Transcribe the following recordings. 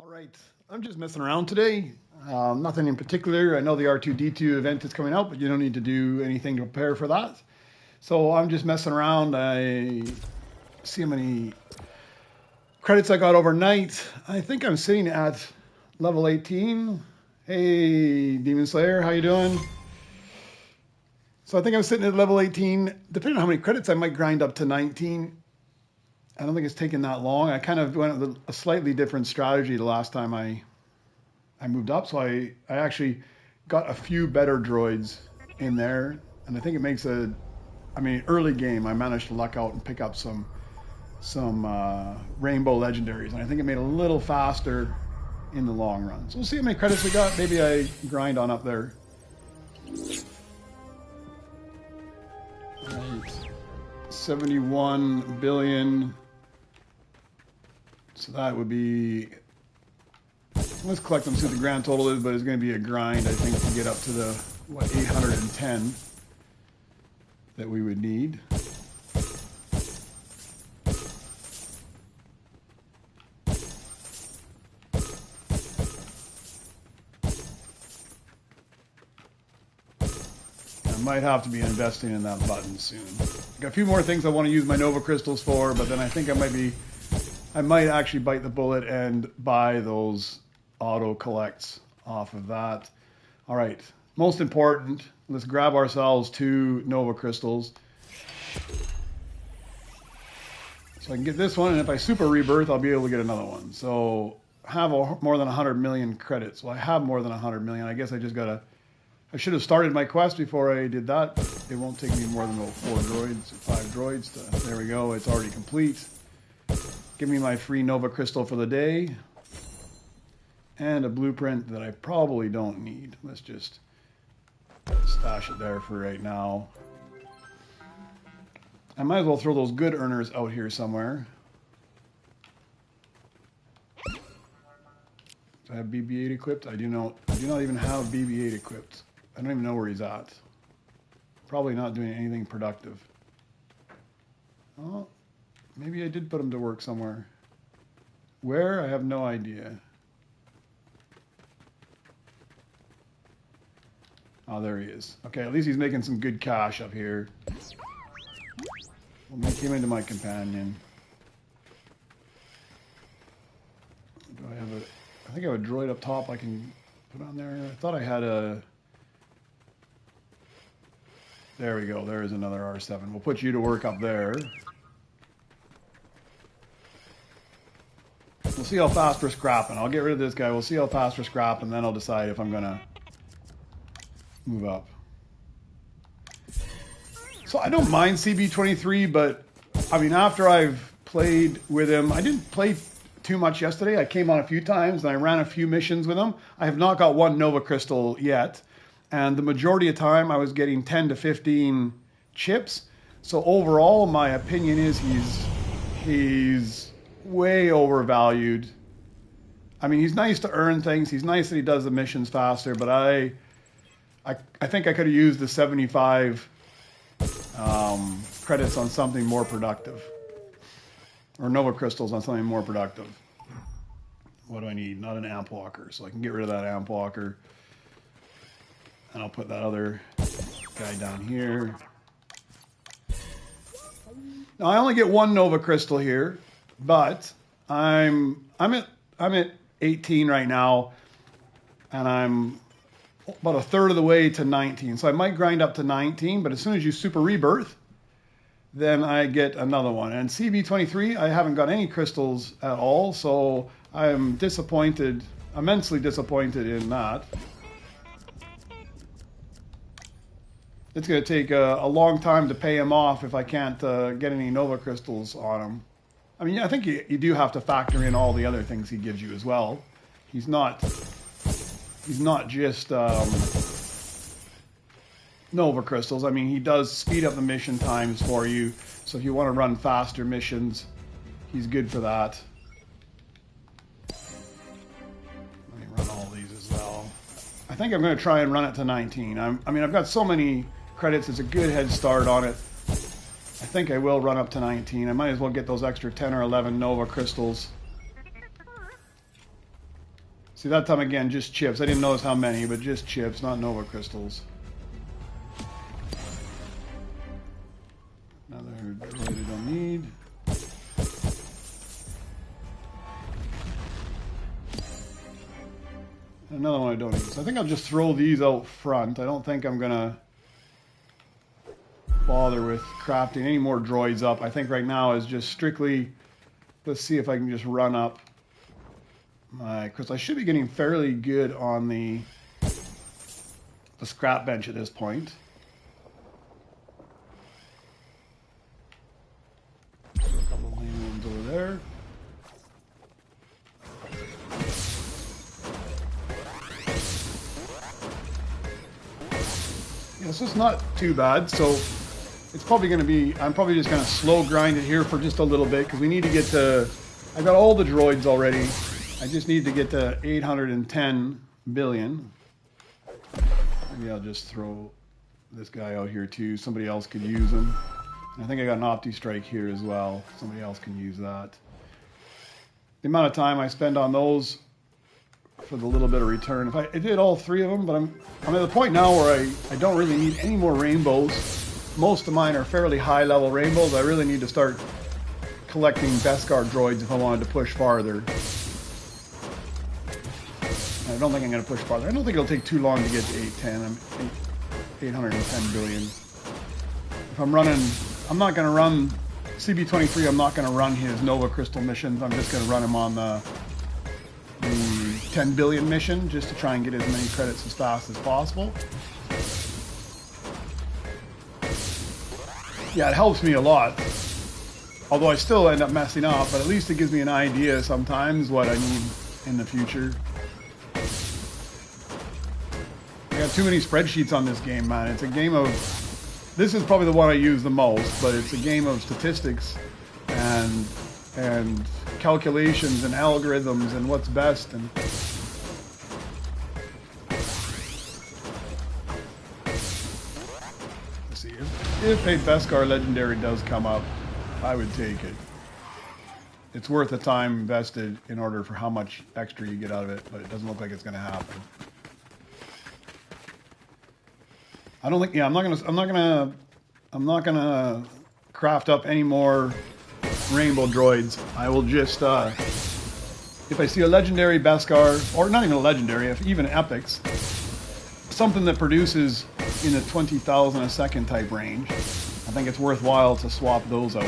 All right, I'm just messing around today. Nothing in particular. I know the R2D2 event is coming out, but you don't need to do anything to prepare for that. So I'm just messing around. I see how many credits I got overnight. I think I'm sitting at level 18. Hey, Demon Slayer, how you doing? So I think I'm sitting at level 18. Depending on how many credits, I might grind up to 19. I don't think it's taken that long. I kind of went with a slightly different strategy the last time I moved up. So I actually got a few better droids in there. And I think it makes early game, I managed to luck out and pick up some rainbow legendaries. And I think it made it a little faster in the long run. So we'll see how many credits we got. Maybe I grind on up there. All right. 71 billion. So that would be, let's collect them, see what the grand total is, but it's going to be a grind, I think, to get up to the, 810 that we would need. I might have to be investing in that button soon. Got a few more things I want to use my Nova Crystals for, but then I think I might actually bite the bullet and buy those auto collects off of that. All right, most important, let's grab ourselves 2 Nova Crystals. So I can get this one, and if I super rebirth, I'll be able to get another one. So I have more than 100 million credits. Well, I have more than 100 million. I guess I should have started my quest before I did that. It won't take me more than about 4 droids, 5 droids. There we go, it's already complete. Give me my free Nova Crystal for the day. And a blueprint that I probably don't need. Let's just stash it there for right now. I might as well throw those good earners out here somewhere. Do I have BB-8 equipped? I do not even have BB-8 equipped. I don't even know where he's at. Probably not doing anything productive. Oh, maybe I did put him to work somewhere. Where? I have no idea. Oh, there he is. Okay, at least he's making some good cash up here. We'll make him into my companion. Do I have I think I have a droid up top I can put on there. I thought I had a... There we go. There is another R7. We'll put you to work up there. We'll see how fast we're scrapping. I'll get rid of this guy. We'll see how fast we're scrapping, and then I'll decide if I'm going to move up. So I don't mind CB23, but I mean, after I've played with him, I didn't play too much yesterday. I came on a few times and I ran a few missions with him. I have not got 1 Nova Crystal yet. And the majority of time I was getting 10 to 15 chips. So overall, my opinion is he's way overvalued. I mean, he's nice to earn things. He's nice that he does the missions faster, but I think I could have used the 75 credits on something more productive. Or Nova Crystals on something more productive. What do I need? Not an amp walker. So I can get rid of that amp walker. And I'll put that other guy down here. Now I only get 1 Nova Crystal here, but I'm at 18 right now, and I'm about a third of the way to 19. So I might grind up to 19, but as soon as you super rebirth, then I get another one. And CB23, I haven't got any crystals at all, so I'm disappointed, immensely disappointed in that. It's going to take a long time to pay him off if I can't get any Nova Crystals on him. I mean, I think you do have to factor in all the other things he gives you as well. He's not just Nova Crystals. I mean, he does speed up the mission times for you. So if you want to run faster missions, he's good for that. Let me run all these as well. I think I'm going to try and run it to 19. I mean, I've got so many credits. It's a good head start on it. I think I will run up to 19. I might as well get those extra 10 or 11 Nova Crystals. See, that time again, just chips. I didn't notice how many, but just chips, not Nova crystals. Another droid I don't need. Another one I don't need. So I think I'll just throw these out front. I don't think I'm gonna bother with crafting any more droids up. I think right now is just strictly, let's see if I can just run up my, because I should be getting fairly good on the scrap bench at this point. A couple of lame ones over there. Yeah, this is not too bad. So it's probably going to be, I'm probably just going to slow grind it here for just a little bit because we need to get to, I've got all the droids already. I just need to get to 810 billion. Maybe I'll just throw this guy out here too. Somebody else could use him. I think I got an Opti Strike here as well. Somebody else can use that. The amount of time I spend on those for the little bit of return. If I did all three of them, but I'm at the point now where I don't really need any more rainbows. Most of mine are fairly high level rainbows. I really need to start collecting Beskar droids if I wanted to push farther. I don't think I'm going to push farther. I don't think it'll take too long to get to 810 billion. If I'm running, I'm not going to run CB23. I'm not going to run his Nova Crystal missions. I'm just going to run him on the 10 billion mission just to try and get as many credits as fast as possible. Yeah, it helps me a lot. Although I still end up messing up, but at least it gives me an idea sometimes what I need in the future. I got too many spreadsheets on this game, man. It's a game of, this is probably the one I use the most, but it's a game of statistics and calculations and algorithms and what's best. And let's see, if a Beskar Legendary does come up, I would take it. It's worth the time invested in order for how much extra you get out of it, but it doesn't look like it's going to happen. I don't think. Yeah, I'm not gonna craft up any more rainbow droids. I will just, if I see a legendary Beskar, or not even a legendary, if even epics, something that produces in the 20,000 a second type range, I think it's worthwhile to swap those out.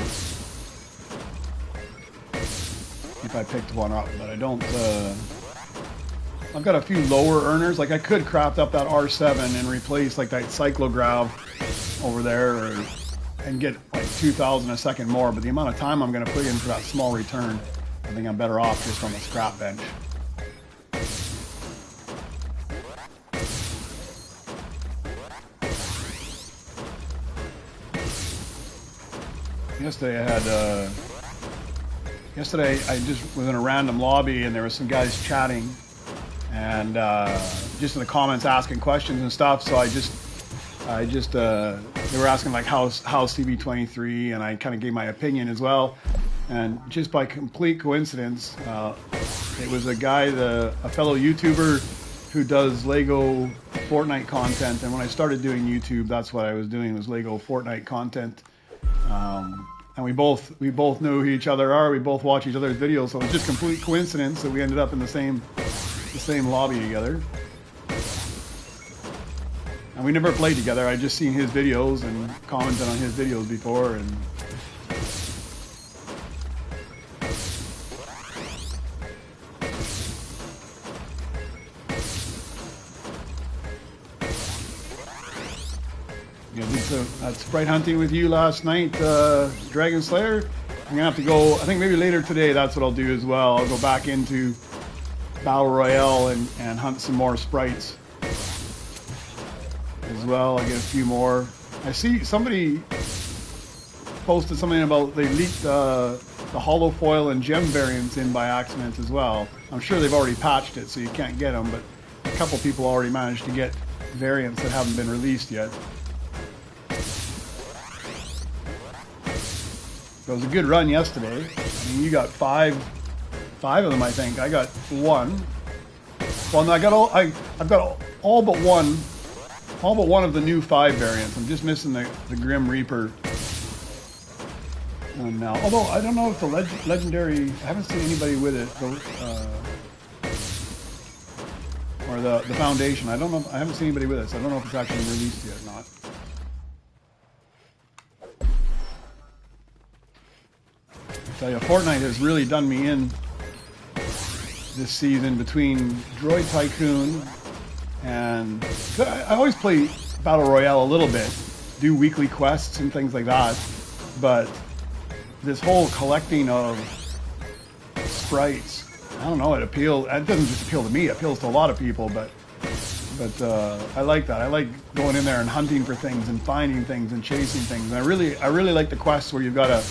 If I picked one up, but I don't. I've got a few lower earners. Like I could craft up that R7 and replace like that Cyclograv over there, and get like 2,000 a second more. But the amount of time I'm going to put in for that small return, I think I'm better off just on the scrap bench. Yesterday I just was in a random lobby and there were some guys chatting and just in the comments asking questions and stuff. So they were asking like how's CB23, and I kind of gave my opinion as well. And just by complete coincidence, it was a guy, a fellow YouTuber who does Lego Fortnite content. And when I started doing YouTube, that's what I was doing, was Lego Fortnite content. And we both know who each other are. We both watch each other's videos. So it was just complete coincidence that we ended up in the same lobby together. And we never played together. I just seen his videos and commented on his videos before. And yeah, that sprite hunting with you last night, Dragon Slayer. I'm gonna have to go. I think maybe later today. That's what I'll do as well. I'll go back into Battle Royale and hunt some more sprites as well. I'll get a few more. I see somebody posted something about they leaked the hollow foil and gem variants in by accident as well. I'm sure they've already patched it so you can't get them, but a couple people already managed to get variants that haven't been released yet. It was a good run yesterday. I mean, you got five of them, I think. I got one. Well, no, I've got all but one of the new 5 variants. I'm just missing the Grim Reaper one now. Although I don't know if the legendary, I haven't seen anybody with it. Or the Foundation. I don't know. I haven't seen anybody with it, so I don't know if it's actually been released yet or not. I tell you, Fortnite has really done me in this season between Droid Tycoon and I always play Battle Royale a little bit, do weekly quests and things like that, but this whole collecting of sprites, I don't know, it doesn't just appeal to me, it appeals to a lot of people, but I like that. I like going in there and hunting for things and finding things and chasing things. And I really like the quests where you've got to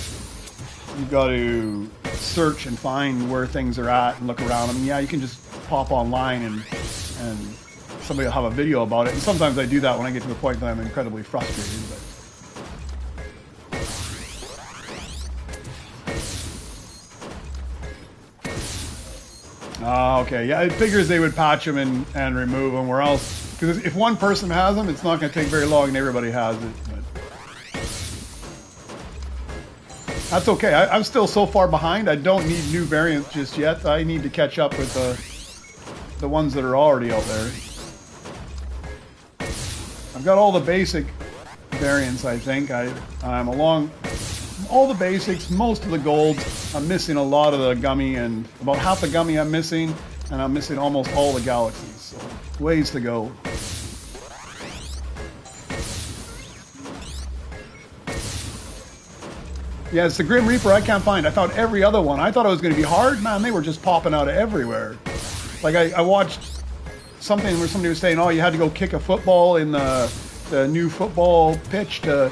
search and find where things are at and look around. I mean, yeah, you can just pop online and somebody will have a video about it. And sometimes I do that when I get to the point that I'm incredibly frustrated. But okay, yeah, it figures they would patch them and remove them, or else, because if one person has them, it's not going to take very long and everybody has it. But that's okay. I'm still so far behind. I don't need new variants just yet. I need to catch up with the ones that are already out there. I've got all the basic variants, I think. I'm along all the basics, most of the golds. I'm missing a lot of the gummy, and about half the gummy I'm missing, and I'm missing almost all the galaxies. So, ways to go. Yeah, it's the Grim Reaper I can't find. I found every other one. I thought it was going to be hard. Man, they were just popping out of everywhere. Like, I watched something where somebody was saying, oh, you had to go kick a football in the new football pitch to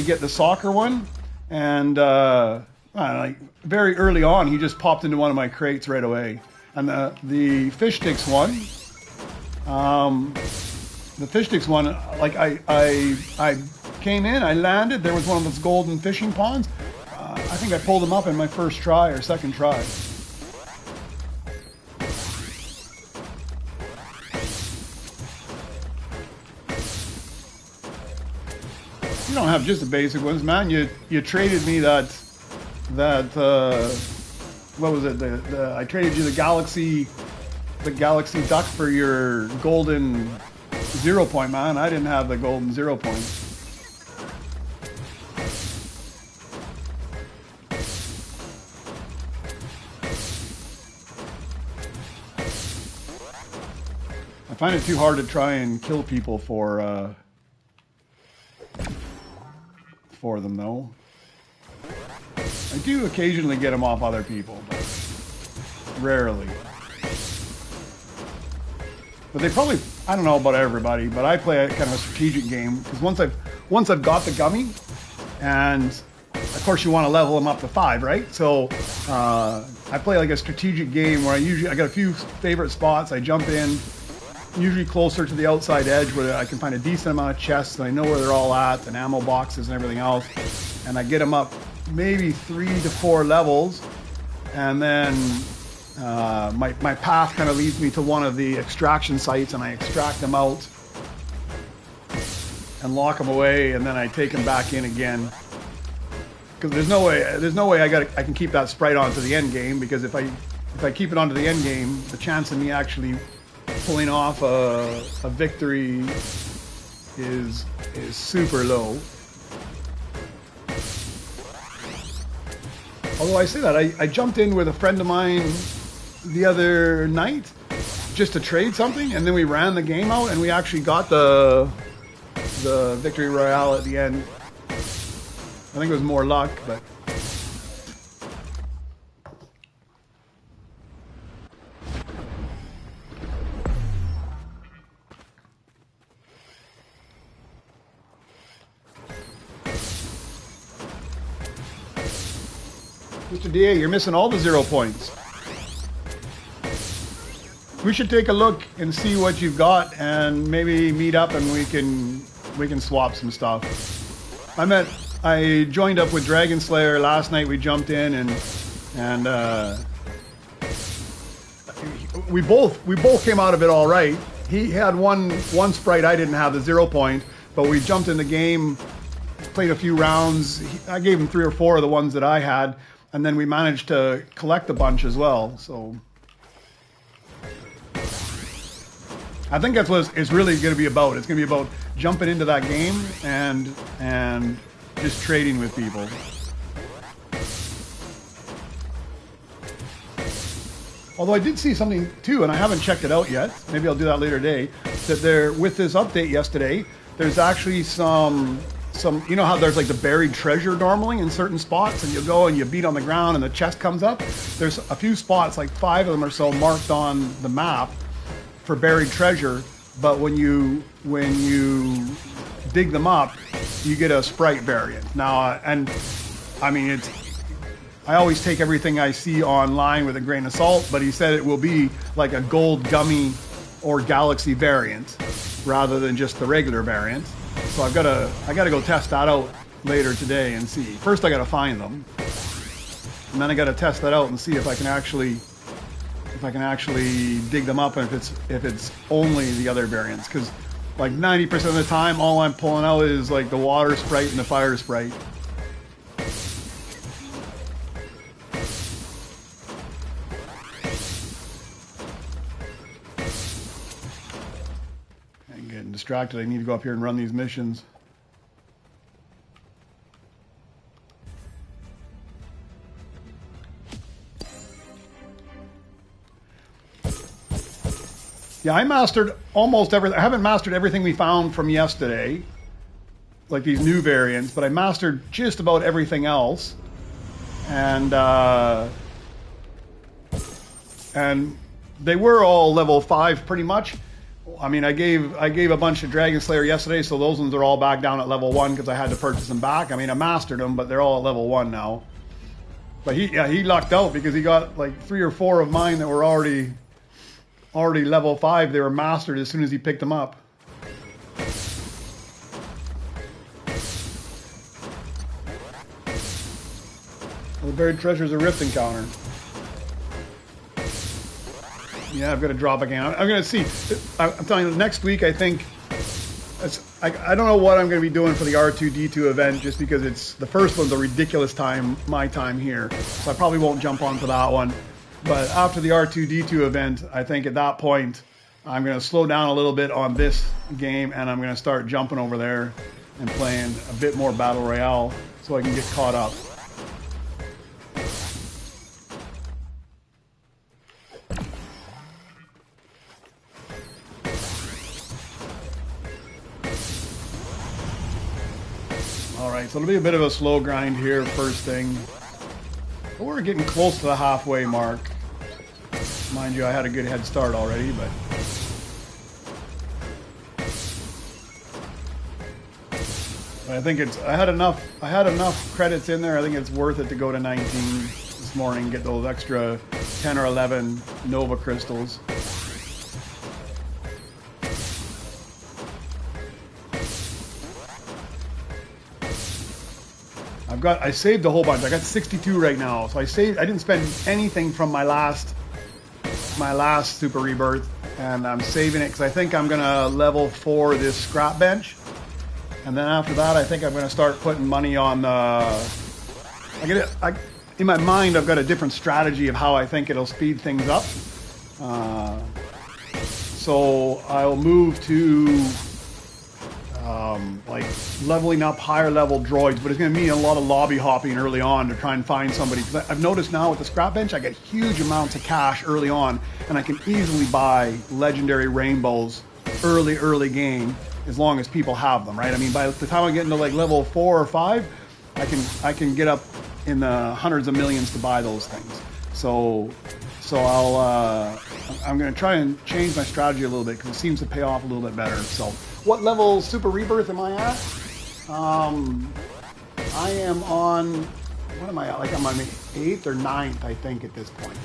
get the soccer one. And like very early on, he just popped into one of my crates right away. And the fish sticks one, like I came in, I landed, there was one of those golden fishing ponds. I think I pulled them up in my first try or second try. You don't have just the basic ones, man. You traded me that what was it? I traded you the galaxy duck for your golden 0 point, man. I didn't have the golden 0 point. I find it too hard to try and kill people for them, though. I do occasionally get them off other people, but rarely. But they probably, I don't know about everybody, but I play a kind of a strategic game, because once I've got the gummy, and of course you want to level them up to 5, right? So I play like a strategic game where I got a few favorite spots. I jump in, usually closer to the outside edge where I can find a decent amount of chests and I know where they're all at, and ammo boxes and everything else. And I get them up maybe 3 to 4 levels, and then my path kind of leads me to one of the extraction sites, and I extract them out and lock them away, and then I take them back in again. Because there's no way I can keep that sprite onto the end game, because if I keep it onto the end game, the chance of me actually pulling off a victory is super low. Although I say that, I jumped in with a friend of mine the other night just to trade something, and then we ran the game out and we actually got the victory royale at the end. I think it was more luck, but Mr. DA, you're missing all the 0 points. We should take a look and see what you've got, and maybe meet up and we can swap some stuff. I joined up with Dragon Slayer last night. We jumped in and we both came out of it all right. He had one sprite I didn't have, the 0 point, but we jumped in the game, played a few rounds. I gave him 3 or 4 of the ones that I had, and then we managed to collect a bunch as well. So I think that's what it's really going to be about. It's going to be about jumping into that game and just trading with people. Although I did see something too, and I haven't checked it out yet. Maybe I'll do that later today. That there, with this update yesterday, there's actually some. You know how there's like the buried treasure normally in certain spots, and you go and you beat on the ground and the chest comes up. There's a few spots, like 5 of them or so, marked on the map for buried treasure. But when you dig them up, you get a sprite variant. Now, and I mean I always take everything I see online with a grain of salt, but he said it will be like a gold gummy or galaxy variant rather than just the regular variant. So I gotta go test that out later today and see. First I gotta find them, and then I gotta test that out and see if I can actually dig them up, and if it's only the other variants. Because like 90% of the time, all I'm pulling out is like the water sprite and the fire sprite. Distracted. I need to go up here and run these missions. Yeah, I mastered almost everything. I haven't mastered everything we found from yesterday, like these new variants, but I mastered just about everything else. And they were all level 5 pretty much. I mean, I gave a bunch of Dragon Slayer yesterday, so those ones are all back down at level 1 because I had to purchase them back. I mean, I mastered them, but they're all at level 1 now. But he lucked out because he got like 3 or 4 of mine that were already level 5. They were mastered as soon as he picked them up. Well, the buried treasure is a rift encounter. Yeah, I've got to drop again. I'm going to see. I'm telling you, next week I think. I don't know what I'm going to be doing for the R2-D2 event, just because it's the first one's a ridiculous time, my time here. So I probably won't jump on for that one. But after the R2-D2 event, I think at that point I'm going to slow down a little bit on this game, and I'm going to start jumping over there and playing a bit more Battle Royale so I can get caught up. Alright, so it'll be a bit of a slow grind here first thing. But we're getting close to the halfway mark. Mind you, I had a good head start already, but I think I had enough credits in there. I think it's worth it to go to 19 this morning, get those extra 10 or 11 Nova crystals. I saved a whole bunch. I got 62 right now. So I didn't spend anything from my last Super Rebirth, and I'm saving it because I think I'm gonna level 4 this scrap bench, and then after that I think I'm gonna start putting money on in my mind I've got a different strategy of how I think it'll speed things up. So I'll move to like leveling up higher level droids, but it's going to mean a lot of lobby hopping early on to try and find somebody. Because I've noticed now with the scrap bench, I get huge amounts of cash early on, and I can easily buy legendary rainbows early game as long as people have them, right? I mean, by the time I get into like level 4 or 5, I can get up in the hundreds of millions to buy those things. So I'm going to try and change my strategy a little bit because it seems to pay off a little bit better. So what level Super Rebirth am I at? I am on, what am I at? Like I'm on my 8th or 9th, I think, at this point.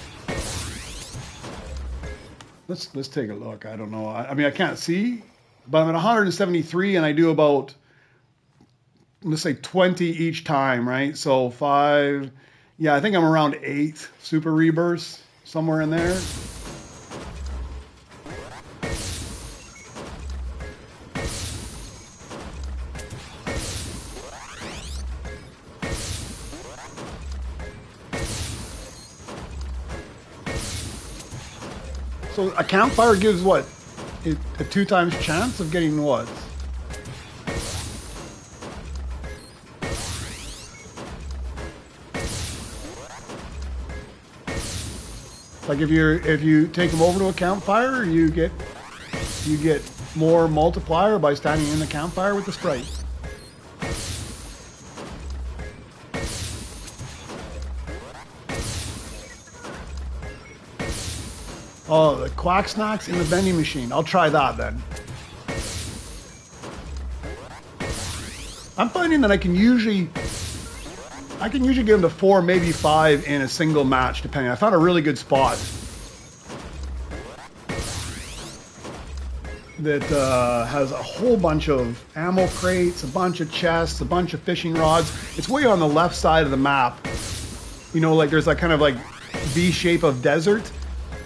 Let's take a look. I don't know. I mean, I can't see, but I'm at 173, and I do about, let's say 20 each time, right? So 5, yeah, I think I'm around 8 Super Rebirths, somewhere in there. So a campfire gives what? A 2 times chance of getting what? Like if you take them over to a campfire, you get more multiplier by standing in the campfire with the sprite. Oh, the quack snacks in the vending machine. I'll try that then. I'm finding that I can usually get them to 4, maybe 5 in a single match, depending. I found a really good spot that has a whole bunch of ammo crates, a bunch of chests, a bunch of fishing rods. It's way on the left side of the map. You know, like there's that kind of like V shape of desert.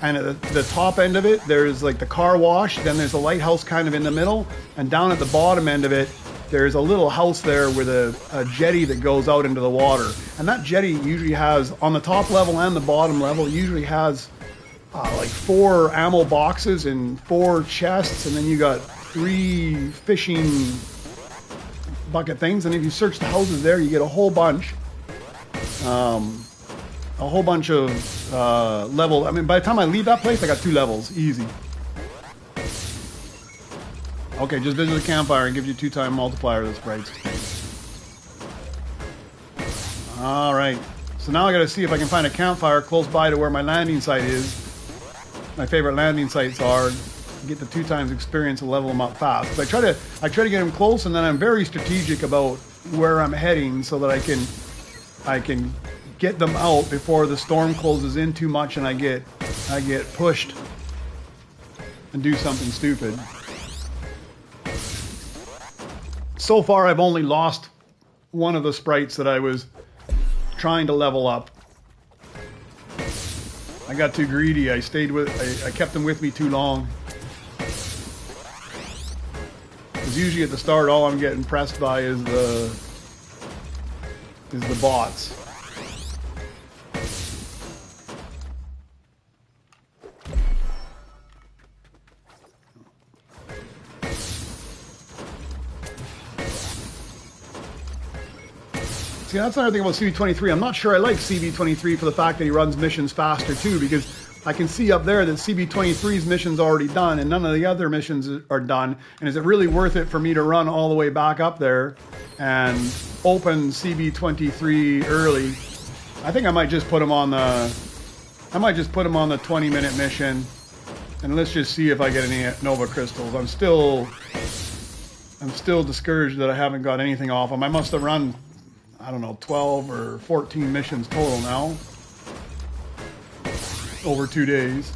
And at the top end of it, there's like the car wash, then there's a lighthouse kind of in the middle, and down at the bottom end of it, there's a little house there with a jetty that goes out into the water. And that jetty usually has, on the top level and the bottom level, usually has like 4 ammo boxes and 4 chests, and then you got 3 fishing bucket things. And if you search the houses there, you get a whole bunch. A whole bunch of levels. I mean, by the time I leave that place, I got 2 levels. Easy. Okay, just visit the campfire and give you 2 time multiplier of the sprites. Alright. So now I gotta see if I can find a campfire close by to where my landing site is. My favorite landing sites are. Get the 2 times experience and level them up fast. I try to get them close, and then I'm very strategic about where I'm heading so that I can get them out before the storm closes in too much and I get pushed and do something stupid. So far I've only lost one of the sprites that I was trying to level up. I got too greedy. I kept them with me too long. Because usually at the start all I'm getting pressed by is the bots. See, that's another thing about CB23. I'm not sure I like CB23 for the fact that he runs missions faster too, because I can see up there that CB23's mission's already done and none of the other missions are done. And is it really worth it for me to run all the way back up there and open CB23 early? I think I might just put him on the 20-minute mission, and let's just see if I get any Nova crystals. I'm still discouraged that I haven't got anything off him. I must have run, I don't know, 12 or 14 missions total now over 2 days.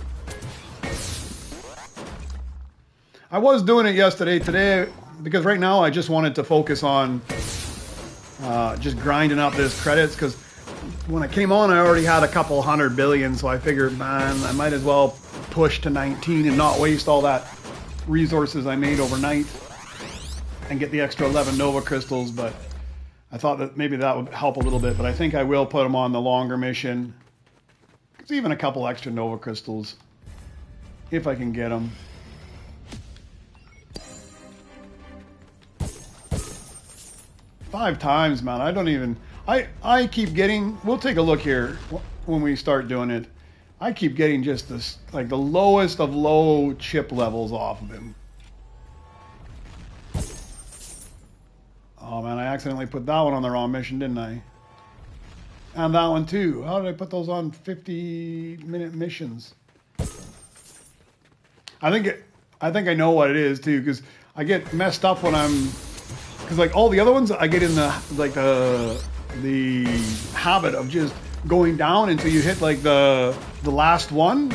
I was doing it yesterday. Today, because right now I just wanted to focus on just grinding up this credits, because when I came on I already had a couple 100 billion, so I figured, man, I might as well push to 19 and not waste all that resources I made overnight and get the extra 11 Nova crystals. But I thought that maybe that would help a little bit, but I think I will put them on the longer mission. It's even a couple extra Nova crystals, if I can get them. Five times, man. I don't even... I keep getting... We'll take a look here when we start doing it. I keep getting just this, like the lowest of low chip levels off of him. Oh man, I accidentally put that one on the wrong mission, didn't I? And that one too. How did I put those on 50-minute missions? I think I know what it is too, because I get messed up when I'm... Because like all the other ones, I get in the habit of just going down until you hit like the last one.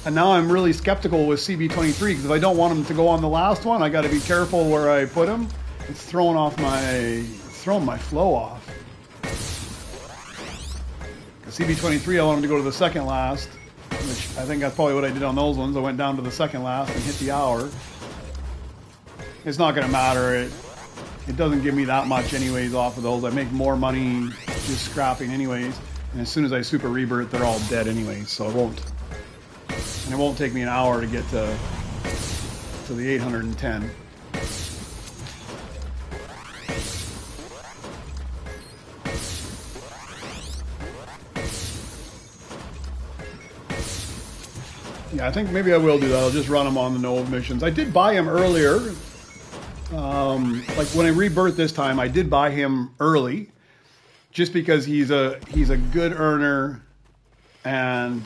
And now I'm really skeptical with CB23, because if I don't want them to go on the last one, I got to be careful where I put them. It's throwing my flow off. CB23, I want them to go to the second last, which I think that's probably what I did on those ones. I went down to the second last and hit the hour. It's not going to matter. It doesn't give me that much anyways off of those. I make more money just scrapping anyways. And as soon as I super rebirth, they're all dead anyways, so I won't and it won't take me an hour to get to the 810. Yeah, I think maybe I will do that. I'll just run him on the no missions. I did buy him earlier. Like when I rebirthed this time, I did buy him early, just because he's a good earner, and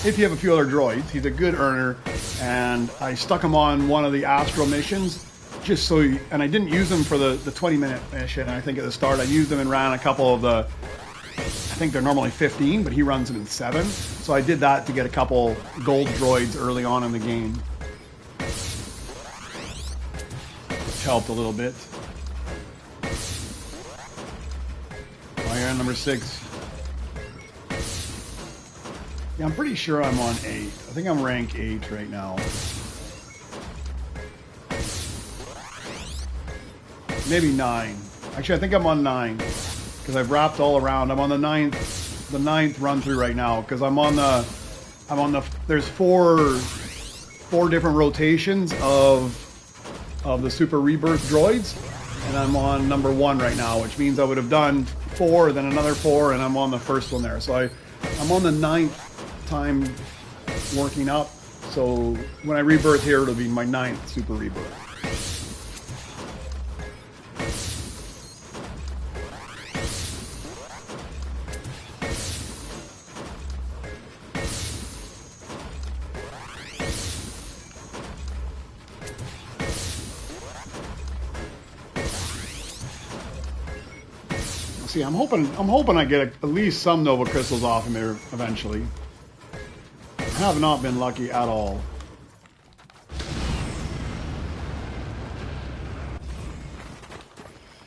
if you have a few other droids, he's a good earner. And I stuck him on one of the Astro missions, just so. And I didn't use him for the 20-minute mission. I think at the start I used him and ran a couple of the. I think they're normally 15, but he runs them in 7. So I did that to get a couple gold droids early on in the game, which helped a little bit. Iron number 6. Yeah, I'm pretty sure I'm on 8. I think I'm rank 8 right now. Maybe 9. Actually, I think I'm on 9. Because I've wrapped all around. I'm on the ninth run through right now. Because I'm on the. There's four different rotations of the Super Rebirth droids, and I'm on number 1 right now, which means I would have done 4, then another 4, and I'm on the first one there. So I'm on the 9th time working up. So when I rebirth here, it'll be my 9th Super Rebirth. See, I'm hoping I get at least some Nova Crystals off him here eventually. I have not been lucky at all.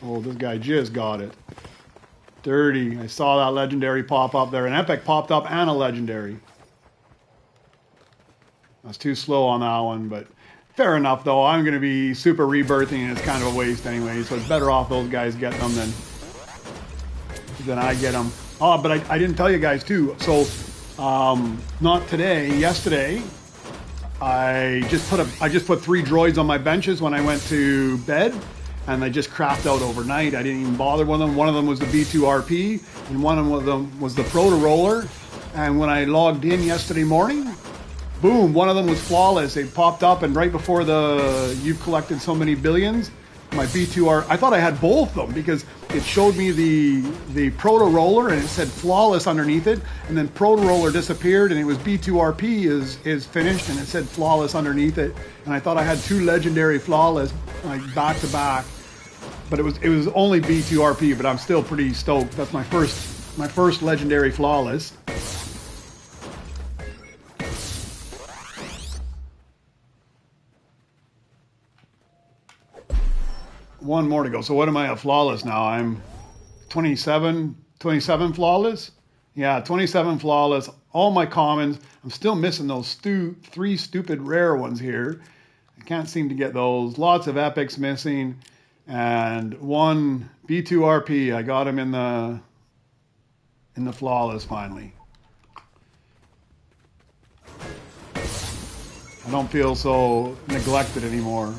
Oh, this guy just got it. Dirty. I saw that legendary pop up there. An epic popped up and a legendary. I was too slow on that one, but fair enough though. I'm going to be super rebirthing and it's kind of a waste anyway, so it's better off those guys getting them than I get them. Oh, but I didn't tell you guys too. So, not today, yesterday, I just put 3 droids on my benches when I went to bed, and they just crapped out overnight. I didn't even bother with them. One of them was the B2RP, and one of them was the Proto Roller. And when I logged in yesterday morning, boom, one of them was flawless. They popped up, and right before you've collected so many billions, my B2R, I thought I had both of them because it showed me the Proto Roller and it said flawless underneath it, and then Proto Roller disappeared and it was B2RP is finished and it said flawless underneath it, and I thought I had 2 legendary flawless like back to back, but it was only B2RP, but I'm still pretty stoked. That's my first legendary flawless. One more to go. So what am I at flawless now? I'm 27 flawless? Yeah, 27 flawless. All my commons. I'm still missing those 3 stupid rare ones here. I can't seem to get those. Lots of epics missing. And 1 B2RP. I got him in the flawless finally. I don't feel so neglected anymore.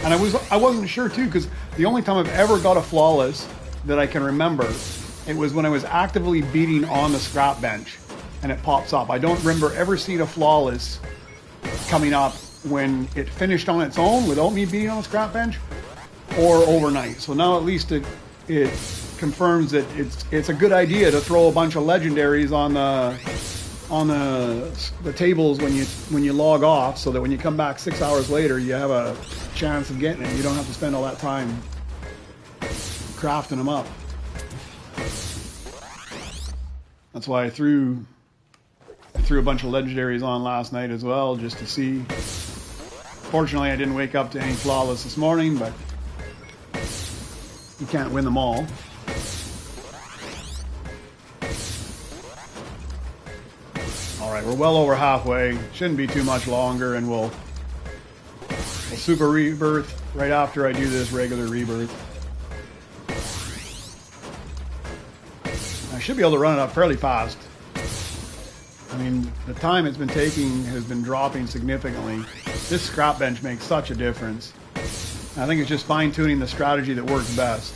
And I wasn't sure too, because the only time I've ever got a flawless that I can remember, it was when I was actively beating on the scrap bench and it pops up. I don't remember ever seeing a flawless coming up when it finished on its own without me beating on the scrap bench or overnight. So now at least it confirms that it's a good idea to throw a bunch of legendaries on the tables when you log off, so that when you come back 6 hours later, you have a chance of getting it. You don't have to spend all that time crafting them up. That's why I threw a bunch of legendaries on last night as well, just to see. Fortunately, I didn't wake up to any flawless this morning, but you can't win them all. All right, we're well over halfway. Shouldn't be too much longer, and we'll super rebirth right after I do this regular rebirth. I should be able to run it up fairly fast. I mean, the time it's been taking has been dropping significantly. This scrap bench makes such a difference. I think it's just fine-tuning the strategy that works best.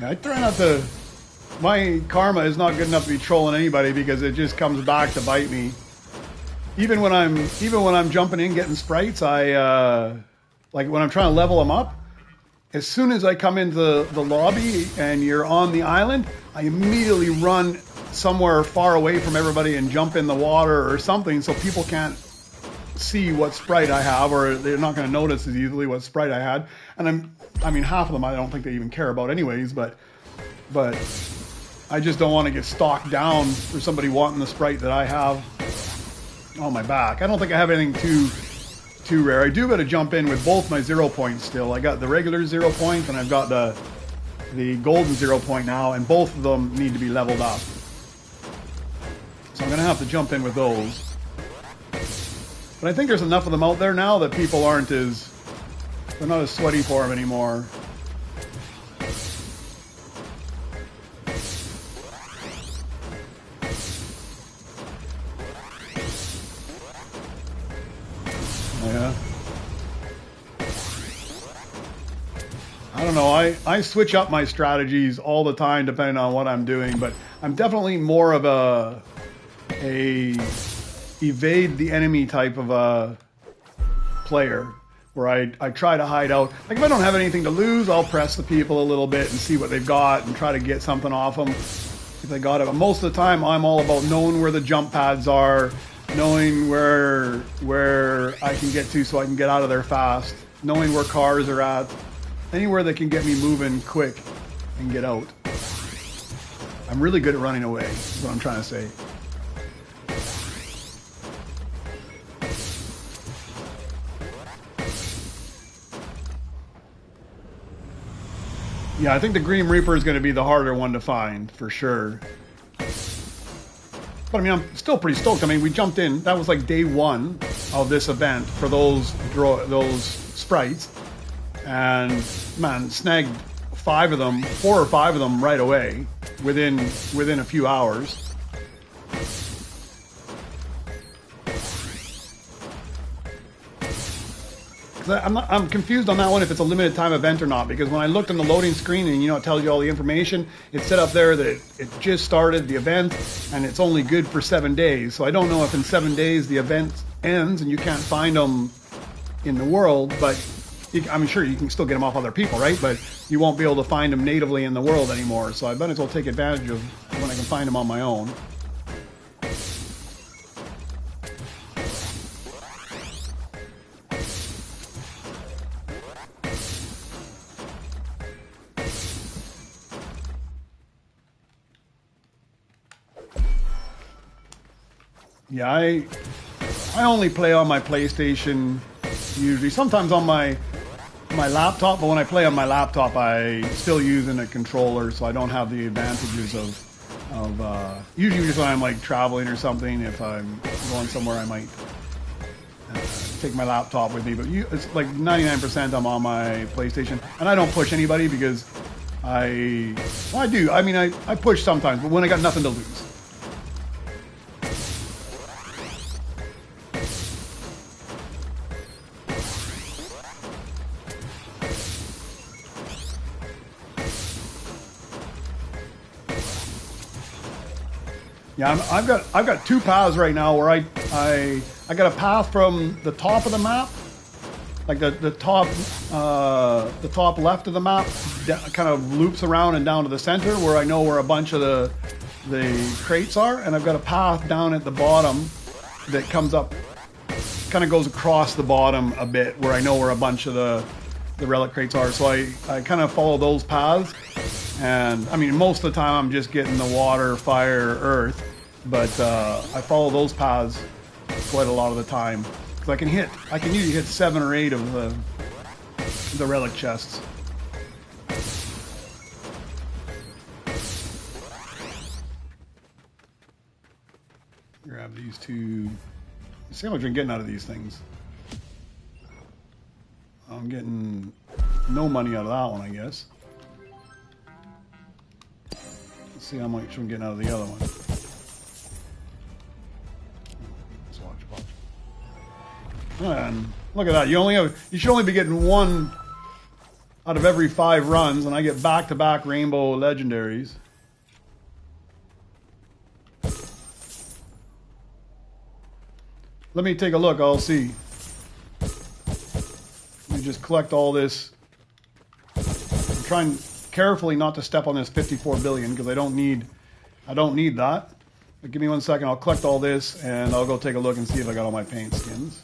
Yeah, I try not to... My karma is not good enough to be trolling anybody because it just comes back to bite me. Even when I'm jumping in getting sprites, like when I'm trying to level them up, as soon as I come into the lobby and you're on the island, I immediately run somewhere far away from everybody and jump in the water or something so people can't see what sprite I have, or they're not going to notice as easily what sprite I had. And I mean, half of them I don't think they even care about anyways, but I just don't want to get stalked down for somebody wanting the sprite that I have on my back. I don't think I have anything too rare. I do got to jump in with both my 0 points still. I got the regular 0 point and I've got the golden 0 point now, and both of them need to be leveled up. So I'm going to have to jump in with those. But I think there's enough of them out there now that people they're not as sweaty for them anymore. Yeah. I don't know. I switch up my strategies all the time depending on what I'm doing, but I'm definitely more of a evade the enemy type of a player, where I try to hide out. Like if I don't have anything to lose, I'll press the people a little bit and see what they've got and try to get something off them if they got it. But most of the time, I'm all about knowing where the jump pads are, knowing where I can get to so I can get out of there fast, knowing where cars are at, anywhere that can get me moving quick and get out. I'm really good at running away, is what I'm trying to say. Yeah, I think the Green Reaper is going to be the harder one to find, for sure. But I mean, I'm still pretty stoked. I mean, we jumped in. That was like day 1 of this event for those sprites. And, man, snagged 4 or 5 of them right away within a few hours. I'm confused on that one if it's a limited time event or not, because when I looked on the loading screen and it tells you all the information, it said up there that it just started the event and it's only good for 7 days. So I don't know if in 7 days the event ends and you can't find them in the world, but I'm sure you can still get them off other people, right? But you won't be able to find them natively in the world anymore. So I might as well take advantage of when I can find them on my own. Yeah, I only play on my PlayStation usually. Sometimes on my laptop, but when I play on my laptop, I still using a controller, so I don't have the advantages of usually just when I'm like traveling or something. If I'm going somewhere, I might take my laptop with me. But it's like 99% I'm on my PlayStation, and I don't push anybody because I do. I mean, I push sometimes, but when I got nothing to lose. Yeah, I've got 2 paths right now where I got a path from the top of the map, like the top left of the map, kind of loops around and down to the center where I know where a bunch of the crates are, and I've got a path down at the bottom that comes up, kind of goes across the bottom a bit where I know where a bunch of the relic crates are. So I kind of follow those paths. And I mean, most of the time I'm just getting the water, fire, earth, but I follow those paths quite a lot of the time because I can usually hit 7 or 8 of the relic chests. Grab these to... Let's see how much I'm getting out of these things. I'm getting no money out of that one, I guess. Let's see how much I'm getting out of the other one. Let's watch. And look at that. You should only be getting one out of every 5 runs, and I get back-to-back rainbow legendaries. Let me take a look. I'll see. Let me just collect all this. I'm trying carefully not to step on this 54 billion because I don't need that. But give me 1 second. I'll collect all this and I'll go take a look and see if I got all my paint skins.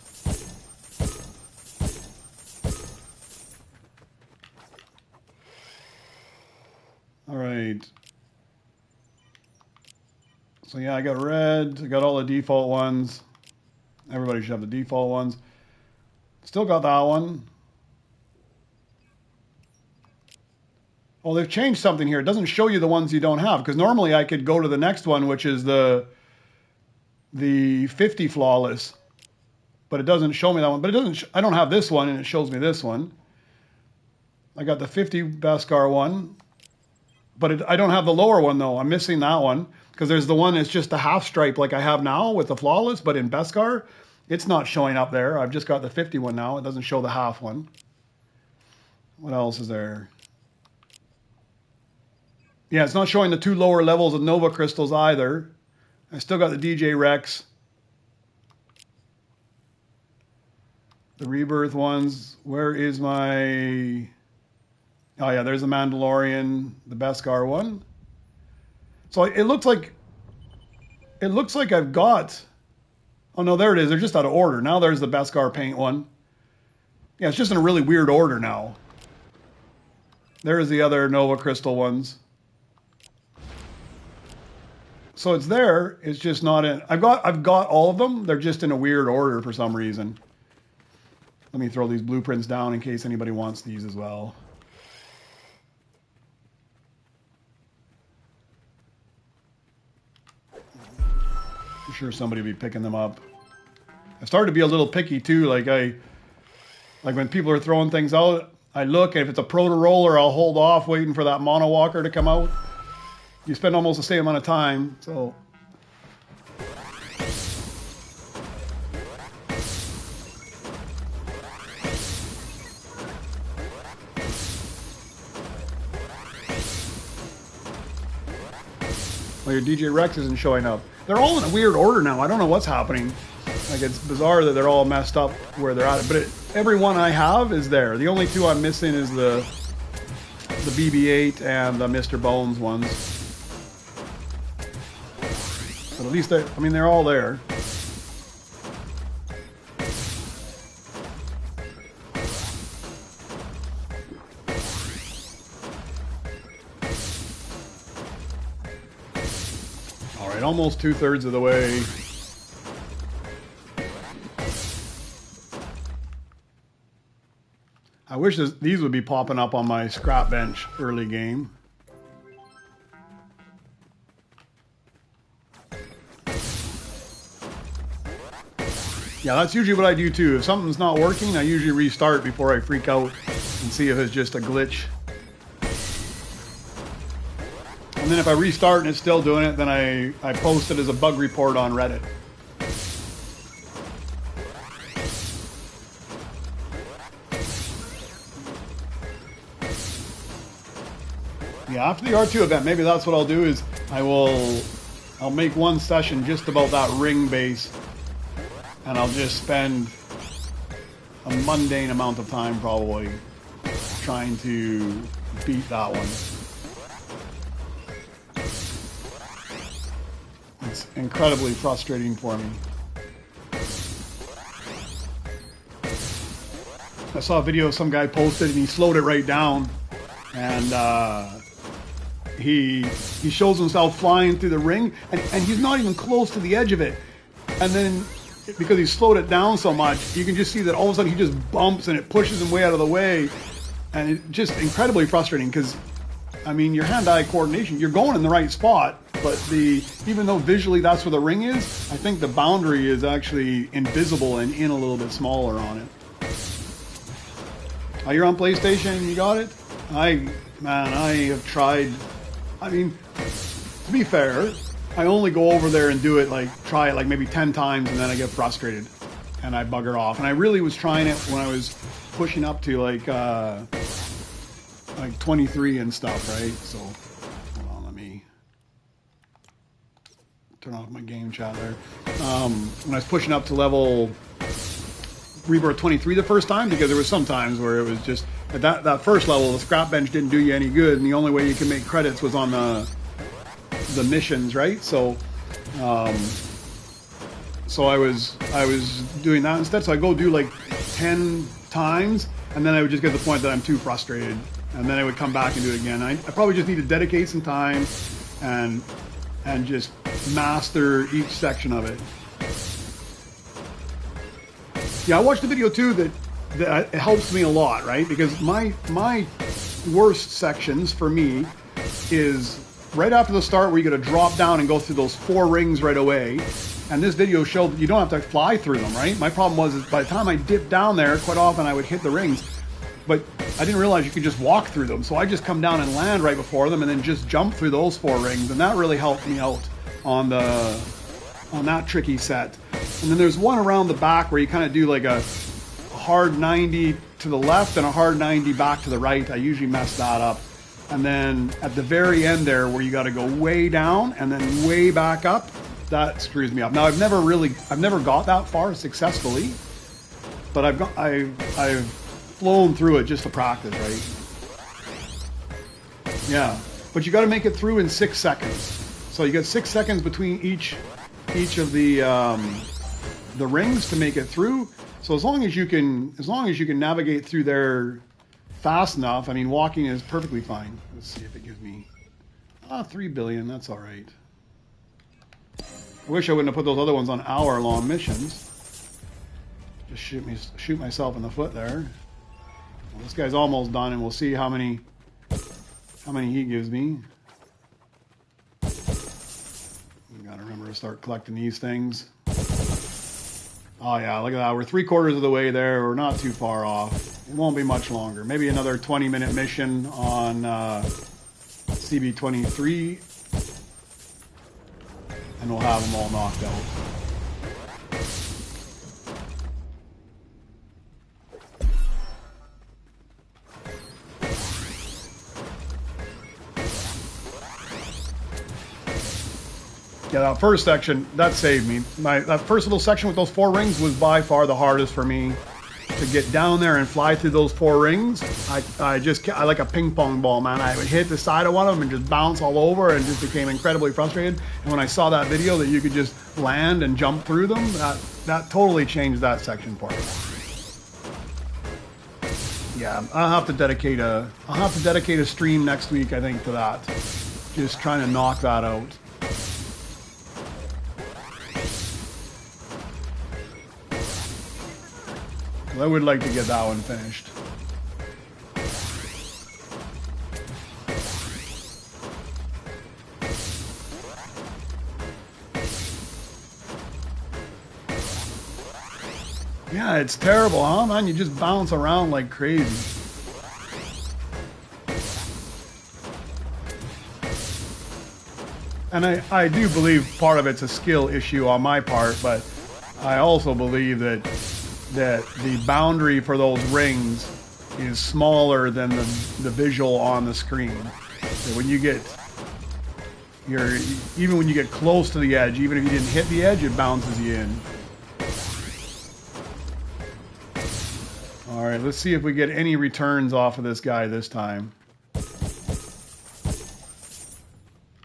All right. So yeah, I got red. I got all the default ones. Everybody should have the default ones. Still got that one. Oh, they've changed something here. It doesn't show you the ones you don't have, because normally I could go to the next one, which is the 50 flawless, but it doesn't show me that one. But it doesn't. I don't have this one, and it shows me this one. I got the 50 Beskar one, but I don't have the lower one though. I'm missing that one because there's the one that's just a half stripe like I have now with the flawless, but in Beskar, it's not showing up there. I've just got the 50 one now. It doesn't show the half one. What else is there? Yeah, it's not showing the 2 lower levels of Nova crystals either. I still got the DJ Rex. The Rebirth ones. Where is my... Oh yeah, there's the Mandalorian, the Beskar one. So it looks like I've got... Oh no, there it is. They're just out of order. Now there's the Beskar paint one. Yeah, it's just in a really weird order now. There's the other Nova crystal ones. So it's there. It's just not in. I've got all of them. They're just in a weird order for some reason. Let me throw these blueprints down in case anybody wants these as well. I'm sure somebody will be picking them up. I started to be a little picky too. Like when people are throwing things out, I look, and if it's a proto roller, I'll hold off waiting for that mono walker to come out. You spend almost the same amount of time, so. Well, your DJ Rex isn't showing up. They're all in a weird order now. I don't know what's happening. Like, it's bizarre that they're all messed up where they're at. But every one I have is there. The only 2 I'm missing is the BB-8 and the Mr. Bones ones. But at least they're all there. All right, almost 2/3 of the way. I wish these would be popping up on my scrap bench early game. Yeah, that's usually what I do too. If something's not working, I usually restart before I freak out and see if it's just a glitch. And then if I restart and it's still doing it, then I post it as a bug report on Reddit. Yeah, after the R2 event, maybe that's what I'll do is I'll make one session just about that ring base. And I'll just spend a mundane amount of time probably trying to beat that one. It's incredibly frustrating for me. I saw a video some guy posted and he slowed it right down. And he shows himself flying through the ring and he's not even close to the edge of it. And then because he slowed it down so much, you can just see that all of a sudden he just bumps and it pushes him way out of the way. And it's just incredibly frustrating because, I mean, your hand-eye coordination, you're going in the right spot. but even though visually that's where the ring is, I think the boundary is actually invisible and in a little bit smaller on it. Oh, you're on PlayStation, you got it? I have tried. I mean, to be fair, I only go over there and do it, try it maybe 10 times, and then I get frustrated and I bugger off. And I really was trying it when I was pushing up to like 23 and stuff, right? So hold on, let me turn off my game chat there. When I was pushing up to level Rebirth 23 the first time, because there was some times where it was just at that first level, the scrap bench didn't do you any good, and the only way you can make credits was on the missions, right? So so I was doing that instead. So I go do like 10 times, and then I would just get to the point that I'm too frustrated, and then I would come back and do it again. I probably just need to dedicate some time and just master each section of it. Yeah, I watched the video too that it helps me a lot, right? Because my worst sections for me is right after the start, where you got to drop down and go through those 4 rings right away. And this video showed that you don't have to fly through them, right? My problem was is by the time I dipped down there, quite often I would hit the rings, but I didn't realize you could just walk through them. So I just come down and land right before them, and then just jump through those 4 rings, and that really helped me out on that tricky set. And then there's one around the back where you kind of do like a hard 90 to the left and a hard 90 back to the right. I usually mess that up. And then at the very end there, where you got to go way down and then way back up, that screws me up. Now I've never got that far successfully, but I've flown through it just to practice, right? Yeah, but you got to make it through in 6 seconds. So you got 6 seconds between each of the rings to make it through. So as long as you can navigate through there fast enough, I mean, walking is perfectly fine. Let's see if it gives me 3 billion. That's all right. I wish I wouldn't have put those other ones on hour-long missions. Just shoot myself in the foot there. Well, this guy's almost done, and we'll see how many he gives me. Gotta remember to start collecting these things. Oh yeah, look at that. We're 3/4 of the way there. We're not too far off. It won't be much longer. Maybe another 20-minute mission on CB23, and we'll have them all knocked out. Yeah, that first section, that saved me. That first little section with those 4 rings was by far the hardest for me to get down there and fly through those 4 rings. I like a ping pong ball, man. I would hit the side of one of them and just bounce all over, and just became incredibly frustrated. And when I saw that video that you could just land and jump through them, that totally changed that section for me. Yeah, I'll have to dedicate a stream next week, I think, to that. Just trying to knock that out. I would like to get that one finished. Yeah, it's terrible, huh, man? You just bounce around like crazy. And I do believe part of it's a skill issue on my part, but I also believe that the boundary for those rings is smaller than the visual on the screen. So when you get even when you get close to the edge, even if you didn't hit the edge, it bounces you in. All right, let's see if we get any returns off of this guy this time.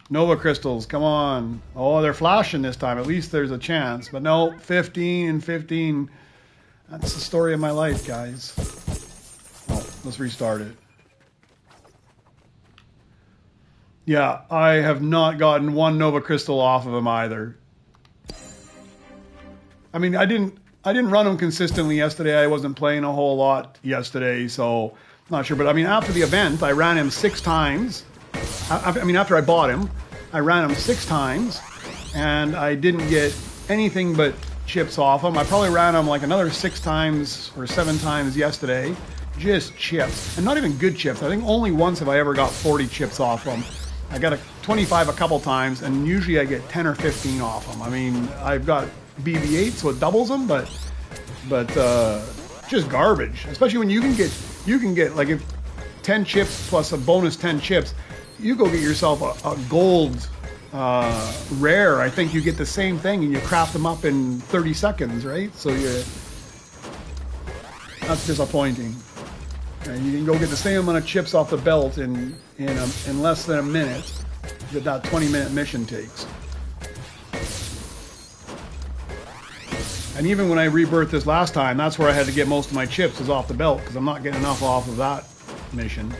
Nova crystals, come on. Oh, they're flashing this time. At least there's a chance. But no, 15 and 15. That's the story of my life, guys. Oh, let's restart it. Yeah, I have not gotten one Nova Crystal off of him either. I mean, I didn't run him consistently yesterday. I wasn't playing a whole lot yesterday, so I'm not sure. But I mean, after the event, I ran him 6 times. I mean, after I bought him, I ran them 6 times, and I didn't get anything but chips off them. I probably ran them like another 6 times or 7 times yesterday. Just chips, and not even good chips. I think only once have I ever got 40 chips off them. I got a 25 a couple times, and usually I get 10 or 15 off them. I mean, I've got BB-8, so it doubles them, but just garbage. Especially when you can get like if 10 chips plus a bonus 10 chips, you go get yourself a gold rare. I think you get the same thing, and you craft them up in 30 seconds, right? So that's disappointing. And you can go get the same amount of chips off the belt in less than a minute that 20-minute mission takes. And even when I rebirthed this last time, that's where I had to get most of my chips, is off the belt, because I'm not getting enough off of that mission.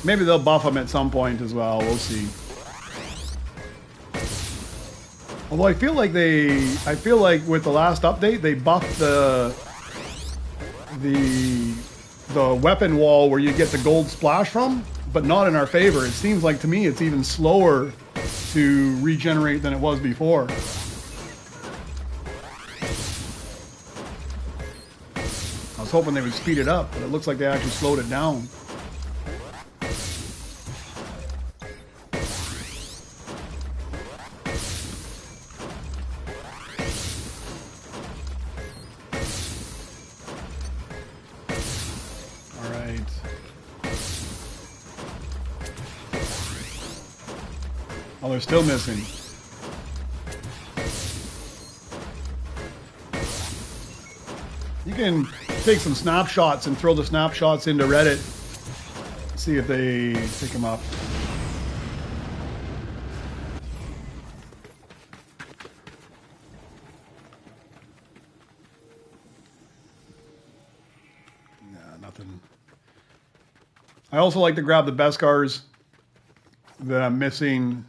Maybe they'll buff them at some point as well. We'll see. Although I feel like with the last update they buffed the weapon wall where you get the gold splash from, but not in our favor. It seems like to me it's even slower to regenerate than it was before. I was hoping they would speed it up, but it looks like they actually slowed it down. Oh, they're still missing. You can take some snapshots and throw the snapshots into Reddit. See if they pick them up. Nah, nothing. I also like to grab the Beskars that I'm missing.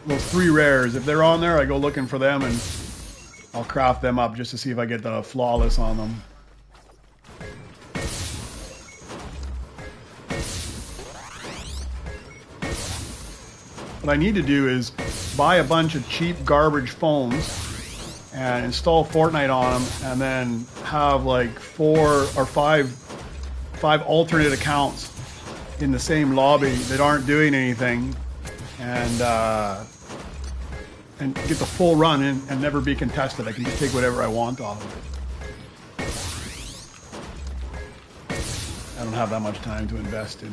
Those 3 rares, if they're on there, I go looking for them and I'll craft them up just to see if I get the flawless on them. What I need to do is buy a bunch of cheap garbage phones and install Fortnite on them, and then have like 4 or 5 alternate accounts in the same lobby that aren't doing anything, and get the full run and never be contested. I can just take whatever I want off of it. I don't have that much time to invest in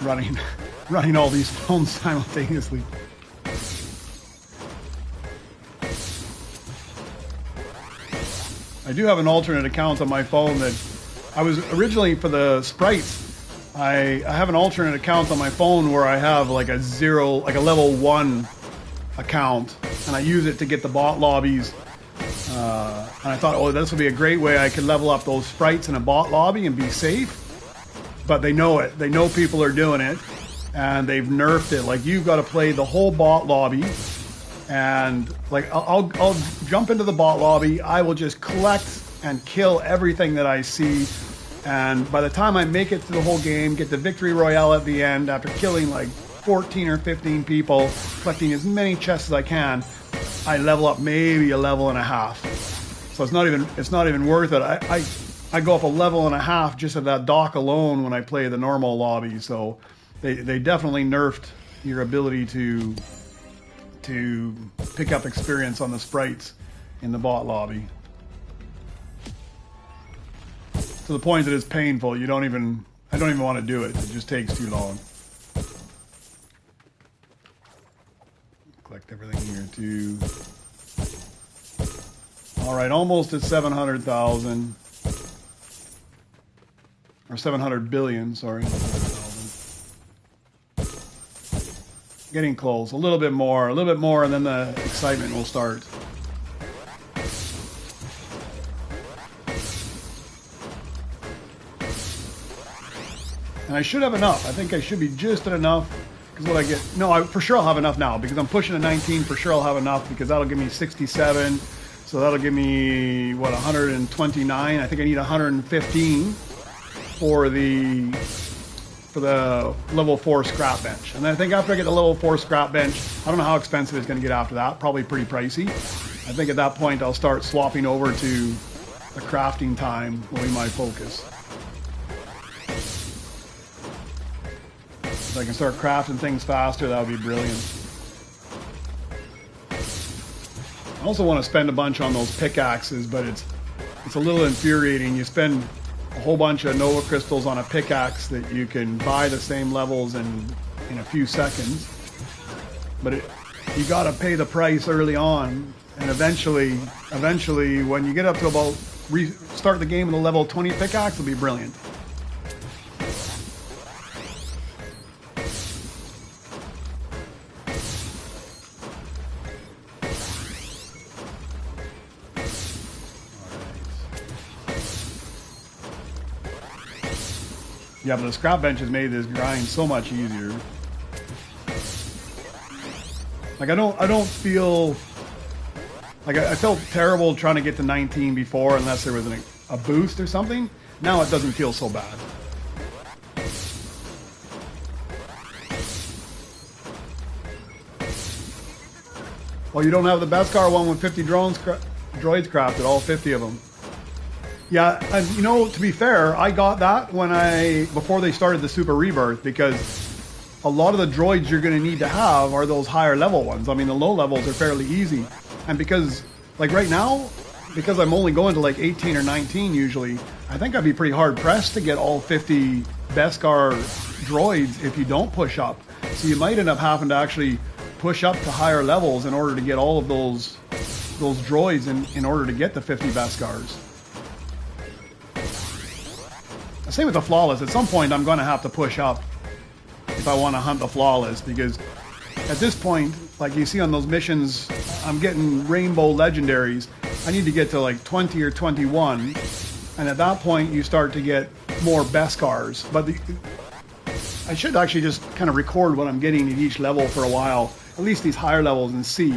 running all these phones simultaneously. I do have an alternate account on my phone that I was originally for the sprites. I have an alternate account on my phone where I have like a level 1 account, and I use it to get the bot lobbies. And I thought, oh, this would be a great way I could level up those sprites in a bot lobby and be safe. But they know it. They know people are doing it, and they've nerfed it. Like, you've got to play the whole bot lobby, and like I'll jump into the bot lobby. I will just collect and kill everything that I see. And by the time I make it to the whole game, get the victory royale at the end, after killing like 14 or 15 people, collecting as many chests as I can, I level up maybe a level and a half. So it's not even worth it. I go up a level and a half just at that dock alone when I play the normal lobby. So they definitely nerfed your ability to pick up experience on the sprites in the bot lobby. To the point that it's painful. I don't even want to do it. It just takes too long. Collect everything here too. All right, almost at 700,000 or 700 billion. Sorry, 700,000. Getting close. A little bit more, and then the excitement will start. And I should have enough. I think I should be just at enough. Because what I get... No, for sure I'll have enough now. Because I'm pushing to 19. For sure I'll have enough. Because that'll give me 67. So that'll give me, what, 129? I think I need 115 for the level 4 scrap bench. And then I think after I get the level 4 scrap bench, I don't know how expensive it's going to get after that. Probably pretty pricey. I think at that point I'll start swapping over to the crafting time will be my focus. If I can start crafting things faster, that would be brilliant. I also want to spend a bunch on those pickaxes, but it's a little infuriating. You spend a whole bunch of Nova crystals on a pickaxe that you can buy the same levels in a few seconds, but you got to pay the price early on, and eventually when you get up to about start the game with a level 20 pickaxe, it'll be brilliant. Yeah, but the scrap bench has made this grind so much easier. Like I don't feel like I felt terrible trying to get to 19 before, unless there was a boost or something. Now it doesn't feel so bad. Well, you don't have the Beskar one with 50 droids crafted, all 50 of them. Yeah, and you know, to be fair, I got that before they started the Super Rebirth, because a lot of the droids you're going to need to have are those higher level ones. I mean, the low levels are fairly easy. And because, like right now, because I'm only going to like 18 or 19 usually, I think I'd be pretty hard pressed to get all 50 Beskar droids if you don't push up. So you might end up having to actually push up to higher levels in order to get all of those droids in order to get the 50 Beskars. Same with the Flawless. At some point, I'm going to have to push up if I want to hunt the Flawless, because at this point, like you see on those missions, I'm getting rainbow legendaries. I need to get to like 20 or 21, and at that point, you start to get more Beskars. But I should actually just kind of record what I'm getting at each level for a while, at least these higher levels, and see,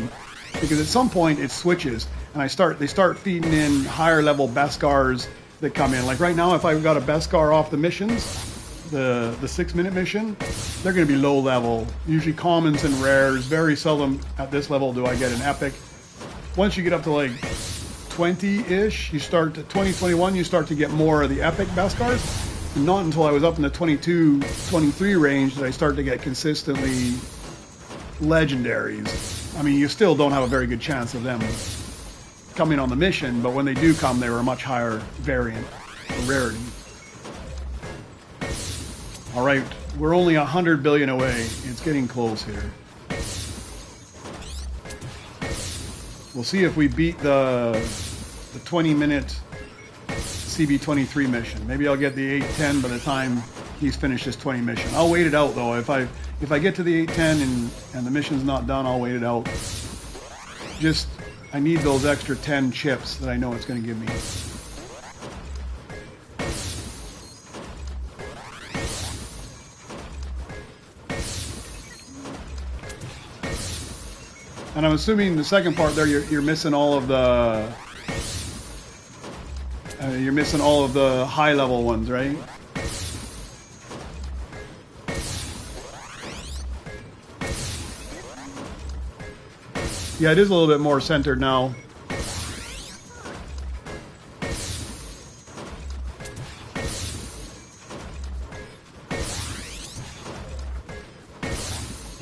because at some point it switches, and they start feeding in higher level Beskars that come in. Like right now, if I've got a Beskar off the missions, the 6-minute mission, they're going to be low level, usually commons and rares. Very seldom at this level do I get an epic. Once you get up to like 20-ish, you start at 20, 21, you start to get more of the epic Beskars. And not until I was up in the 22, 23 range did I start to get consistently legendaries. I mean, you still don't have a very good chance of them coming on the mission, but when they do come, they were a much higher variant or rarity. All right, we're only 100 billion away. It's getting close here. We'll see if we beat the 20-minute CB23 mission. Maybe I'll get the 810 by the time he's finished his 20 mission. I'll wait it out though. If I get to the 810 and the mission's not done, I'll wait it out. I need those extra 10 chips that I know it's going to give me. And I'm assuming the second part there, you're missing all of the high level ones, right? Yeah, it is a little bit more centered now.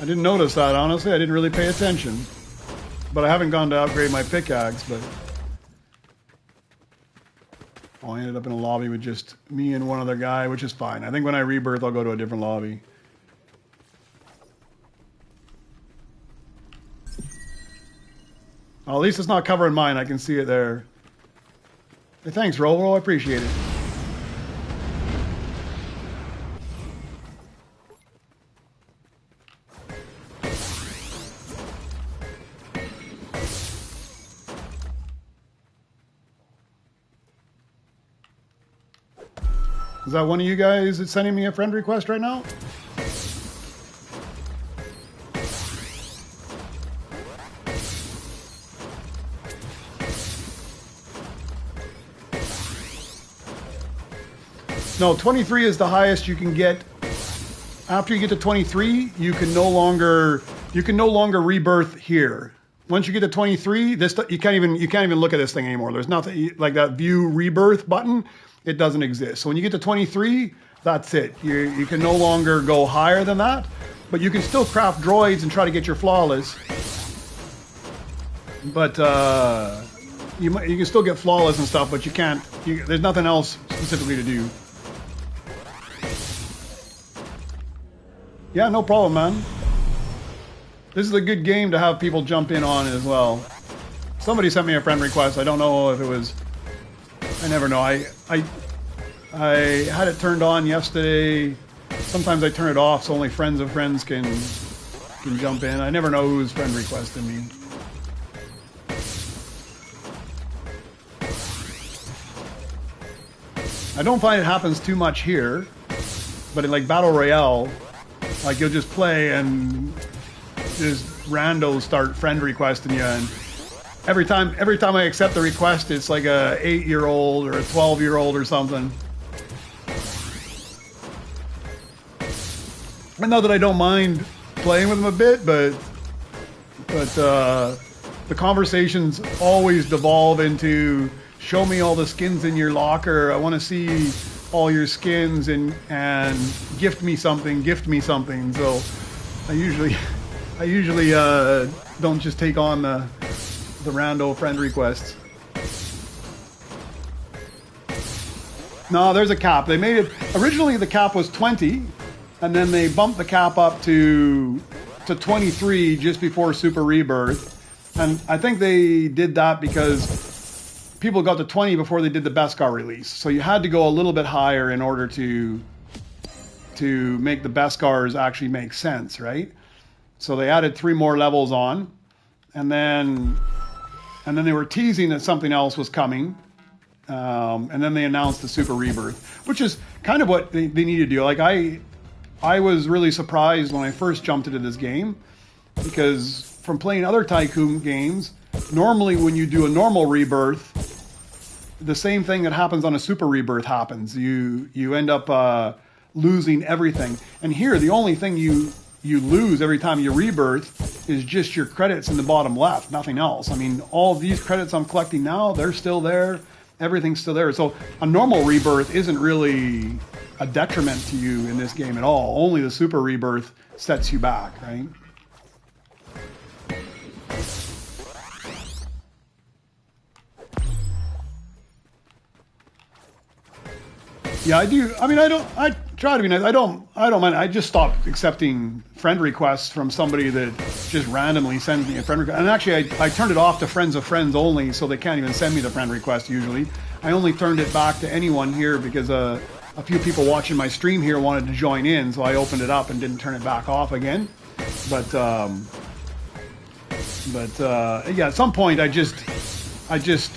I didn't notice that, honestly. I didn't really pay attention. But I haven't gone to upgrade my pickaxe, but... Oh, I ended up in a lobby with just me and one other guy, which is fine. I think when I rebirth, I'll go to a different lobby. Well, at least it's not covering mine. I can see it there. Hey, thanks, Robo. I appreciate it. Is that one of you guys that's sending me a friend request right now? No, 23 is the highest you can get. After you get to 23, you can no longer rebirth here. Once you get to 23, this you can't even look at this thing anymore. There's nothing like that view rebirth button. It doesn't exist. So when you get to 23, that's it. You can no longer go higher than that, but you can still craft droids and try to get your flawless. But you can still get flawless and stuff, but you can't. There's nothing else specifically to do. Yeah, no problem, man. This is a good game to have people jump in on as well. Somebody sent me a friend request. I don't know if it was. I never know. I had it turned on yesterday. Sometimes I turn it off so only friends of friends can jump in. I never know who's friend requesting me. I don't find it happens too much here, but in like Battle Royale, like you'll just play and just randos start friend requesting you, and every time I accept the request, it's like a 8-year-old or a 12-year-old or something. I know that I don't mind playing with them a bit, but the conversations always devolve into show me all the skins in your locker. I want to see all your skins and gift me something. So I usually don't just take on the rando friend requests. No, there's a cap. They made it originally. The cap was 20, and then they bumped the cap up to 23 just before Super Rebirth. And I think they did that because people got to 20 before they did the Beskar release. So you had to go a little bit higher in order to make the Beskars actually make sense, right? So they added 3 more levels on, and then they were teasing that something else was coming, and then they announced the Super Rebirth, which is kind of what they need to do. Like I was really surprised when I first jumped into this game, because from playing other Tycoon games, normally when you do a normal rebirth, the same thing that happens on a Super Rebirth happens. You end up losing everything. And here, the only thing you lose every time you rebirth is just your credits in the bottom left, nothing else. I mean, all of these credits I'm collecting now, they're still there. Everything's still there. So a normal rebirth isn't really a detriment to you in this game at all. Only the Super Rebirth sets you back, right? Yeah, I do. I mean, I try to be nice. I don't mind. I just stopped accepting friend requests from somebody that just randomly sends me a friend request. And actually, I turned it off to friends of friends only, so they can't even send me the friend request usually. I only turned it back to anyone here because a few people watching my stream here wanted to join in, so I opened it up and didn't turn it back off again. But yeah, at some point I just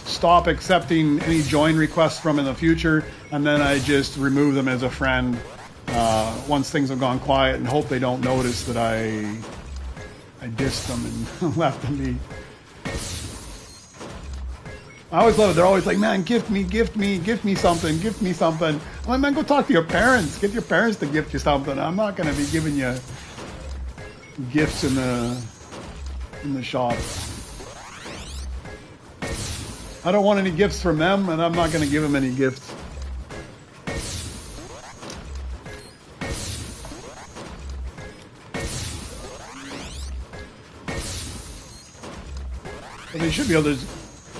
stop accepting any join requests from in the future, and then I just remove them as a friend once things have gone quiet, and hope they don't notice that I dissed them and left them be. I always love it. They're always like, man, gift me something. I'm like, man, go talk to your parents. Get your parents to gift you something. I'm not going to be giving you gifts in the shop. I don't want any gifts from them, and I'm not going to give them any gifts. But they should be able to.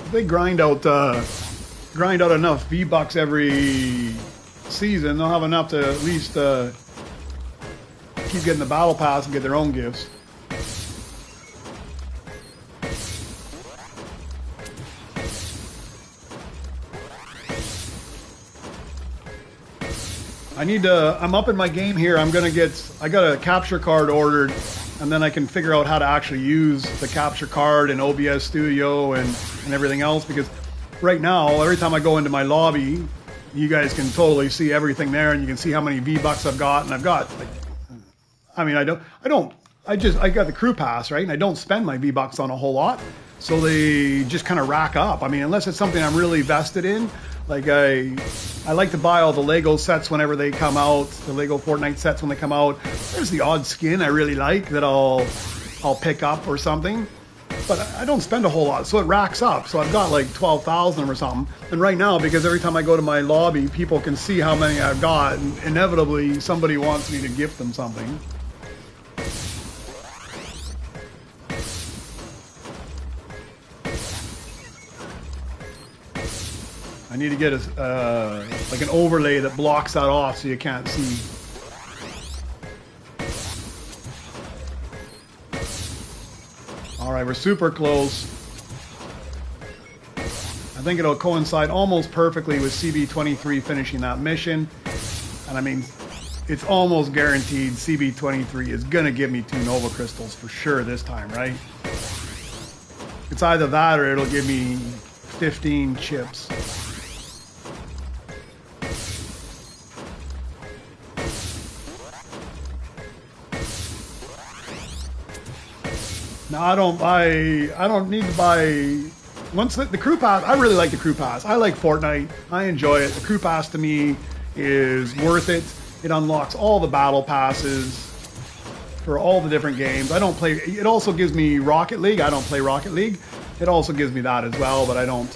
If they grind out enough V-Bucks every season, they'll have enough to at least keep getting the battle pass and get their own gifts. I'm up in my game here. I got a capture card ordered, and then I can figure out how to actually use the capture card in OBS Studio and everything else, because right now, every time I go into my lobby, you guys can totally see everything there, and you can see how many V-Bucks I've got, and I've got, like, I mean, I got the crew pass, right? And I don't spend my V-Bucks on a whole lot, so they just kind of rack up. I mean, unless it's something I'm really vested in, Like I like to buy all the Lego sets whenever they come out, the Lego Fortnite sets when they come out. There's the odd skin I really like that I'll pick up or something. But I don't spend a whole lot, so it racks up. So I've got like 12,000 or something. And right now, because every time I go to my lobby, people can see how many I've got, and inevitably somebody wants me to gift them something. I need to get like an overlay that blocks that off so you can't see. All right, we're super close. I think it'll coincide almost perfectly with CB23 finishing that mission. And I mean, it's almost guaranteed CB23 is gonna give me 2 Nova Crystals for sure this time, right? It's either that or it'll give me 15 chips. No, I don't need to buy, once the crew pass, I really like the crew pass. I like Fortnite, I enjoy it. The crew pass to me is worth it. It unlocks all the battle passes for all the different games. I don't play, it also gives me Rocket League. I don't play Rocket League. It also gives me that as well, but I don't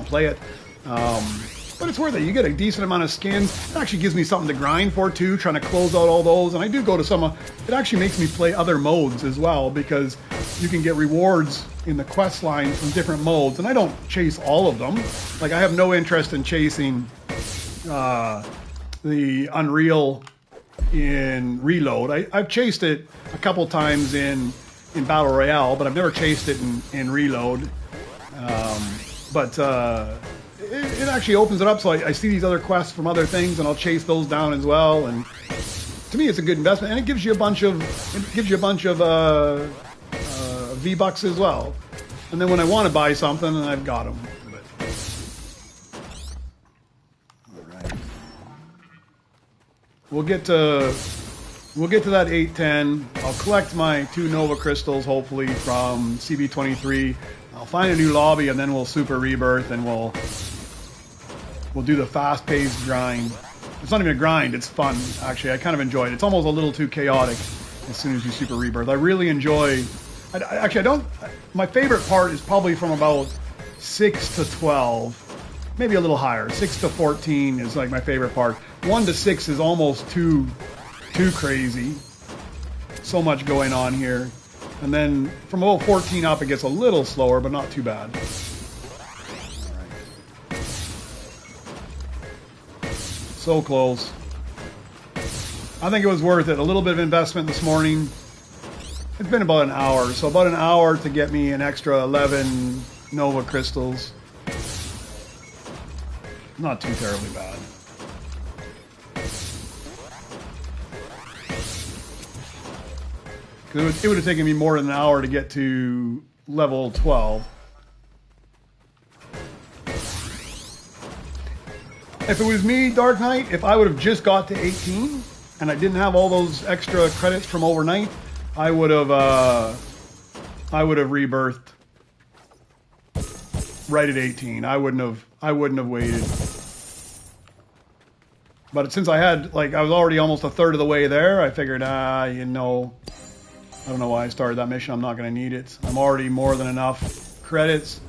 play it. But it's worth it. You get a decent amount of skins. It actually gives me something to grind for too, trying to close out all those. And I do go to some, it actually makes me play other modes as well, because you can get rewards in the quest line from different modes. And I don't chase all of them. Like I have no interest in chasing the Unreal in Reload. I've chased it a couple times in Battle Royale, but I've never chased it in Reload. It actually opens it up, so I see these other quests from other things, and I'll chase those down as well. And to me, it's a good investment, and it gives you a bunch of V-Bucks as well. And then when I want to buy something, I've got them. All right, we'll get to that 810. I'll collect my 2 Nova Crystals, hopefully from CB23. I'll find a new lobby, and then we'll super rebirth, and we'll do the fast-paced grind. It's not even a grind, it's fun, actually. I kind of enjoy it. It's almost a little too chaotic as soon as you super rebirth. I really enjoy... my favorite part is probably from about 6 to 12, maybe a little higher. 6 to 14 is like my favorite part. 1 to 6 is almost too crazy. So much going on here. And then from about 14 up, it gets a little slower, but not too bad. So close. I think it was worth it. A little bit of investment this morning. It's been about an hour, so about an hour to get me an extra 11 Nova Crystals. Not too terribly bad. It would have taken me more than an hour to get to level 12. If it was me, Dark Knight, if I would have just got to 18 and I didn't have all those extra credits from overnight, I would have rebirthed right at 18. I wouldn't have waited. But since I was already almost a third of the way there, I figured, I don't know why I started that mission. I'm not going to need it. I'm already more than enough credits.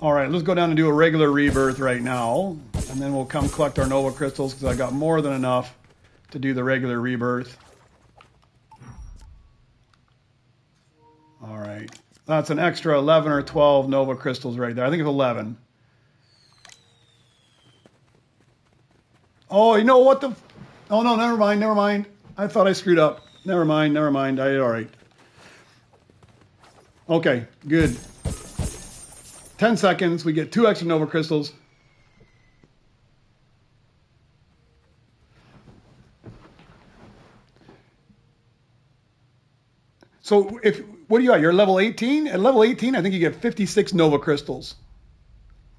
All right, let's go down and do a regular rebirth right now. And then we'll come collect our Nova Crystals, because I got more than enough to do the regular rebirth. All right. That's an extra 11 or 12 Nova Crystals right there. I think it's 11. Oh, you know what the... Oh, no, never mind. I thought I screwed up. Never mind. All right. Okay, good. 10 seconds. We get 2 extra Nova Crystals. So, what do you got? You're level 18? At level 18, I think you get 56 Nova Crystals.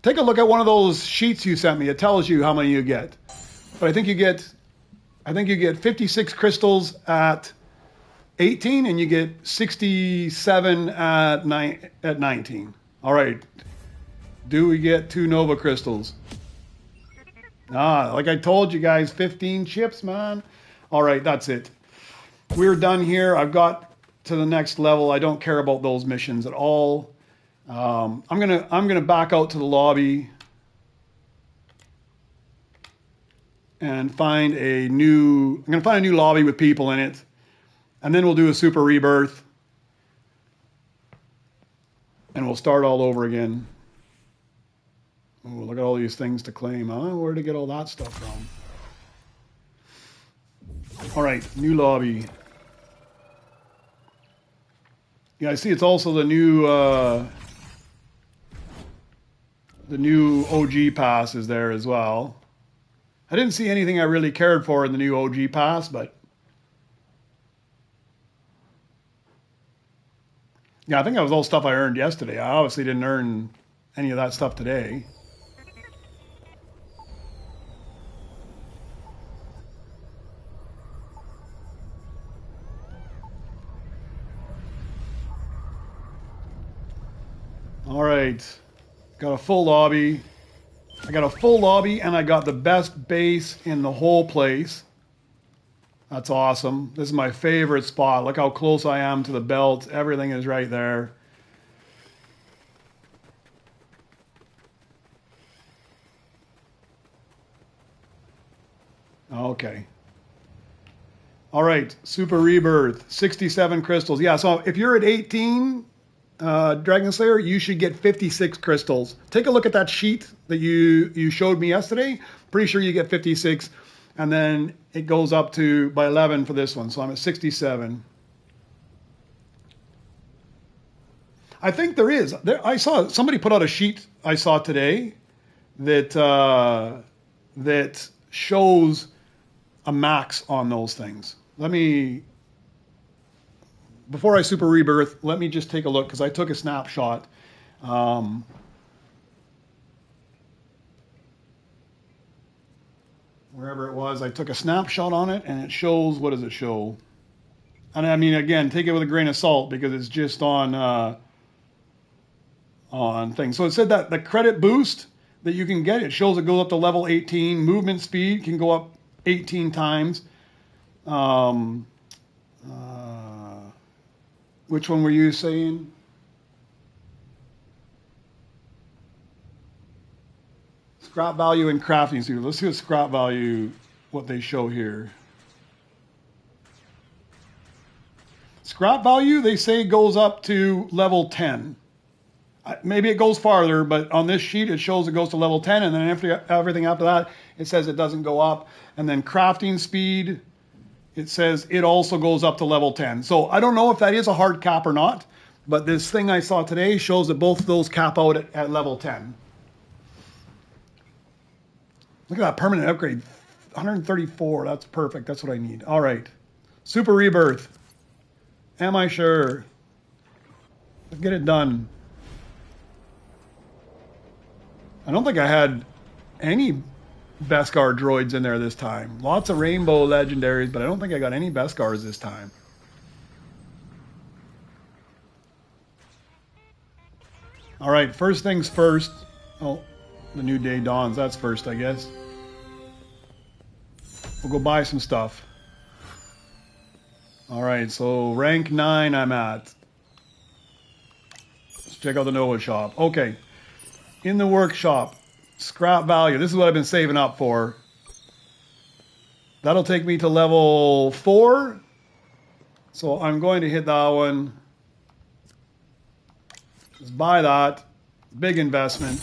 Take a look at one of those sheets you sent me. It tells you how many you get. But I think you get 56 crystals at 18, and you get 67 at 19. All right. Do we get 2 Nova crystals? Like I told you guys, 15 chips, man. All right, that's it. We're done here. I've got to the next level. I don't care about those missions at all. I'm gonna back out to the lobby and find a new. I'm gonna find a new lobby with people in it, and then we'll do a super rebirth, and we'll start all over again. Oh, look at all these things to claim, huh? Where to get all that stuff from? All right, new lobby. Yeah, I see. It's also the new OG pass is there as well. I didn't see anything I really cared for in the new OG pass, but yeah, I think that was all stuff I earned yesterday. I obviously didn't earn any of that stuff today. All right, got a full lobby. I got a full lobby and I got the best base in the whole place. That's awesome. This is my favorite spot. Look how close I am to the belt. Everything is right there. Okay. All right, Super Rebirth, 67 crystals. Yeah, so if you're at 18, Dragon Slayer, you should get 56 crystals. Take a look at that sheet that you showed me yesterday. Pretty sure you get 56, and then it goes up to by 11 for this one. So I'm at 67. I think there is. I saw somebody put out a sheet I saw today that that shows a max on those things. Before I super rebirth, let me just take a look because I took a snapshot. Wherever it was, I took a snapshot on it, and it shows, what does it show? And I mean, again, take it with a grain of salt because it's just on things. So it said that the credit boost that you can get, it shows it goes up to level 18. Movement speed can go up 18 times. Which one were you saying? Scrap value and crafting speed. Let's see what scrap value, what they show here. Scrap value, they say goes up to level 10. Maybe it goes farther, but on this sheet it shows it goes to level 10, and then after everything after that, it says it doesn't go up. And then crafting speed, it says it also goes up to level 10. So I don't know if that is a hard cap or not, but this thing I saw today shows that both of those cap out at level 10. Look at that permanent upgrade, 134. That's perfect. That's what I need. All right, super rebirth. Am I sure? Let's get it done. I don't think I had any Beskar droids in there this time. Lots of rainbow legendaries, but I don't think I got any Beskars this time. All right, first things first. Oh, the new day dawns. That's first, I guess. We'll go buy some stuff. All right, so rank 9 I'm at. Let's check out the Nova shop. Okay, in the workshop, scrap value. This is what I've been saving up for. That'll take me to level 4. So I'm going to hit that one. Just buy that. Big investment.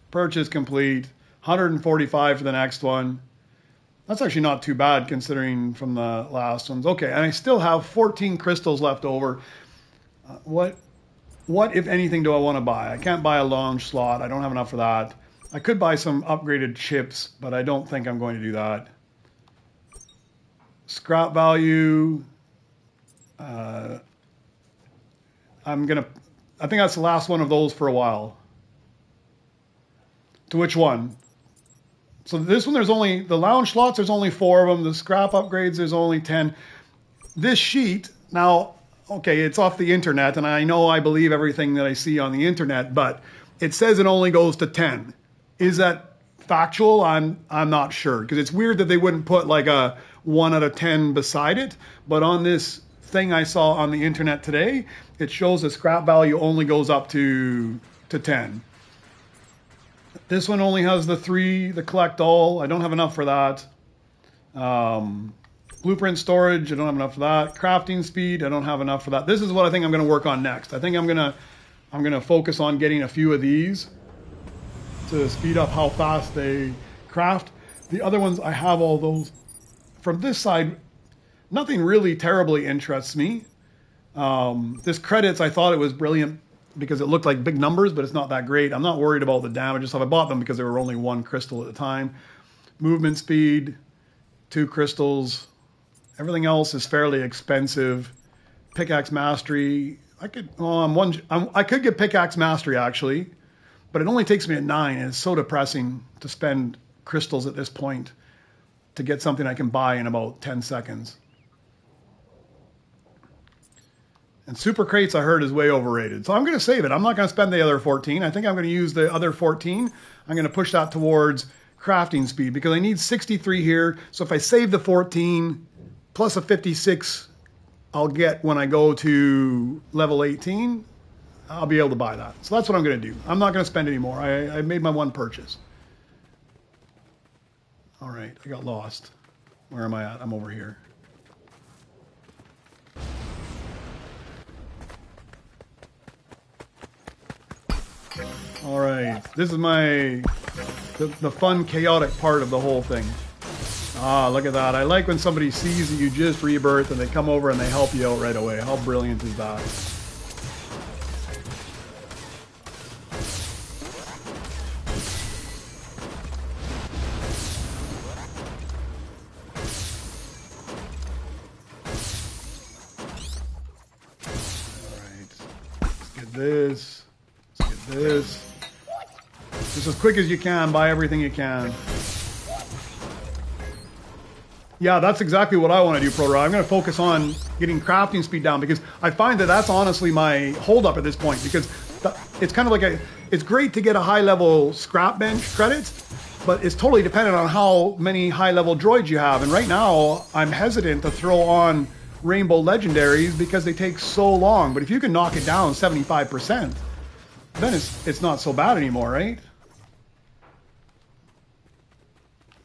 Purchase complete. 145 for the next one. That's actually not too bad considering from the last ones. Okay, and I still have 14 crystals left over. What, if anything, do I want to buy? I can't buy a launch slot. I don't have enough for that. I could buy some upgraded chips, but I don't think I'm going to do that. Scrap value. I think that's the last one of those for a while. To which one? So this one, there's only, the lounge slots, there's only 4 of them. The scrap upgrades, there's only 10. This sheet, now, okay, it's off the internet, and I know I believe everything that I see on the internet, but it says it only goes to 10. Is that factual? I'm not sure, because it's weird that they wouldn't put like a 1 out of 10 beside it, but on this thing I saw on the internet today, it shows the scrap value only goes up to 10. This one only has the 3, the collect all. I don't have enough for that. Blueprint storage, I don't have enough for that. Crafting speed, I don't have enough for that. This is what I think I'm going to work on next. I think I'm going to focus on getting a few of these to speed up how fast they craft. The other ones, I have all those. From this side, nothing really terribly interests me. This credits, I thought it was brilliant because it looked like big numbers, but it's not that great. I'm not worried about the damage. So I bought them because they were only 1 crystal at the time. Movement speed, 2 crystals. Everything else is fairly expensive. Pickaxe mastery. I could get pickaxe mastery actually, but it only takes me at 9, and it's so depressing to spend crystals at this point to get something I can buy in about 10 seconds. And super crates, I heard, is way overrated. So I'm going to save it. I'm not going to spend the other 14. I think I'm going to use the other 14. I'm going to push that towards crafting speed because I need 63 here. So if I save the 14 plus a 56 I'll get when I go to level 18, I'll be able to buy that. So that's what I'm going to do. I'm not going to spend any more. I made my 1 purchase. All right, I got lost. Where am I at? I'm over here. All right, this is the fun, chaotic part of the whole thing. Ah, look at that. I like when somebody sees that you just rebirth and they come over and they help you out right away. How brilliant is that? This. Let's get this. Just as quick as you can, buy everything you can. Yeah, that's exactly what I want to do, Proto. I'm going to focus on getting crafting speed down because I find that that's honestly my holdup at this point because it's kind of like it's great to get a high level scrap bench credit, but it's totally dependent on how many high level droids you have. And right now I'm hesitant to throw on rainbow legendaries because they take so long. But if you can knock it down 75%, then it's not so bad anymore, right?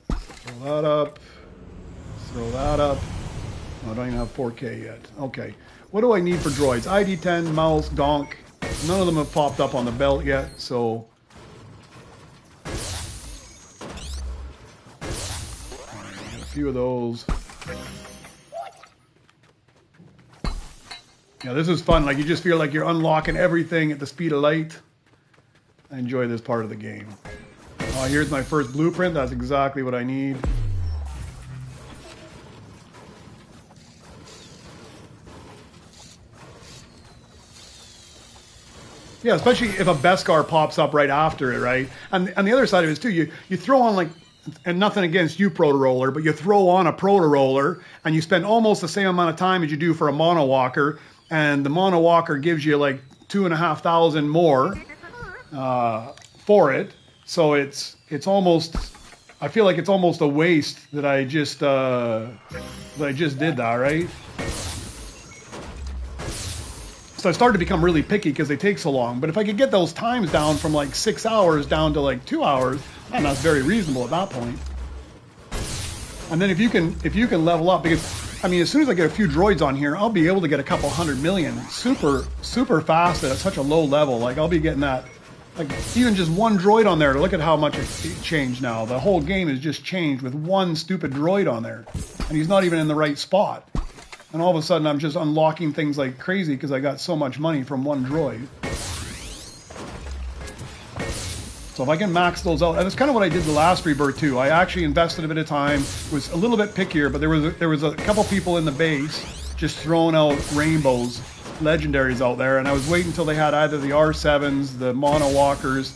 Throw that up. Throw that up. Oh, I don't even have 4K yet. Okay. What do I need for droids? ID10, mouse, donk. None of them have popped up on the belt yet, so... Alright, get a few of those. Yeah, this is fun. Like, you just feel like you're unlocking everything at the speed of light. I enjoy this part of the game. Oh, here's my first blueprint. That's exactly what I need. Yeah, especially if a Beskar pops up right after it, right? And the other side of it is too, you throw on like, and nothing against you, Proto Roller, but you throw on a Proto Roller and you spend almost the same amount of time as you do for a Mono Walker, and the Mono Walker gives you like 2,500 more for it. So it's almost, I feel like it's almost a waste that I just did that, right? So I started to become really picky because they take so long. But if I could get those times down from like 6 hours down to like 2 hours, and that's very reasonable at that point. And then if you can level up, because I mean, as soon as I get a few droids on here, I'll be able to get a couple 100 million super fast at such a low level. Like I'll be getting that, like even just 1 droid on there. Look at how much it changed now. The whole game has just changed with 1 stupid droid on there, and he's not even in the right spot. And all of a sudden, I'm just unlocking things like crazy because I got so much money from 1 droid. So if I can max those out, and that's kind of what I did the last rebirth too. I actually invested a bit of time, was a little bit pickier, but there was a couple people in the base just throwing out rainbows, legendaries out there, and I was waiting until they had either the R7s, the Mono Walkers,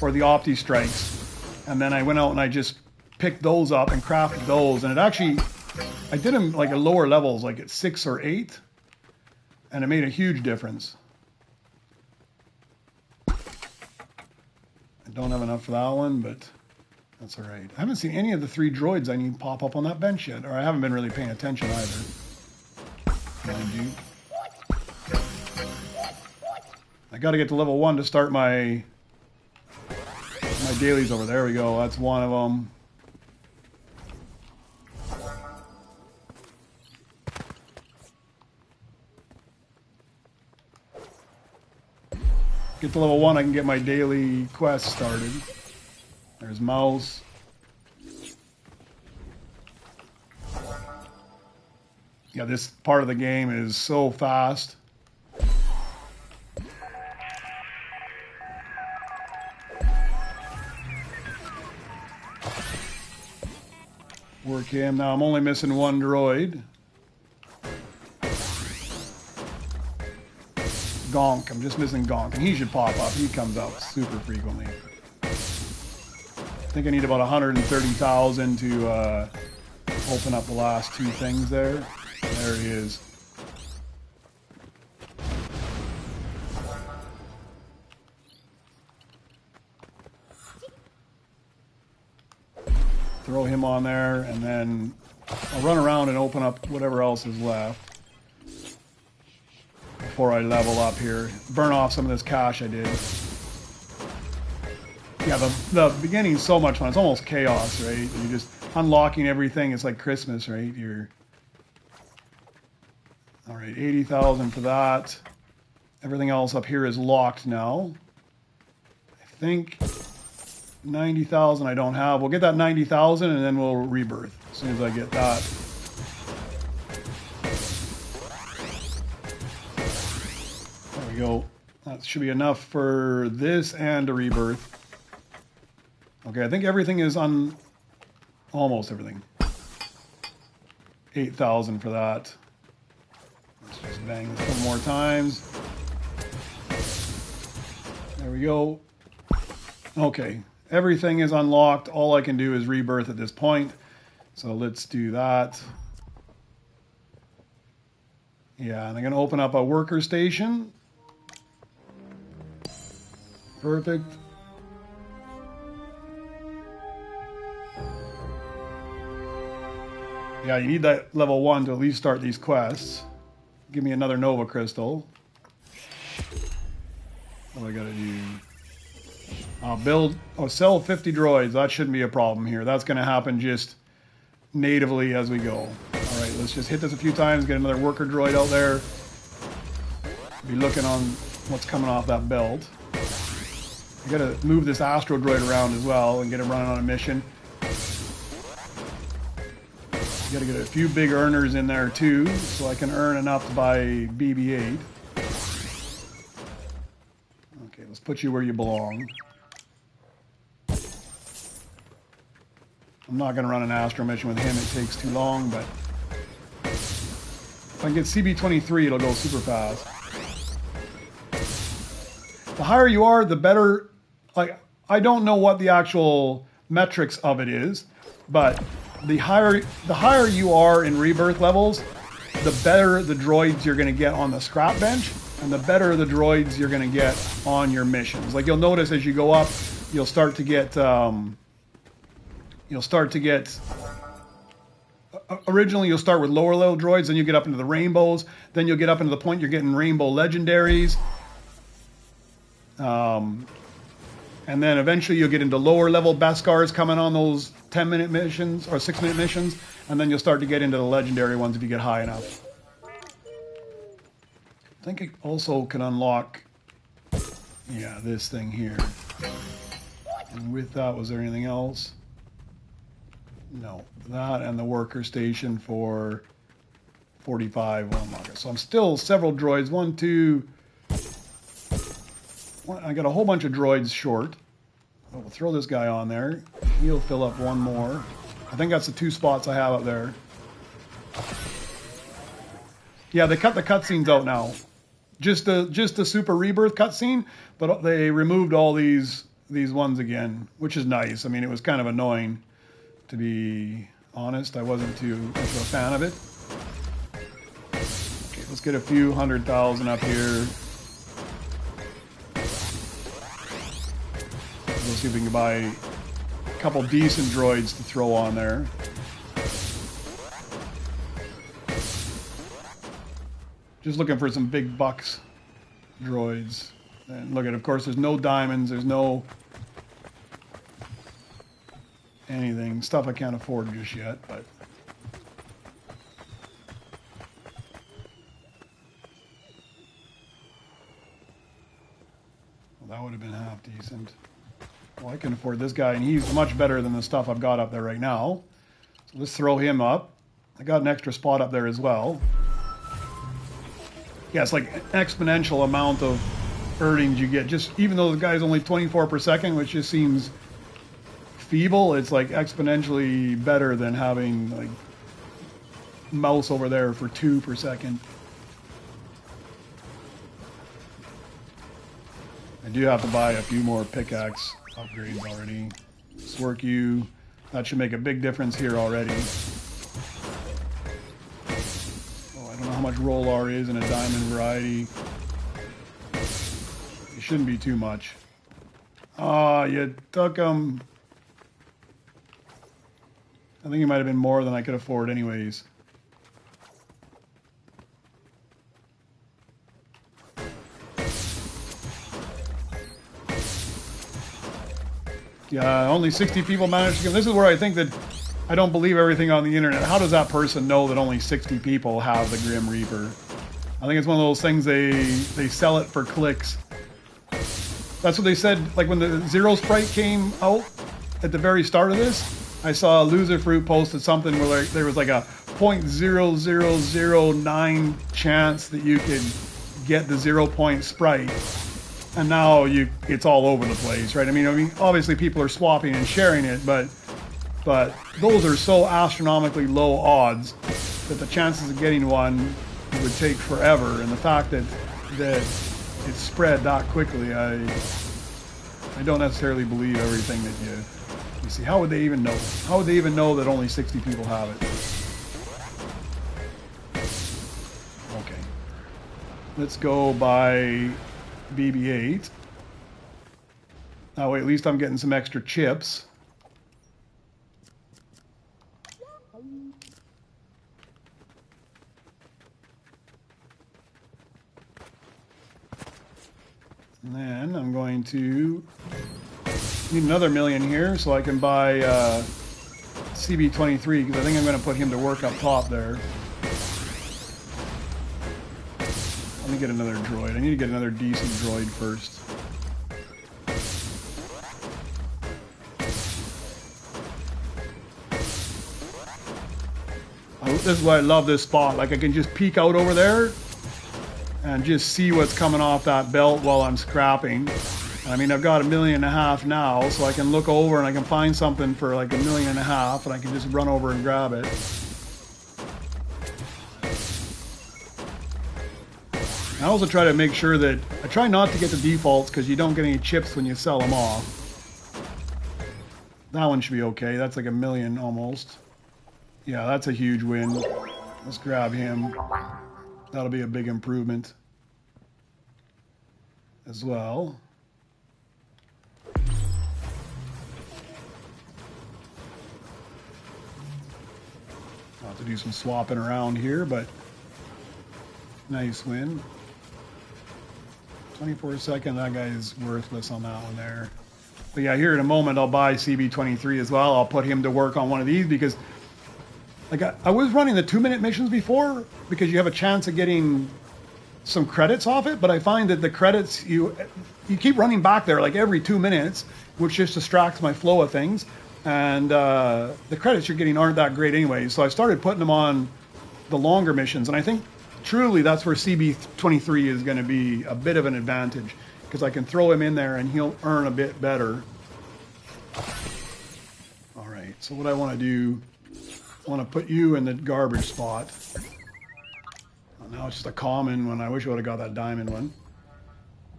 or the Opti Strikes, and then I went out and I just picked those up and crafted those, and it actually. I did them like at lower levels, like at 6 or 8. And it made a huge difference. I don't have enough for that one, but that's all right. I haven't seen any of the 3 droids I need pop up on that bench yet, or I haven't been really paying attention either. Mind you. I got to get to level 1 to start my dailies over. There we go. That's one of them. Get to level 1, I can get my daily quest started. There's Mouse. Yeah, this part of the game is so fast. Work him. Now I'm only missing 1 droid. Gonk. I'm just missing Gonk, and he should pop up. He comes out super frequently. I think I need about 130,000 to open up the last 2 things there. There he is. Throw him on there, and then I'll run around and open up whatever else is left before I level up here. Burn off some of this cash I did. Yeah, the beginning's so much fun. It's almost chaos, right? You're just unlocking everything. It's like Christmas, right? All right, 80,000 for that. Everything else up here is locked now. I think 90,000 I don't have. We'll get that 90,000 and then we'll rebirth as soon as I get that. There we go. That should be enough for this and a rebirth. Okay, I think everything is on, almost everything. 8,000 for that. Let's just bang this a couple more times. There we go. Okay, everything is unlocked. All I can do is rebirth at this point. So let's do that. Yeah, and I'm going to open up a worker station. Perfect. Yeah, you need that level 1 to at least start these quests. Give me another Nova Crystal. What do I gotta do? Sell 50 droids. That shouldn't be a problem here. That's gonna happen just natively as we go. All right, let's just hit this a few times, get another worker droid out there. Be looking on what's coming off that belt. I gotta move this Astro droid around as well and get him running on a mission. You gotta get a few big earners in there too, so I can earn enough to buy BB-8. Okay, let's put you where you belong. I'm not gonna run an Astro mission with him, it takes too long, but if I can get CB-23, it'll go super fast. The higher you are, the better. Like, I don't know what the actual metrics of it is, but the higher you are in rebirth levels, the better the droids you're going to get on the scrap bench, and the better the droids you're going to get on your missions. Like, you'll notice as you go up, you'll start to get originally you'll start with lower level droids, then you get up into the rainbows, then you'll get up into the point you're getting rainbow legendaries. And then eventually you'll get into lower level Beskars coming on those 10-minute missions or 6-minute missions, and then you'll start to get into the legendary ones if you get high enough. I think it also can unlock, yeah, this thing here. And with that, was there anything else? No, that and the worker station for 45 will unlock it. So I'm still several droids. I got a whole bunch of droids short. We'll throw this guy on there. He'll fill up one more. I think that's the 2 spots I have up there. Yeah, they cut the cutscenes out now. Just the Super Rebirth cutscene, but they removed all these ones again, which is nice. I mean, it was kind of annoying, to be honest. I wasn't too much of a fan of it. Okay, Let's get a few 100,000 up here. We'll see if we can buy a couple decent droids to throw on there. Just looking for some big bucks droids. And look at, of course, there's no diamonds, there's no anything. Stuff I can't afford just yet, but well, that would have been half decent. Well, I can afford this guy, and he's much better than the stuff I've got up there right now. So let's throw him up. I got an extra spot up there as well. Yeah, it's like an exponential amount of earnings you get. Just even though the guy's only 24 per second, which just seems feeble, it's like exponentially better than having like mouse over there for 2 per second. I do have to buy a few more pickaxe upgrades already. Swerk you. That should make a big difference here already. Oh, I don't know how much roll R is in a diamond variety. It shouldn't be too much. Ah, you took him. I think it might have been more than I could afford anyways. Yeah, only 60 people managed to get. This is where I think that I don't believe everything on the internet. How does that person know that only 60 people have the Grim Reaper? I think it's one of those things they sell it for clicks. That's what they said, like when the Zero Sprite came out at the very start of this, I saw Loser Fruit posted something where there was like a 0.0009 chance that you could get the 0 point Sprite. And now it's all over the place, right? I mean, obviously people are swapping and sharing it, but those are so astronomically low odds that the chances of getting one would take forever. And the fact that it's spread that quickly, I don't necessarily believe everything that you see. How would they even know? How would they even know that only 60 people have it? Okay, let's go by BB-8. That way at least I'm getting some extra chips. And then I'm going to need another million here so I can buy CB-23, because I think I'm going to put him to work up top there. Let me get another droid. I need to get another decent droid first. This is why I love this spot. Like I can just peek out over there and just see what's coming off that belt while I'm scrapping. I mean, I've got $1.5 million now, so I can look over and I can find something for like $1.5 million, and I can just run over and grab it. I also try to make sure that I try not to get the defaults because you don't get any chips when you sell them off. That one should be okay. That's like $1 million almost. Yeah, that's a huge win. Let's grab him. That'll be a big improvement as well. I'll have to do some swapping around here, but nice win. 24 second, that guy is worthless on that one there. But yeah, here in a moment I'll buy CB-23 as well. I'll put him to work on one of these because like I was running the 2-minute missions before because you have a chance of getting some credits off it, but I find that the credits, you keep running back there like every 2 minutes, which just distracts my flow of things. And the credits you're getting aren't that great anyway. So I started putting them on the longer missions, and I think truly that's where CB-23 is going to be a bit of an advantage because I can throw him in there and he'll earn a bit better. All right, so what I want to do, I want to put you in the garbage spot. Well, now it's just a common one. I wish I would have got that diamond one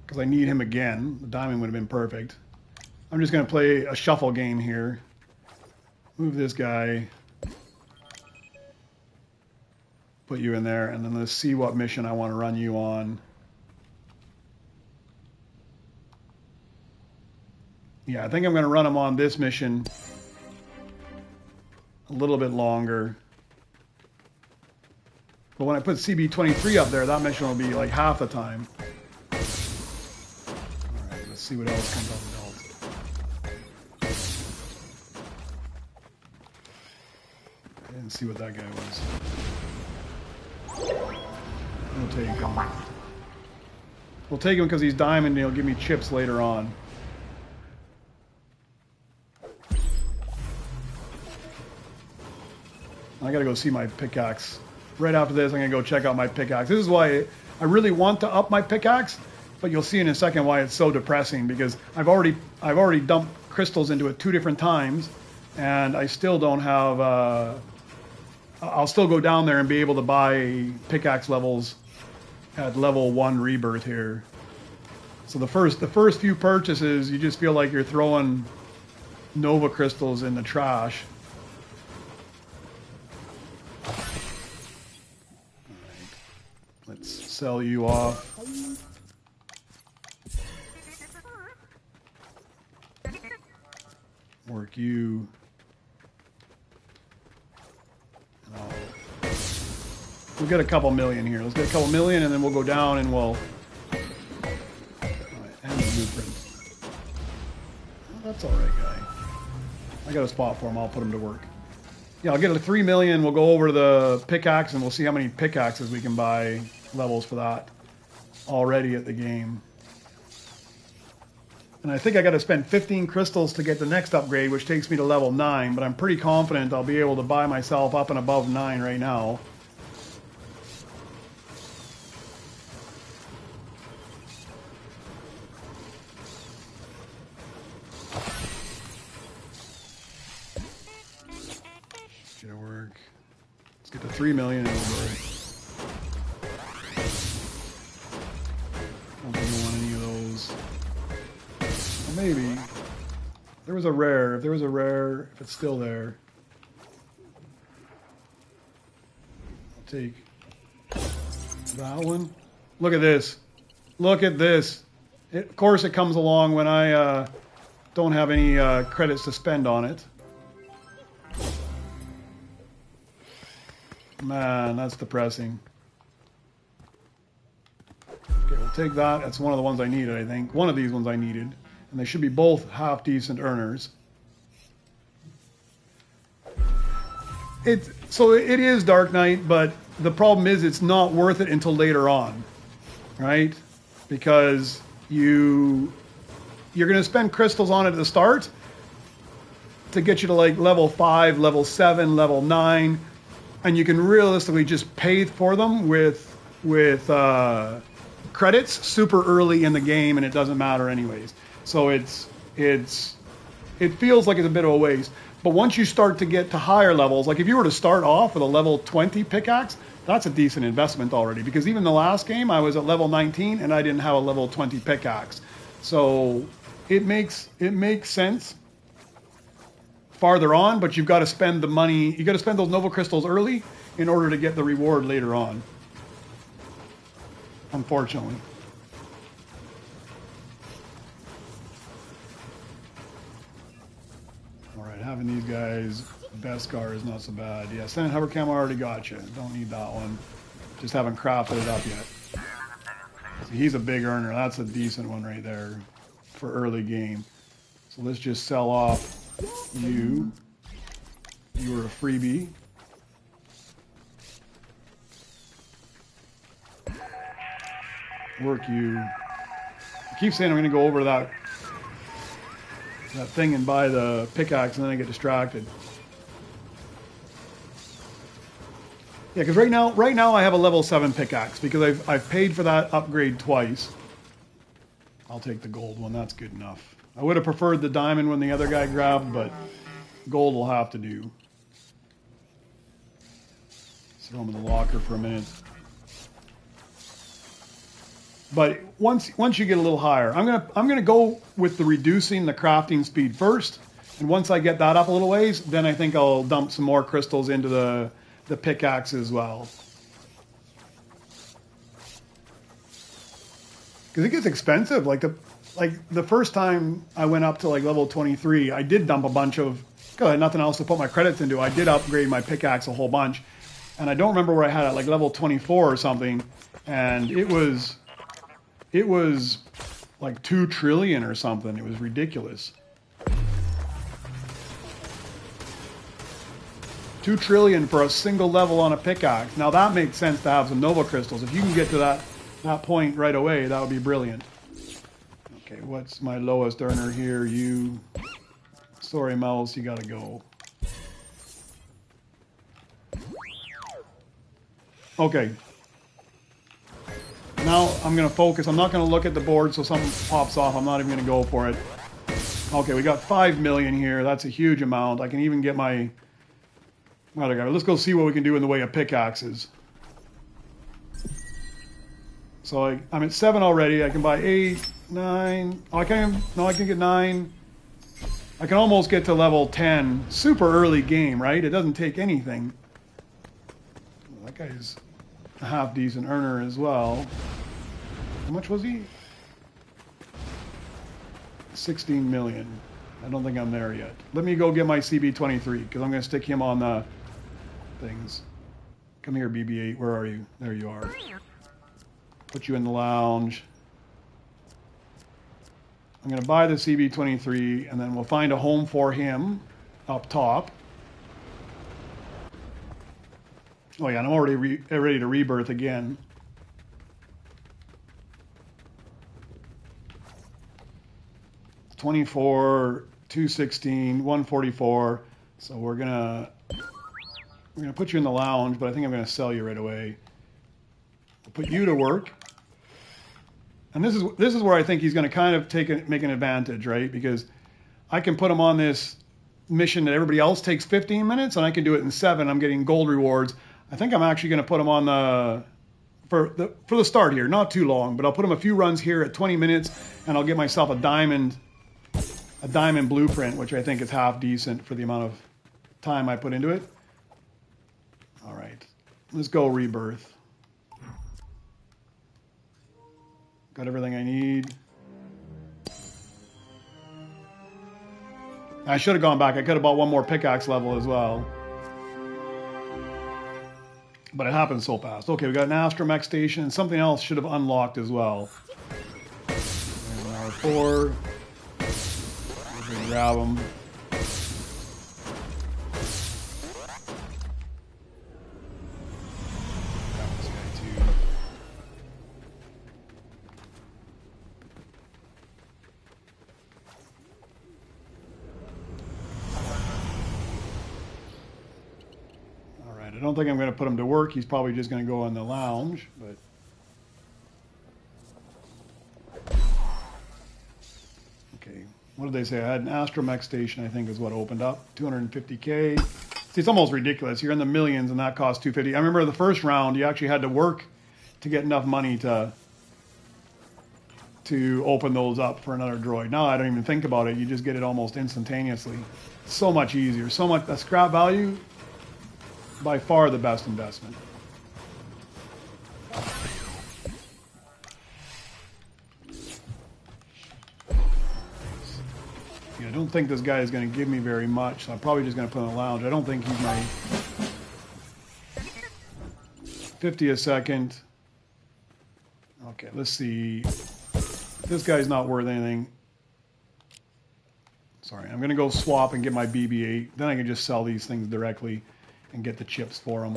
because I need him again. The diamond would have been perfect. I'm just going to play a shuffle game here. Move this guy. put you in there, and then let's see what mission I want to run you on. Yeah, I think I'm going to run him on this mission a little bit longer. But when I put CB23 up there, that mission will be like half the time. Alright, let's see what else comes out the belt. I didn't see what that guy was. We'll take him. We'll take him because he's diamond and he'll give me chips later on. I gotta go see my pickaxe. Right after this, I'm gonna go check out my pickaxe. This is why I really want to up my pickaxe, but you'll see in a second why it's so depressing, because I've already dumped crystals into it 2 different times, and I still don't have. I'll still go down there and be able to buy pickaxe levels at level 1 rebirth here. So the first few purchases, you just feel like you're throwing Nova crystals in the trash. Let's sell you off. Work you. We'll get a couple million here. Let's get a couple million and then we'll go down and we'll... Alright, and the blueprint. Oh, that's alright, guy. I got a spot for him. I'll put him to work. Yeah, I'll get a 3 million. We'll go over to the pickaxe and we'll see how many pickaxes we can buy levels for that already at the game. And I think I got to spend 15 crystals to get the next upgrade, which takes me to level 9, but I'm pretty confident I'll be able to buy myself up and above 9 right now. Get to work. Let's get to 3 million and we'll go. I don't want any of those. Well, maybe. There was a rare. If there was a rare, if it's still there, I'll take that one. Look at this. Look at this. Of course, it comes along when I don't have any credits to spend on it. Man, that's depressing. Okay, we'll take that. That's one of the ones I needed, I think. One of these ones I needed. And they should be both half-decent earners. So it is Dark Knight, but the problem is it's not worth it until later on. Right? Because you're going to spend crystals on it at the start to get you to like level 5, level 7, level 9. And you can realistically just pay for them with credits super early in the game, and it doesn't matter anyways. So it feels like it's a bit of a waste. But once you start to get to higher levels, like if you were to start off with a level 20 pickaxe, that's a decent investment already. Because even the last game, I was at level 19 and I didn't have a level 20 pickaxe. So it makes sense farther on, but you've got to spend the money. You got to spend those Nova crystals early in order to get the reward later on. Unfortunately. All right, having these guys, Beskar is not so bad. Yeah, Senate Hover Cam already got you. Don't need that one. Just haven't crafted it up yet. So he's a big earner. That's a decent one right there for early game. So let's just sell off you. You were a freebie. Work you. I keep saying I'm going to go over that thing and buy the pickaxe, and then I get distracted. Yeah, because right now I have a level 7 pickaxe because I've paid for that upgrade twice. I'll take the gold one. That's good enough. I would have preferred the diamond when the other guy grabbed, but gold will have to do. Throw him in the locker for a minute. But once you get a little higher, I'm gonna go with the reducing the crafting speed first, and once I get that up a little ways, then I think I'll dump some more crystals into the pickaxe as well. Because it gets expensive. Like the first time I went up to like level 23, I did dump a bunch of, because I had nothing else to put my credits into. I did upgrade my pickaxe a whole bunch. And I don't remember where I had it, like level 24 or something. And it was like 2 trillion or something. It was ridiculous. 2 trillion for a single level on a pickaxe. Now that makes sense to have some Nova crystals. If you can get to that point right away, that would be brilliant. Okay, what's my lowest earner here? You. Sorry, mouse, you gotta go. Okay. Now I'm gonna focus. I'm not gonna look at the board so something pops off. I'm not even gonna go for it. Okay, we got 5 million here. That's a huge amount. I can even get my... Let's go see what we can do in the way of pickaxes. So I'm at 7 already. I can buy 8, 9. Oh, I can get 9. I can almost get to level 10. Super early game, right? It doesn't take anything. That guy's a half decent earner as well. How much was he? 16 million. I don't think I'm there yet. Let me go get my CB23 because I'm going to stick him on the things. Come here, BB-8. Where are you? There you are. Put you in the lounge. I'm going to buy the CB23 and then we'll find a home for him up top. Oh yeah, and I'm already ready to rebirth again. $24, $216, $144. So we're gonna put you in the lounge, but I think I'm gonna sell you right away. We'll put you to work. And this is where I think he's gonna kind of make an advantage, right? Because I can put him on this mission that everybody else takes 15 minutes, and I can do it in 7. I'm getting gold rewards. I think I'm actually going to put him on for the start here, not too long, but I'll put him a few runs here at 20 minutes, and I'll get myself a diamond blueprint, which I think is half decent for the amount of time I put into it. All right, let's go rebirth. Got everything I need. I should have gone back. I could have bought one more pickaxe level as well. But it happened so fast. Okay, we got an astromech station, and something else should have unlocked as well. There's an R4. We're going to grab them. Grab this guy too. I don't think I'm going to put him to work. He's probably just going to go in the lounge. But okay, what did they say? I had an astromech station, I think, is what opened up. 250K. See, it's almost ridiculous. You're in the millions, and that costs 250. I remember the first round, you actually had to work to get enough money to open those up for another droid. Now I don't even think about it. You just get it almost instantaneously. It's so much easier. So much. The scrap value, by far the best investment. Yeah, I don't think this guy is going to give me very much, so I'm probably just going to put him in the lounge. I don't think he's my 50 a second. Okay, let's see. This guy's not worth anything. Sorry, I'm going to go swap and get my BB-8. Then I can just sell these things directly and get the chips for them.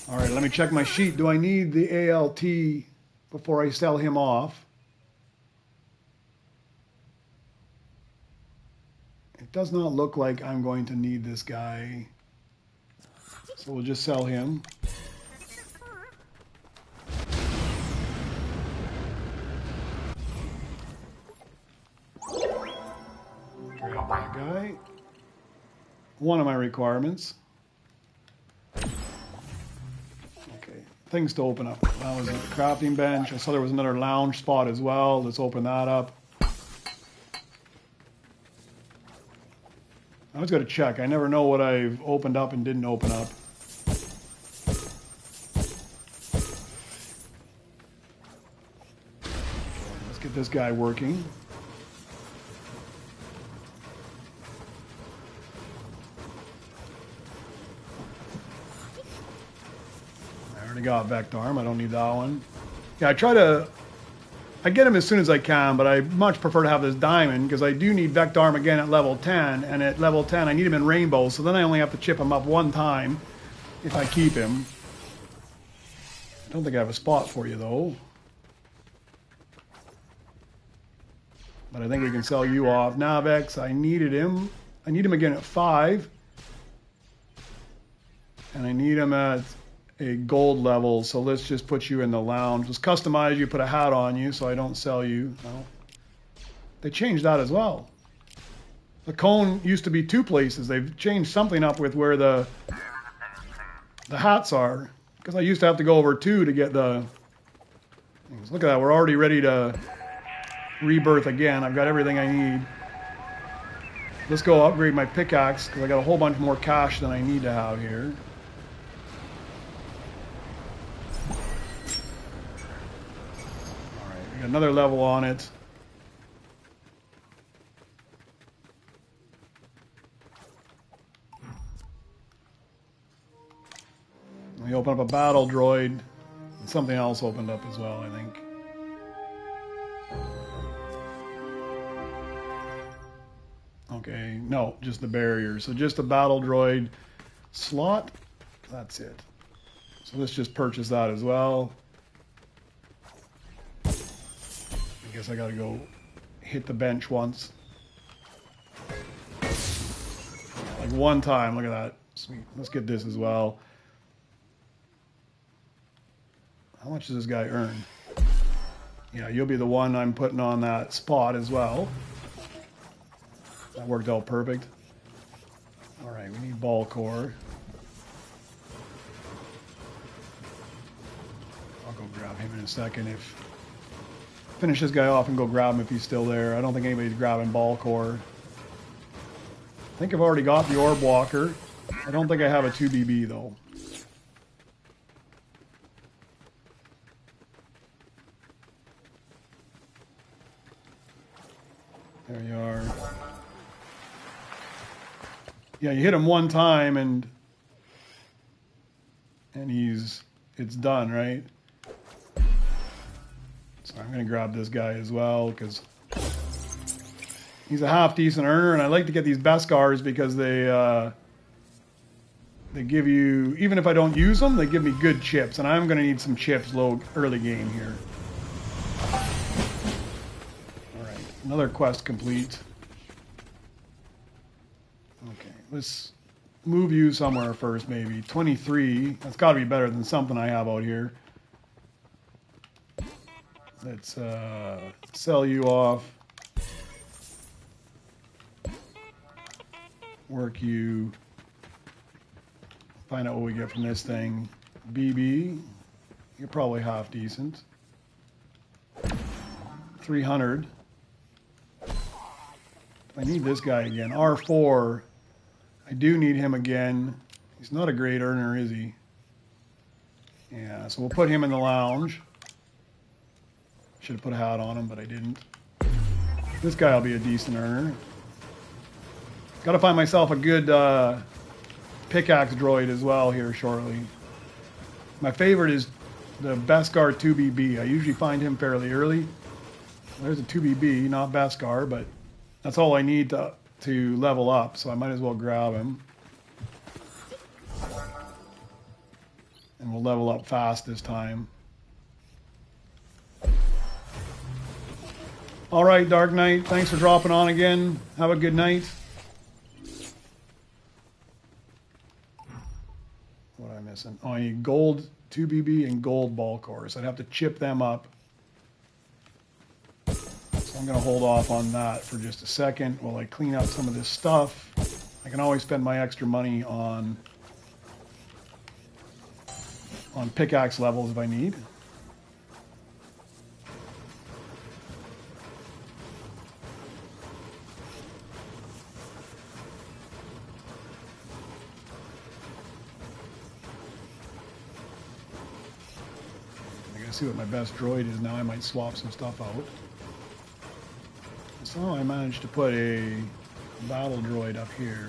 All right, let me check my sheet. Do I need the ALT before I sell him off? It does not look like I'm going to need this guy. So we'll just sell him. Guy. One of my requirements. Okay, things to open up. That was a crafting bench. I saw there was another lounge spot as well. Let's open that up. I always got to check. I never know what I've opened up and didn't open up. Let's get this guy working. I already got Vect Arm. I don't need that one. Yeah, I get him as soon as I can, but I much prefer to have this diamond because I do need Vect Arm again at level 10, and at level 10 I need him in rainbow, so then I only have to chip him up one time if I keep him. I don't think I have a spot for you though. But I think we can sell you off. Navex, I needed him. I need him again at 5. And I need him at a gold level, so let's just put you in the lounge. Let's customize you, put a hat on you so I don't sell you. No. They changed that as well. The cone used to be 2 places. They've changed something up with where the hats are, because I used to have to go over 2 to get the things. Look at that, we're already ready to rebirth again. I've got everything I need. Let's go upgrade my pickaxe because I got a whole bunch more cash than I need to have here. Another level on it. We open up a battle droid. And something else opened up as well, I think. Okay, no, just the barrier. So just a battle droid slot. That's it. So let's just purchase that as well. I guess I gotta go hit the bench once. Like one time, look at that. Sweet. Let's get this as well. How much does this guy earn? Yeah, you'll be the one I'm putting on that spot as well. That worked out perfect. Alright, we need ball core. I'll go grab him in a second if... Finish this guy off and go grab him if he's still there. I don't think anybody's grabbing ball core. I think I've already got the orb walker. I don't think I have a 2BB though. There you are. Yeah, you hit him one time and it's done, right? So I'm going to grab this guy as well because he's a half decent earner, and I like to get these Beskars because they give you, even if I don't use them, they give me good chips, and I'm going to need some chips early game here. All right, another quest complete. Okay, let's move you somewhere first, maybe. 23, that's got to be better than something I have out here. Let's sell you off. Work you. Find out what we get from this thing. BB, you're probably half decent. 300. I need this guy again. R4. I do need him again. He's not a great earner, is he? Yeah, so we'll put him in the lounge. Should have put a hat on him, but I didn't. This guy will be a decent earner. Got to find myself a good pickaxe droid as well here shortly. My favorite is the Beskar 2BB. I usually find him fairly early. There's a 2BB, not Beskar, but that's all I need to level up, so I might as well grab him. And we'll level up fast this time. All right, Dark Knight, thanks for dropping on again. Have a good night. What am I missing? Oh, I need gold 2BB and gold ball cores. I'd have to chip them up. So I'm going to hold off on that for just a second while I clean up some of this stuff. I can always spend my extra money on pickaxe levels if I need. to see what my best droid is now. I might swap some stuff out. So I managed to put a battle droid up here.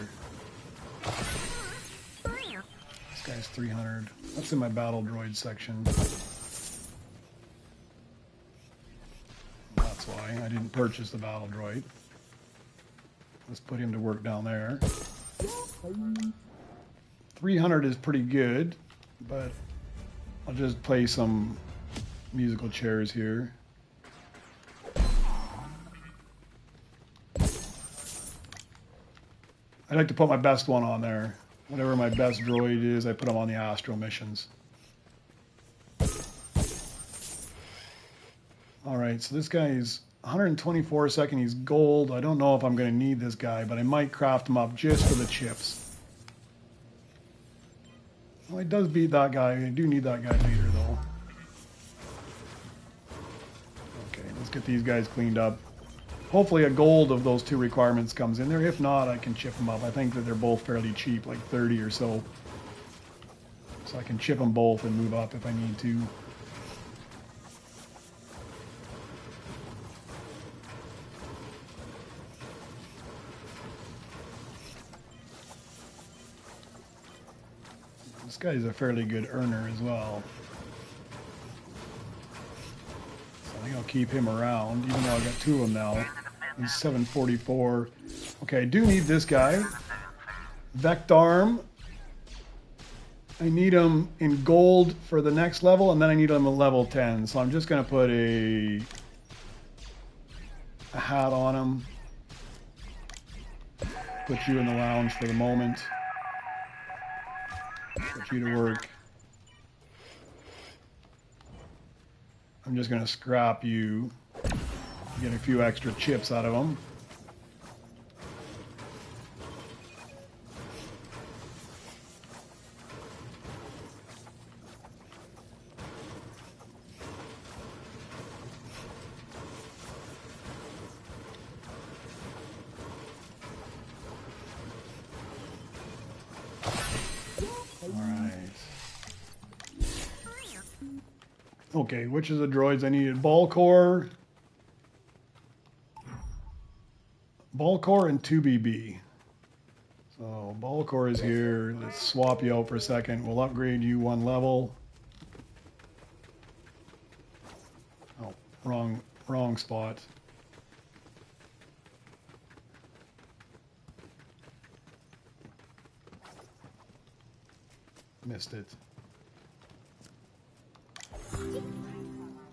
This guy's 300. That's in my battle droid section. That's why I didn't purchase the battle droid. Let's put him to work down there. 300 is pretty good, but I'll just play some musical chairs here. I like to put my best one on there. Whatever my best droid is, I put him on the Astro missions. Alright, so this guy's 124 a second. He's gold. I don't know if I'm going to need this guy, but I might craft him up just for the chips. Well, he does beat that guy. I do need that guy later, though. Okay, let's get these guys cleaned up. Hopefully a gold of those two requirements comes in there. If not, I can chip them up. I think that they're both fairly cheap, like 30 or so. So I can chip them both and move up if I need to. This guy's a fairly good earner as well. So I think I'll keep him around, even though I got two of them now. He's 744. Okay, I do need this guy. Vectarm. I need him in gold for the next level, and then I need him at level 10. So I'm just going to put a hat on him. Put you in the lounge for the moment. Put you to work. I'm just going to scrap you. Get a few extra chips out of them. Okay, which of the droids I needed? Ball core and 2BB. So ball core is here. Let's swap you out for a second. We'll upgrade you one level. Oh, wrong spot. Missed it.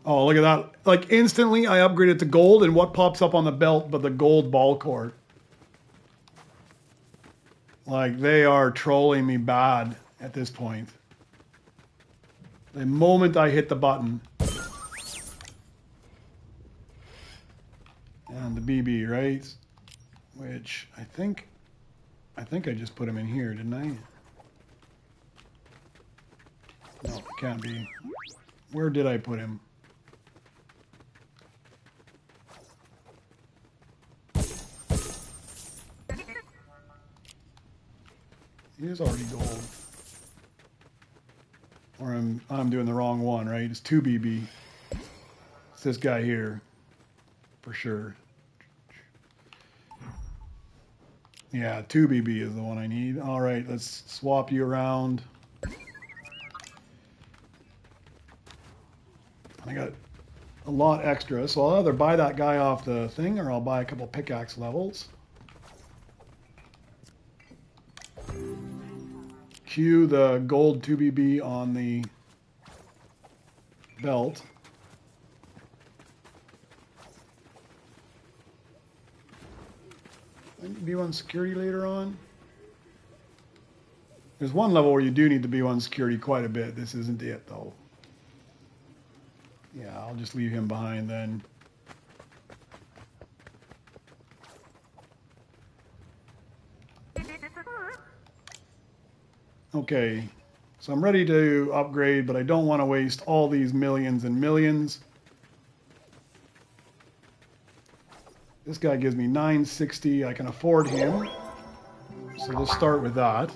Oh, look at that. Like instantly I upgraded to gold, and what pops up on the belt but the gold ball core? Like they are trolling me bad at this point. The moment I hit the button. And the BB, right? Which I think I just put him in here, didn't I? No, it can't be. Where did I put him? He is already gold. Or I'm doing the wrong one, right? It's 2BB. It's this guy here. For sure. Yeah, 2BB is the one I need. Alright, let's swap you around. I got a lot extra, so I'll either buy that guy off the thing or I'll buy a couple pickaxe levels. Cue the gold 2BB on the belt. B1 security later on. There's one level where you do need the B1 security quite a bit. This isn't it though. Yeah, I'll just leave him behind then. Okay, so I'm ready to upgrade, but I don't want to waste all these millions and millions. This guy gives me 960. I can afford him. So let's start with that.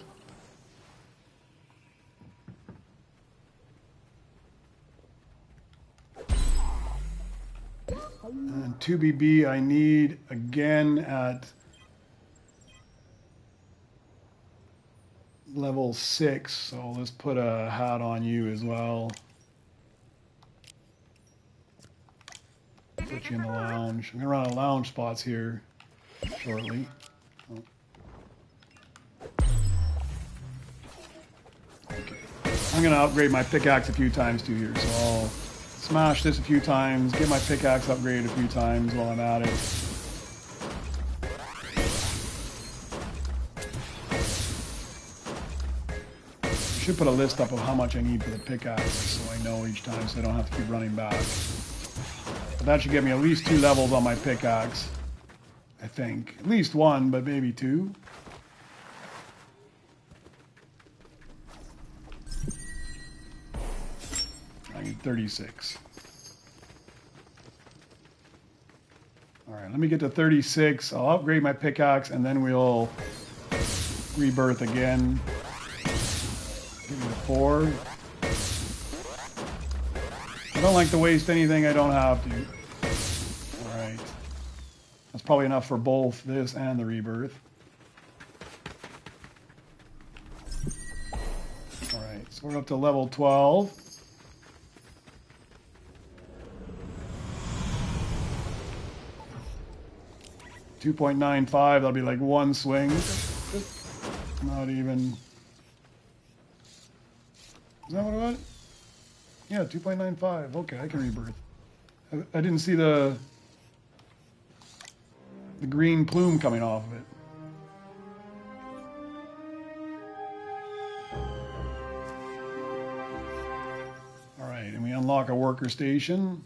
2BB I need again at level 6, so let's put a hat on you as well. Put you in the lounge. I'm gonna run out of lounge spots here shortly. Okay. I'm gonna upgrade my pickaxe a few times too here, so I'll smash this a few times, get my pickaxe upgraded a few times while I'm at it. I should put a list up of how much I need for the pickaxe so I know each time so I don't have to keep running back. But that should get me at least 2 levels on my pickaxe, I think. At least 1, but maybe 2. I need 36. Alright, let me get to 36. I'll upgrade my pickaxe and then we'll rebirth again. Give me the 4. I don't like to waste anything I don't have to. Alright. That's probably enough for both this and the rebirth. Alright, so we're up to level 12. .95, that'll be like 1 swing. Not even. Is that what it was? Yeah, 2.95. Okay, I can rebirth. I didn't see the green plume coming off of it. All right, and we unlock a worker station.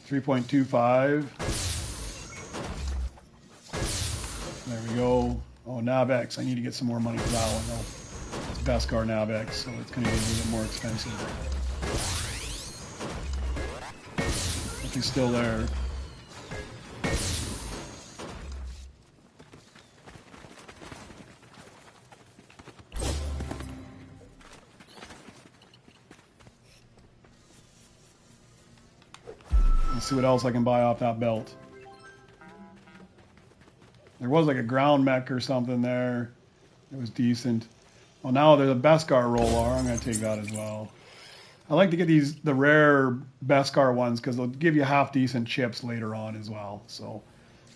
3.25. There we go. Oh, Navex. I need to get some more money for that one. Oh. Beskar Navex, so it's going to be a little bit more expensive. But he's still there. Let's see what else I can buy off that belt. There was like a ground mech or something there. It was decent. Well, now there's a Beskar roller. I'm going to take that as well. I like to get the rare Beskar ones because they'll give you half decent chips later on as well. So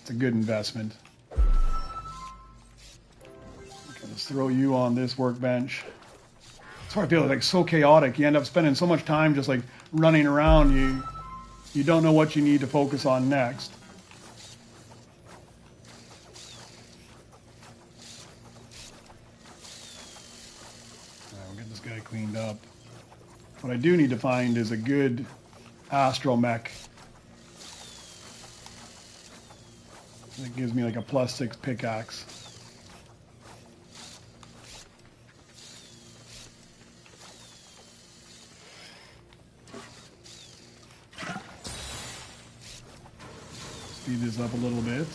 it's a good investment. Okay, let's throw you on this workbench. That's why I feel like so chaotic. You end up spending so much time just like running around. You don't know what you need to focus on next. Guy cleaned up. What I do need to find is a good astromech that gives me like a +6 pickaxe. Speed this up a little bit.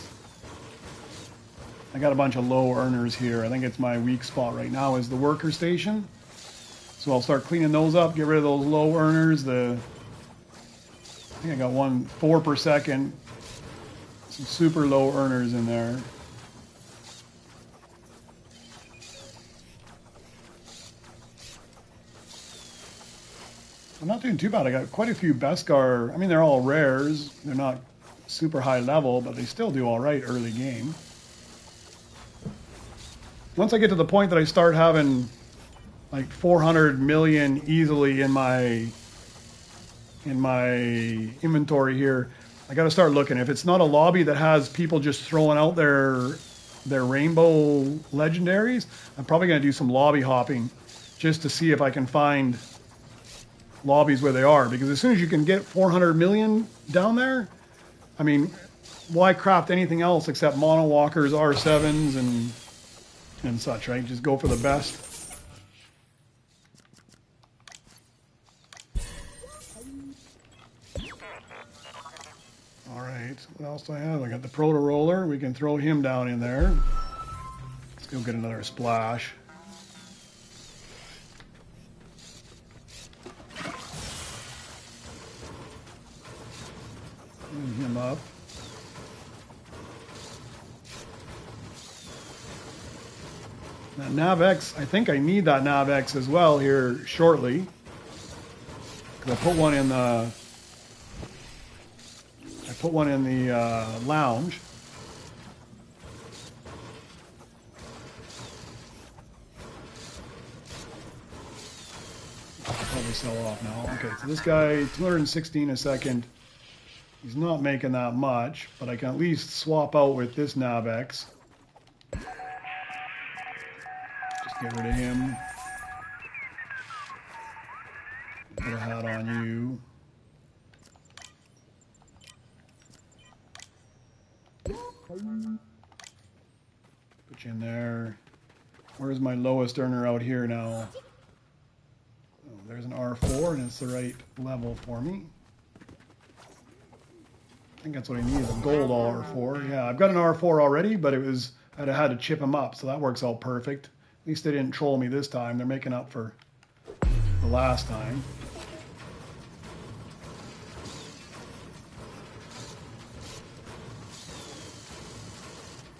I got a bunch of low earners here. I think it's my weak spot right now is the worker station. So I'll start cleaning those up, get rid of those low earners. I think I got 4 per second. Some super low earners in there. I'm not doing too bad. I got quite a few Beskar. I mean, they're all rares. They're not super high level, but they still do all right early game. Once I get to the point that I start having like 400 million easily in my inventory here, I got to start looking. If it's not a lobby that has people just throwing out their rainbow legendaries, I'm probably going to do some lobby hopping just to see if I can find lobbies where they are. Because as soon as you can get 400 million down there, I mean, why craft anything else except mono walkers, R7s, and such, right? Just go for the best. All right, what else do I have? I got the proto roller. We can throw him down in there. Let's go get another splash. Clean him up. That NavX, I think I need that NavX as well here shortly. Because I put one in the lounge. I'll probably sell off now. Okay, so this guy, 216 a second. He's not making that much, but I can at least swap out with this NavX. Just get rid of him. Put a hat on you. Put you in there. Where's my lowest earner out here now? Oh, there's an R4 and it's the right level for me. I think that's what I need, a gold R4. Yeah, I've got an R4 already, but I'd have had to chip him up, so that works out perfect. At least they didn't troll me this time. They're making up for the last time.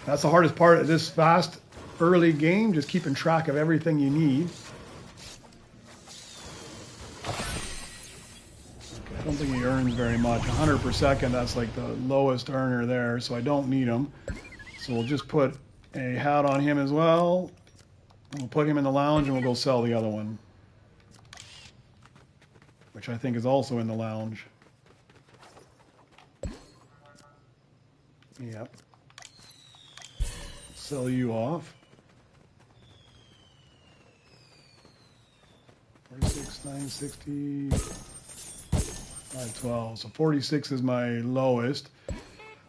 That's the hardest part of this fast, early game, just keeping track of everything you need. Okay, I don't think he earns very much. 100 per second, that's like the lowest earner there, so I don't need him. So we'll just put a hat on him as well. We'll put him in the lounge and we'll go sell the other one, which I think is also in the lounge. Yep. Sell you off. 46, 960, 512. So 46 is my lowest.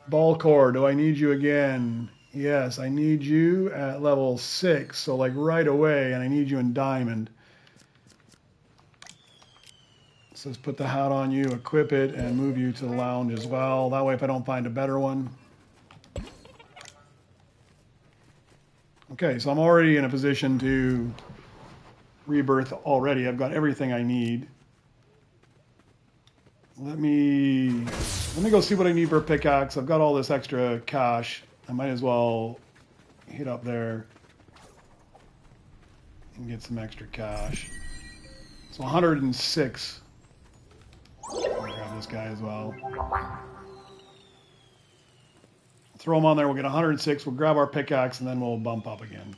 Ball core, do I need you again? Yes, I need you at level 6, so like right away, and I need you in diamond. So let's put the hat on you, equip it, and move you to the lounge as well. That way if I don't find a better one. Okay, so I'm already in a position to rebirth already. I've got everything I need. Let me go see what I need for a pickaxe. I've got all this extra cash. I might as well hit up there and get some extra cash. So 106. I'll grab this guy as well. Throw him on there, we'll get 106, we'll grab our pickaxe, and then we'll bump up again.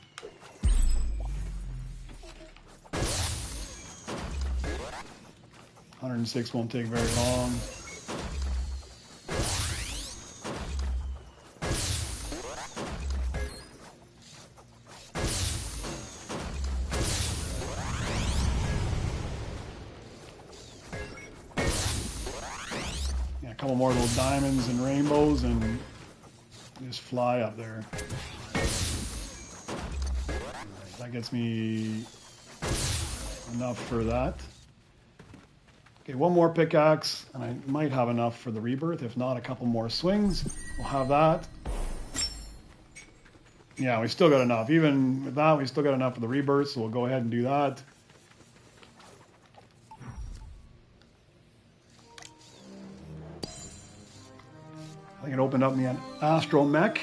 $106 won't take very long. Yeah, a couple more of those diamonds and rainbows, and just fly up there. That gets me enough for that. Okay, one more pickaxe, and I might have enough for the rebirth. If not, a couple more swings. We'll have that. Yeah, we still got enough. Even with that, we still got enough for the rebirth, so we'll go ahead and do that. I think it opened up me an astromech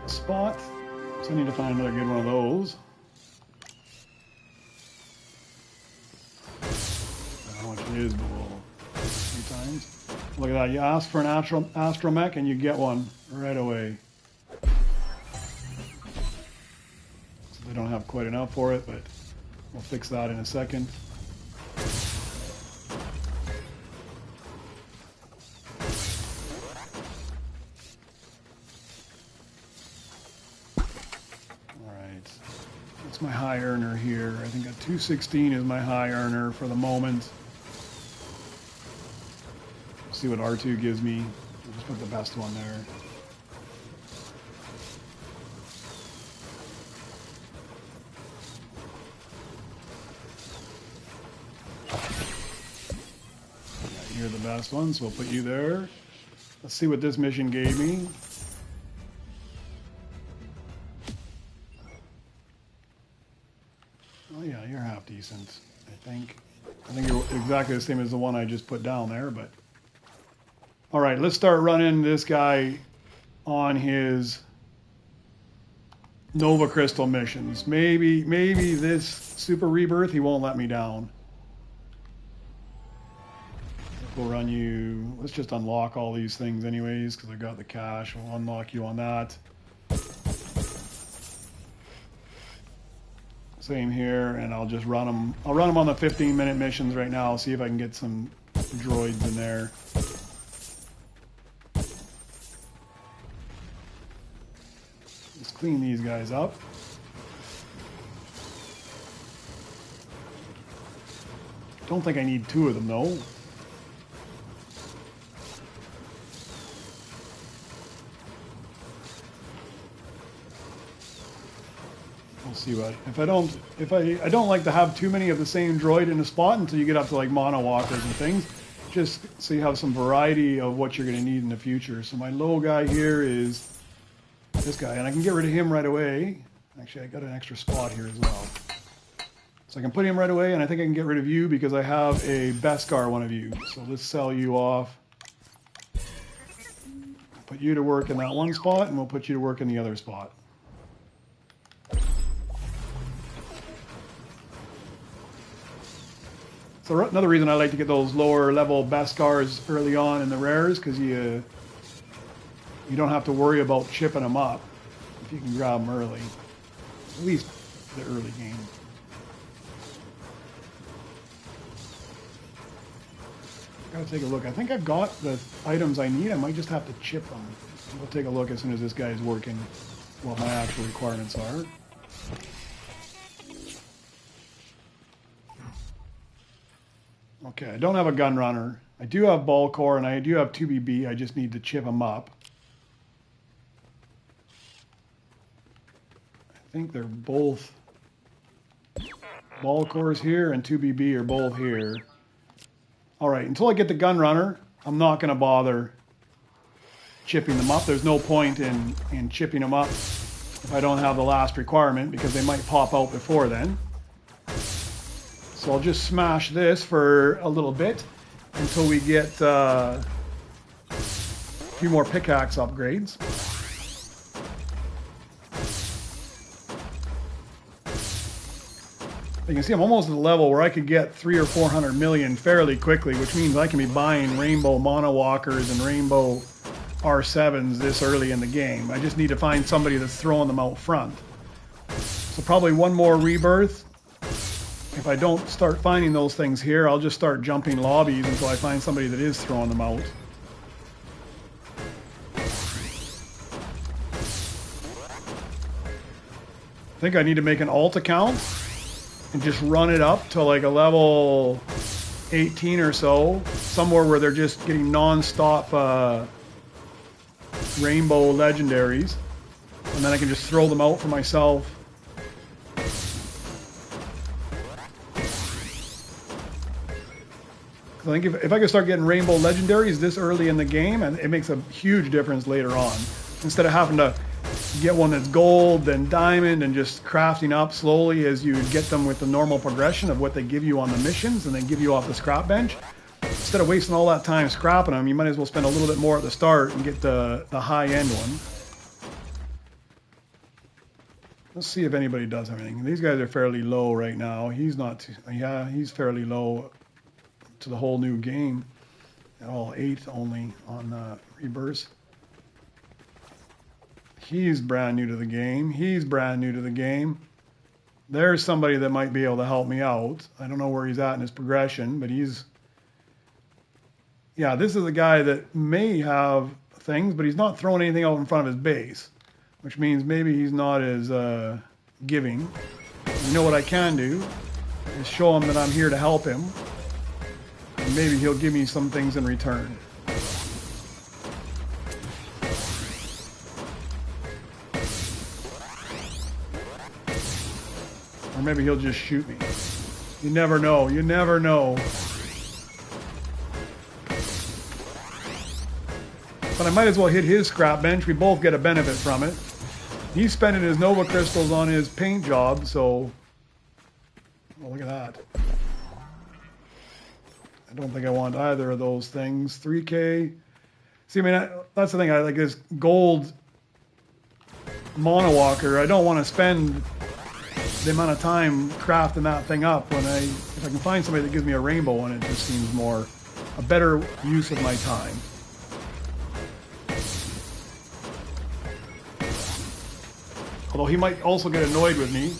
spot, so I need to find another good one of those. I don't know how much it is, but we'll a few times. Look at that, you ask for an astromech and you get one right away. So they don't have quite enough for it, but we'll fix that in a second. My high earner here. I think a 216 is my high earner for the moment. See what R2 gives me. I'll just put the best one there. Yeah, you're the best one, so we'll put you there. Let's see what this mission gave me. Oh yeah, you're half decent, I think. I think you're exactly the same as the one I just put down there, but All right, let's start running this guy on his Nova Crystal missions. Maybe this Super Rebirth, he won't let me down. We'll run you. Let's just unlock all these things anyways, because I got the cash. We'll unlock you on that. Same here, and I'll just run them. I'll run them on the 15-minute missions right now. See if I can get some droids in there. Let's clean these guys up. Don't think I need 2 of them though. We'll see what I don't like to have too many of the same droid in a spot until you get up to like mono walkers and things, just so you have some variety of what you're going to need in the future. So my low guy here is this guy, and I can get rid of him right away. Actually, I got an extra spot here as well, so I can put him right away, and I think I can get rid of you because I have a Beskar one of you. So let's sell you off, put you to work in that one spot, and we'll put you to work in the other spot. So another reason I like to get those lower level Beskars early on in the rares, because you don't have to worry about chipping them up if you can grab them early, at least the early game. Gotta take a look. I think I've got the items I need. I might just have to chip them. We'll take a look as soon as this guy is working what my actual requirements are. Okay, I don't have a gun runner. I do have ball core and I do have 2BB. I just need to chip them up. I think they're both ball cores here and 2BB are both here. All right, until I get the gun runner, I'm not going to bother chipping them up. There's no point in chipping them up if I don't have the last requirement, because they might pop out before then. So I'll just smash this for a little bit until we get a few more pickaxe upgrades. You can see I'm almost at the level where I could get 300 or 400 million fairly quickly, which means I can be buying rainbow monowalkers and rainbow R7s this early in the game. I just need to find somebody that's throwing them out front. So probably one more rebirth. If I don't start finding those things here, I'll just start jumping lobbies until I find somebody that is throwing them out. I think I need to make an alt account and just run it up to like a level 18 or so, somewhere where they're just getting non-stop rainbow legendaries, and then I can just throw them out for myself. I think if I could start getting rainbow legendaries this early in the game, and it makes a huge difference later on. Instead of having to get one that's gold, then diamond, and just crafting up slowly as you get them with the normal progression of what they give you on the missions and then give you off the scrap bench. Instead of wasting all that time scrapping them, you might as well spend a little bit more at the start and get the high-end one. Let's see if anybody does anything. These guys are fairly low right now. He's not too, yeah, he's fairly low to the whole new game. All 8th only on Rebirth. He's brand new to the game. He's brand new to the game. There's somebody that might be able to help me out. I don't know where he's at in his progression, but he's... Yeah, this is a guy that may have things, but he's not throwing anything out in front of his base, which means maybe he's not as giving. You know what I can do is show him that I'm here to help him. And maybe he'll give me some things in return. Or maybe he'll just shoot me. You never know. You never know. But I might as well hit his scrap bench. We both get a benefit from it. He's spending his Nova Crystals on his paint job, so... Oh, look at that. I don't think I want either of those things. 3K. See, I mean, that's the thing. I like this gold monowalker. I don't want to spend the amount of time crafting that thing up when if I can find somebody that gives me a rainbow one, it just seems a better use of my time. Although he might also get annoyed with me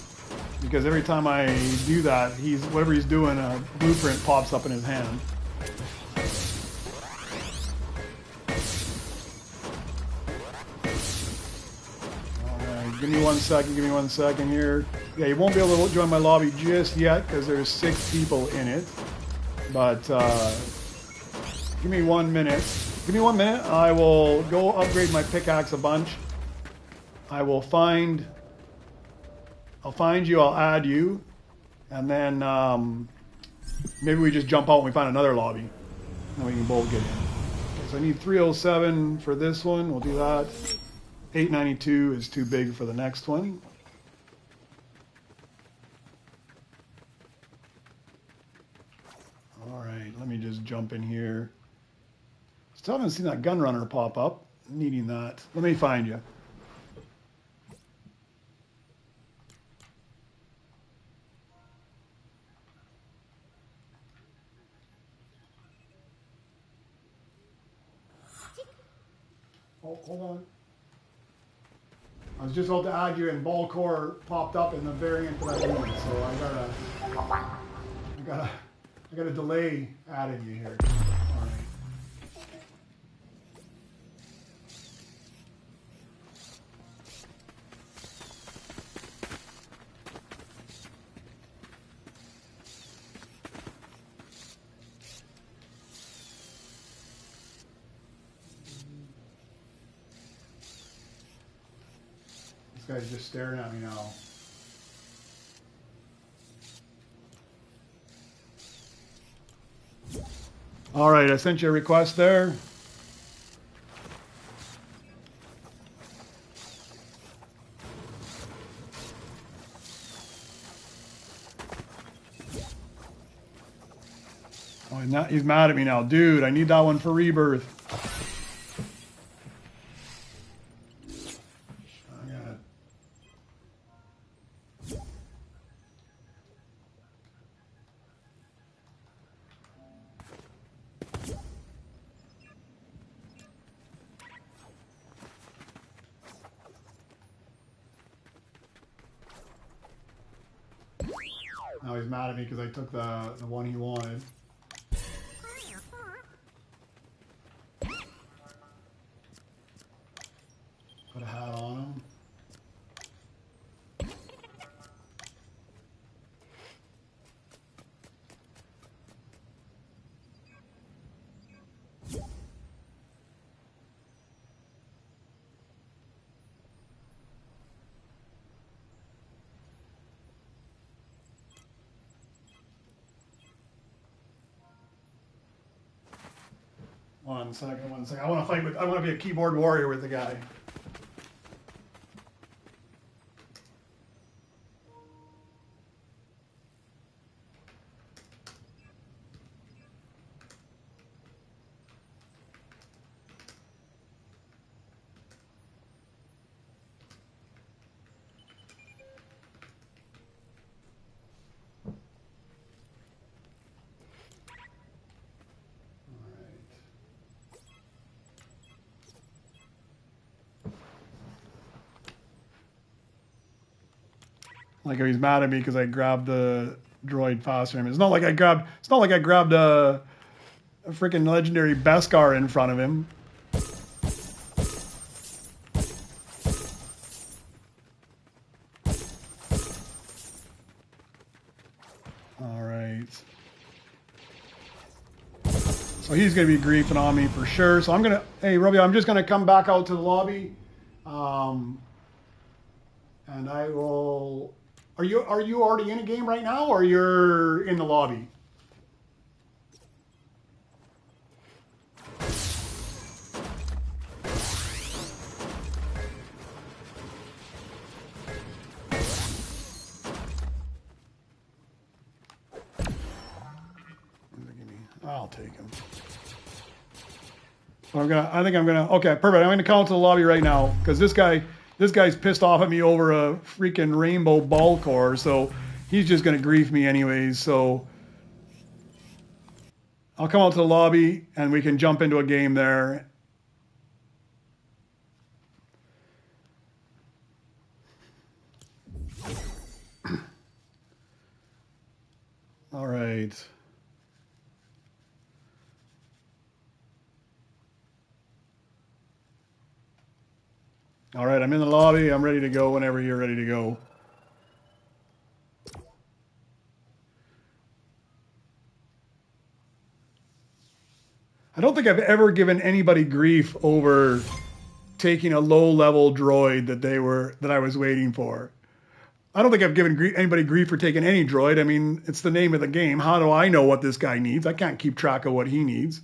because every time I do that, whatever he's doing, a blueprint pops up in his hand. Give me 1 second, give me 1 second here. Yeah, you won't be able to join my lobby just yet because there's 6 people in it. But give me 1 minute. Give me 1 minute. I will go upgrade my pickaxe a bunch. I'll find you, I'll add you. And then maybe we just jump out and we find another lobby. Then we can both get in. Okay, so I need 307 for this one. We'll do that. 892 is too big for the next one. All right, let me just jump in here. Still haven't seen that gun runner pop up. Needing that. Let me find you. Oh, hold on. I was just about to add you, and Ball Core popped up in the variant that I need, so I gotta delay adding you here. All right. This guy's just staring at me now. All right, I sent you a request there. Oh, he's mad at me now. Dude, I need that one for rebirth. Now he's mad at me because I took the one he wanted. Put a hat on him. One second, 1 second. I want to be a keyboard warrior with the guy. Like he's mad at me because I grabbed the droid faster than him. It's not like I grabbed a freaking legendary Beskar in front of him. All right. So he's gonna be griefing on me for sure. So hey Robbie, I'm just gonna come back out to the lobby, and I will. Are you already in a game right now, or you're in the lobby? I'll take him. I think I'm gonna. Okay, perfect. I'm gonna come out to the lobby right now because this guy's pissed off at me over a freaking rainbow ball core. So he's just gonna grief me anyways. So I'll come out to the lobby and we can jump into a game there. All right. All right, I'm in the lobby. I'm ready to go whenever you're ready to go. I don't think I've ever given anybody grief over taking a low-level droid that I was waiting for. I don't think I've given anybody grief for taking any droid. I mean, it's the name of the game. How do I know what this guy needs? I can't keep track of what he needs.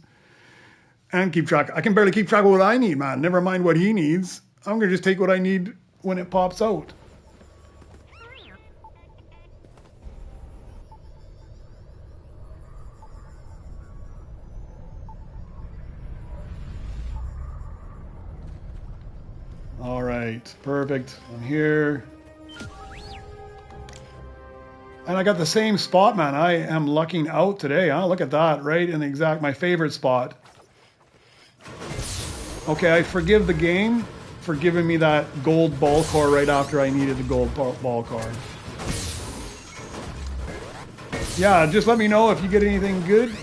I can barely keep track of what I need, man. Never mind what he needs. I'm going to just take what I need when it pops out. All right, perfect. I'm here. And I got the same spot, man. I am lucking out today, huh? Look at that, right in my favorite spot. Okay, I forgive the game for giving me that gold ball core right after I needed the gold ball core. Yeah, just let me know if you get anything good.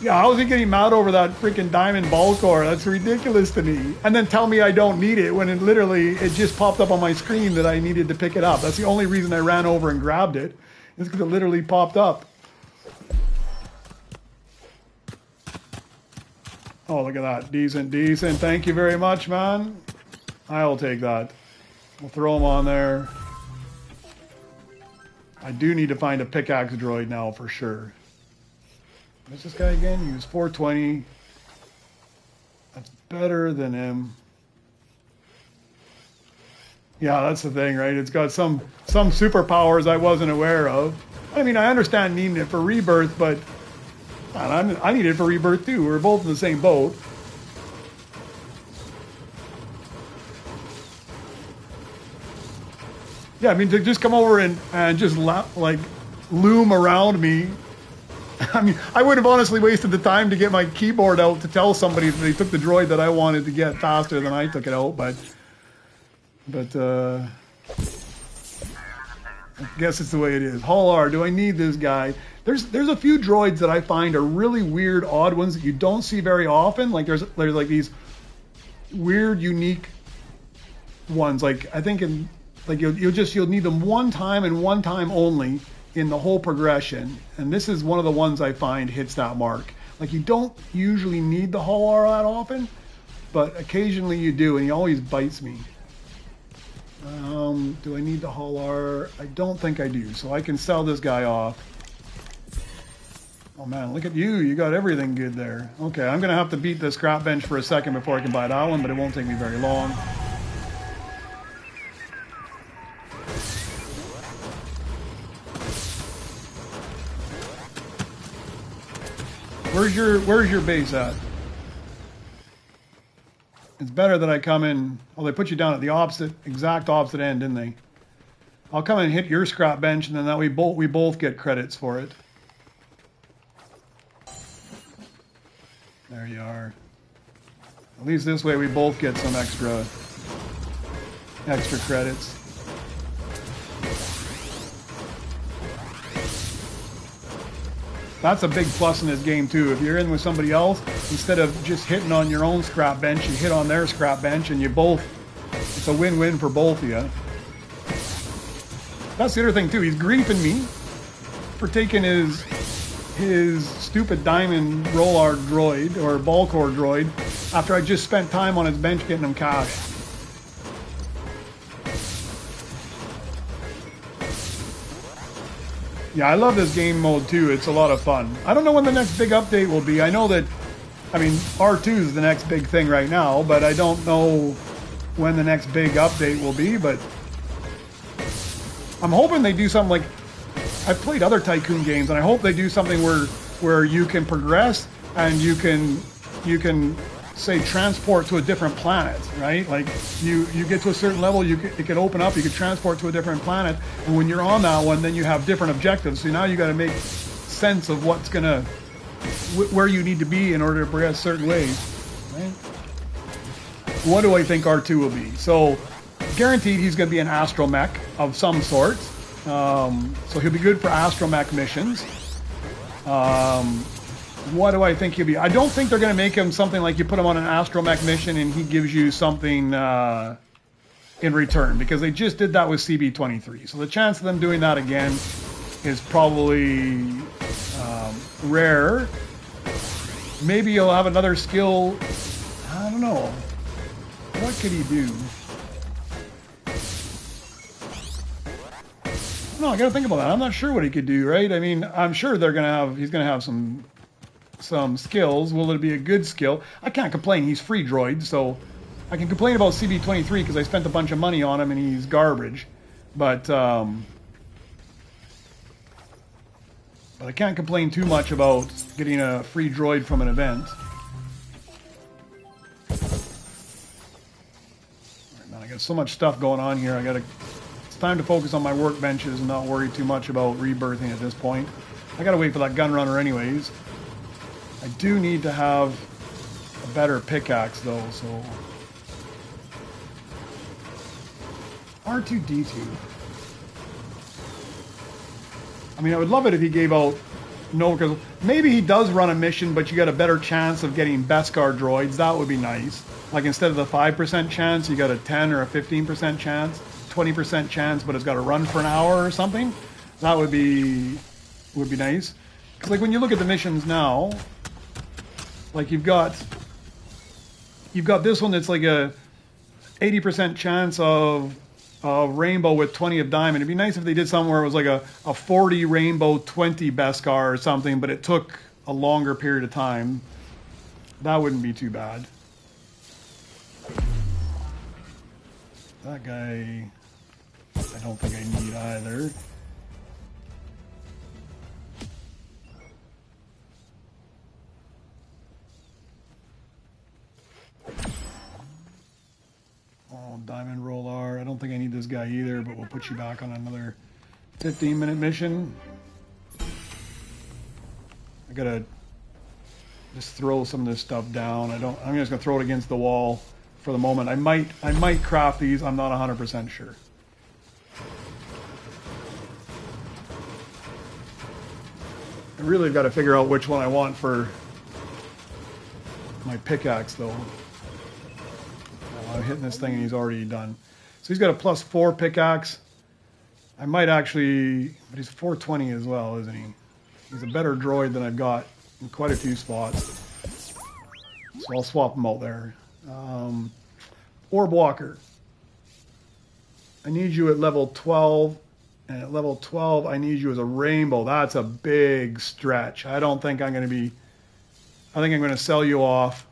Yeah, how is he getting mad over that freaking diamond ball core? That's ridiculous to me. And then tell me I don't need it when it just popped up on my screen that I needed to pick it up. That's the only reason I ran over and grabbed it. Is because it literally popped up. Oh, look at that. Decent, decent. Thank you very much, man. I'll take that. We'll throw them on there. I do need to find a pickaxe droid now for sure. What's this guy again? Use 420. That's better than him. Yeah, that's the thing, right? It's got some superpowers I wasn't aware of. I mean, I understand needing it for rebirth, but man, I need it for rebirth too. We're both in the same boat. Yeah, I mean, to just come over and just like loom around me. I mean, I would have honestly wasted the time to get my keyboard out to tell somebody that they took the droid that I wanted to get faster than I took it out, but I guess it's the way it is. Hull R, do I need this guy? There's a few droids that I find are really weird, odd ones that you don't see very often. Like there's like these weird, unique ones. Like I think you'll need them one time and one time only in the whole progression, and this is one of the ones I find hits that mark. Like you don't usually need the Hull R that often, but occasionally you do, and he always bites me. Do I need the Hull R? I don't think I do, so I can sell this guy off. Oh man, look at you, you got everything good there. Okay, I'm gonna have to beat the scrap bench for a second before I can buy that one, but it won't take me very long. Where's your base at? It's better that I come in. Oh, they put you down at the exact opposite end, didn't they? I'll come and hit your scrap bench, and then that we both get credits for it. There you are. At least this way we both get some extra credits. That's a big plus in this game too. If you're in with somebody else, instead of just hitting on your own scrap bench, you hit on their scrap bench, and it's a win-win for both of you. That's the other thing too. He's griefing me for taking his stupid diamond roll-art droid or ball core droid after I just spent time on his bench getting him cash. Yeah, I love this game mode too. It's a lot of fun. I don't know when the next big update will be. I know that, I mean, R2 is the next big thing right now, but I don't know when the next big update will be, but I'm hoping they do something like, I've played other Tycoon games, and I hope they do something where you can progress and you can say transport to a different planet, right? Like you get to a certain level, it can open up, you can transport to a different planet, and when you're on that one, then you have different objectives. So now you got to make sense of what's gonna, where you need to be in order to progress certain ways, right? What do I think R2 will be? So guaranteed he's going to be an astromech of some sort. So he'll be good for astromech missions. What do I think he'll be? I don't think they're going to make him something like you put him on an astromech mission and he gives you something in return, because they just did that with CB23. So the chance of them doing that again is probably rare. Maybe he'll have another skill. I don't know. What could he do? No, I got to think about that. I'm not sure what he could do, right? I mean, I'm sure he's going to have some skills. Will it be a good skill? I can't complain. He's free droid, so I can complain about CB23 because I spent a bunch of money on him and he's garbage. But I can't complain too much about getting a free droid from an event. I got so much stuff going on here. It's time to focus on my workbenches and not worry too much about rebirthing at this point. I gotta wait for that gun runner anyways. I do need to have a better pickaxe though, so R2-D2. I mean, I would love it if he gave out because maybe he does run a mission, but you got a better chance of getting Beskar droids. That would be nice. Like instead of the 5% chance, you got a 10 or a 15% chance, 20% chance, but it's got to run for an hour or something. That would be nice. Because like when you look at the missions now, like you've got this one that's like a 80% chance of rainbow with 20 of diamond. It'd be nice if they did somewhere it was like a 40 rainbow, 20 Beskar or something, but it took a longer period of time. That wouldn't be too bad. That guy, I don't think I need either. Oh, Diamond Roller. I don't think I need this guy either, but we'll put you back on another 15-minute mission. I gotta just throw some of this stuff down. I'm just gonna throw it against the wall for the moment. I might craft these. I'm not 100% sure. I really got to figure out which one I want for my pickaxe, though. I'm hitting this thing and he's already done. So he's got a +4 pickaxe. I might actually, but he's 420 as well, isn't he? He's a better droid than I've got in quite a few spots. So I'll swap him out there. Orb Walker. I need you at level 12. And at level 12, I need you as a rainbow. That's a big stretch. I don't think I'm going to be... I think I'm going to sell you off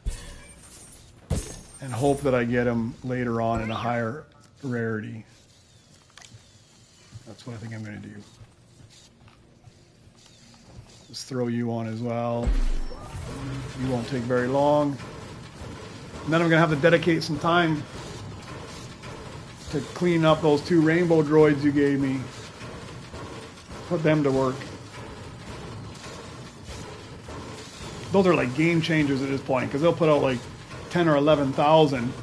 and hope that I get him later on in a higher rarity. That's what I think I'm going to do. Just throw you on as well. You won't take very long. And then I'm going to have to dedicate some time to clean up those 2 rainbow droids you gave me. Put them to work. Those are like game changers at this point, because they'll put out like 10 or 11,000.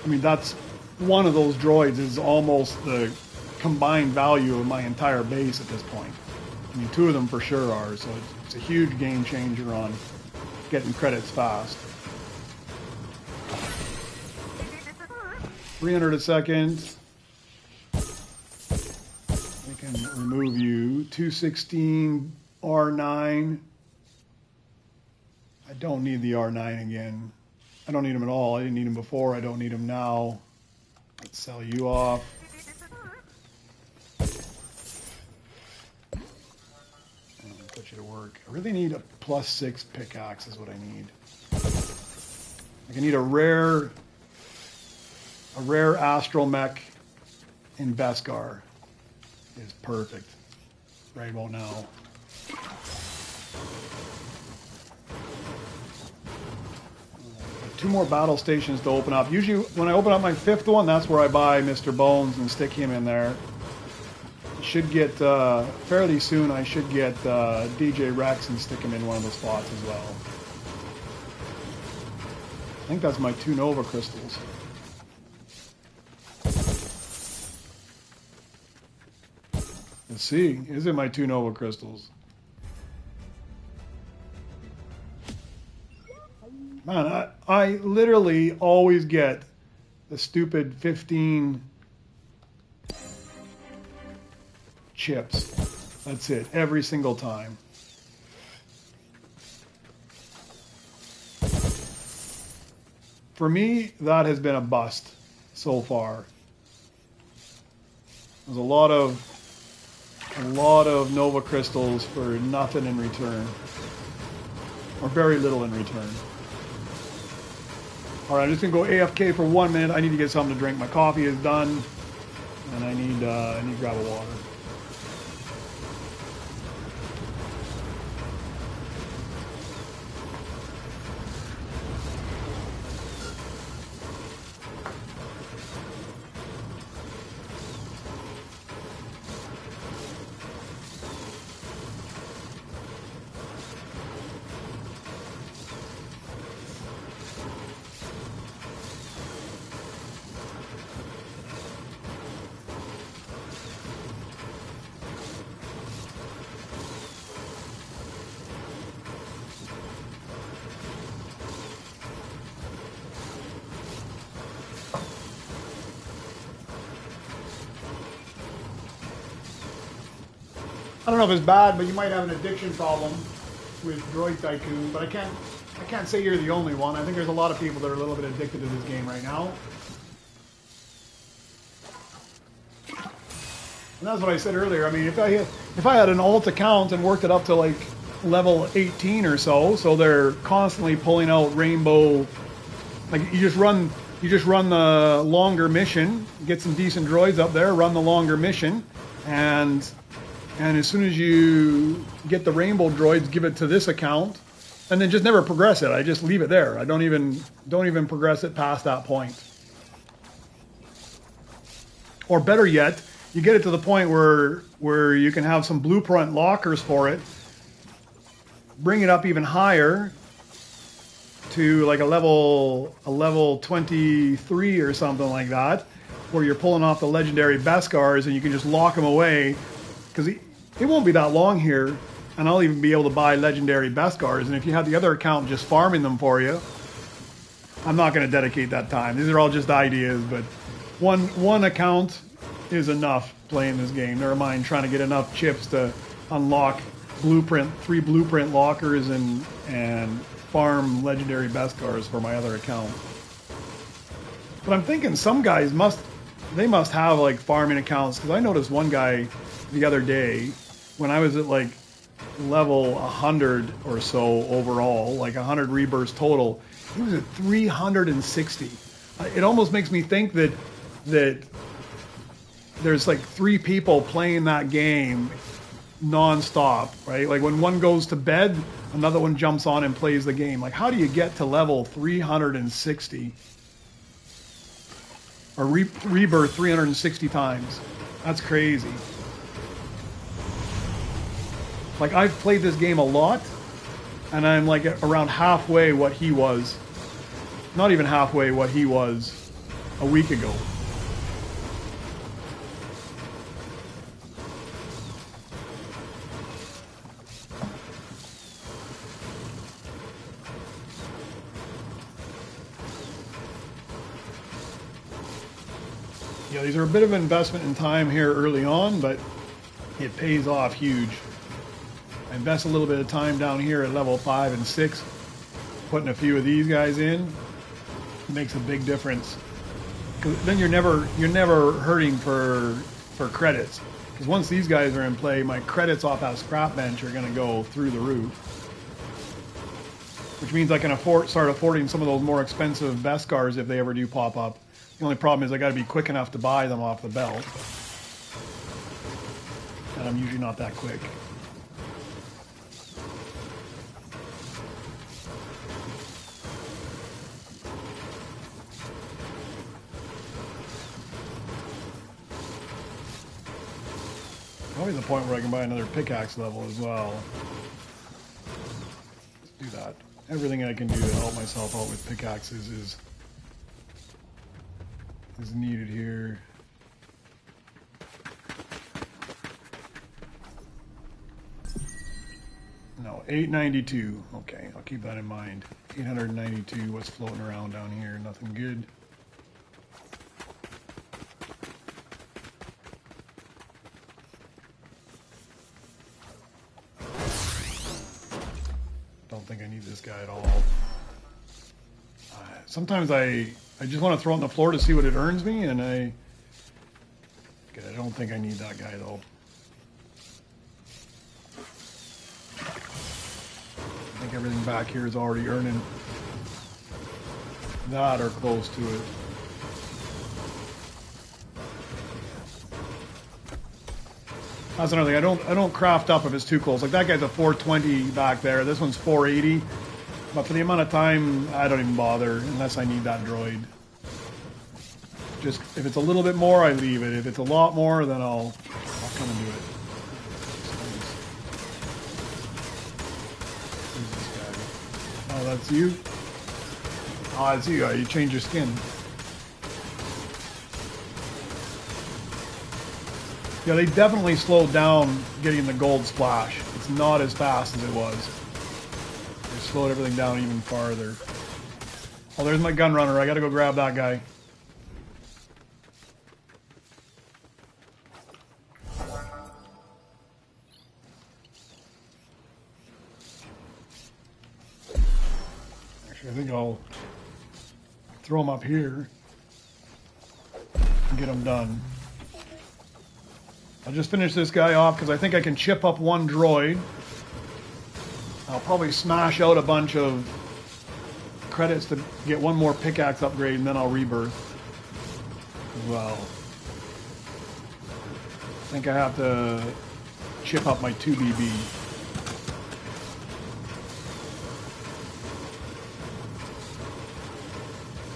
I mean, that's one of those droids is almost the combined value of my entire base at this point. I mean, 2 of them for sure are, so it's a huge game changer on getting credits fast. 300 a second. I can remove you. 216 R9. I don't need the R9 again. I don't need him at all. I didn't need him before. I don't need him now. Let's sell you off. And put you to work. I really need a +6 pickaxe is what I need. I need a rare astromech in Beskar is perfect right about now. 2 more battle stations to open up. Usually when I open up my 5th one, that's where I buy Mr. Bones and stick him in there. Should get, fairly soon, I should get DJ Rex and stick him in one of the spots as well. I think that's my 2 Nova crystals. Let's see, is it my 2 Nova crystals? Man, I literally always get the stupid 15 chips. That's it, every single time. For me, that has been a bust so far. There's a lot of Nova crystals for nothing in return, or very little in return. All right, I'm just gonna go AFK for 1 minute. I need to get something to drink. My coffee is done, and I need to grab a water. I don't know if it's bad, but you might have an addiction problem with Droid Tycoon, but I can't say you're the only one. I think there's a lot of people that are a little bit addicted to this game right now. And that's what I said earlier. I mean, if I had an alt account and worked it up to like level 18 or so they're constantly pulling out rainbow, like you just run the longer mission, get some decent droids up there, run the longer mission, and as soon as you get the rainbow droids, give it to this account, and then just never progress it. I just leave it there. I don't even progress it past that point. Or better yet, you get it to the point where you can have some blueprint lockers for it. Bring it up even higher to like a level 23 or something like that, where you're pulling off the legendary Beskars and you can just lock them away, because it won't be that long here, and I'll even be able to buy legendary Beskars. And if you have the other account just farming them for you, I'm not going to dedicate that time. These are all just ideas, but one account is enough playing this game. Never mind trying to get enough chips to unlock 3 blueprint lockers and farm legendary Beskars for my other account. But I'm thinking some guys must have like farming accounts, because I noticed one guy the other day when I was at like level 100 or so overall, like 100 rebirths total, he was at 360. It almost makes me think that there's like 3 people playing that game non-stop, right? Like when one goes to bed, another one jumps on and plays the game. Like, how do you get to level 360 or rebirth 360 times? That's crazy. Like, I've played this game a lot, and I'm like around halfway what he was. Not even halfway what he was a week ago. Yeah, these are a bit of an investment in time here early on, but it pays off huge. I invest a little bit of time down here at level 5 and 6, putting a few of these guys in. It makes a big difference. 'Cause then you're never hurting for credits. Because once these guys are in play, my credits off that scrap bench are going to go through the roof. Which means I can start affording some of those more expensive Beskars if they ever do pop up. The only problem is I got to be quick enough to buy them off the belt. And I'm usually not that quick. Probably the point where I can buy another pickaxe level as well. Let's do that. Everything I can do to help myself out with pickaxes is needed here. No, 892. Okay, I'll keep that in mind. 892, what's floating around down here? Nothing good. Don't think I need this guy at all. Sometimes I just want to throw it on the floor to see what it earns me, and I don't think I need that guy though. I think everything back here is already earning that or close to it. That's another thing. I don't craft up if it's too close. Like that guy's a 420 back there. This one's 480. But for the amount of time, I don't even bother unless I need that droid. Just if it's a little bit more, I leave it. If it's a lot more, then I'll come and do it. Who's this guy? Oh, that's you? Oh, it's you. You changed your skin. Yeah, they definitely slowed down getting the gold splash. It's not as fast as it was. They slowed everything down even farther. Oh, there's my gun runner. I gotta go grab that guy. Actually, I think I'll throw him up here and get him done. I'll just finish this guy off because I think I can chip up one droid. I'll probably smash out a bunch of credits to get one more pickaxe upgrade, and then I'll rebirth as well. I think I have to chip up my 2BB.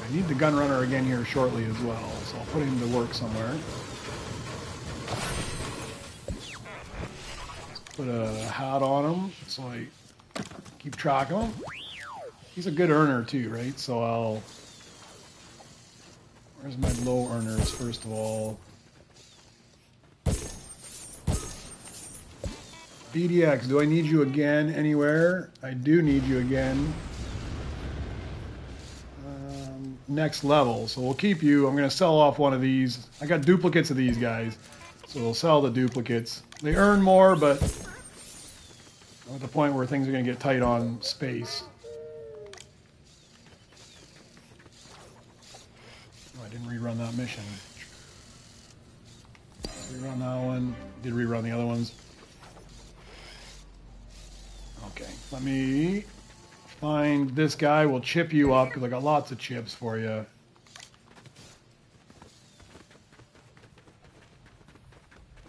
I need the gun runner again here shortly as well, so I'll put him to work somewhere. Put a hat on him so I keep track of him. He's a good earner too, right? So I'll... Where's my low earners first of all? BDX, do I need you again anywhere? I do need you again. Next level, so we'll keep you. I'm going to sell off one of these. I got duplicates of these guys, so we'll sell the duplicates. They earn more, but I'm at the point where things are going to get tight on space. Oh, I didn't rerun that mission. Rerun that one. Did rerun the other ones. Okay, let me find this guy. We'll chip you up because I got lots of chips for you.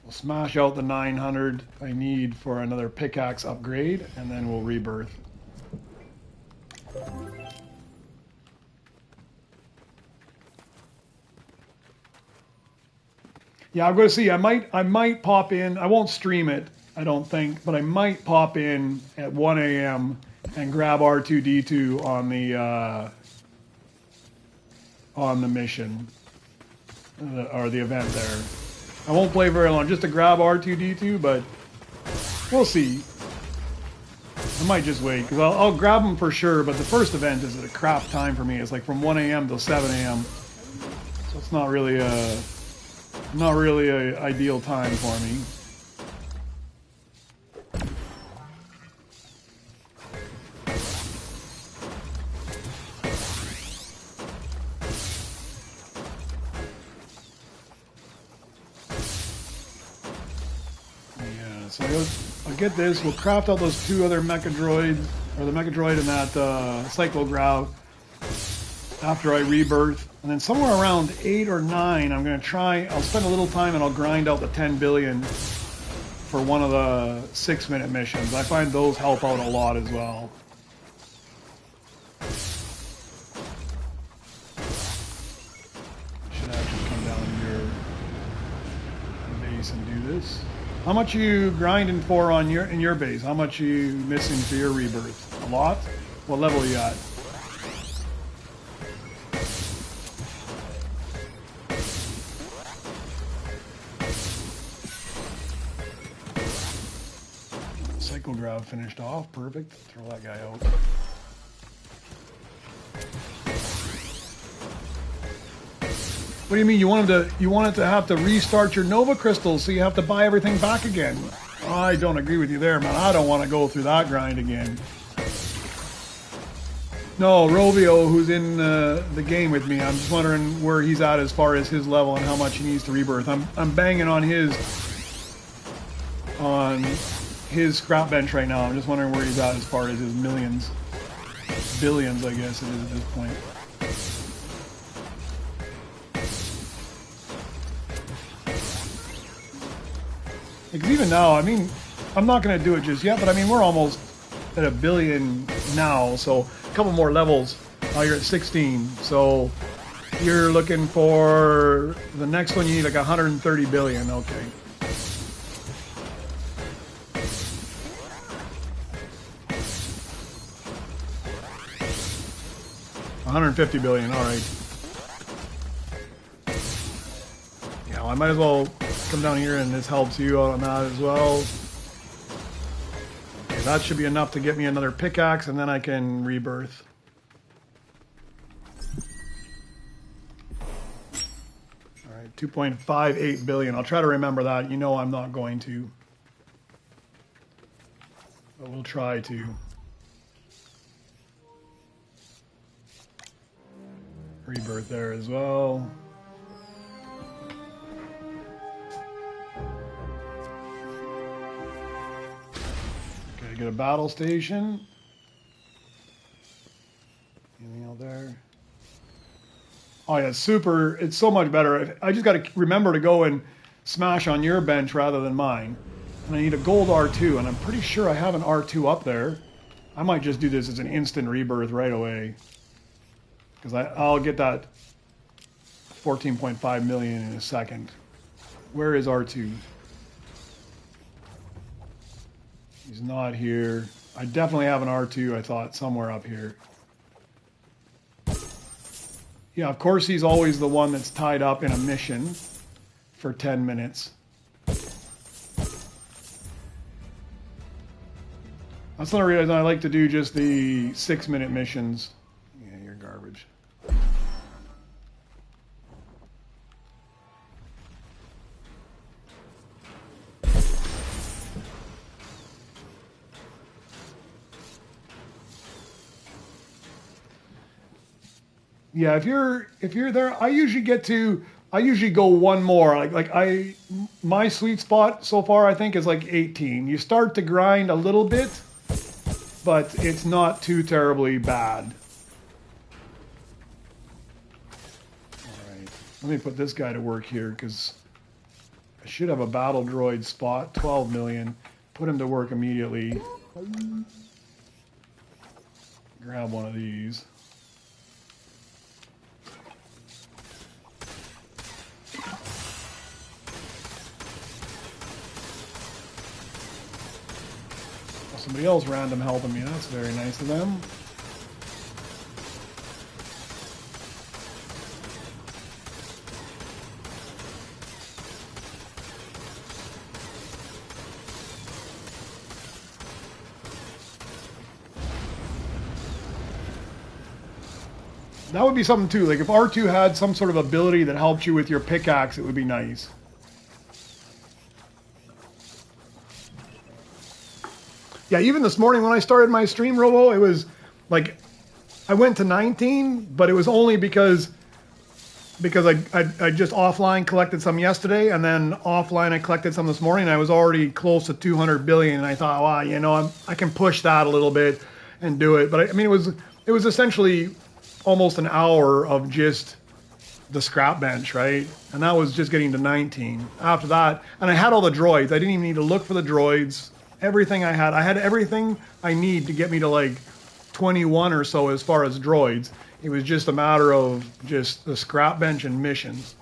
We'll smash out the 900 I need for another pickaxe upgrade, and then we'll rebirth. Yeah, I'm going to see. I might pop in. I won't stream it, I don't think, but I might pop in at 1 a.m. and grab R2-D2 on the mission or the event there. I won't play very long, just to grab R2-D2, but we'll see. I might just wait because I'll grab them for sure. But the first event is at a crap time for me. It's like from 1 a.m. till 7 a.m. So it's not really a ideal time for me. So I'll get this. We'll craft out those two other mecha droids, or the mecha droid and that cyclograph after I rebirth. And then somewhere around 8 or 9, I'm going to try. I'll spend a little time and I'll grind out the 10 billion for one of the 6-minute missions. I find those help out a lot as well. Should actually come down here base and do this. How much you grinding for on in your base? How much you missing for your rebirth? A lot? What level are you at? Psychograv finished off. Perfect. Throw that guy out. What do you mean? You wanted to have to restart your Nova crystals, so you have to buy everything back again? I don't agree with you there, man. I don't want to go through that grind again. No, Rovio, who's in the game with me, I'm just wondering where he's at as far as his level and how much he needs to rebirth. I'm banging on his scrap bench right now. I'm just wondering where he's at as far as his millions, billions, I guess it is at this point. Because even now, I mean, I'm not going to do it just yet, but I mean, we're almost at 1 billion now, so a couple more levels. You're at 16, so you're looking for the next one. You need like 130 billion. Okay. $150 billion. All right. Yeah, well, I might as well come down here, and this helps you out on that as well. Okay, that should be enough to get me another pickaxe, and then I can rebirth. All right, 2.58 billion. I'll try to remember that. You know I'm not going to, but we'll try to. Rebirth there as well. Okay, get a battle station. Anything out there? Oh yeah, super. It's so much better. I just got to remember to go and smash on your bench rather than mine. And I need a gold R2, and I'm pretty sure I have an R2 up there. I might just do this as an instant rebirth right away. Because I'll get that 14.5 million in a second. Where is R2? He's not here. I definitely have an R2, I thought, somewhere up here. Yeah, of course he's always the one that's tied up in a mission for 10 minutes. That's not a reason I like to do just the 6-minute missions. Yeah, you're garbage. Yeah, if you're there, I usually go one more. My sweet spot so far I think is like 18. You start to grind a little bit, but it's not too terribly bad. All right, let me put this guy to work here because I should have a battle droid spot. 12 million. Put him to work immediately. Grab one of these. Somebody else random helping me. That's very nice of them. That would be something too. Like if R2 had some sort of ability that helped you with your pickaxe, it would be nice. Yeah, even this morning when I started my stream, Robo, it was like I went to 19, but it was only because I just offline collected some yesterday, and then offline I collected some this morning. And I was already close to 200 billion, and I thought, wow, you know, I can push that a little bit and do it. But I mean, it was essentially almost an hour of just the scrap bench, right? And that was just getting to 19. After that, and I had all the droids. I didn't even need to look for the droids. Everything I had everything I need to get me to like 21 or so as far as droids. It was just a matter of just the scrap bench and missions.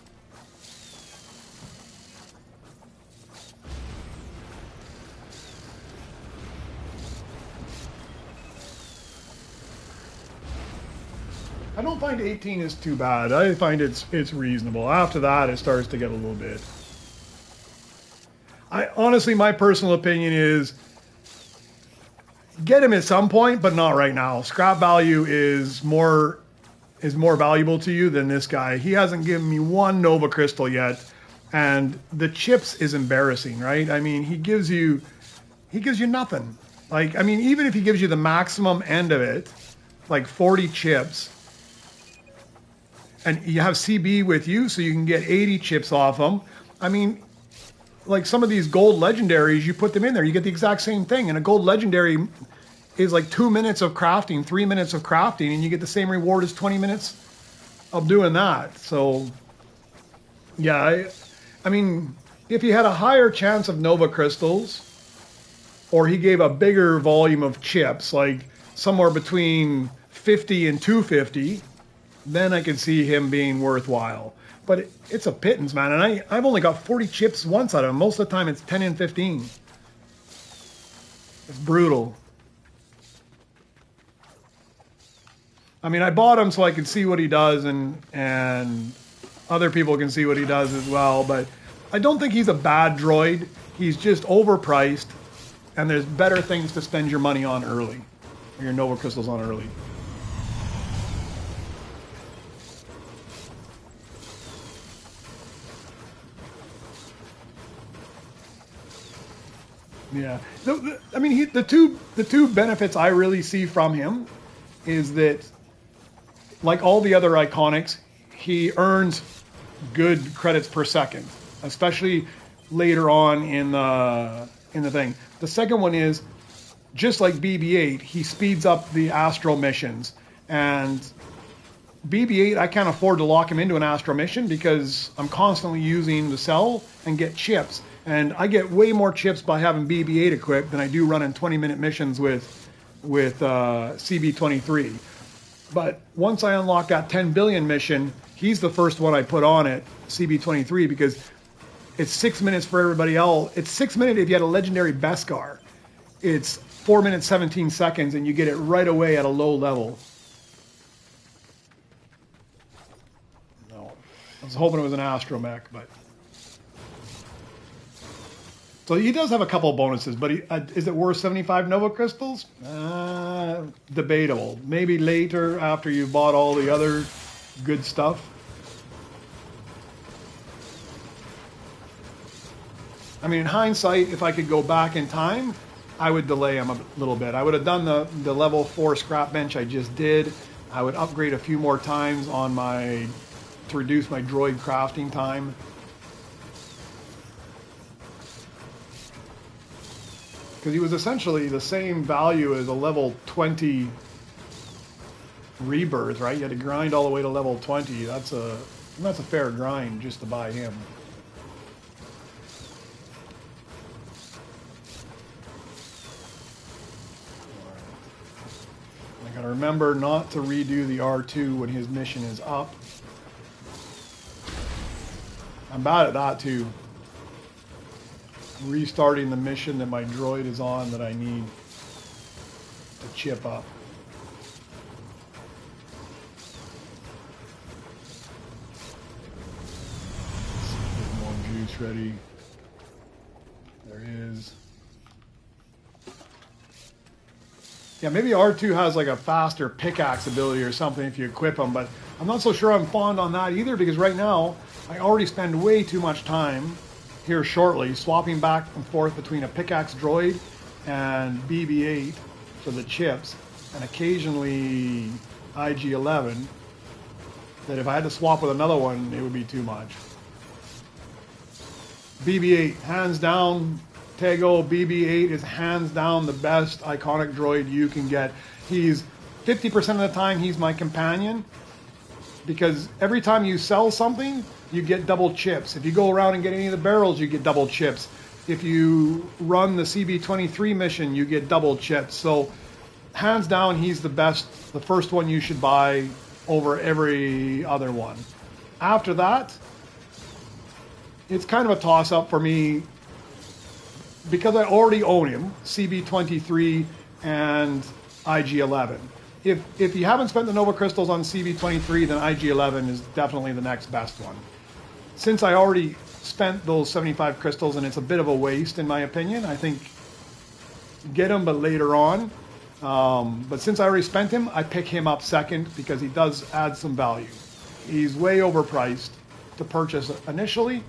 to 18 is too bad. I find it's reasonable. After that, it starts to get a little bit. Honestly, my personal opinion is get him at some point, but not right now. Scrap value is more valuable to you than this guy. He hasn't given me one Nova Crystal yet, and the chips is embarrassing, right? I mean, he gives you nothing. Like, I mean, even if he gives you the maximum end of it, like 40 chips, and you have CB with you, so you can get 80 chips off them. I mean, like some of these gold legendaries, you put them in there, you get the exact same thing. And a gold legendary is like 2 minutes of crafting, 3 minutes of crafting, and you get the same reward as 20 minutes of doing that. So, yeah, I mean, if he had a higher chance of Nova Crystals, or he gave a bigger volume of chips, like somewhere between 50 and 250, then I could see him being worthwhile. But it's a pittance, man, and I've only got 40 chips once out of him. Most of the time it's 10 and 15. It's brutal. I mean, I bought him so I could see what he does, and other people can see what he does as well, but I don't think he's a bad droid. He's just overpriced, and there's better things to spend your money on early, or your Nova Crystals on early. Yeah, I mean, the two benefits I really see from him is that, like all the other iconics, he earns good credits per second, especially later on in the thing. The second one is, just like BB-8, he speeds up the Astro missions, and BB-8, I can't afford to lock him into an Astro mission because I'm constantly using the cell and get chips. And I get way more chips by having BB-8 equipped than I do running 20-minute missions with CB-23. But once I unlock that 10 billion mission, he's the first one I put on at CB-23 because it's 6 minutes for everybody else. It's 6 minutes if you had a legendary Beskar. It's 4 minutes 17 seconds, and you get it right away at a low level. No, I was hoping it was an astromech, but. So he does have a couple of bonuses, but is it worth 75 Nova Crystals? Debatable. Maybe later after you've bought all the other good stuff. I mean, in hindsight, if I could go back in time, I would delay him a little bit. I would have done the level 4 scrap bench I just did. I would upgrade a few more times on to reduce my droid crafting time. Because he was essentially the same value as a level 20 rebirth, right? You had to grind all the way to level 20. That's a fair grind just to buy him. I gotta remember not to redo the R2 when his mission is up. I'm bad at that too. Restarting the mission that my droid is on that I need to chip up. Get more juice ready. There is. Yeah, maybe R2 has like a faster pickaxe ability or something if you equip him, but I'm not so sure I'm fond on that either because right now I already spend way too much time here shortly, swapping back and forth between a pickaxe droid and BB-8 for the chips, and occasionally IG-11, that if I had to swap with another one, it would be too much. BB-8, hands down, Tego, BB-8 is hands down the best iconic droid you can get. He's 50% of the time, he's my companion, because every time you sell something, you get double chips. If you go around and get any of the barrels, you get double chips. If you run the CB-23 mission, you get double chips. So, hands down, he's the best, the first one you should buy over every other one. After that, it's kind of a toss-up for me because I already own him, CB-23 and IG-11. if you haven't spent the Nova Crystals on CB23, then IG11 is definitely the next best one. Since I already spent those 75 crystals and it's a bit of a waste in my opinion, I think get him but later on. But since I already spent him, I pick him up second because he does add some value. He's way overpriced to purchase initially,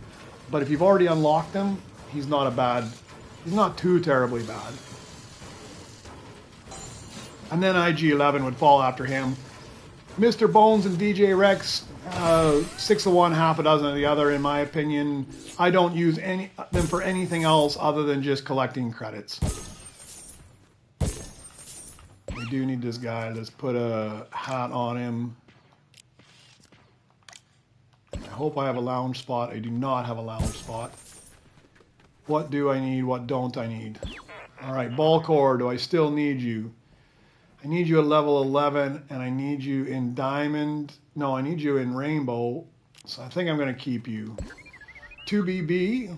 but if you've already unlocked him, he's not too terribly bad. And then IG11 would fall after him. Mr. Bones and DJ Rex, 6 of one, half a dozen of the other, in my opinion. I don't use them for anything else other than just collecting credits. We do need this guy. Let's put a hat on him. I hope I have a lounge spot. I do not have a lounge spot. What do I need? What don't I need? All right, Balcor, do I still need you? I need you at level 11, and I need you in Diamond. No, I need you in Rainbow, so I think I'm going to keep you. 2BB,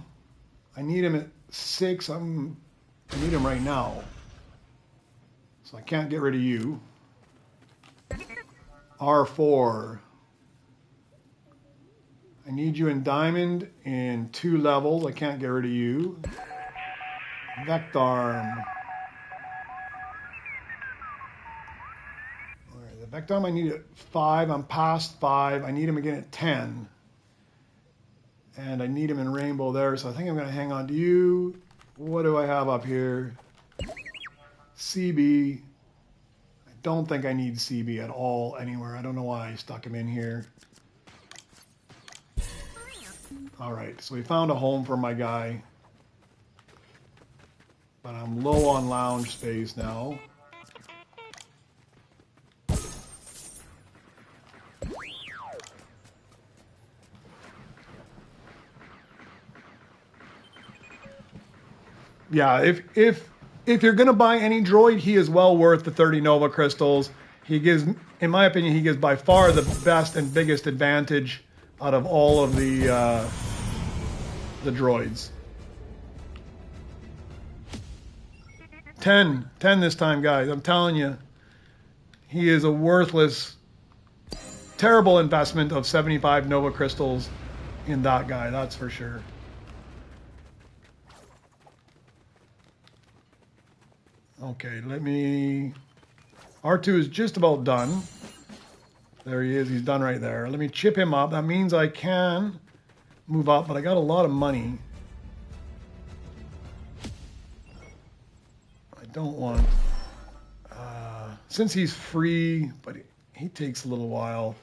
I need him at 6. I need him right now, so I can't get rid of you. R4, I need you in Diamond in 2 levels. I can't get rid of you. Vectarm. Vectarm I need at 5. I'm past 5. I need him again at 10. And I need him in Rainbow there, so I think I'm going to hang on to you. What do I have up here? CB. I don't think I need CB at all anywhere. I don't know why I stuck him in here. Alright, so we found a home for my guy. But I'm low on lounge space now. Yeah, if you're gonna buy any droid, he is well worth the 30 Nova crystals. He gives, in my opinion, he gives by far the best and biggest advantage out of all of the droids. 10 this time, guys. I'm telling you, he is a worthless, terrible investment of 75 Nova crystals in that guy. That's for sure. Okay, let me... R2 is just about done. There he is. He's done right there. Let me chip him up. That means I can move up, but I got a lot of money. I don't want... since he's free, but he takes a little while.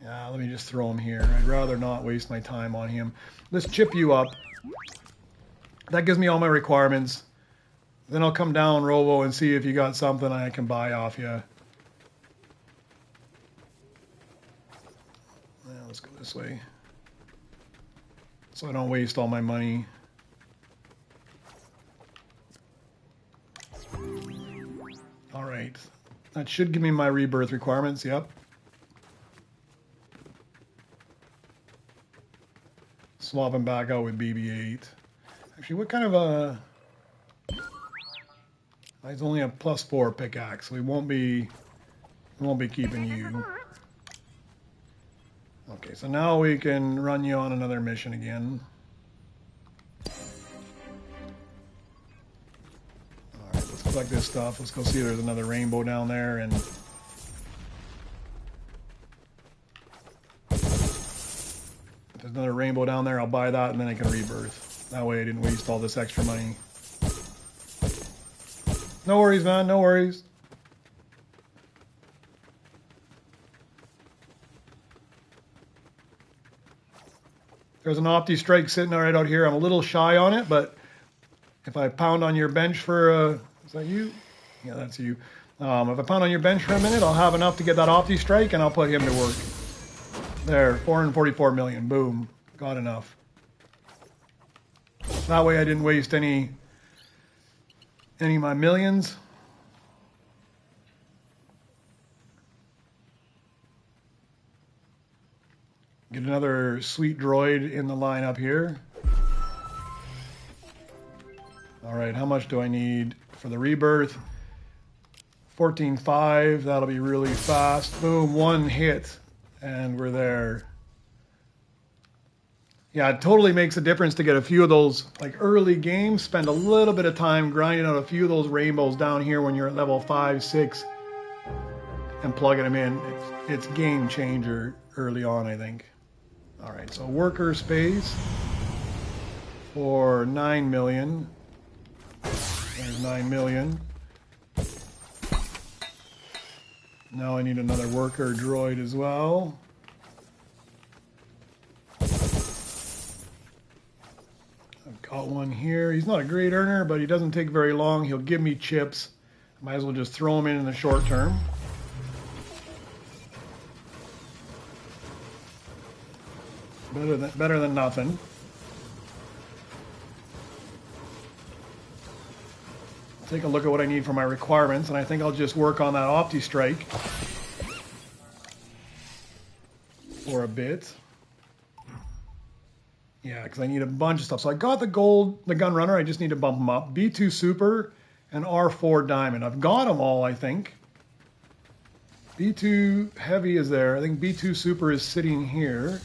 Yeah, let me just throw him here. I'd rather not waste my time on him. Let's chip you up. That gives me all my requirements. Then I'll come down, Robo, and see if you got something I can buy off you. Yeah, let's go this way. So I don't waste all my money. All right. That should give me my rebirth requirements, yep. Swap him back out with BB-8. Actually, what kind of a... He's only a +4 pickaxe, so we won't be keeping you. Okay, so now we can run you on another mission again. Alright, let's collect this stuff. Let's go see if there's another rainbow down there, and if there's another rainbow down there, I'll buy that and then I can rebirth. That way I didn't waste all this extra money. No worries, man. No worries. There's an Opti Strike sitting right out here. I'm a little shy on it, but if I pound on your bench for... is that you? Yeah, that's you. If I pound on your bench for a minute, I'll have enough to get that Opti Strike, and I'll put him to work. There, 444 million. Boom. Got enough. That way I didn't waste any of my millions. Get another sweet droid in the lineup here. All right, how much do I need for the rebirth? 14.5, that'll be really fast. Boom, one hit, and we're there. Yeah, it totally makes a difference to get a few of those, like early games, spend a little bit of time grinding out a few of those rainbows down here when you're at level 5, 6, and plugging them in. It's game changer early on, I think. All right, so worker space for 9 million. There's 9 million. Now I need another worker droid as well. I've got one here. He's not a great earner, but he doesn't take very long. He'll give me chips. Might as well just throw him in the short term. Better than nothing. Take a look at what I need for my requirements, and I think I'll just work on that Opti Strike for a bit. Yeah, because I need a bunch of stuff. So I got the gold, the gun runner. I just need to bump them up. B2 Super and R4 Diamond. I've got them all, I think. B2 Heavy is there. I think B2 Super is sitting here.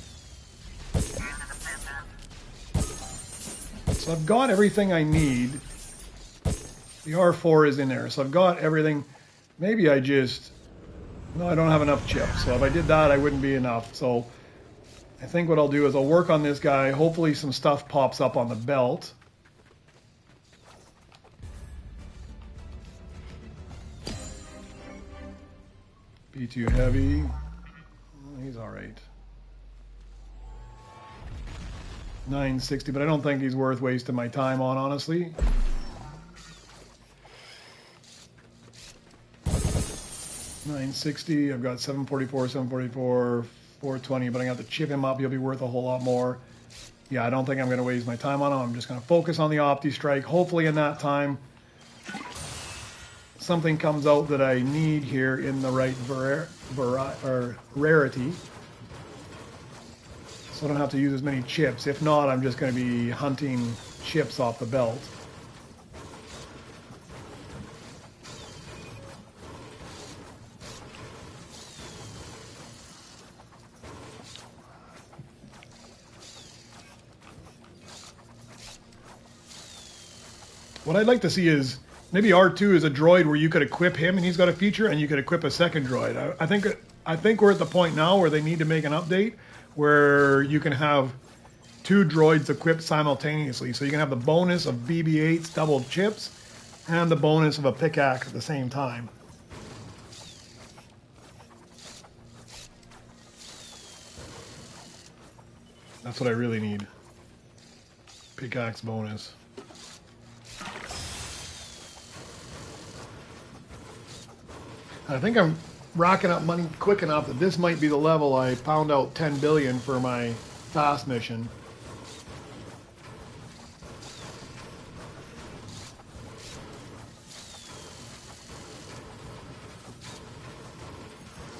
So I've got everything I need. The R4 is in there, so I've got everything. Maybe I just... No, I don't have enough chips. So if I did that, I wouldn't be enough. So I think what I'll do is I'll work on this guy. Hopefully some stuff pops up on the belt. B2 Heavy. He's all right. 960, but I don't think he's worth wasting my time on, honestly. $960. I've got 744, 744, 420, but I got to chip him up. He'll be worth a whole lot more. Yeah, I don't think I'm going to waste my time on him. I'm just going to focus on the Opti Strike. Hopefully in that time, something comes out that I need here in the right rarity. So I don't have to use as many chips. If not, I'm just going to be hunting chips off the belt. What I'd like to see is maybe R2 is a droid where you could equip him and he's got a feature, and you could equip a second droid. I think we're at the point now where they need to make an update where you can have two droids equipped simultaneously. So you can have the bonus of BB-8's double chips and the bonus of a pickaxe at the same time. That's what I really need. Pickaxe bonus. I think I'm racking up money quick enough that this might be the level I pound out 10 billion for my fast mission.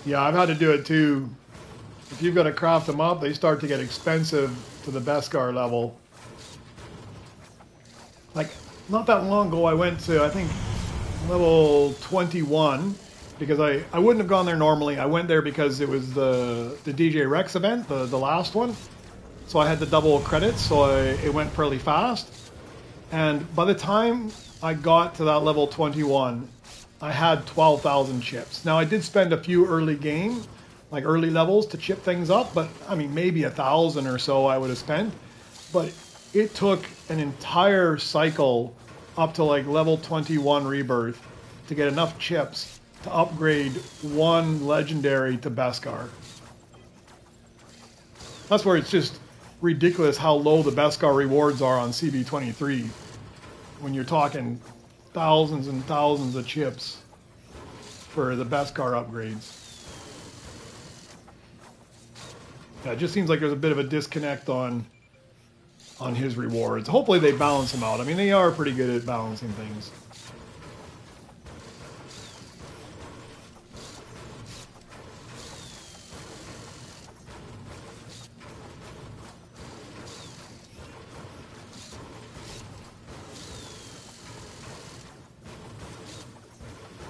Yeah, I've had to do it too. If you've got to craft them up, they start to get expensive to the Beskar level. Like, not that long ago I went to, I think, level 21. Because I wouldn't have gone there normally. I went there because it was the DJ Rex event, the last one. So I had the double credits, so it went fairly fast. And by the time I got to that level 21, I had 12,000 chips. Now I did spend a few early game, like early levels to chip things up, but I mean maybe 1,000 or so I would have spent. But it took an entire cycle up to like level 21 rebirth to get enough chips to upgrade one legendary to Beskar. That's where it's just ridiculous how low the Beskar rewards are on CB23 when you're talking thousands and thousands of chips for the Beskar upgrades. Yeah, it just seems like there's a bit of a disconnect on his rewards. Hopefully they balance them out. I mean, they are pretty good at balancing things.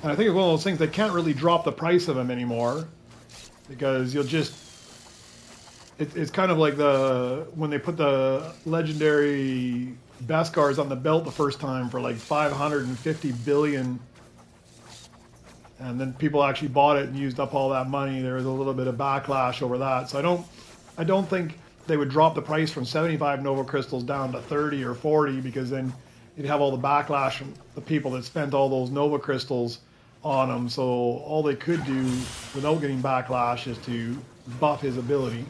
And I think it's one of those things, they can't really drop the price of them anymore because you'll just, it's kind of like when they put the legendary Beskars on the belt the first time for like 550 billion, and then people actually bought it and used up all that money. There was a little bit of backlash over that. So I don't think they would drop the price from 75 Nova Crystals down to 30 or 40, because then you'd have all the backlash from the people that spent all those Nova Crystals on him. So all they could do without getting backlash is to buff his ability.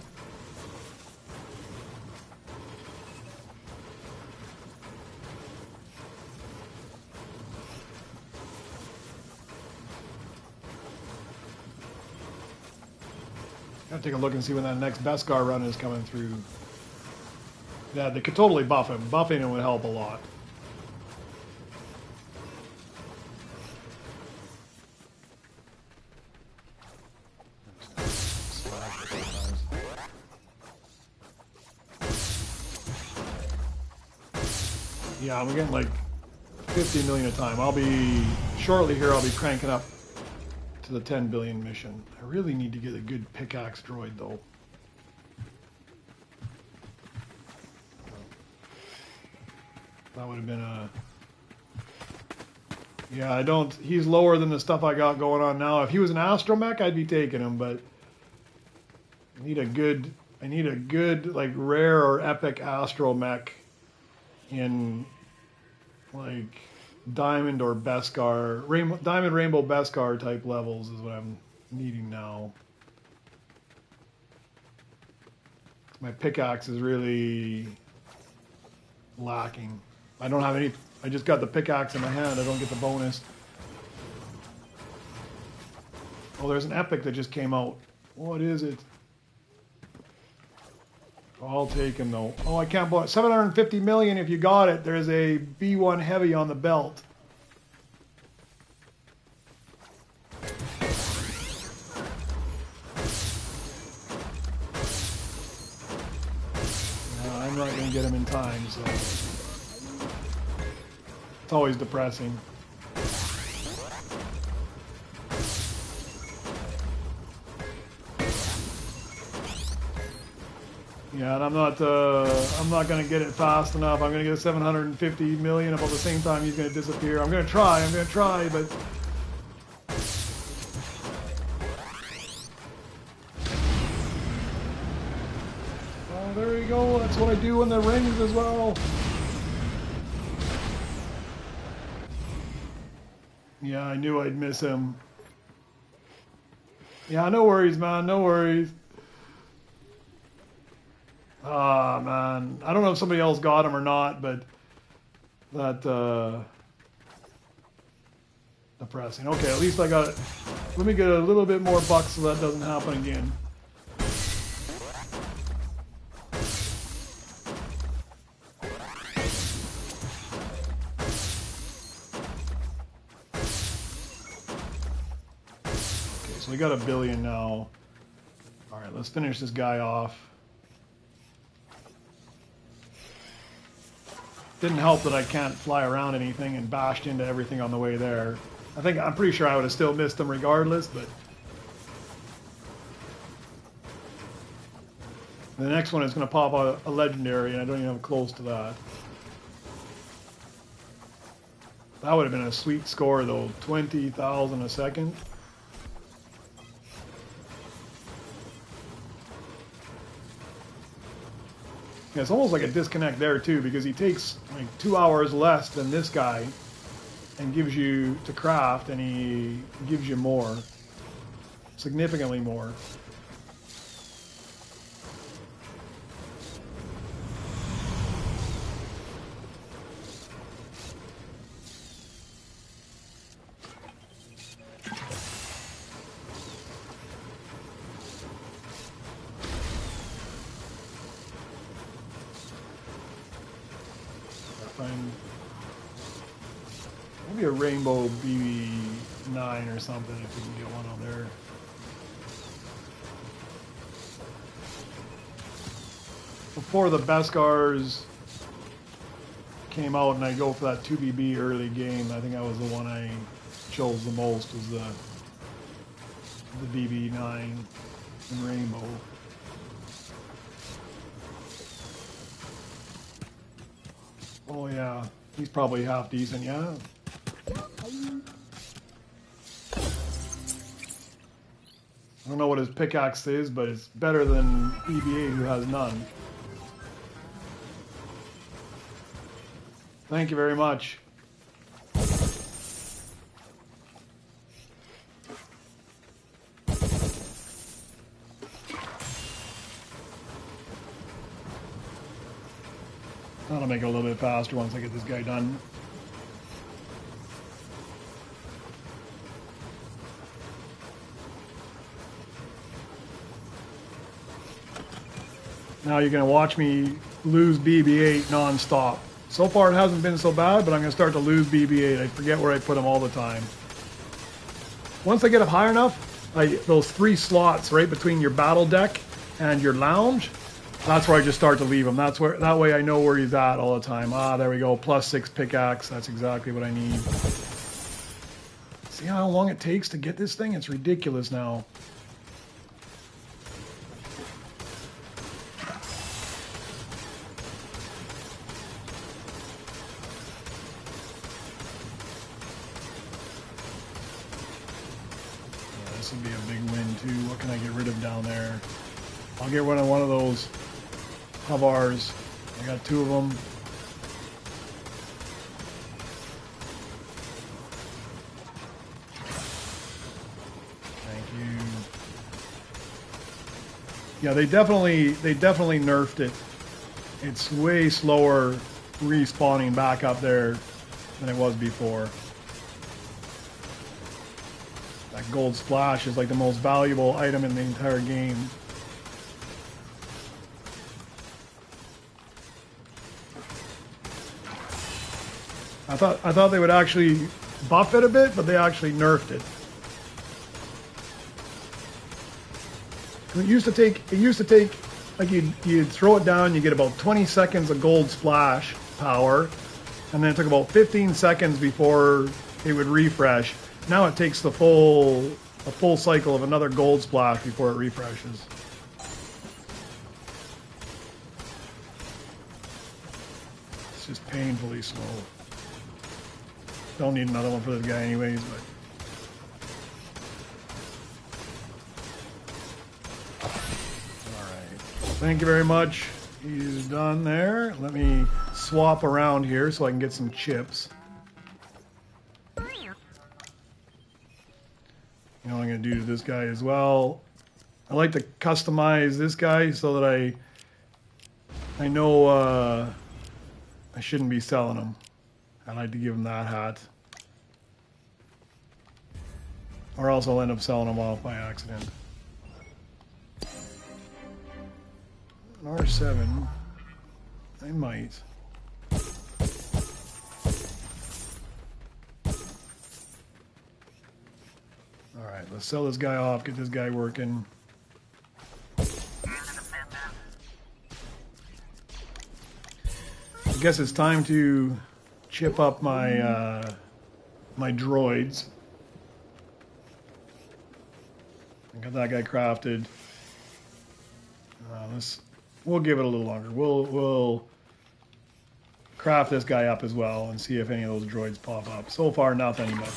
Gotta take a look and see when that next Beskar run is coming through. Yeah, they could totally buff him. Buffing him would help a lot. Yeah, we're getting like 50 million a time. Shortly here, I'll be cranking up to the 10 billion mission. I really need to get a good pickaxe droid though. That would have been a... Yeah, he's lower than the stuff I got going on now. If he was an astromech, I'd be taking him, but I need a good like rare or epic astromech in like Diamond or Beskar, Diamond Rainbow Beskar type levels is what I'm needing now. My pickaxe is really lacking. I don't have any, I just got the pickaxe in my hand, I don't get the bonus. Oh, there's an epic that just came out. What is it? I'll take him though. Oh, I can't buy it. 750 million if you got it. There's a B1 heavy on the belt. No, I'm not going to get him in time, so it's always depressing. Yeah, and I'm not going to get it fast enough. I'm going to get 750 million about the same time he's going to disappear. I'm going to try, but... Oh, there you go. That's what I do in the rings as well. Yeah, I knew I'd miss him. Yeah, no worries, man. No worries. Ah, man. I don't know if somebody else got him or not, but that, depressing. Okay, at least I got it. Let me get a little bit more bucks so that doesn't happen again. Okay, so we got 1 billion now. All right, let's finish this guy off. Didn't help that I can't fly around anything and bashed into everything on the way there. I'm pretty sure I would have still missed them regardless, but the next one is going to pop out a legendary, and I don't even have close to that. That would have been a sweet score though, 20,000 a second. Yeah, it's almost like a disconnect there too, because he takes like 2 hours less than this guy and gives you to craft, and he gives you more, significantly more. Maybe a rainbow BB9 or something if we can get one on there. Before the Beskars came out and I go for that 2BB early game, I think that was the one I chills the most is the BB9 and Rainbow. Oh yeah, he's probably half decent, yeah. I don't know what his pickaxe is, but it's better than BB8 who has none. Thank you very much. That'll make it a little bit faster once I get this guy done. Now you're going to watch me lose BB8 non-stop. So far it hasn't been so bad, but I'm going to start to lose BB8. I forget where I put him all the time. Once I get up high enough, those 3 slots right between your battle deck and your lounge, that's where I just start to leave him. That way I know where he's at all the time. Ah, there we go. +6 pickaxe. That's exactly what I need. See how long it takes to get this thing? It's ridiculous now. This would be a big win too. What can I get rid of down there? I'll get rid of one of those Havars. I got 2 of them. Thank you. Yeah, they definitely nerfed it. It's way slower respawning back up there than it was before. That gold splash is like the most valuable item in the entire game. I thought they would actually buff it a bit, but they actually nerfed it. It used to take like you'd throw it down, you get about 20 seconds of gold splash power, and then it took about 15 seconds before it would refresh. Now it takes a full cycle of another gold splash before it refreshes. It's just painfully slow. Don't need another one for this guy anyways, but alright. Thank you very much. He's done there. Let me swap around here so I can get some chips. You know what I'm going to do to this guy as well. I like to customize this guy so that I know I shouldn't be selling him. I like to give him that hat. Or else I'll end up selling him off by accident. An R7. I might. Alright, let's sell this guy off, get this guy working. I guess it's time to chip up my my droids. I got that guy crafted. We'll give it a little longer. We'll craft this guy up as well and see if any of those droids pop up. So far, nothing, but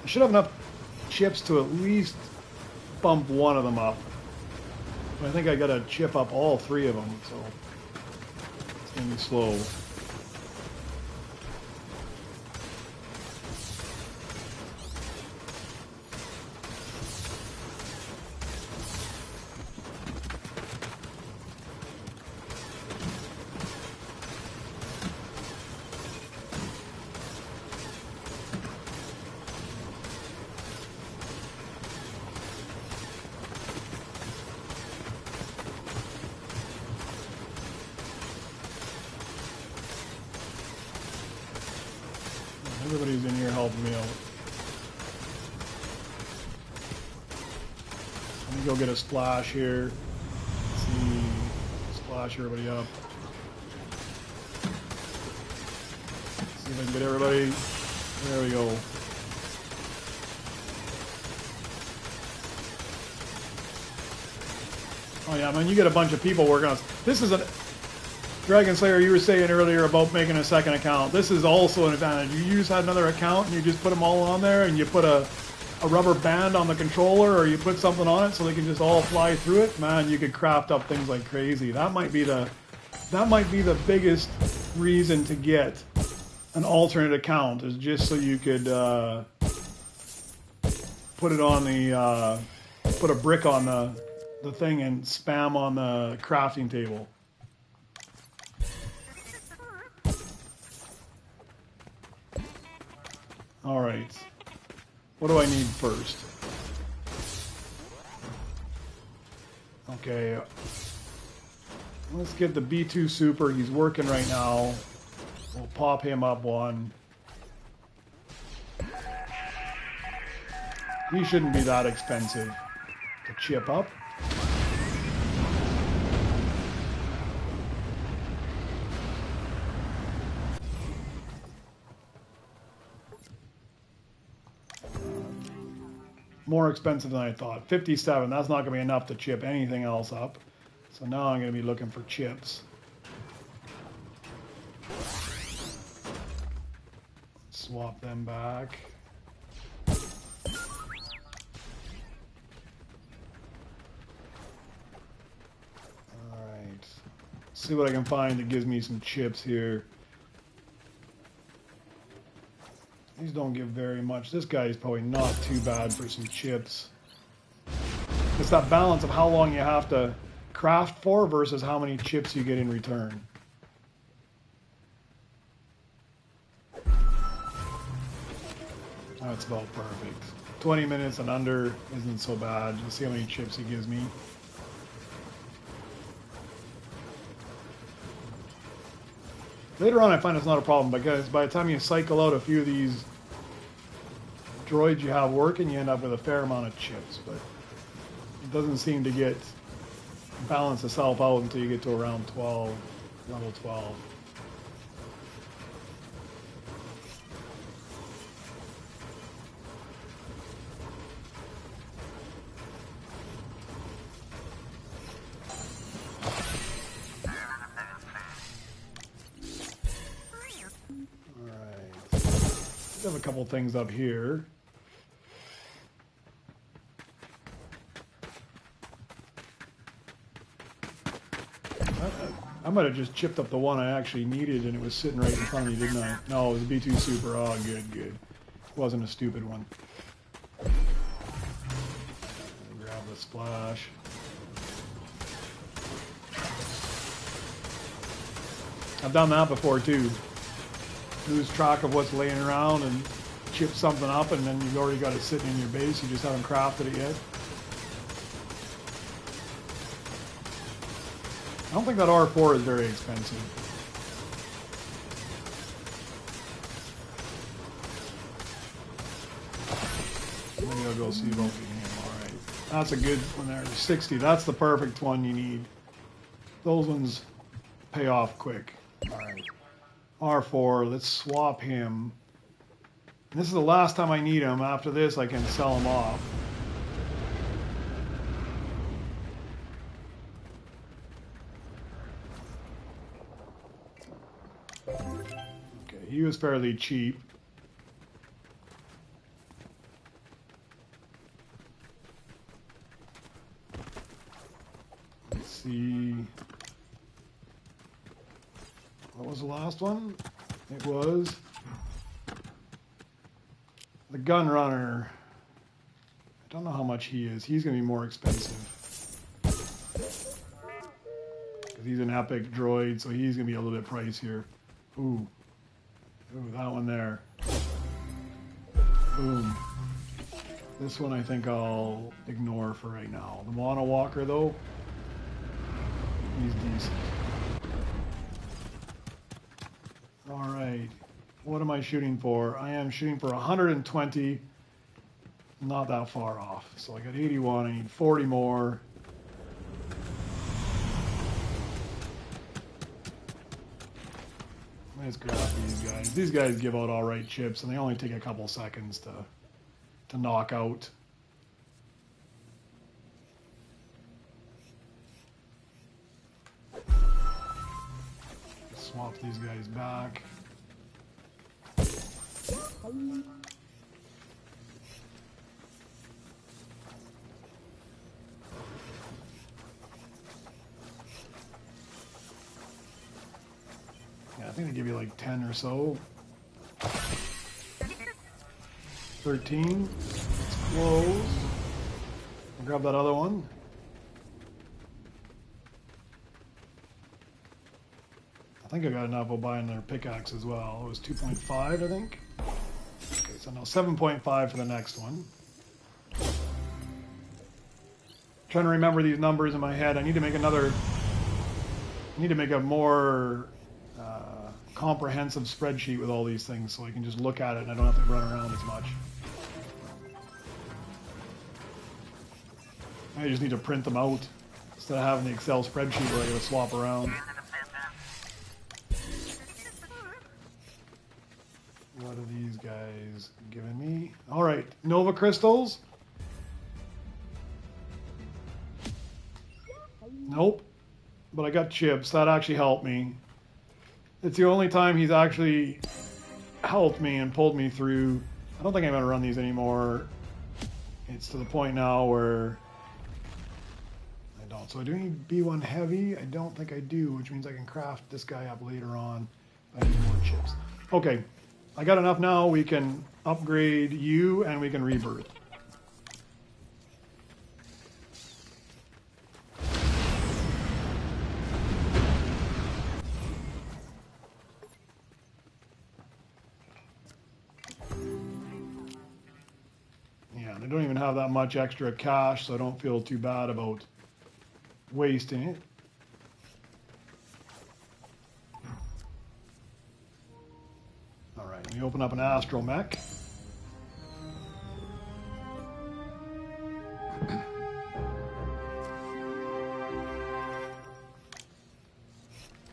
I should have enough chips to at least bump one of them up. But I think I gotta chip up all 3 of them, so it's gonna be slow. Everybody's in here helping me out. Let me go get a splash here. Let's see. Splash everybody up. See if I can get everybody. There we go. Oh yeah, man, you get a bunch of people working on this. This is a Dragon Slayer, you were saying earlier about making a second account. This is also an advantage. You use another account and you just put them all on there, and you put a rubber band on the controller, or you put something on it so they can just all fly through it. Man, you could craft up things like crazy. That might be the biggest reason to get an alternate account, is just so you could put it on the put a brick on the thing and spam on the crafting table. All right. What do I need first? Okay. Let's get the B2 Super. He's working right now. We'll pop him up one. He shouldn't be that expensive to chip up. More expensive than I thought. 57, that's not going to be enough to chip anything else up. So now I'm going to be looking for chips. Swap them back. Alright. See what I can find that gives me some chips here. These don't give very much. This guy is probably not too bad for some chips. It's that balance of how long you have to craft for versus how many chips you get in return. That's about perfect. 20 minutes and under isn't so bad. Let's see how many chips he gives me. Later on I find it's not a problem, because by the time you cycle out a few of these droids you have working, you end up with a fair amount of chips, but it doesn't seem to get balance itself out until you get to around 12, level 12. I have a couple things up here. I might have just chipped up the one I actually needed and it was sitting right in front of me, didn't I? No, it was a B2 Super. Oh, good, good. It wasn't a stupid one. Grab the splash. I've done that before too. Lose track of what's laying around and chip something up, and then you've already got it sitting in your base. You just haven't crafted it yet. I don't think that R4 is very expensive. Maybe I'll go see about him. Alright. That's a good one there. 60. That's the perfect one you need. Those ones pay off quick. Alright. R4, let's swap him. This is the last time I need him. After this, I can sell him off. Okay, he was fairly cheap. Let's see. What was the last one? It was the gun runner. I don't know how much he is. He's going to be more expensive. Because he's an epic droid, so he's going to be a little bit pricier. Ooh. Ooh, that one there. Boom. This one I think I'll ignore for right now. The Mono Walker, though, he's decent. Alright, what am I shooting for? I am shooting for 120, not that far off. So I got 81, I need 40 more. Let's grab these guys. These guys give out all right chips, and they only take a couple seconds to knock out. Swap these guys back. Yeah, I think they give you like 10 or so. 13. Let's close. I'll grab that other one. I think I got enough. I'll buy another pickaxe as well. It was 2.5, I think. Okay, so now 7.5 for the next one. Trying to remember these numbers in my head. I need to make another. I need to make a more comprehensive spreadsheet with all these things, so I can just look at it and I don't have to run around as much. I just need to print them out instead of having the Excel spreadsheet where I gotta swap around. What are these guys giving me? All right, Nova crystals. Nope, but I got chips. That actually helped me. It's the only time he's actually helped me and pulled me through. I don't think I'm going to run these anymore. It's to the point now where I don't. So I do need B1 heavy. I don't think I do, which means I can craft this guy up later on. I need more chips. Okay, I got enough now. We can upgrade you and we can rebirth. I don't even have that much extra cash, so I don't feel too bad about wasting it. All right, let me open up an astromech.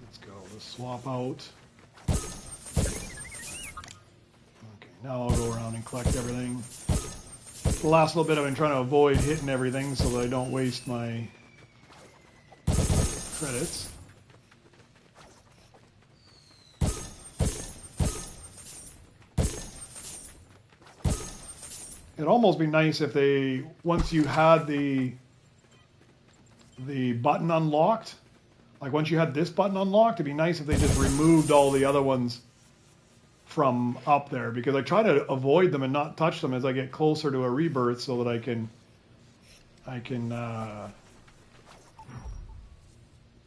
Let's go. Let's swap out. Okay, now I'll go around and collect everything. The last little bit I've been trying to avoid hitting everything so that I don't waste my credits. It'd almost be nice if they, once you had the button unlocked, like once you had this button unlocked, it'd be nice if they just removed all the other ones from up there, because I try to avoid them and not touch them as I get closer to a rebirth so that I can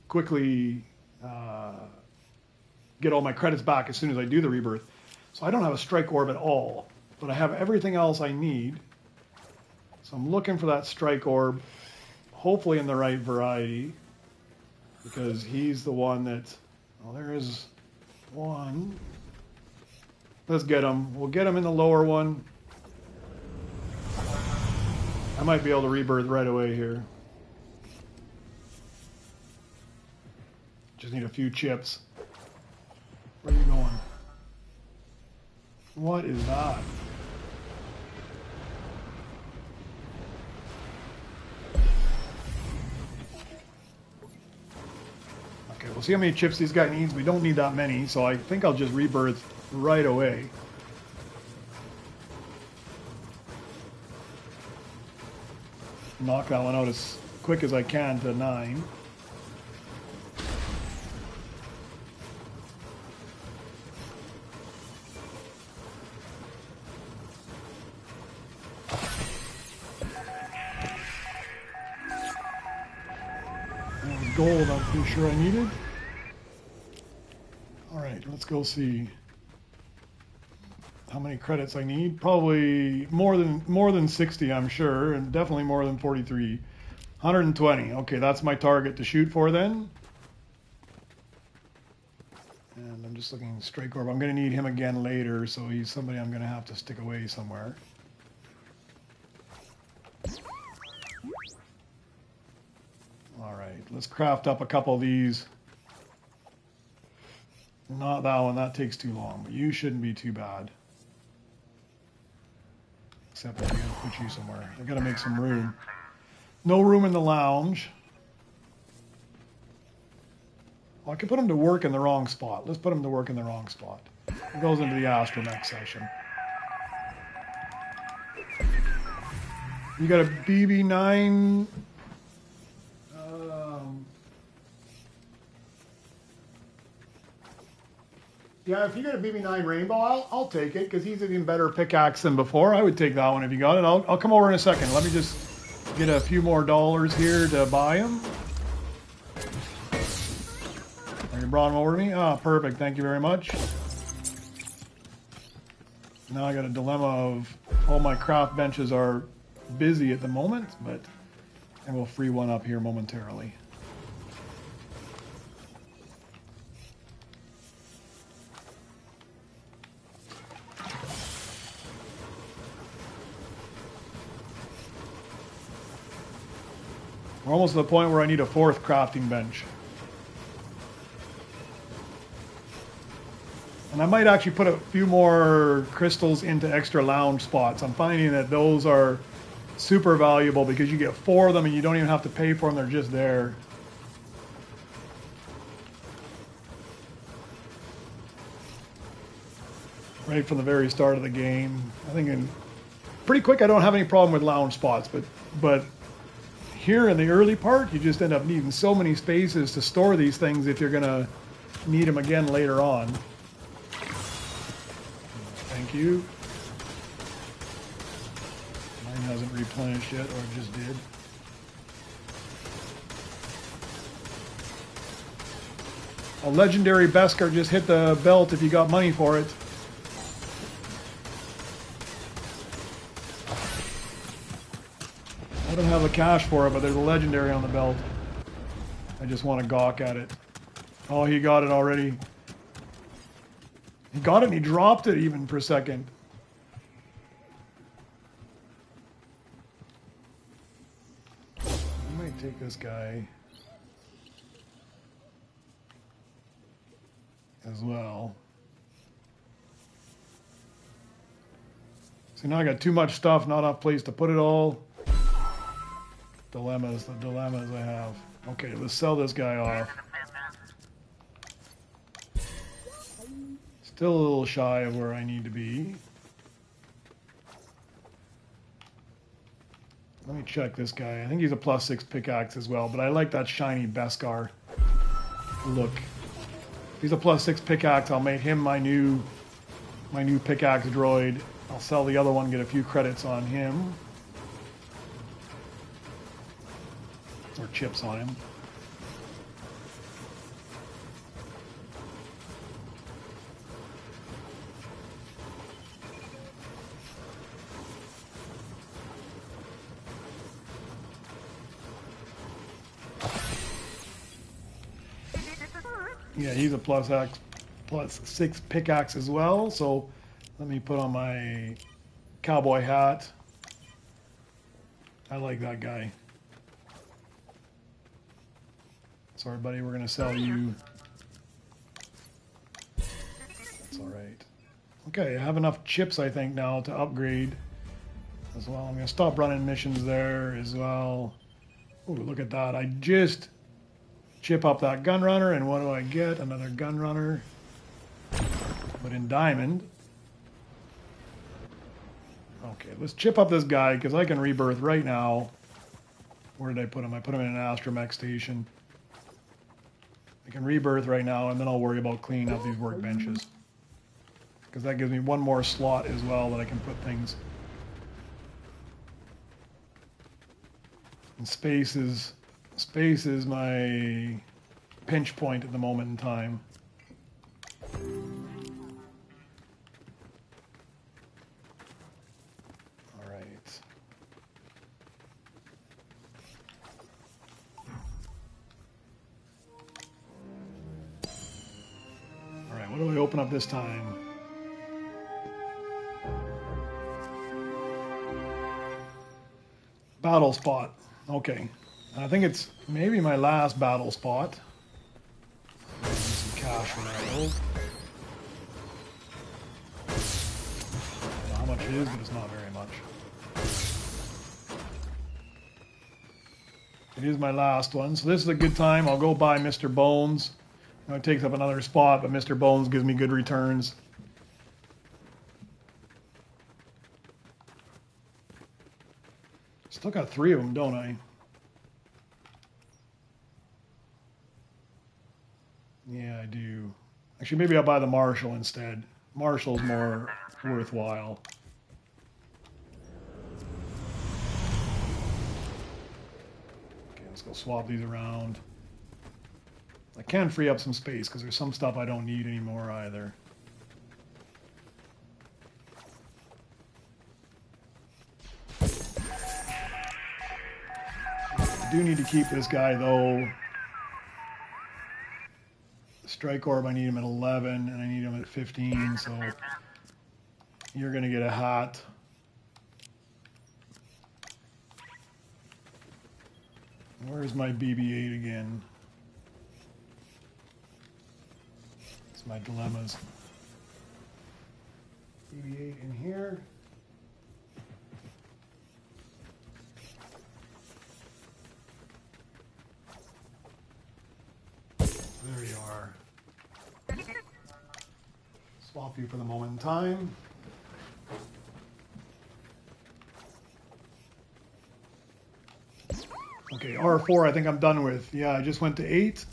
quickly get all my credits back as soon as I do the rebirth. So I don't have a strike orb at all, but I have everything else I need. So I'm looking for that strike orb, hopefully in the right variety, because he's the one that, well, there is one. Let's get him. We'll get him in the lower one. I might be able to rebirth right away here. Just need a few chips. Where are you going? What is that? Okay, we'll see how many chips this guy needs. We don't need that many, so I think I'll just rebirth right away. Knock that one out as quick as I can to 9. That was gold, I'm pretty sure I needed. Alright, let's go see how many credits I need. Probably more than 60, I'm sure, and definitely more than 43. 120. Okay, that's my target to shoot for then. And I'm just looking straight orb. I'm going to need him again later, so he's somebody I'm going to have to stick away somewhere. All right, let's craft up a couple of these Not that one. That takes too long. But you shouldn't be too bad. Except that I gotta put you somewhere. I gotta make some room. No room in the lounge. Well, I could put him to work in the wrong spot. Let's put him to work in the wrong spot. He goes into the astromech session. You got a BB9. Yeah, if you got a BB9 Rainbow, I'll take it because he's an even better pickaxe than before. I would take that one if you got it. I'll come over in a second. Let me just get a few more dollars here to buy him. You brought him over to me? Ah, perfect. Thank you very much. Now I got a dilemma of all my craft benches are busy at the moment, but I will free one up here momentarily. We're almost to the point where I need a 4th crafting bench. And I might actually put a few more crystals into extra lounge spots. I'm finding that those are super valuable because you get 4 of them and you don't even have to pay for them. They're just there. Right from the very start of the game. I think pretty quick I don't have any problem with lounge spots, but here in the early part you just end up needing so many spaces to store these things if you're gonna need them again later on. Thank you. Mine hasn't replenished yet, or it just did. A legendary Beskar just hit the belt if you got money for it. I don't have the cash for it, but there's a legendary on the belt. I just want to gawk at it. Oh, he got it already. He got it and he dropped it even for a second. I might take this guy as well. See, now I got too much stuff, not enough place to put it all. Dilemmas, the dilemmas I have. Okay, let's sell this guy off. Still a little shy of where I need to be. Let me check this guy. I think he's a +6 pickaxe as well, but I like that shiny Beskar look. If he's a +6 pickaxe, I'll make him my new pickaxe droid. I'll sell the other one, get a few credits on him. Or chips on him. Yeah, he's a +6 pickaxe as well. So let me put on my cowboy hat. I like that guy. Sorry, buddy, we're going to sell you. That's all right. Okay, I have enough chips, I think, now to upgrade as well. I'm going to stop running missions there as well. Oh, look at that. I just chip up that gun runner, and what do I get? Another gun runner, but in diamond. Okay, let's chip up this guy because I can rebirth right now. Where did I put him? I put him in an astromech station. I can rebirth right now, and then I'll worry about cleaning up these workbenches. Because that gives me one more slot as well that I can put things. And space is my pinch point at the moment in time. All right. What do I open up this time? Battle spot. Okay. I think it's maybe my last battle spot. Some cash for that. It is, but it's not very much. It is my last one, so this is a good time. I'll go buy Mr. Bones. I know it takes up another spot, but Mr. Bones gives me good returns. Still got 3 of them, don't I? Yeah, I do. Actually, maybe I'll buy the Marshall instead. Marshall's more worthwhile. Okay, let's go swap these around. I can free up some space because there's some stuff I don't need anymore either. I do need to keep this guy though. Strike Orb, I need him at 11 and I need him at 15, so you're going to get a hat. Where's my BB-8 again? It's my dilemmas. BB-8 in here. There you are. Swap you for the moment in time. Okay, R4 I think I'm done with. Yeah, I just went to 8.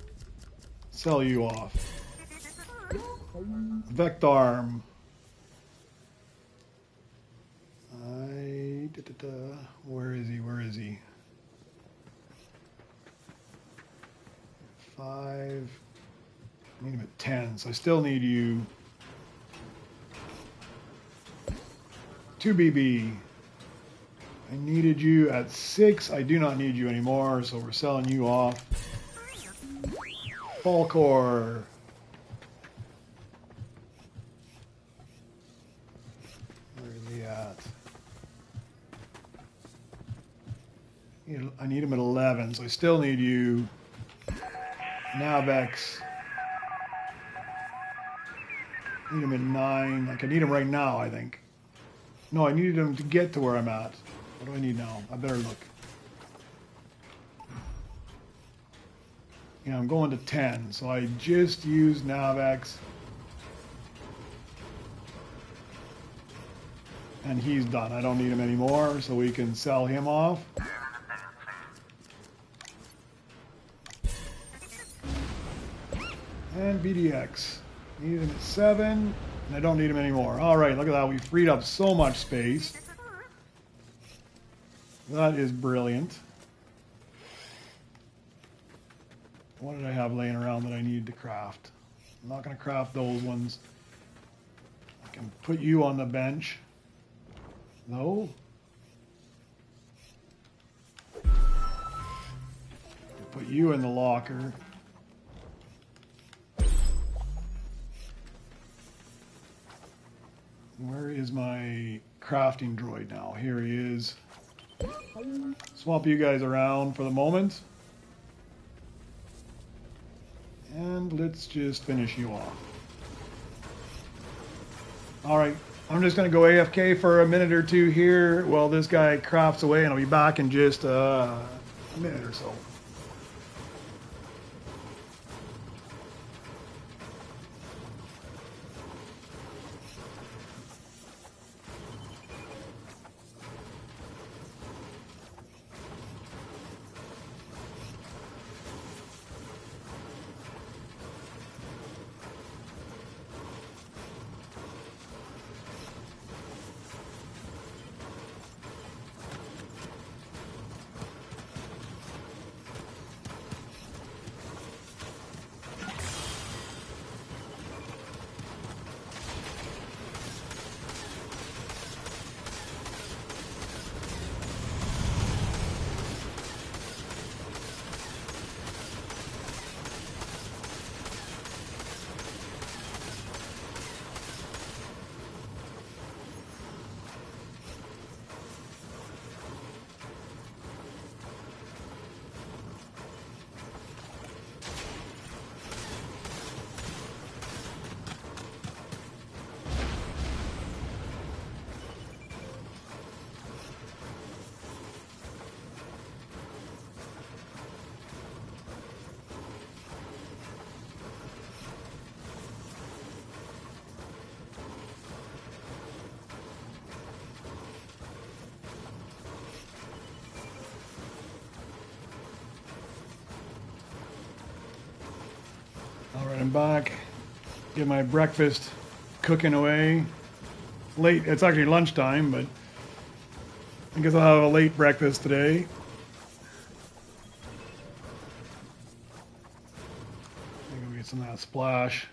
Sell you off. Vectarm. Where is he? Where is he? 5. I need him at 10, so I still need you. 2 BB. I needed you at 6. I do not need you anymore, so we're selling you off. Falcor. Where is he at? I need him at 11, so I still need you. Navex. Need him at 9. Like I need him right now, I think. No, I needed him to get to where I'm at. What do I need now? I better look. Yeah, I'm going to 10, so I just used Navex. And he's done. I don't need him anymore, so we can sell him off. And BDX. Need him at 7, and I don't need him anymore. All right, look at that. We freed up so much space. That is brilliant. What did I have laying around that I need to craft? I'm not going to craft those ones. I can put you on the bench. No. Put you in the locker. Where is my crafting droid now? Here he is. Swap you guys around for the moment. And let's just finish you off. Alright, I'm just going to go AFK for a minute or two here while this guy crafts away, and I'll be back in just a minute or so. Alright, I'm back. Get my breakfast cooking away. Late, it's actually lunchtime, but I guess I'll have a late breakfast today. I'm gonna get some of that splash.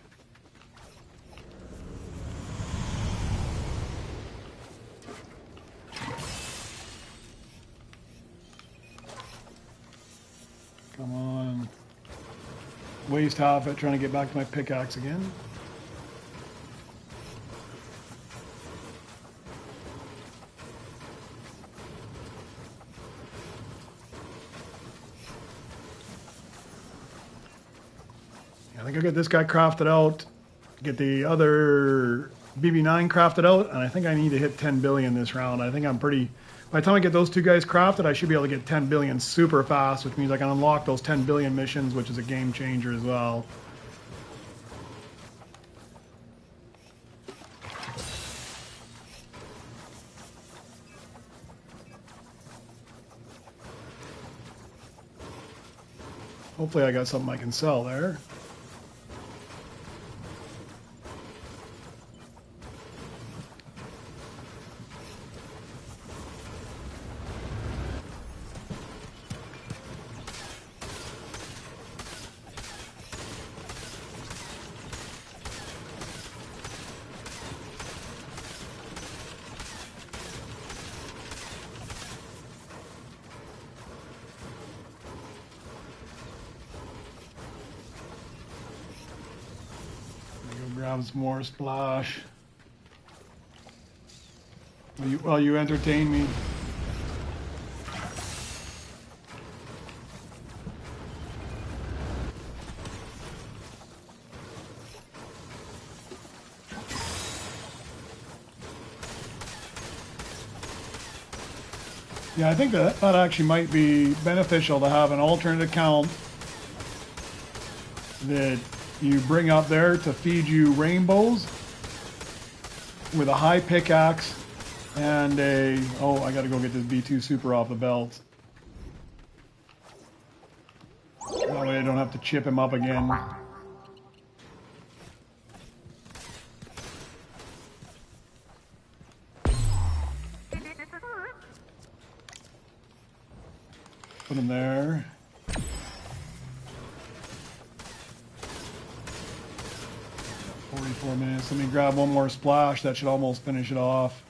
Come on. Waste half it trying to get back to my pickaxe again. I think I'll get this guy crafted out, get the other BB9 crafted out, and I think I need to hit 10 billion this round. I think I'm pretty... By the time I get those two guys crafted, I should be able to get 10 billion super fast, which means I can unlock those 10 billion missions, which is a game changer as well. Hopefully I got something I can sell there. Grab some more splash. While you entertain me. Yeah, I think that actually might be beneficial to have an alternate account that you bring up there to feed you rainbows with a high pickaxe and a... Oh, I gotta go get this B2 Super off the belt. That way I don't have to chip him up again. Put him there. 44 minutes. Let me grab one more splash. That should almost finish it off.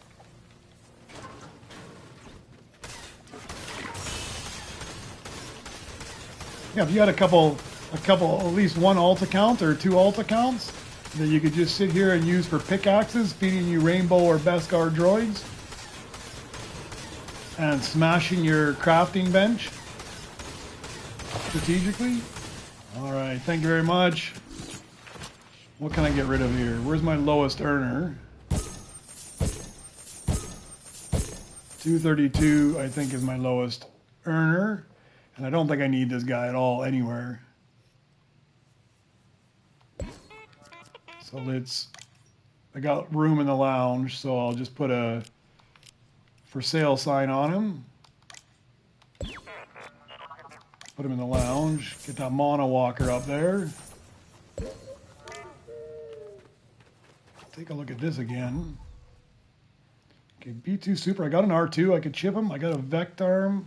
Yeah, if you had a couple, at least one alt account or two alt accounts that you could just sit here and use for pickaxes, feeding you rainbow or Beskar droids, and smashing your crafting bench strategically. All right, thank you very much. What can I get rid of here? Where's my lowest earner? 232, I think, is my lowest earner. And I don't think I need this guy at all anywhere. So I got room in the lounge, so I'll just put a for sale sign on him. Put him in the lounge. Get that mono walker up there. Take a look at this again. Okay, B2 Super. I got an R2. I could chip him. I got a Vectarm.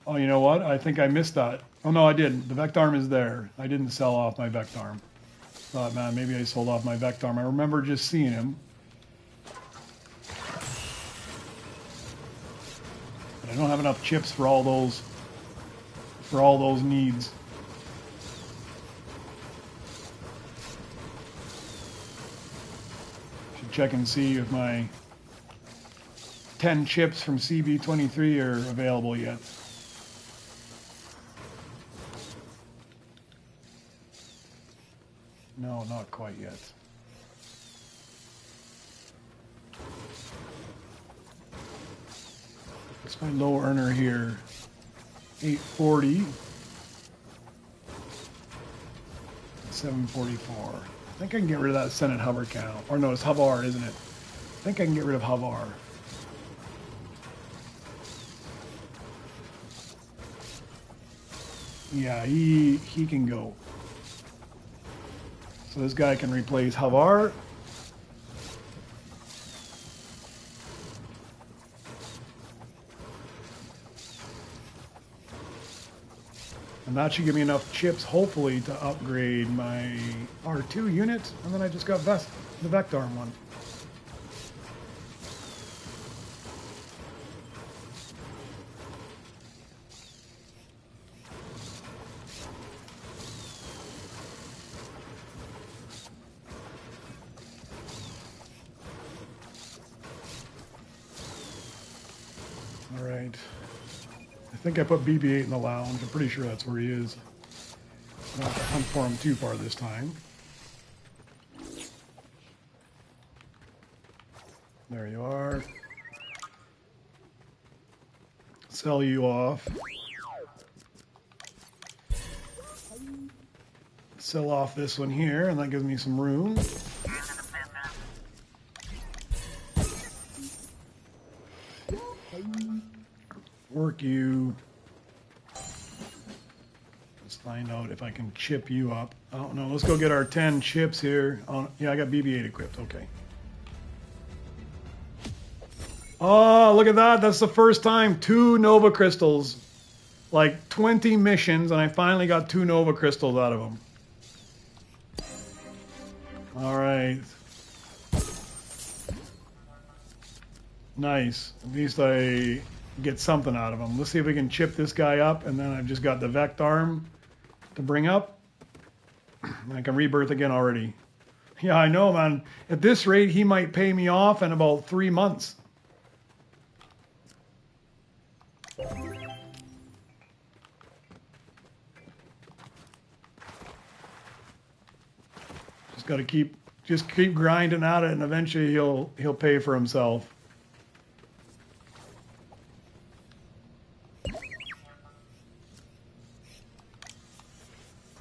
Oh, you know what? I think I missed that. Oh, no, I didn't. The Vectarm is there. I didn't sell off my Vectarm. Thought, man, maybe I sold off my Vectarm. I remember just seeing him. But I don't have enough chips for all those needs. Should check and see if my 10 chips from CB23 are available yet. No, not quite yet. What's my low earner here? 840. 744. I think I can get rid of that Senate hover count. Or no, it's Havar, isn't it? I think I can get rid of Havar. Yeah, he can go. So this guy can replace Havar. And that should give me enough chips, hopefully, to upgrade my R2 unit. And then I just got the Vectorm one. All right. I think I put BB-8 in the lounge. I'm pretty sure that's where he is. I don't have to hunt for him too far this time. There you are. Sell you off. Sell off this one here, and that gives me some room. Work you. Let's find out if I can chip you up. I don't know. Let's go get our 10 chips here. Oh, yeah, I got BB-8 equipped. Okay. Oh, look at that. That's the first time 2 Nova Crystals. Like 20 missions, and I finally got 2 Nova Crystals out of them. All right. Nice. At least I get something out of them. Let's see if we can chip this guy up, and then I've just got the Vectorm to bring up. I can rebirth again already. Yeah, I know, man. At this rate, he might pay me off in about 3 months. Just got to keep grinding at it, and eventually he'll pay for himself.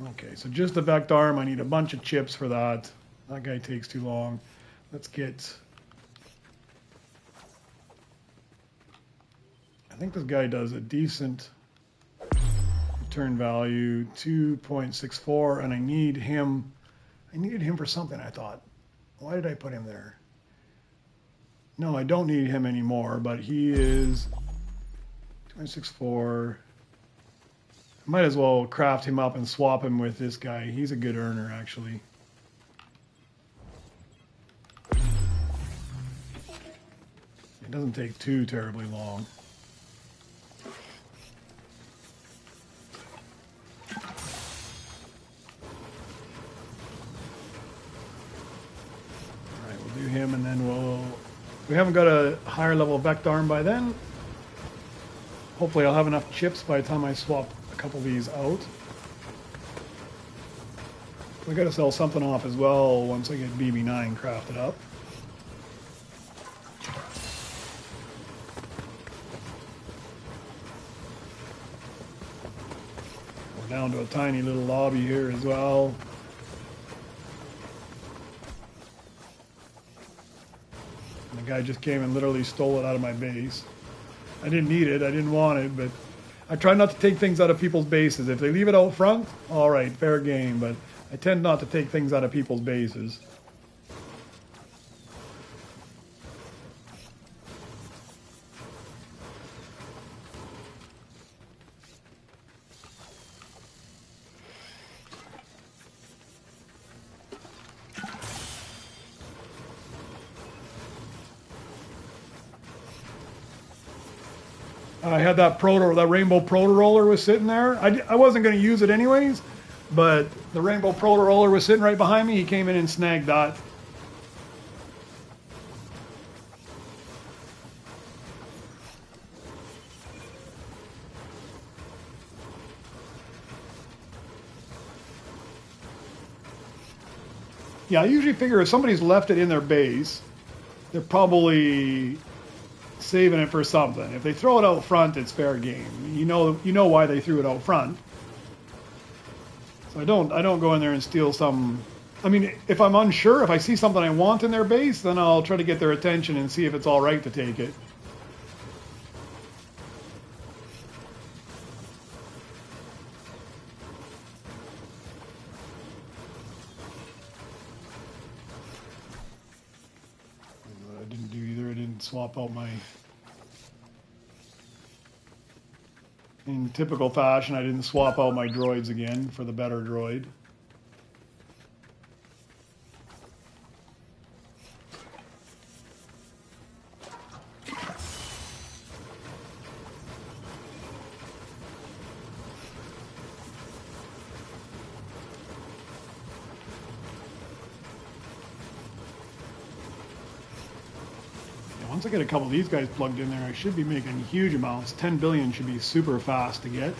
Okay, so just the Vectorm. I need a bunch of chips for that. That guy takes too long. Let's get... I think this guy does a decent return value, 2.64, and I need him. I needed him for something, I thought. Why did I put him there? No, I don't need him anymore, but he is 2.64. Might as well craft him up and swap him with this guy. He's a good earner, actually. It doesn't take too terribly long. Alright, we'll do him, and then we haven't got a higher level Vectorm by then. Hopefully I'll have enough chips by the time I swap a couple of these out. We got to sell something off as well once I get BB9 crafted up. We're down to a tiny little lobby here as well. And the guy just came and literally stole it out of my base. I didn't need it, I didn't want it, but I try not to take things out of people's bases. If they leave it out front, all right, fair game, but I tend not to take things out of people's bases. I had that rainbow proto roller was sitting there. I wasn't going to use it anyways, but the rainbow proto roller was sitting right behind me. He came in and snagged that. Yeah, I usually figure if somebody's left it in their base, they're probably saving it for something. If they throw it out front, it's fair game. You know why they threw it out front. So I don't go in there and steal some. I mean, if I'm unsure, if I see something I want in their base, then I'll try to get their attention and see if it's all right to take it. didn't swap out my... In typical fashion, I didn't swap out my droids again for the better droid. Once I get a couple of these guys plugged in there, I should be making huge amounts. 10 billion should be super fast to get.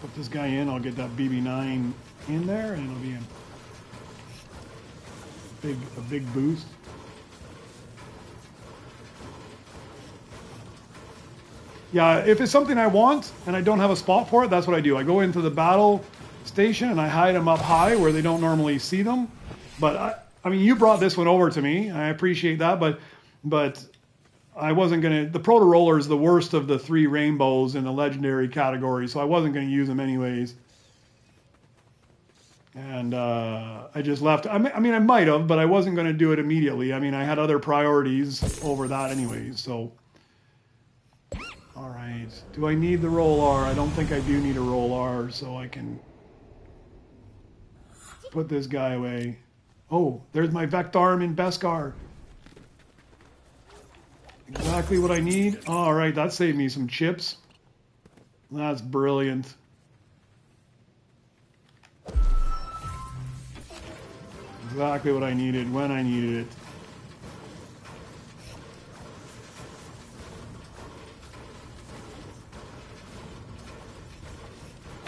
Put this guy in, I'll get that BB9 in there, and it'll be a big boost. Yeah, if it's something I want and I don't have a spot for it, that's what I do. I go into the battle station and I hide them up high where they don't normally see them. But I mean, you brought this one over to me. I appreciate that, but I wasn't gonna. The Proto Roller is the worst of the 3 rainbows in the legendary category, so I wasn't gonna use them anyways. And I just left. I mean, I might have, but I wasn't gonna do it immediately. I mean, I had other priorities over that anyways. So, all right. Do I need the roll R? I don't think I do need a roll R, so I can put this guy away. Oh, there's my Vectarm in Beskar. Exactly what I need. All right, that saved me some chips. That's brilliant. Exactly what I needed when I needed it.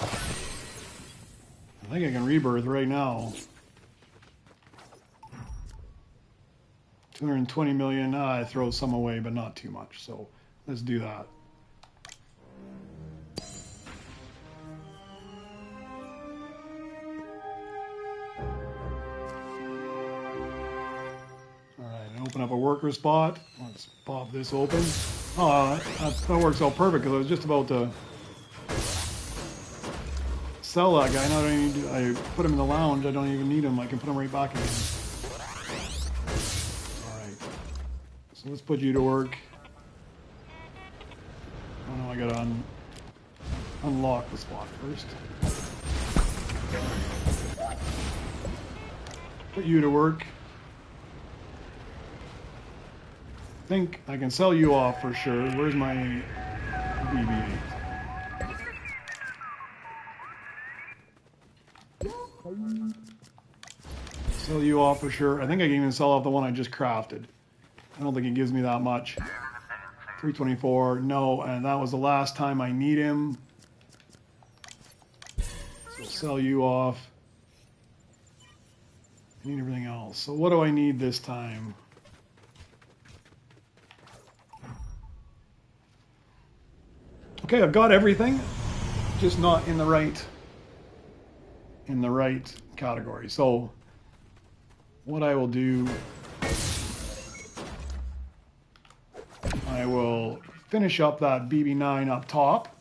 I think I can rebirth right now. 220 million. I throw some away, but not too much. So let's do that. All right, and open up a worker spot. Let's pop this open. Oh, that works out perfect because I was just about to sell that guy. Now I don't need to, I put him in the lounge. I don't even need him. I can put him right back again. So let's put you to work. Oh no, I gotta unlock the spot first. Put you to work. I think I can sell you off for sure. Where's my BB-8? Sell you off for sure. I think I can even sell off the one I just crafted. I don't think it gives me that much. 324, no, and that was the last time I need him. So sell you off. I need everything else. So what do I need this time? Okay, I've got everything, just not in the right category. So what I will do, I will finish up that BB9 up top,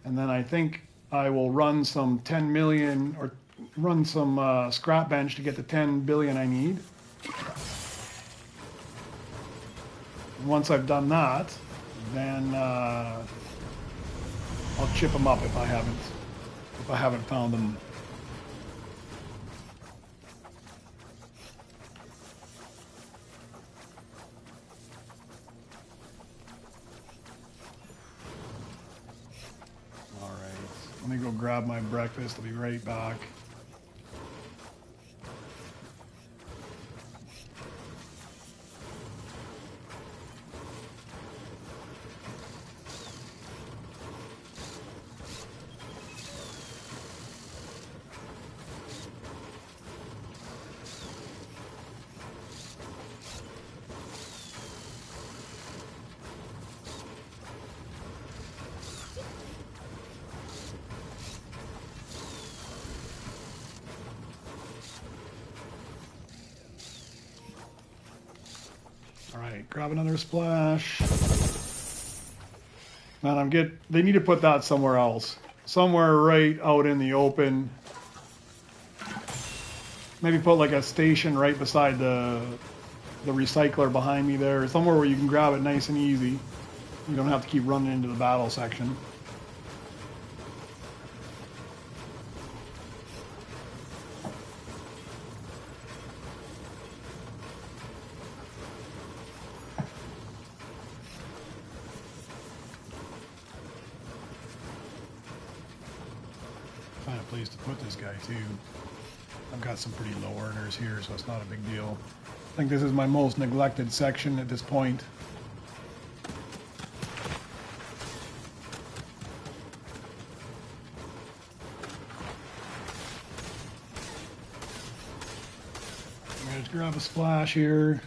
and then I think I will run some 10 million or run some scrap bench to get the 10 billion I need. And once I've done that, then I'll chip them up if I haven't found them. Let me go grab my breakfast. I'll be right back. Grab another splash. Man, they need to put that somewhere else. Somewhere right out in the open. Maybe put like a station right beside the recycler behind me there, somewhere where you can grab it nice and easy. You don't have to keep running into the battle section. Find a place to put this guy too. I've got some pretty low earners here, so it's not a big deal. I think this is my most neglected section at this point. I'm gonna just grab a splash here.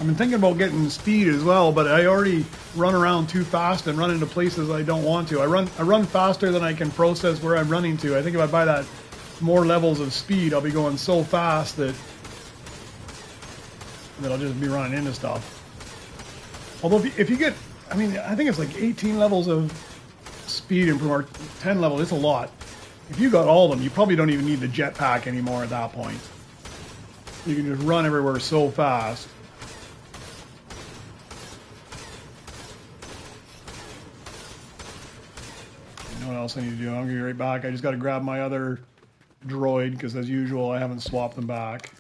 I've been thinking about getting speed as well, but I already run around too fast and run into places I don't want to. I run faster than I can process where I'm running to. I think if I buy that more levels of speed, I'll be going so fast that I'll just be running into stuff. Although if you get, I mean, I think it's like 18 levels of speed improvement, or 10 levels, it's a lot. If you got all of them, you probably don't even need the jetpack anymore at that point. You can just run everywhere so fast. You know what else I need to do? I'm gonna be right back. I just got to grab my other droid because, as usual, I haven't swapped them back.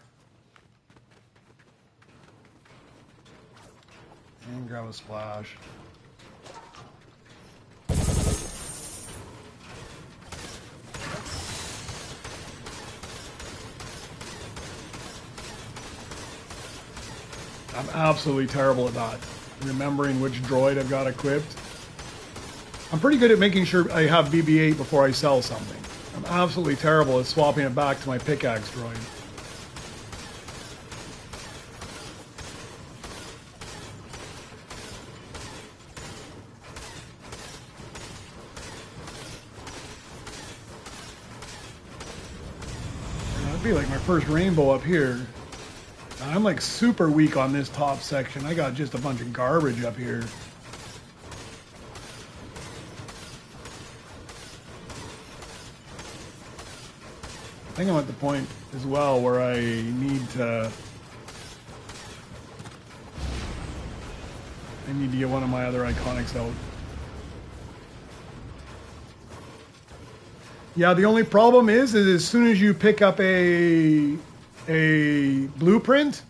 And grab a splash. I'm absolutely terrible at that. Remembering which droid I've got equipped. I'm pretty good at making sure I have BB-8 before I sell something. I'm absolutely terrible at swapping it back to my pickaxe droid. That'd be like my first rainbow up here. I'm like super weak on this top section. I got just a bunch of garbage up here. I think I'm at the point as well where I need to get one of my other iconics out. Yeah, the only problem is as soon as you pick up a blueprint,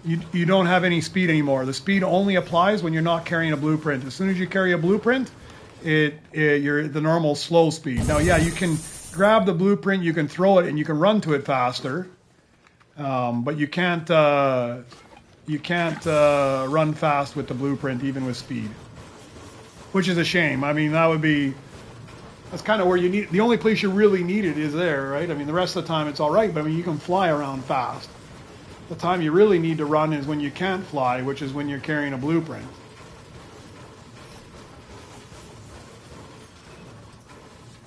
you don't have any speed anymore. The speed only applies when you're not carrying a blueprint. As soon as you carry a blueprint, you're the normal slow speed. Now, yeah, you can grab the blueprint, you can throw it, and you can run to it faster, but you can't run fast with the blueprint even with speed, which is a shame. I mean, that's kind of where you need, the only place you really need it is there, right? I mean, the rest of the time it's all right, but I mean, you can fly around fast. The time you really need to run is when you can't fly, which is when you're carrying a blueprint.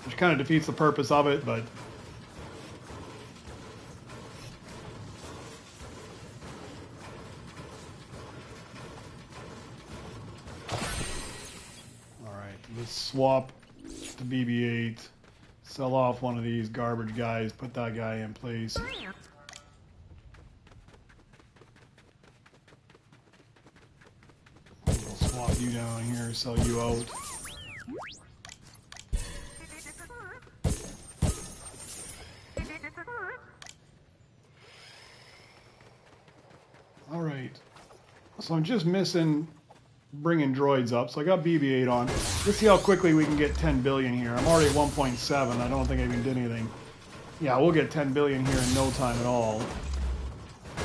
Which kind of defeats the purpose of it, but all right, let's swap to BB-8, sell off one of these garbage guys, put that guy in place. We'll swap you down here, sell you out. All right, so I'm just missing bringing droids up. So I got BB-8 on. Let's see how quickly we can get 10 billion here. I'm already at 1.7. I don't think I even did anything. Yeah, we'll get 10 billion here in no time at all.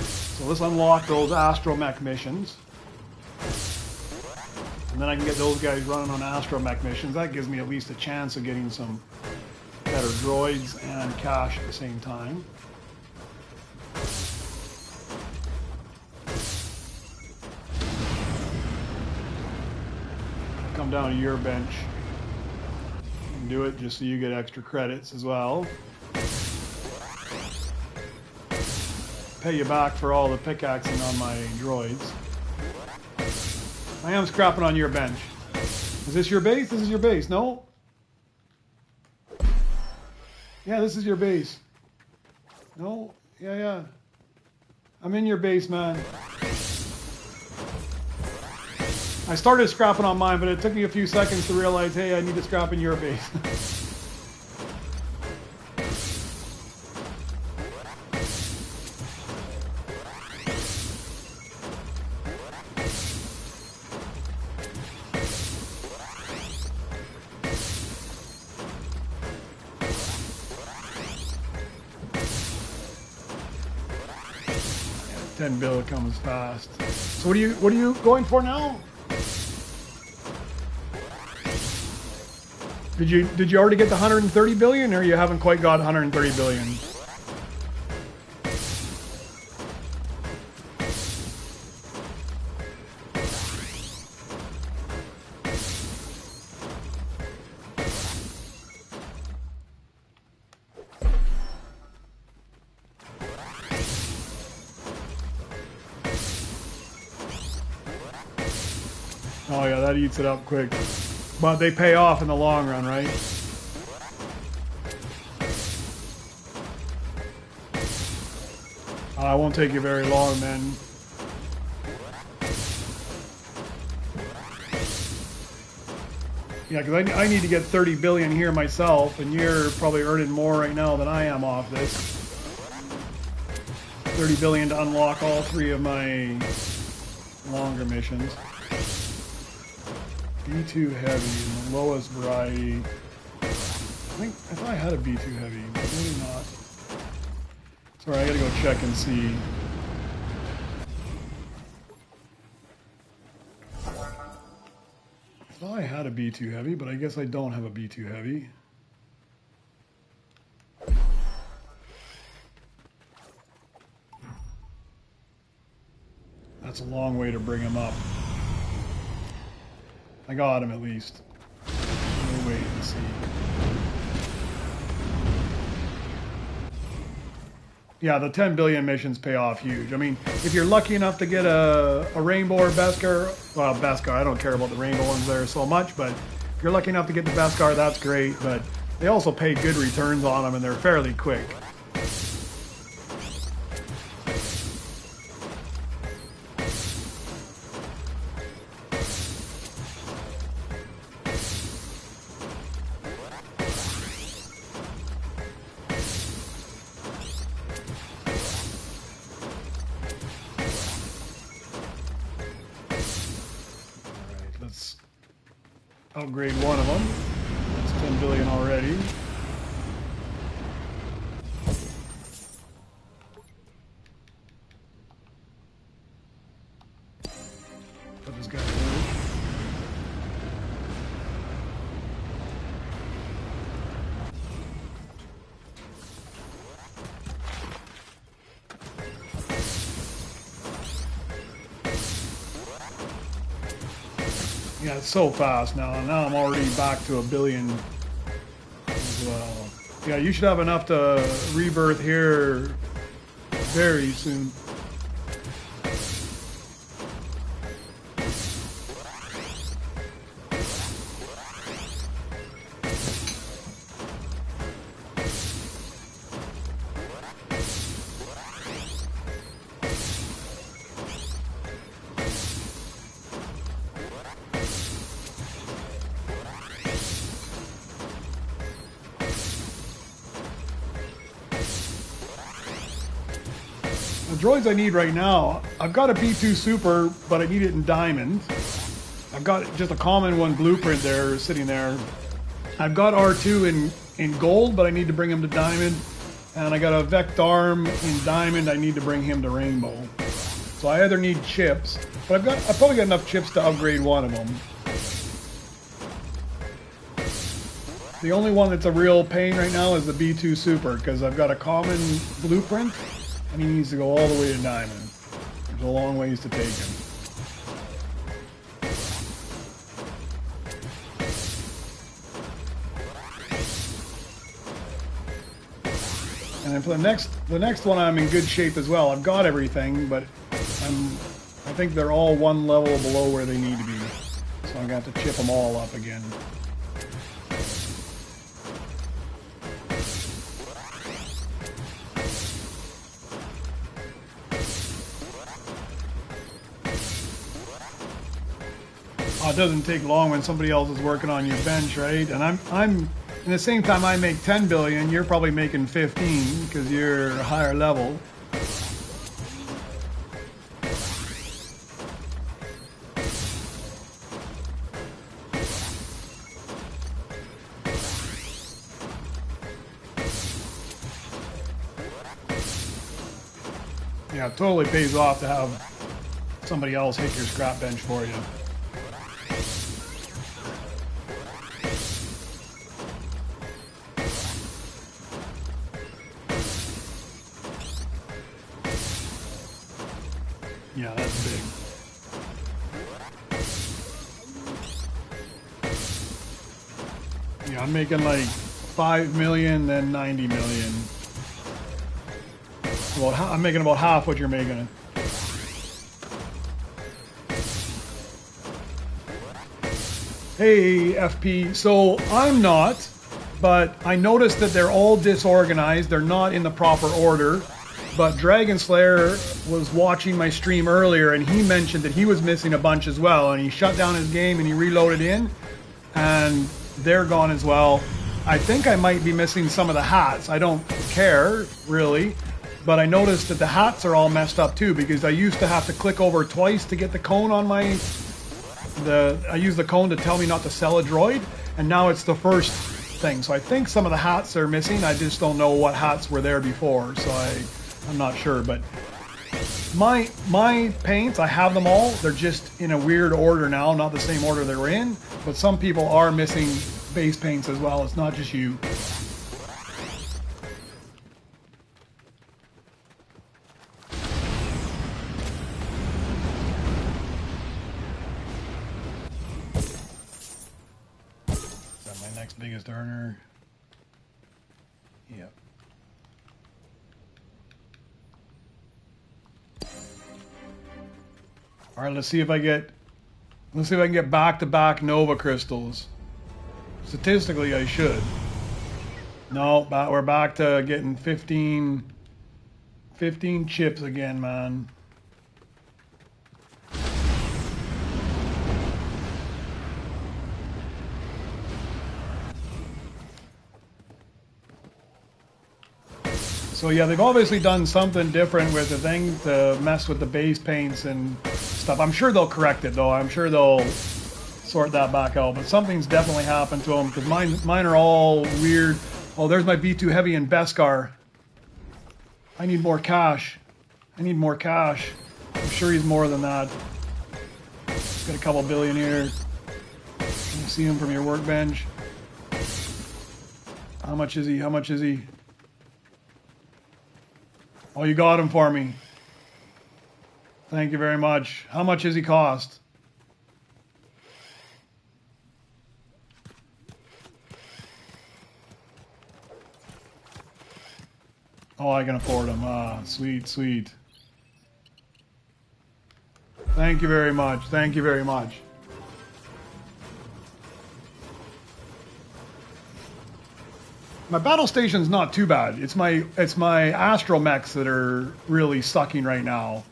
So let's unlock those astromech missions. And then I can get those guys running on astromech missions. That gives me at least a chance of getting some better droids and cash at the same time. Come down to your bench and do it just so you get extra credits as well. Pay you back for all the pickaxing on my droids. I am scrapping on your bench. Is this your base? This is your base, no? Yeah, this is your base. No? Yeah. I'm in your base, man. I started scrapping on mine, but it took me a few seconds to realize, hey, I need to scrap in your base. $10 billion comes fast. So what are you going for now? Did you already get the 130 billion, or you haven't quite got 130 billion? Oh yeah, that eats it up quick. But they pay off in the long run, right? I won't take you very long, man. Yeah, because I need to get 30 billion here myself, and you're probably earning more right now than I am off this. 30 billion to unlock all 3 of my longer missions. B2 heavy, the lowest variety. I think I thought I had a B2 heavy, but maybe not. Sorry, I gotta go check and see. I thought I had a B2 heavy, but I guess I don't have a B2 heavy. That's a long way to bring him up. I got him at least. We'll wait and see. Yeah, the 10 billion missions pay off huge. I mean, if you're lucky enough to get a rainbow or Beskar, well, Beskar, I don't care about the rainbow ones there so much, but if you're lucky enough to get the Beskar, that's great. But they also pay good returns on them, and they're fairly quick. Upgrade one of them. That's 10 billion already. Put this guy away. Yeah, it's so fast now. Now I'm already back to 1 billion as well. Yeah, you should have enough to rebirth here very soon. The droids I need right now, I've got a B2 Super, but I need it in diamond. I've got just a common one blueprint there, sitting there. I've got R2 in gold, but I need to bring him to diamond. And I got a Vectarm in diamond, I need to bring him to rainbow. So I either need chips, but I've probably got enough chips to upgrade one of them. The only one that's a real pain right now is the B2 Super, because I've got a common blueprint, and he needs to go all the way to diamond. There's a long ways to take him. And then for the next one, I'm in good shape as well. I've got everything, but I think they're all one level below where they need to be. So I'm going to have to chip them all up again. Oh, it doesn't take long when somebody else is working on your bench, right? And I'm in the same time I make 10 billion, you're probably making 15 because you're a higher level. Yeah, it totally pays off to have somebody else hit your scrap bench for you. Yeah, that's big. Yeah, I'm making like 5 million, then 90 million. Well, I'm making about half what you're making. Hey, FP. So I'm not, but I noticed that they're all disorganized. They're not in the proper order. But Dragon Slayer was watching my stream earlier, and he mentioned that he was missing a bunch as well. And he shut down his game and he reloaded in, and they're gone as well. I think I might be missing some of the hats. I don't care, really. But I noticed that the hats are all messed up too, because I used to have to click over twice to get the cone on my... I use the cone to tell me not to sell a droid, and now it's the first thing. So I think some of the hats are missing. I just don't know what hats were there before, so I'm not sure. But my paints, I have them all. They're just in a weird order now, not the same order they were in. But some people are missing base paints as well. It's not just you. Biggest earner. Yep. All right, let's see if I can get back-to-back Nova crystals. Statistically, I should. No, we're back to getting 15 chips again, man. So yeah, they've obviously done something different with the thing to mess with the base paints and stuff. I'm sure they'll correct it though. I'm sure they'll sort that back out. But something's definitely happened to them because mine are all weird. Oh, there's my B2 Heavy and Beskar. I need more cash. I need more cash. I'm sure he's more than that. Got a couple billion here. You see him from your workbench. How much is he? How much is he? Oh, you got him for me. Thank you very much. How much does he cost? Oh, I can afford him. Ah, sweet, sweet. Thank you very much. Thank you very much. My battle station's not too bad. It's my astromechs that are really sucking right now.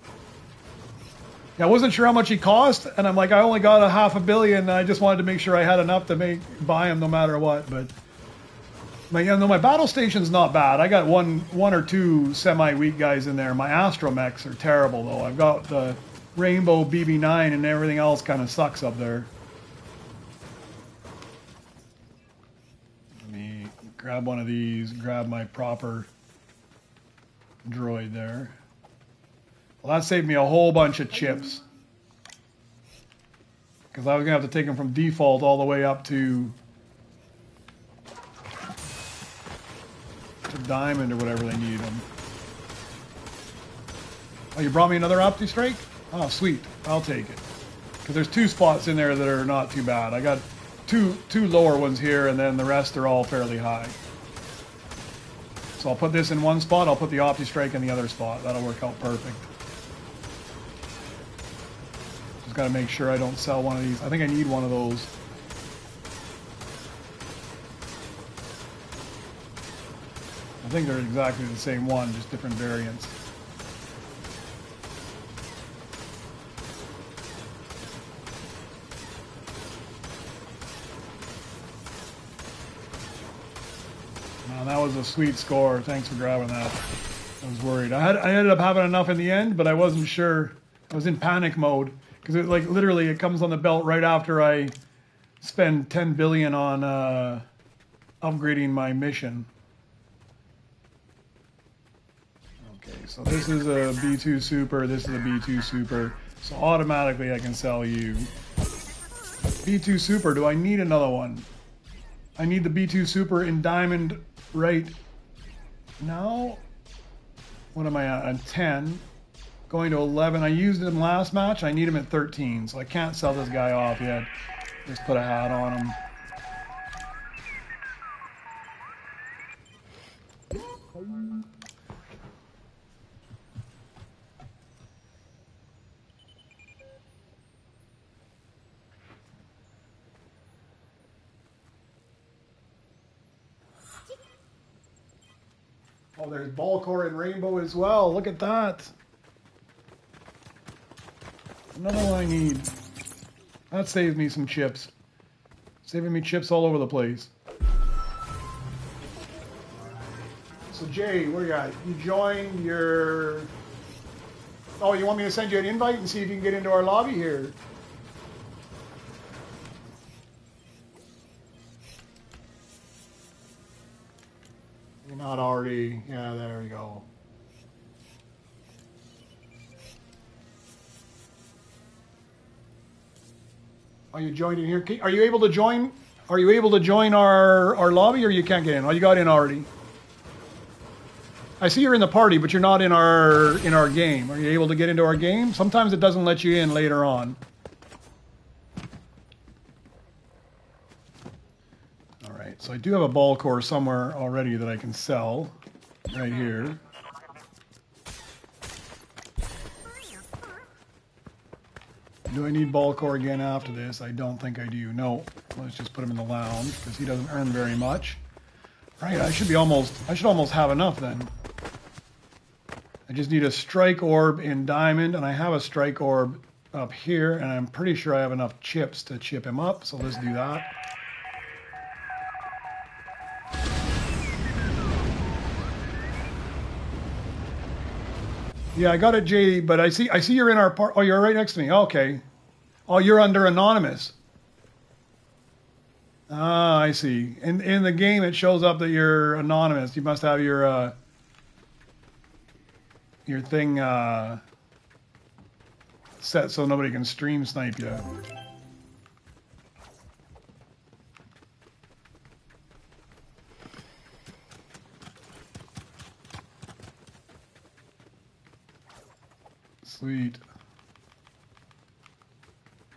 Yeah, I wasn't sure how much he cost, and I'm like, I only got a $500 million. And I just wanted to make sure I had enough to buy him no matter what. But my battle station's not bad. I got one or two semi-weak guys in there. My astromechs are terrible though. I've got the Rainbow BB9 and everything else kind of sucks up there. Grab one of these, grab my proper droid there. Well, that saved me a whole bunch of chips. Because I was going to have to take them from default all the way up to diamond or whatever they need them. Oh, you brought me another Opti Strike? Oh, sweet. I'll take it. Because there's two spots in there that are not too bad. I got two lower ones here, and then the rest are all fairly high. So I'll put this in one spot, I'll put the Opti Strike in the other spot. That'll work out perfect. just got to make sure I don't sell one of these. I think I need one of those. I think they're exactly the same one, just different variants. Man, that was a sweet score. Thanks for grabbing that. I was worried. I ended up having enough in the end, but I wasn't sure. I was in panic mode because it like literally it comes on the belt right after I spend 10 billion on upgrading my mission. Okay, so this is a B2 Super. This is a B2 Super. So automatically I can sell you. B2 Super. Do I need another one? I need the B2 Super in diamond right now. What am I at 10, going to 11. I used him last match. I need him at 13, so I can't sell this guy off yet. Just put a hat on him. Oh, there's ball core and rainbow as well. Look at that. Another one I need. That saves me some chips. Saving me chips all over the place. So Jay, where you at? You joined your... Oh, you want me to send you an invite and see if you can get into our lobby here? You're not already... Yeah, there we go. Are you joined in here? Are you able to join? Are you able to join our lobby, or you can't get in? Oh, you got in already. I see you're in the party, but you're not in our game. Are you able to get into our game? Sometimes it doesn't let you in later on. All right, so I do have a ball core somewhere already that I can sell right here. Do I need ball core again after this? I don't think I do. No, let's just put him in the lounge because he doesn't earn very much. Right, I should almost have enough then. I just need a strike orb in diamond, and I have a strike orb up here, and I'm pretty sure I have enough chips to chip him up, so let's do that. Yeah, I got it, JD, but I see you're in our part. Oh, you're right next to me. Okay. Oh, you're under anonymous. Ah, I see. In the game, it shows up that you're anonymous. You must have your thing set so nobody can stream snipe you. Sweet.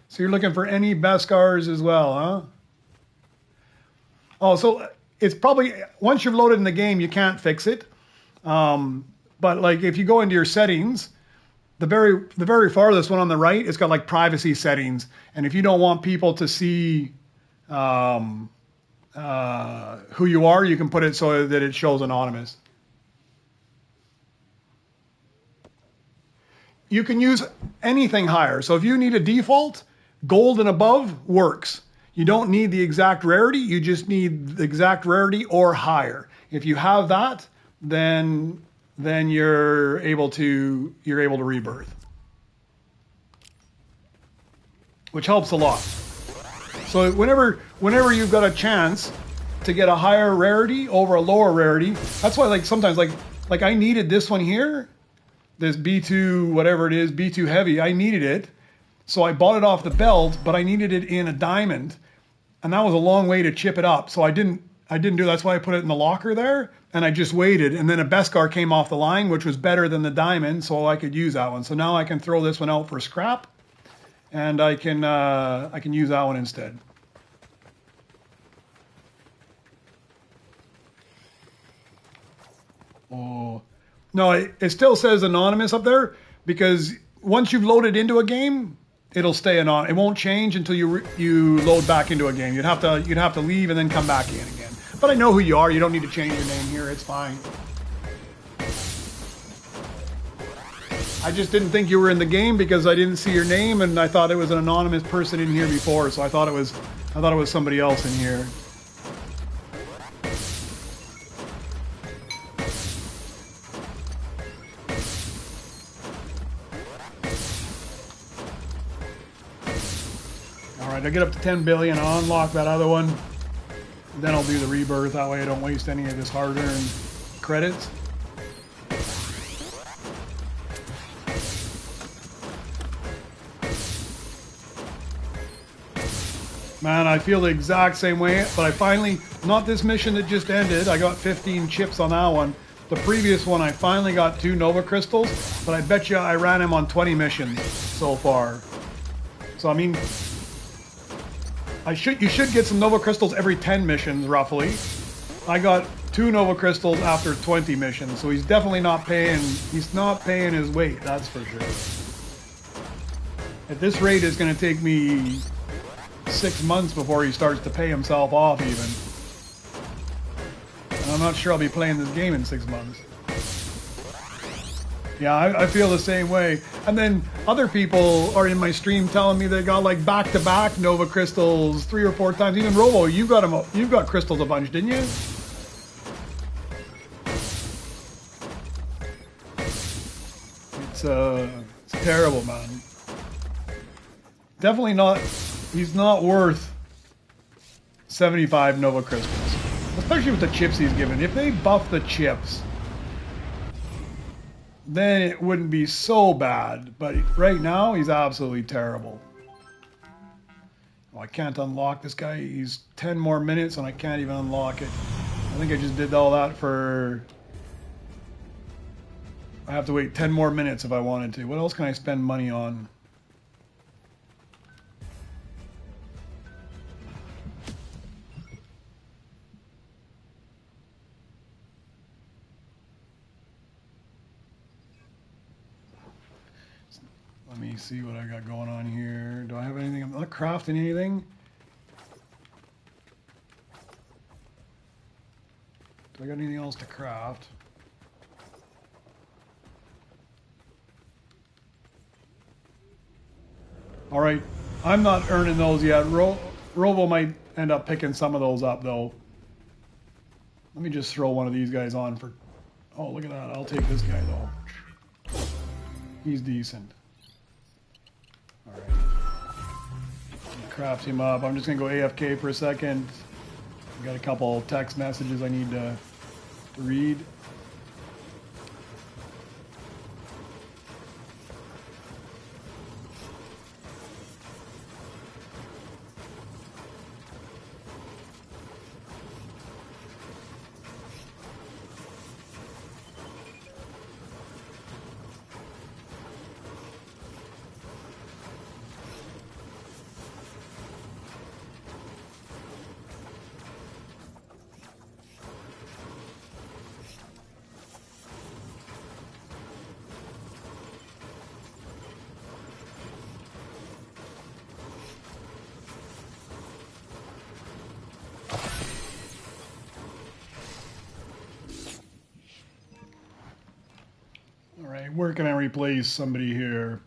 So you're looking for any Beskars as well, huh? Oh, so it's probably, once you've loaded in the game, you can't fix it. But like if you go into your settings, the very farthest one on the right, it's got like privacy settings. And if you don't want people to see who you are, you can put it so that it shows anonymous. You can use anything higher. So if you need a default, gold and above works. You don't need the exact rarity. You just need the exact rarity or higher. If you have that, then you're able to rebirth, which helps a lot. So whenever you've got a chance to get a higher rarity over a lower rarity, that's why like sometimes like I needed this one here. This B2, whatever it is, B2 heavy, I needed it. So I bought it off the belt, but I needed it in a diamond. And that was a long way to chip it up. So I didn't do that. That's why I put it in the locker there. And I just waited. And then a Beskar came off the line, which was better than the diamond. So I could use that one. So now I can throw this one out for scrap. And I can use that one instead. Oh. No, it still says anonymous up there because once you've loaded into a game, it'll stay on. It won't change until you load back into a game. You'd have to leave and then come back in again. But I know who you are. You don't need to change your name here. It's fine. I just didn't think you were in the game because I didn't see your name, and I thought it was an anonymous person in here before, so I thought it was somebody else in here. All right, I get up to 10 billion. I'll unlock that other one. Then I'll do the rebirth. That way I don't waste any of this hard-earned credits. Man, I feel the exact same way, but I finally, not this mission that just ended, I got 15 chips on that one. The previous one, I finally got 2 Nova Crystals, but I bet you I ran him on 20 missions so far. So, I mean, you should get some Nova Crystals every 10 missions, roughly. I got 2 Nova Crystals after 20 missions, so he's definitely not paying his weight, that's for sure. At this rate, it's going to take me 6 months before he starts to pay himself off even. And I'm not sure I'll be playing this game in 6 months. Yeah, I feel the same way. And then other people are in my stream telling me they got like back-to-back Nova Crystals 3 or 4 times. Even Robo, you got crystals a bunch, didn't you? It's terrible, man. Definitely not. He's not worth 75 Nova Crystals, especially with the chips he's given. If they buff the chips, then it wouldn't be so bad. But right now, he's absolutely terrible. Oh, I can't unlock this guy. He's 10 more minutes, and I can't even unlock it. I think I just did all that for... I have to wait 10 more minutes if I wanted to. What else can I spend money on? Let me see what I got going on here. Do I have anything? I'm not crafting anything. Do I got anything else to craft? All right, I'm not earning those yet. Robo might end up picking some of those up though. Let me just throw one of these guys on for... Oh, look at that. I'll take this guy though. He's decent. All right. Craft him up. I'm just going to go AFK for a second. I've got a couple text messages I need to read. Alright, where can I replace somebody here?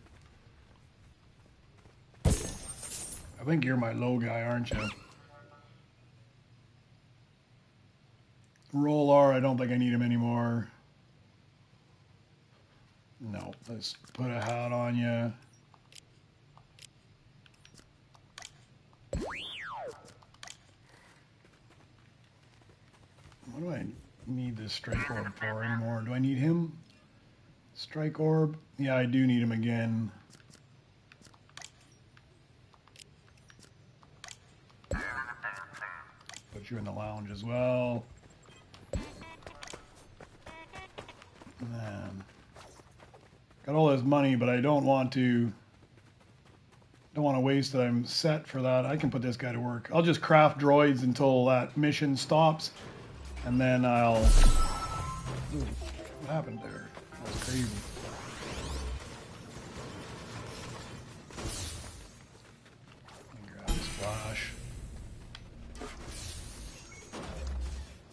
I think you're my low guy, aren't you? Roll R, I don't think I need him anymore. No, let's put a hat on you. What do I need this strike orb for anymore? Do I need him? Strike orb? Yeah, I do need him again. Put you in the lounge as well. Man. Got all this money, but I don't want to waste it. I'm set for that. I can put this guy to work. I'll just craft droids until that mission stops, and then I'll... Ooh, what happened there? That was crazy.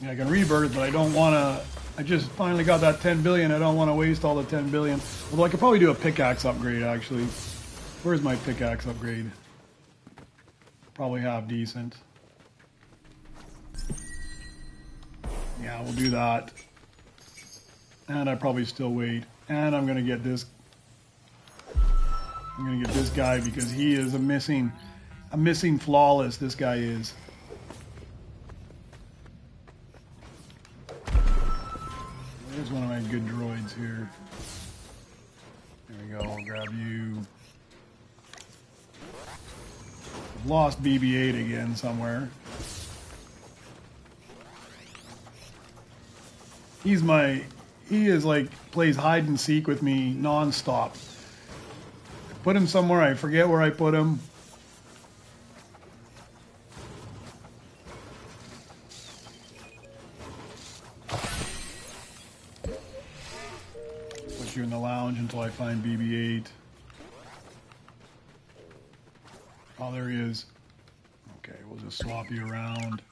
I can rebirth, but I don't want to. I just finally got that 10 billion. I don't want to waste all the 10 billion. Although I could probably do a pickaxe upgrade, actually. Where's my pickaxe upgrade? Probably half decent. Yeah, we'll do that. And I probably still wait. And I'm going to get this. I'm going to get this guy because he is a missing flawless. This guy is. There's one of my good droids here. There we go. I'll grab you. I've lost BB-8 again somewhere. He is like, plays hide and seek with me non-stop. Put him somewhere, I forget where I put him. Put you in the lounge until I find BB-8. Oh, there he is. Okay, we'll just swap you around.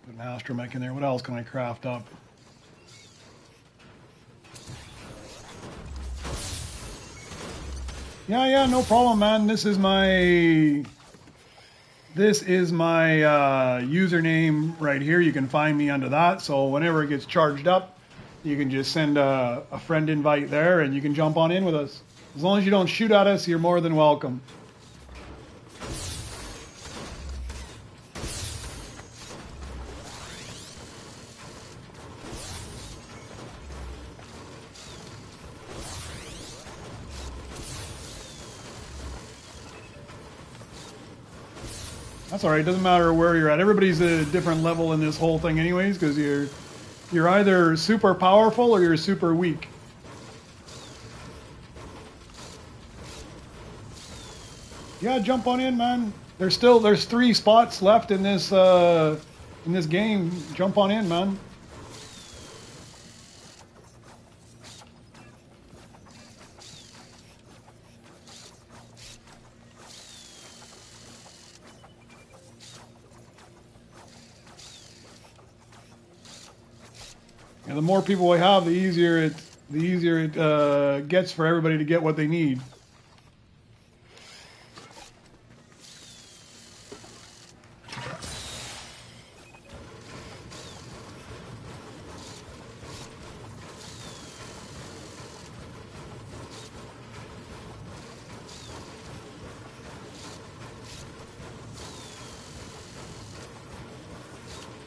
Put an astromech in there. What else can I craft up? Yeah, no problem, man. This is my username right here. You can find me under that. So whenever it gets charged up, you can just send a friend invite there, and you can jump on in with us. As long as you don't shoot at us, you're more than welcome. That's all right. It doesn't matter where you're at. Everybody's at a different level in this whole thing anyways, because you're either super powerful or you're super weak. Yeah, jump on in, man. There's 3 spots left in this game. Jump on in, man. And the more people we have, the easier it gets for everybody to get what they need.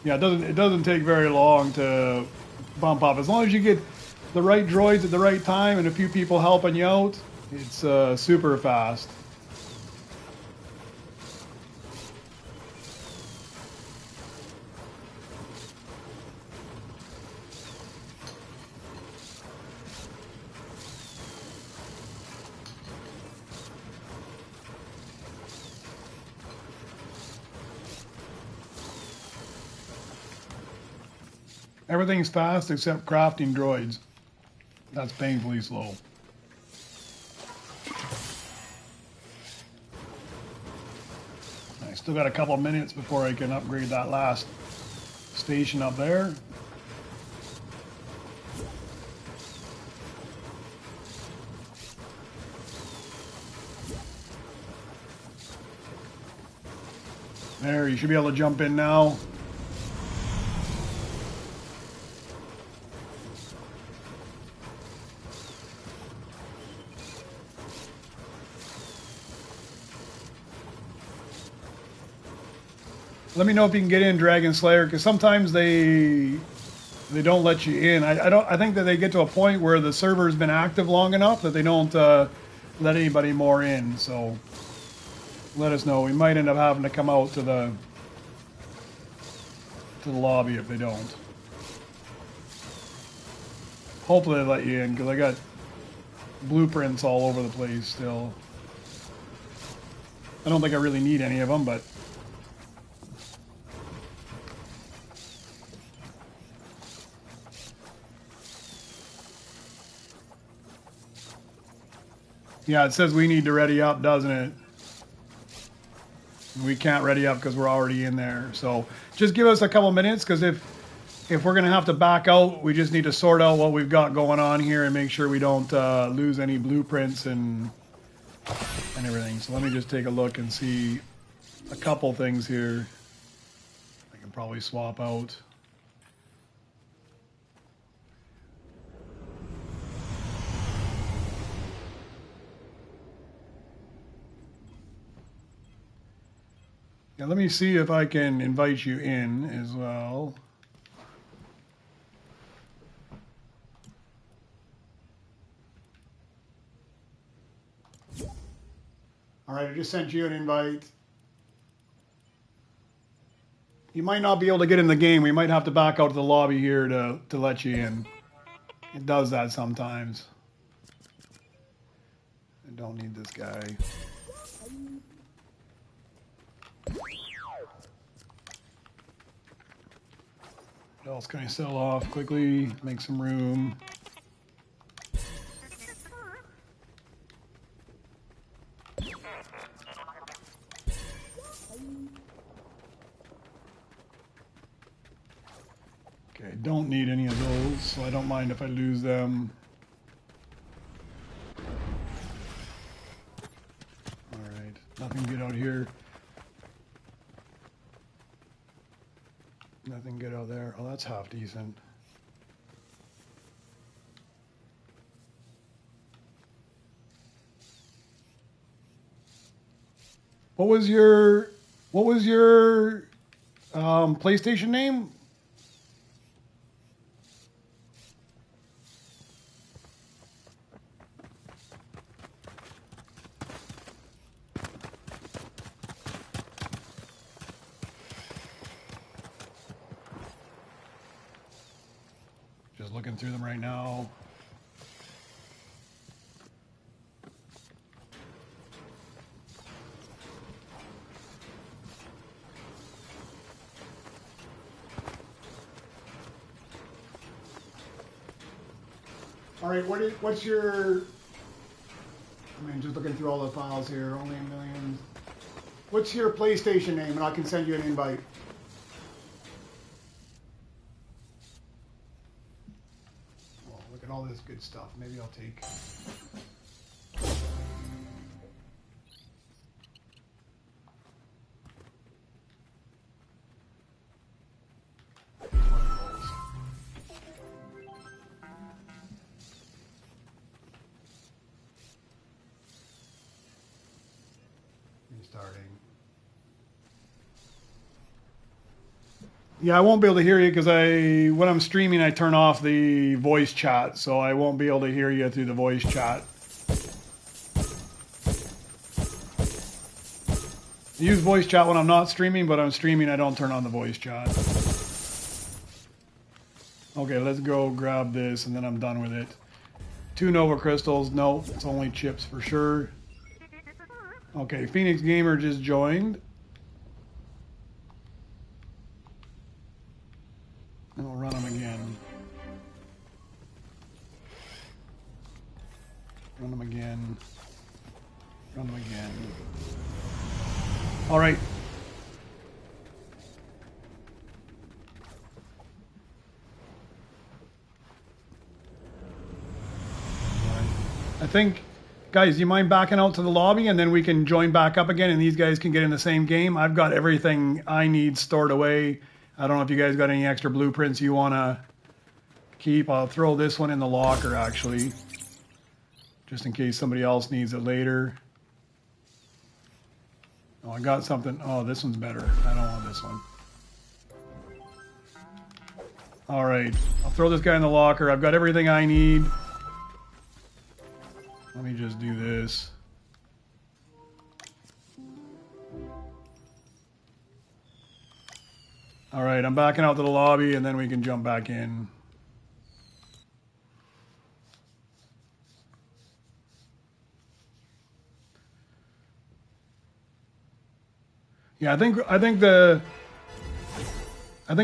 Yeah, it doesn't take very long to bump up. As long as you get the right droids at the right time and a few people helping you out, it's super fast. Everything's fast except crafting droids. That's painfully slow. I still got a couple minutes before I can upgrade that last station up there. There, you should be able to jump in now. Let me know if you can get in, Dragon Slayer, because sometimes they don't let you in. I think that they get to a point where the server's been active long enough that they don't let anybody more in. So let us know. We might end up having to come out to the lobby if they don't. Hopefully they let you in, because I got blueprints all over the place still. I don't think I really need any of them, but yeah, it says we need to ready up, doesn't it? We can't ready up because we're already in there. So just give us a couple minutes, because if we're going to have to back out, we just need to sort out what we've got going on here and make sure we don't lose any blueprints and everything. So let me just take a look and see a couple things here. I can probably swap out. Yeah, let me see if I can invite you in as well. All right, I just sent you an invite. You might not be able to get in the game. We might have to back out to the lobby here to let you in. It does that sometimes. I don't need this guy. What else can I sell off quickly? Make some room. Okay, don't need any of those, so I don't mind if I lose them. Alright, nothing good out here. Nothing good out there. Oh, that's half decent. What was your PlayStation name? Just looking through them right now. All right, what's your? I mean, just looking through all the files here, only a million. What's your PlayStation name, and I can send you an invite. Well, look at all this good stuff. Maybe I'll take. Starting. Yeah, I won't be able to hear you because when I'm streaming, I turn off the voice chat, so I won't be able to hear you through the voice chat. I use voice chat when I'm not streaming, but I'm streaming, I don't turn on the voice chat. Okay, let's go grab this, and then I'm done with it. 2 Nova Crystals. No, it's only chips for sure. Okay, Phoenix Gamer just joined. And we'll run them again. Run them again. Run them again. All right. I think, guys, you mind backing out to the lobby, and then we can join back up again, and these guys can get in the same game. I've got everything I need stored away. I don't know if you guys got any extra blueprints you want to keep. I'll throw this one in the locker, actually, just in case somebody else needs it later. Oh, I got something. Oh, this one's better. I don't want this one. All right. I'll throw this guy in the locker. I've got everything I need. Let me just do this. All right, I'm backing out to the lobby, and then we can jump back in. Yeah, I think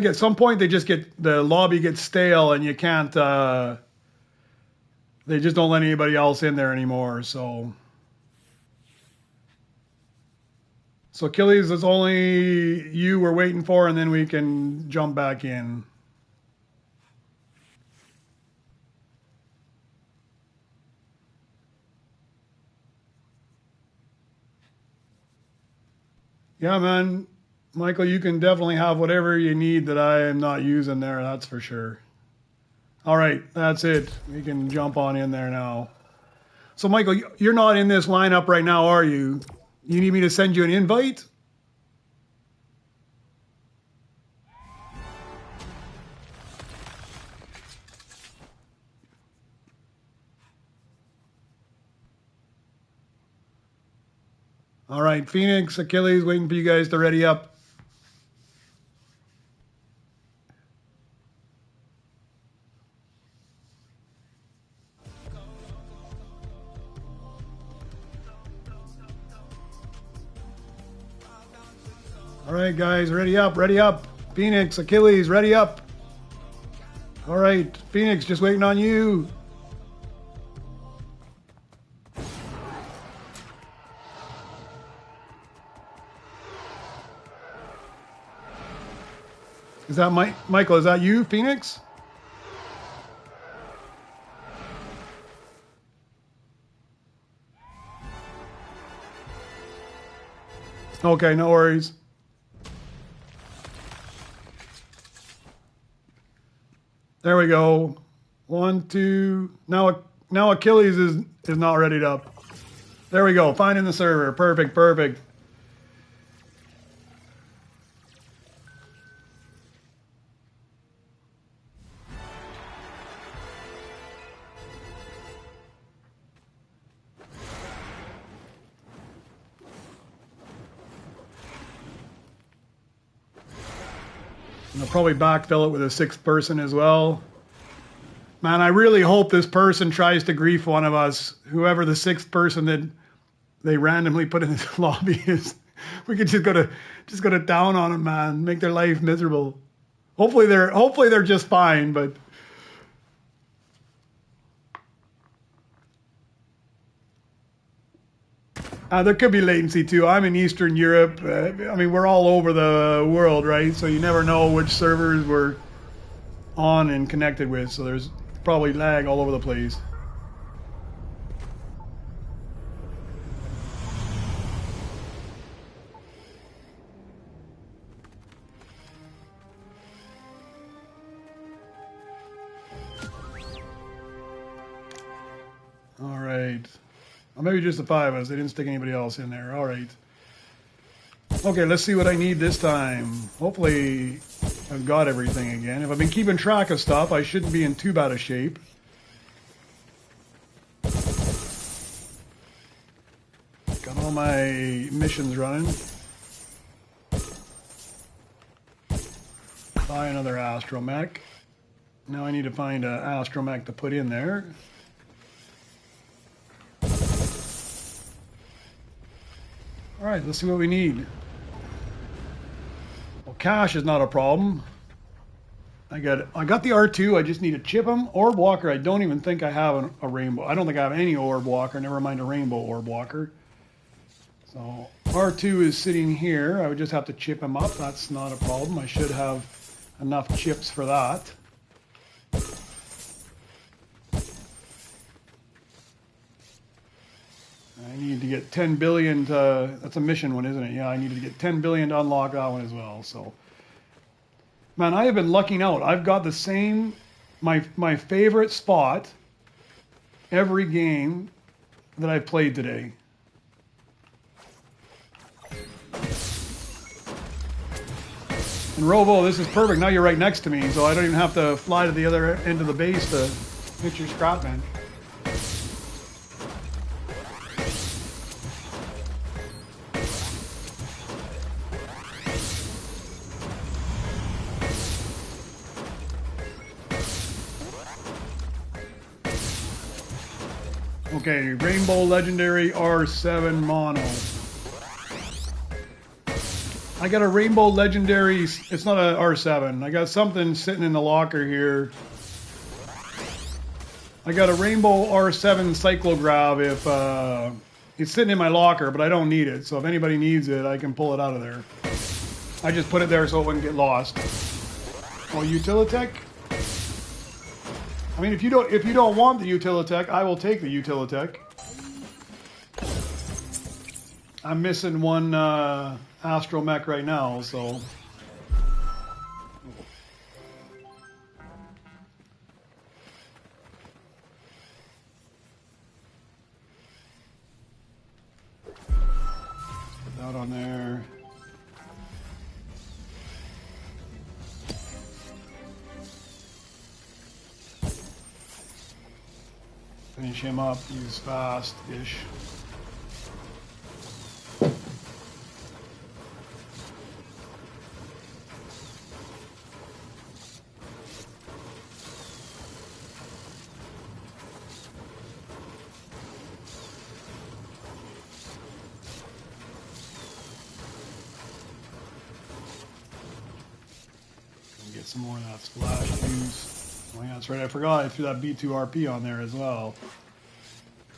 at some point the lobby gets stale, and you can't. They just don't let anybody else in there anymore. So So Achilles, it's only you we're waiting for, and then we can jump back in. Yeah, man. Michael, you can definitely have whatever you need that I am not using there, that's for sure. All right, that's it. We can jump on in there now. So, Michael, you're not in this lineup right now, are you? You need me to send you an invite? All right, Phoenix, Achilles, waiting for you guys to ready up. All right, guys, ready up, ready up. Phoenix, Achilles, ready up. All right, Phoenix, just waiting on you. Is that Michael? Is that you, Phoenix? Okay, no worries. There we go. 1, 2. Now Achilles is not ready up. There we go. Finding the server. Perfect, perfect. I'll probably backfill it with a 6th person as well. Man, I really hope this person tries to grief one of us. Whoever the 6th person that they randomly put in this lobby is. We could just go to down on them, man. Make their life miserable. Hopefully they're just fine, but there could be latency too. I'm in Eastern Europe. I mean, we're all over the world, right? So you never know which servers we're on and connected with. So there's probably lag all over the place. All right. Or maybe just the 5 of us. They didn't stick anybody else in there. All right. Okay, let's see what I need this time. Hopefully I've got everything again. If I've been keeping track of stuff, I shouldn't be in too bad a shape. Got all my missions running. Buy another astromech. Now I need to find an astromech to put in there. All right, let's see what we need. Well, cash is not a problem. I got the R2. I just need to chip them. Orb walker. I don't even think I have a rainbow. I don't think I have any orb walker. Never mind a rainbow orb walker. So R2 is sitting here. I would just have to chip him up. That's not a problem. I should have enough chips for that. I need to get 10 billion to, that's a mission one, isn't it? Yeah, I needed to get 10 billion to unlock that one as well. So, man, I have been lucking out. I've got the same, my favorite spot every game that I've played today. And Robo, this is perfect. Now you're right next to me, so I don't even have to fly to the other end of the base to hit your scrap bench. Okay, Rainbow Legendary R7 Mono. I got a Rainbow Legendary, it's not a R7. I got something sitting in the locker here. I got a Rainbow R7 Cyclograph It's sitting in my locker, but I don't need it. So if anybody needs it, I can pull it out of there. I just put it there so it wouldn't get lost. Oh, Utilitech? I mean, if you don't want the Utilitech, I will take the Utilitech. I'm missing one astromech right now, so. Put that on there. Finish him up. He's fast-ish. Get some more of that splash juice. Oh yeah, that's right. I forgot I threw that B2RP on there as well.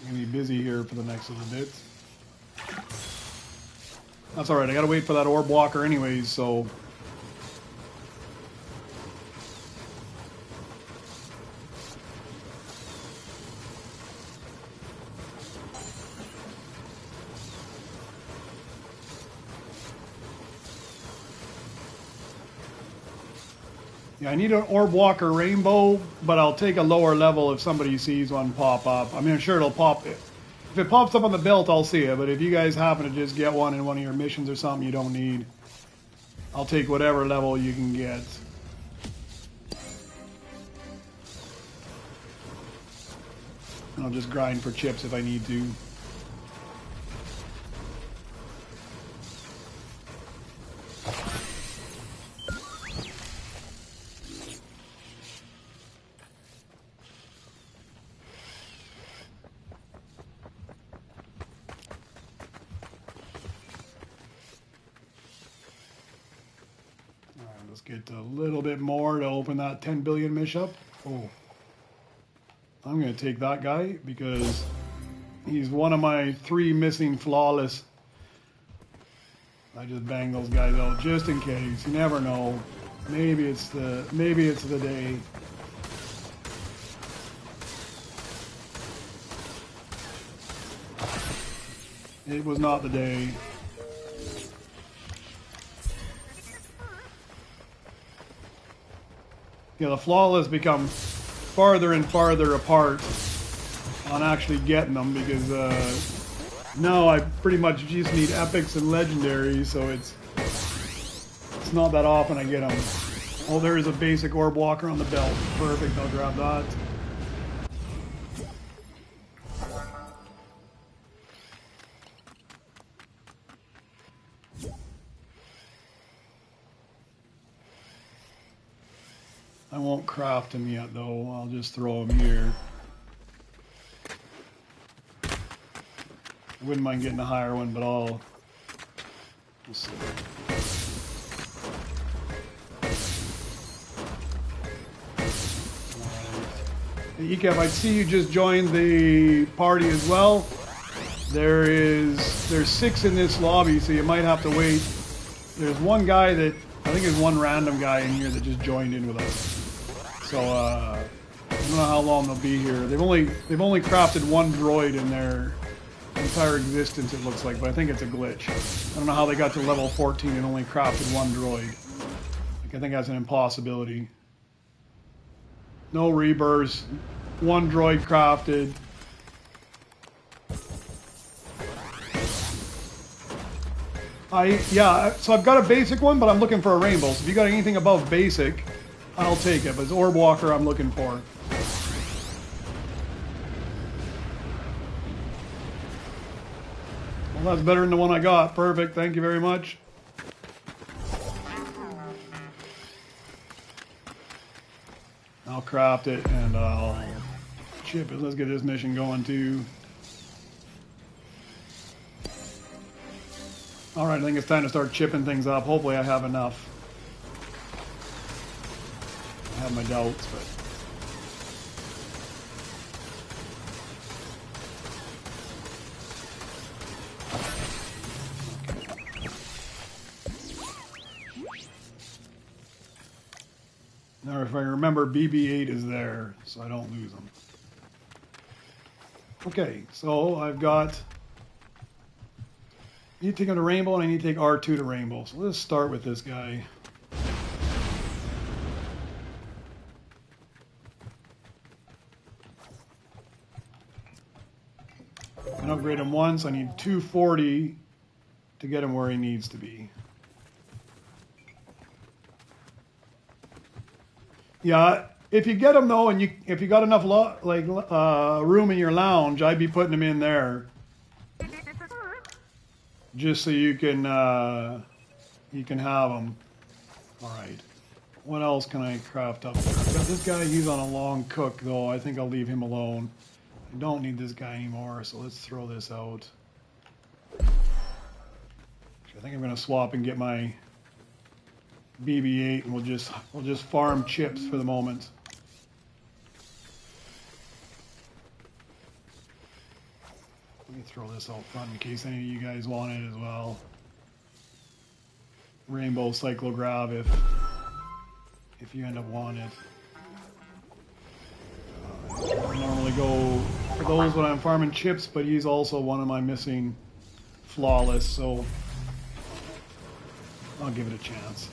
I'm gonna be busy here for the next little bit. That's all right. I gotta wait for that orb walker anyways, so. Yeah, I need an orb walker rainbow, but I'll take a lower level if somebody sees one pop up. I mean, I'm sure it'll pop. If it pops up on the belt, I'll see it. But if you guys happen to just get one in one of your missions or something you don't need, I'll take whatever level you can get. I'll just grind for chips if I need to. Let's get a little bit more to open that 10 billion mish up. Oh, I'm going to take that guy because he's one of my 3 missing flawless. I just bang those guys out just in case. You never know. Maybe it's the day. It was not the day. Yeah, the flawless become farther and farther apart on actually getting them because now I pretty much just need epics and legendaries, so it's not that often I get them. Oh, there is a basic orb walker on the belt. Perfect, I'll grab that. I won't craft him yet though, I'll just throw him here. I wouldn't mind getting a higher one, but we'll see. Hey, Ikeb, I see you just joined the party as well. There's 6 in this lobby, so you might have to wait. There's one guy that, I think there's one random guy in here that just joined in with us. So I don't know how long they'll be here. They've only crafted one droid in their entire existence, it looks like, but I think it's a glitch. I don't know how they got to level 14 and only crafted one droid. I think that's an impossibility. No rebirths, one droid crafted. So I've got a basic one, but I'm looking for a rainbow. So if you got anything above basic, I'll take it. But it's orb walker I'm looking for. Well, that's better than the one I got. Perfect. Thank you very much. I'll craft it and I'll chip it. Let's get this mission going too. Alright, I think it's time to start chipping things up. Hopefully I have enough. I have my doubts, but... if I remember, BB-8 is there, so I don't lose them. Okay, so I've got... I need to take him to Rainbow, and I need to take R2 to Rainbow. So let's start with this guy. And upgrade him once. I need 240 to get him where he needs to be. Yeah, if you get him though, and if you got enough room in your lounge, I'd be putting him in there, just so you can have him. All right. What else can I craft up there? I've got this guy. He's on a long cook though. I think I'll leave him alone. I don't need this guy anymore, so let's throw this out. I think I'm going to swap and get my BB-8, and we'll just farm chips for the moment. Let me throw this out front in case any of you guys want it as well. Rainbow Cyclograph if you end up wanting it. I normally go for those when I'm farming chips, but he's also one of my missing flawless, so I'll give it a chance.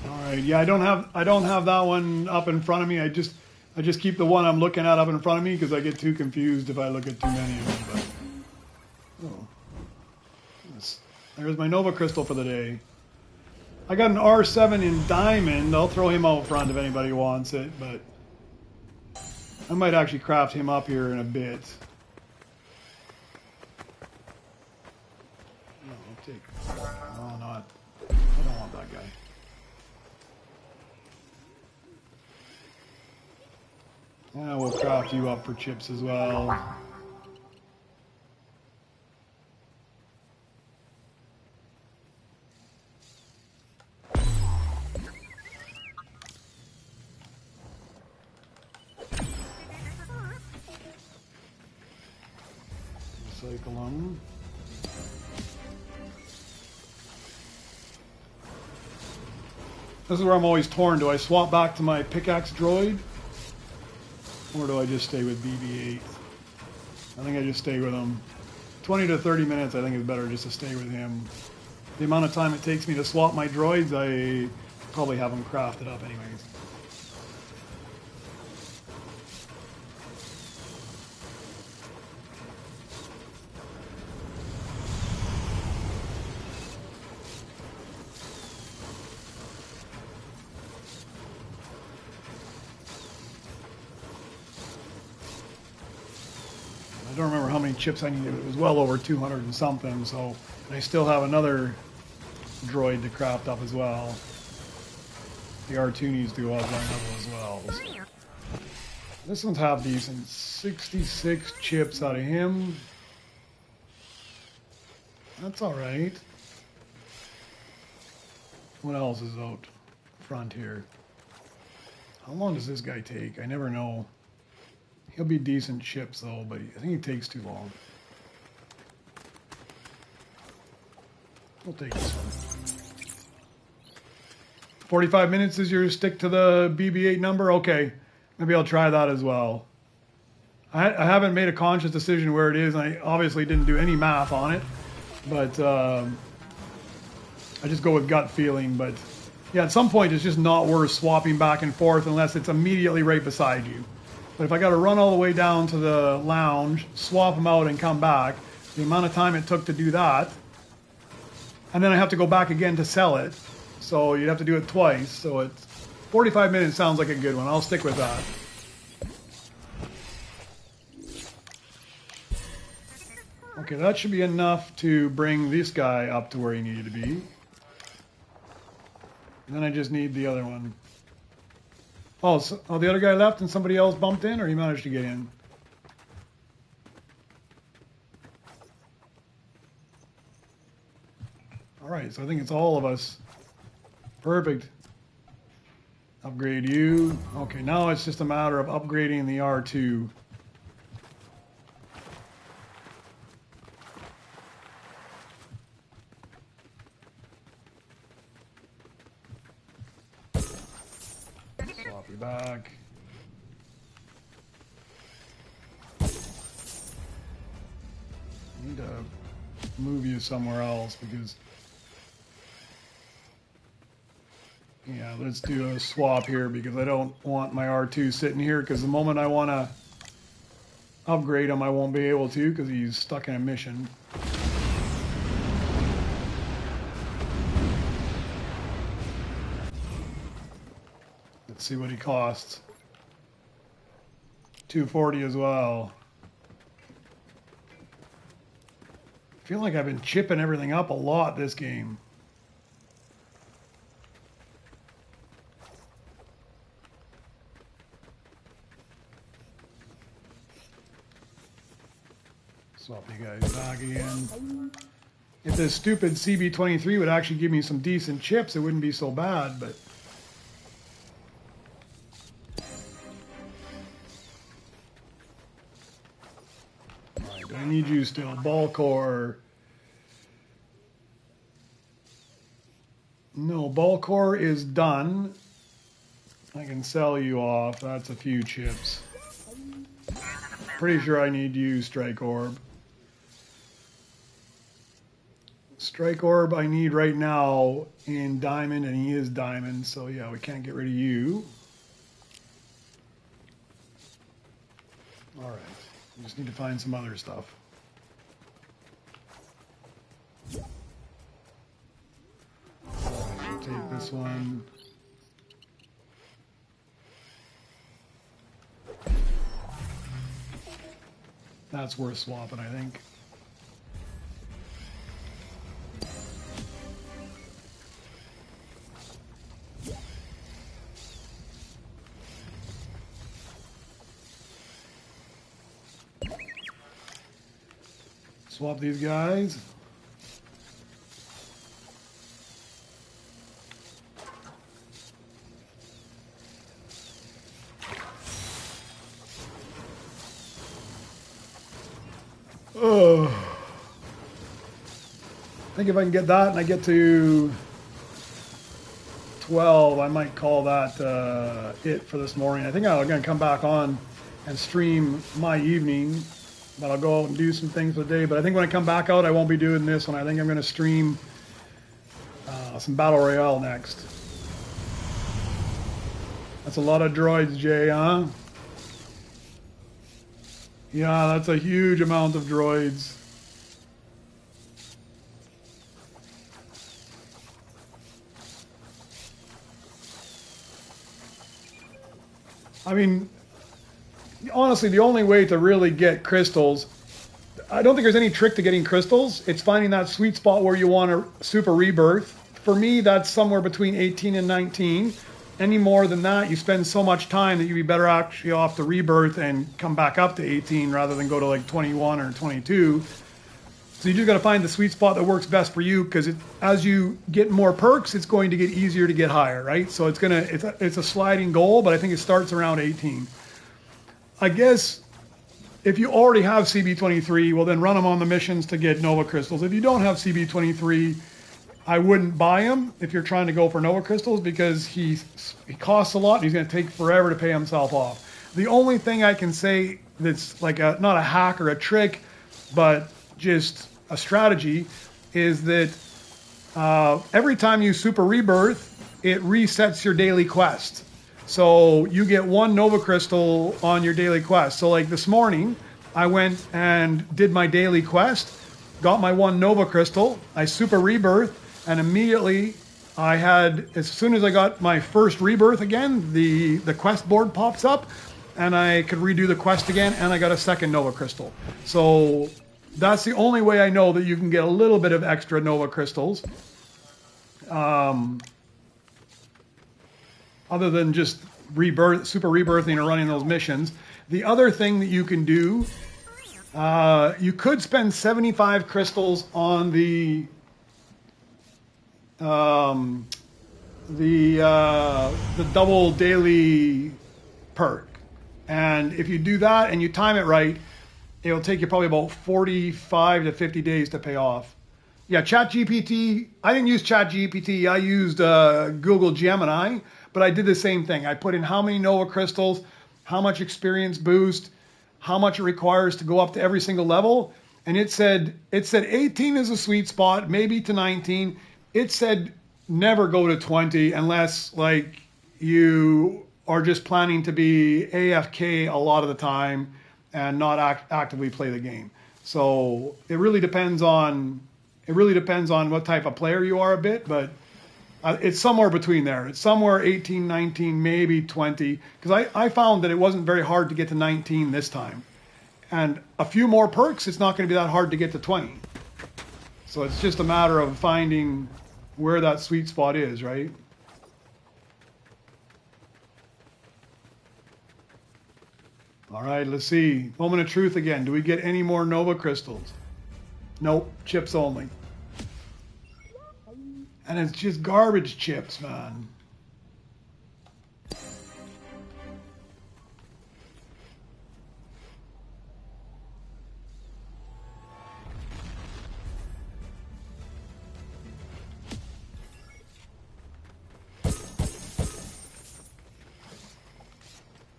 All right, yeah, I don't have that one up in front of me. I just keep the one I'm looking at up in front of me because I get too confused if I look at too many of them. But, oh, there's my Nova Crystal for the day. I got an R7 in Diamond. I'll throw him out front if anybody wants it, but I might actually craft him up here in a bit. No, I'll take... No, not... I don't want that guy. Yeah, we'll craft you up for chips as well. Cycle on. This is where I'm always torn. Do I swap back to my pickaxe droid? Or do I just stay with BB-8? I think I just stay with him. 20 to 30 minutes, I think it's better just to stay with him. The amount of time it takes me to swap my droids, I probably have them crafted up anyways. I don't remember how many chips I needed. It was well over 200 and something, so I still have another droid to craft up as well. The R2 needs to go up one level as well. So. This one's half decent. 66 chips out of him. That's alright. What else is out front here? How long does this guy take? I never know. He'll be decent chips though, but I think he takes too long. We'll take this one. 45 minutes is your stick to the BB-8 number? Okay, maybe I'll try that as well. I haven't made a conscious decision where it is, and I obviously didn't do any math on it, but I just go with gut feeling. But yeah, at some point it's just not worth swapping back and forth unless it's immediately right beside you. But if I got to run all the way down to the lounge, swap them out and come back, the amount of time it took to do that, and then I have to go back again to sell it, so you'd have to do it twice. So it's 45 minutes sounds like a good one. I'll stick with that. Okay, that should be enough to bring this guy up to where he needed to be. And then I just need the other one. Oh, the other guy left and somebody else bumped in, or he managed to get in? All right, so I think it's all of us. Perfect. Upgrade you. Okay, now it's just a matter of upgrading the R2. Swap you back. Need to move you somewhere else because, yeah, let's do a swap here because I don't want my R2 sitting here, because the moment I want to upgrade him I won't be able to because he's stuck in a mission. Let's see what he costs. 240 as well. I feel like I've been chipping everything up a lot this game. Swap you guys back again. If this stupid CB23 would actually give me some decent chips, it wouldn't be so bad, but... Alright, I need you still. Ball core. No, ball core is done. I can sell you off. That's a few chips. Pretty sure I need you, Strike Orb. Strike Orb I need right now in Diamond, and he is Diamond, so yeah, we can't get rid of you. Alright, we just need to find some other stuff. Alright, take this one. That's worth swapping, I think. Swap these guys. Oh. I think if I can get that and I get to 12, I might call that it for this morning. I think I'm going to come back on and stream my evening, but I'll go out and do some things for the day. But I think when I come back out, I won't be doing this one. I think I'm going to stream some Battle Royale next. That's a lot of droids, Jay, huh? Yeah, that's a huge amount of droids. I mean, honestly, the only way to really get crystals, I don't think there's any trick to getting crystals. It's finding that sweet spot where you want a super rebirth. For me, that's somewhere between 18 and 19. Any more than that, you spend so much time that you'd be better actually off the rebirth and come back up to 18 rather than go to like 21 or 22. So you just got to find the sweet spot that works best for you, because as you get more perks, it's going to get easier to get higher, right? So it's a sliding goal, but I think it starts around 18. I guess if you already have CB23, well then run them on the missions to get Nova Crystals. If you don't have CB23, I wouldn't buy him if you're trying to go for Nova Crystals, because he costs a lot and he's going to take forever to pay himself off. The only thing I can say that's like not a hack or a trick, but just a strategy, is that every time you super rebirth, it resets your daily quest. So you get one Nova Crystal on your daily quest. So like this morning, I went and did my daily quest, got my one Nova Crystal, I super rebirth, and immediately I had, as soon as I got my first rebirth again, the quest board pops up, and I could redo the quest again, and I got a second Nova Crystal. So that's the only way I know that you can get a little bit of extra Nova Crystals. Other than just super rebirthing or running those missions. The other thing that you can do, you could spend 75 crystals on the the double daily perk. And if you do that and you time it right, it'll take you probably about 45 to 50 days to pay off. Yeah, ChatGPT, I didn't use ChatGPT. I used Google Gemini, but I did the same thing. I put in how many Nova crystals, how much experience boost, how much it requires to go up to every single level. And it said 18 is a sweet spot, maybe to 19. It said never go to 20 unless like you are just planning to be AFK a lot of the time and not actively play the game. So it really depends on what type of player you are a bit, but it's somewhere between there. It's somewhere 18, 19, maybe 20, because I found that it wasn't very hard to get to 19 this time. And a few more perks, it's not going to be that hard to get to 20. So it's just a matter of finding where that sweet spot is, right? All right, let's see. Moment of truth again. Do we get any more Nova crystals? Nope, chips only. And it's just garbage chips, man.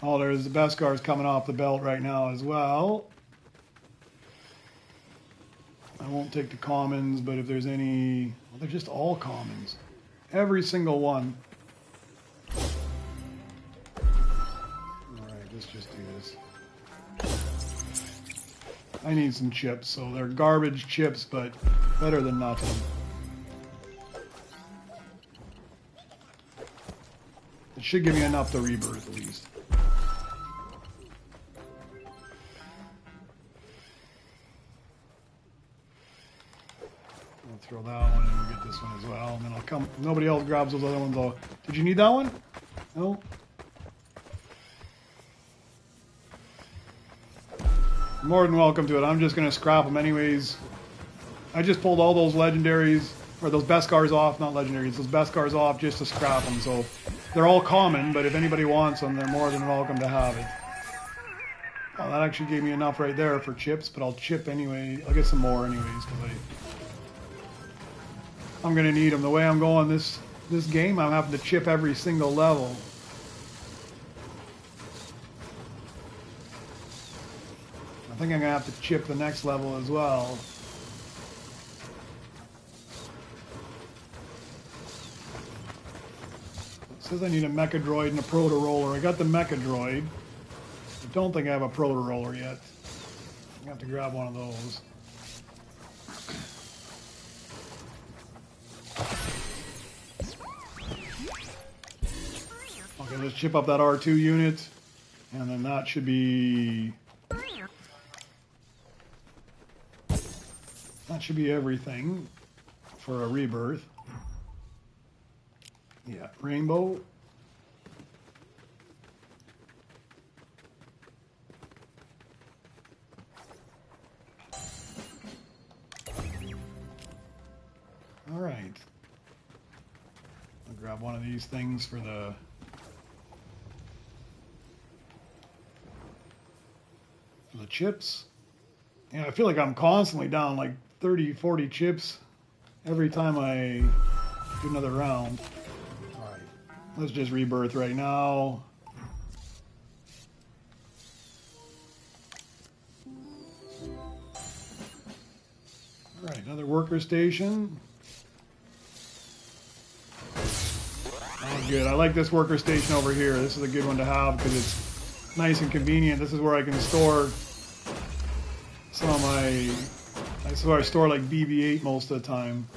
Oh, there's the Beskars coming off the belt right now as well. I won't take the commons, but if there's any... Well, they're just all commons. Every single one. Alright, let's just do this. I need some chips, so they're garbage chips, but better than nothing. It should give me enough to rebirth at least. Throw that one and we'll get this one as well. And then I'll come. Nobody else grabs those other ones though. Did you need that one? No? More than welcome to it. I'm just going to scrap them anyways. I just pulled all those legendaries, or those Beskars off, not legendaries, those Beskars off just to scrap them. So they're all common, but if anybody wants them, they're more than welcome to have it. Oh, that actually gave me enough right there for chips, but I'll chip anyway. I'll get some more anyways because I'm going to need them. The way I'm going this game, I'm having to chip every single level. I think I'm going to have to chip the next level as well. It says I need a Mecha Droid and a Proto Roller. I got the Mecha Droid. I don't think I have a Proto Roller yet. I'm going to have to grab one of those. Okay, let's chip up that R2 unit, and then that should be everything for a rebirth. Yeah, rainbow. All right. I'll grab one of these things for the chips. Yeah, I feel like I'm constantly down like 30, 40 chips every time I do another round. All right, let's just rebirth right now. All right, another worker station. Oh, good. I like this worker station over here. This is a good one to have because it's nice and convenient. This is where I can store some of my... This is where I store like BB-8 most of the time.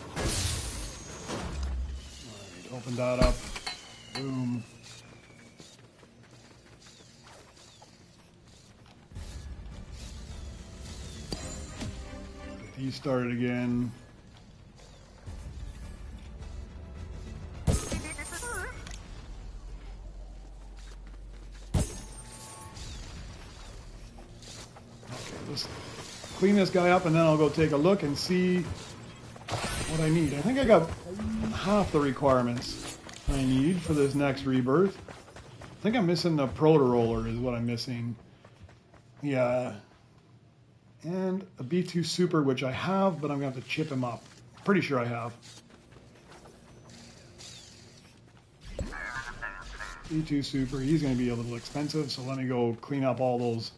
Alright, open that up. Boom. Get these started again. Clean this guy up and then I'll go take a look and see what I need. I think I got half the requirements. I need for this next rebirth. I think I'm missing the proto roller is what I'm missing. Yeah. And a B2 Super, which I have, but I'm going to have to chip him up. Pretty sure I have. B2 Super, he's going to be a little expensive, so let me go clean up all those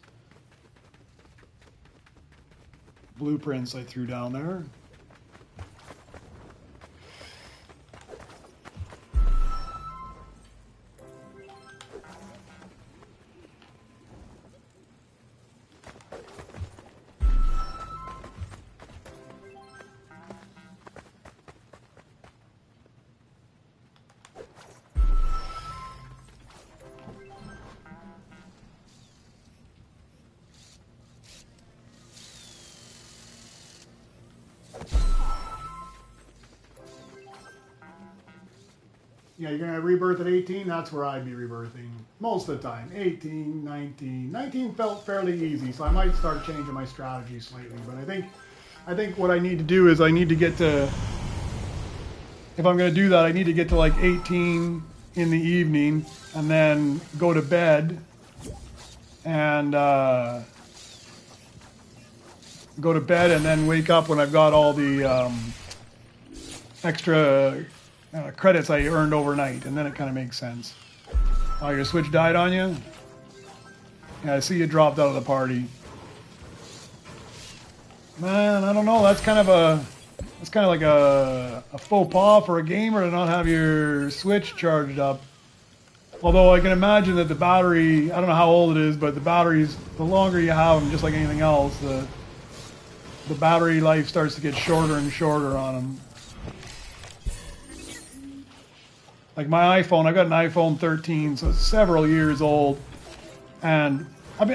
blueprints I threw down there. Yeah, you're going to rebirth at 18, that's where I'd be rebirthing most of the time. 18, 19. 19 felt fairly easy, so I might start changing my strategy slightly. But I think what I need to do is I need to get to, if I'm going to do that, I need to get to like 18 in the evening and then go to bed and then wake up when I've got all the extra credits I earned overnight, and then it kind of makes sense. Oh, your Switch died on you? Yeah, I see you dropped out of the party. Man, I don't know. That's kind of like a faux pas for a gamer to not have your Switch charged up. Although I can imagine that the battery, I don't know how old it is, but the batteries, the longer you have them, just like anything else, the battery life starts to get shorter and shorter on them. Like my iPhone, I got an iPhone 13, so it's several years old. And I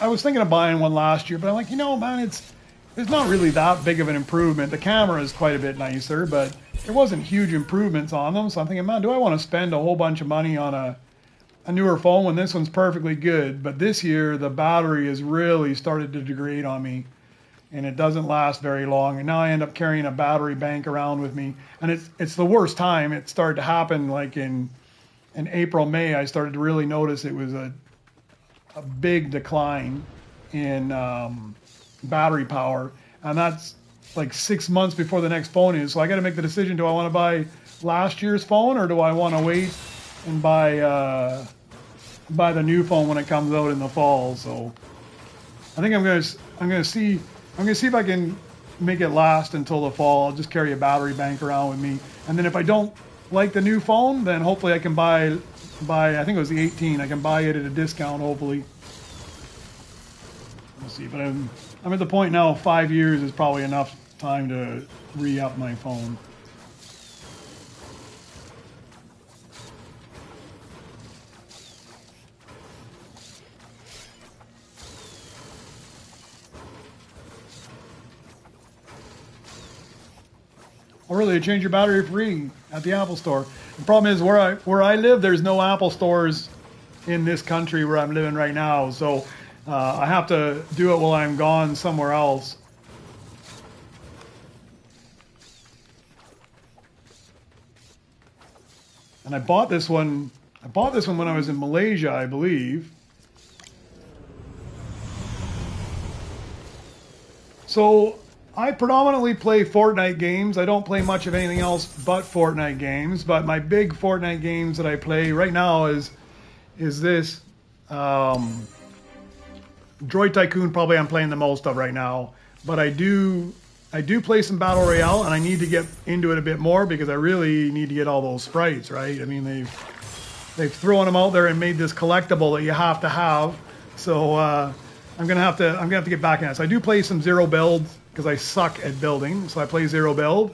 was thinking of buying one last year, but I'm like, man, it's not really that big of an improvement. The camera is quite a bit nicer, but there wasn't huge improvements on them. So I'm thinking, man, do I want to spend a whole bunch of money on a newer phone when this one's perfectly good? But this year, the battery has really started to degrade on me, and it doesn't last very long. And now I end up carrying a battery bank around with me, and it's the worst time. It started to happen like in April, May. I started to really notice it was a big decline in battery power, and that's like 6 months before the next phone is. So I got to make the decision: do I want to buy last year's phone, or do I want to wait and buy the new phone when it comes out in the fall? So I think I'm gonna see if I can make it last until the fall. I'll just carry a battery bank around with me, and then if I don't like the new phone, then hopefully I can buy I think it was the 18. I can buy it at a discount, hopefully. We'll see, but I'm at the point now. 5 years is probably enough time to re-up my phone. Oh, really? They change your battery free at the Apple Store. The problem is where I live, there's no Apple stores in this country where I'm living right now. So I have to do it while I'm gone somewhere else. And I bought this one when I was in Malaysia, I believe. So I predominantly play Fortnite games. I don't play much of anything else but Fortnite games. But my big Fortnite games that I play right now is this Droid Tycoon. Probably I'm playing the most of right now. But I do play some Battle Royale, and I need to get into it a bit more because I really need to get all those sprites, right? I mean, they've thrown them out there and made this collectible that you have to have. So I'm gonna have to get back in it. So I do play some zero builds because I suck at building. So I play zero build,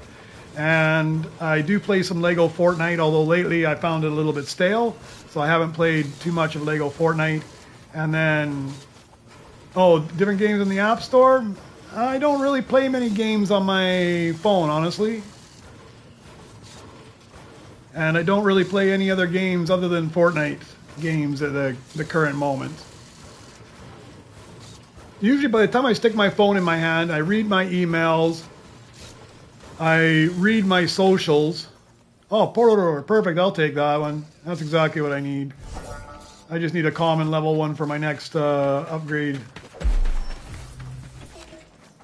and I do play some Lego Fortnite. Although lately I found it a little bit stale, so I haven't played too much of Lego Fortnite. And then different games in the App Store. I don't really play many games on my phone, honestly. And I don't really play any other games other than Fortnite games at the current moment. Usually by the time I stick my phone in my hand, I read my emails, I read my socials. Oh, portal roller. Perfect. I'll take that one. That's exactly what I need. I just need a common level one for my next upgrade.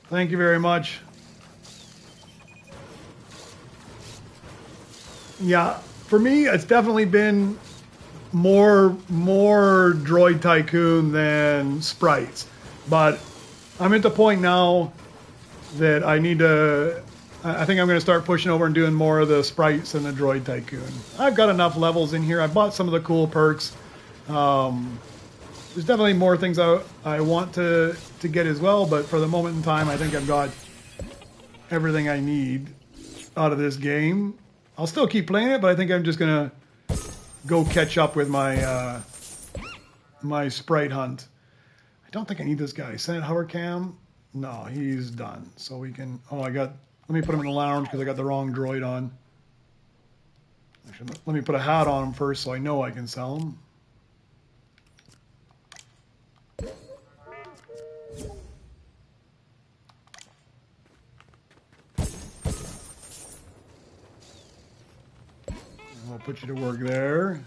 Thank you very much. Yeah, for me, it's definitely been more Droid Tycoon than sprites. But I'm at the point now that I need to... I think I'm going to start pushing over and doing more of the sprites and the Droid Tycoon. I've got enough levels in here. I bought some of the cool perks. There's definitely more things I want to get as well, but for the moment in time, I think I've got everything I need out of this game. I'll still keep playing it, but I think I'm just going to go catch up with my my sprite hunt. I don't think I need this guy. Senate hover cam? No, he's done. So we can... Oh, let me put him in the lounge because I got the wrong droid on. Actually, let me put a hat on him first so I know I can sell him. I'll put you to work there.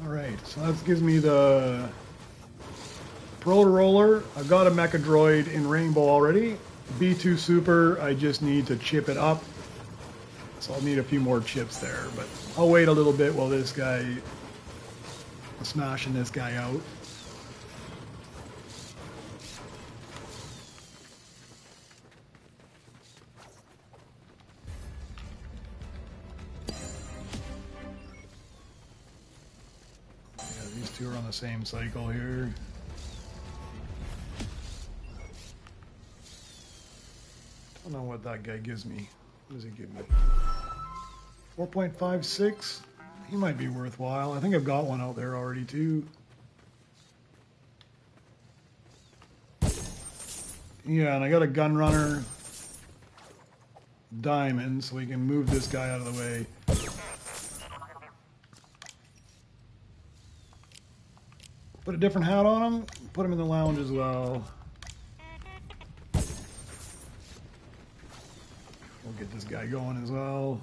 All right, so that gives me the Proto Roller. I've got a Mecha Droid in Rainbow already. B2 Super, I just need to chip it up. So I'll need a few more chips there, but I'll wait a little bit while this guy... smashing this guy out. Yeah, these two are on the same cycle here. Don't know what that guy gives me. What does he give me? 4.56? He might be worthwhile. I think I've got one out there already too. Yeah, and I got a gun runner diamond, so we can move this guy out of the way. Put a different hat on him. Put him in the lounge as well. We'll get this guy going as well.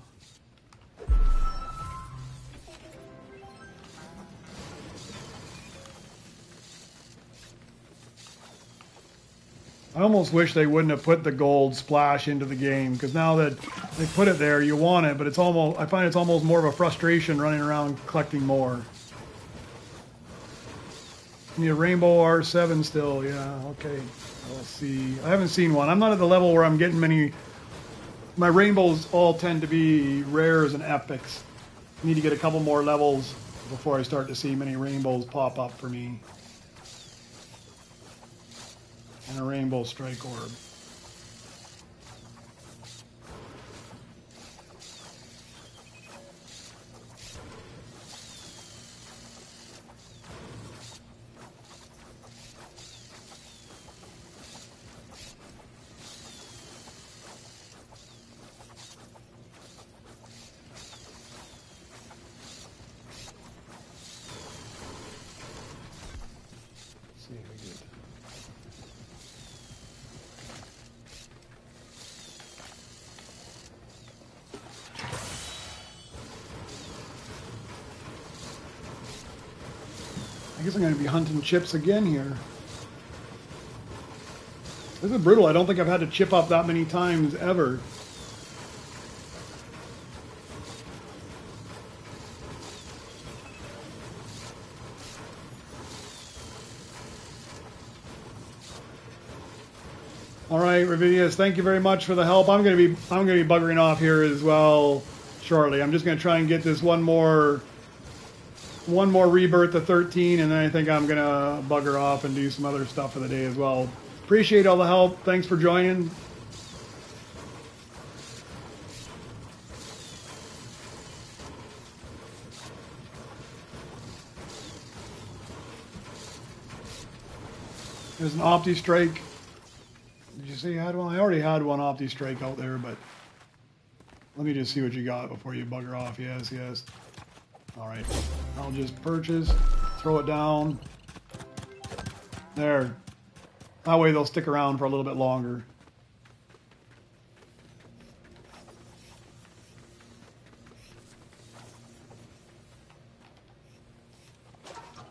I almost wish they wouldn't have put the gold splash into the game, because now that they put it there, you want it, but it's almost, I find it's almost more of a frustration running around collecting more. Need a Rainbow R7 still, yeah, okay. I'll see. I haven't seen one. I'm not at the level where I'm getting many. My Rainbows all tend to be rares and epics. I need to get a couple more levels before I start to see many Rainbows pop up for me. And a Rainbow Strike Orb. Let's see if we get... I guess I'm going to be hunting chips again here. This is brutal. I don't think I've had to chip up that many times ever. All right, Ravidius, thank you very much for the help. I'm going to be buggering off here as well shortly. I'm just going to try and get this one more rebirth to 13, and then I think I'm gonna bugger off and do some other stuff for the day as well. Appreciate all the help. Thanks for joining. There's an Opti Strike. Did you say you had one? I already had one Opti Strike out there, but let me just see what you got before you bugger off. Yes, yes. All right, I'll just purchase Throw it down. There. That way they'll stick around for a little bit longer.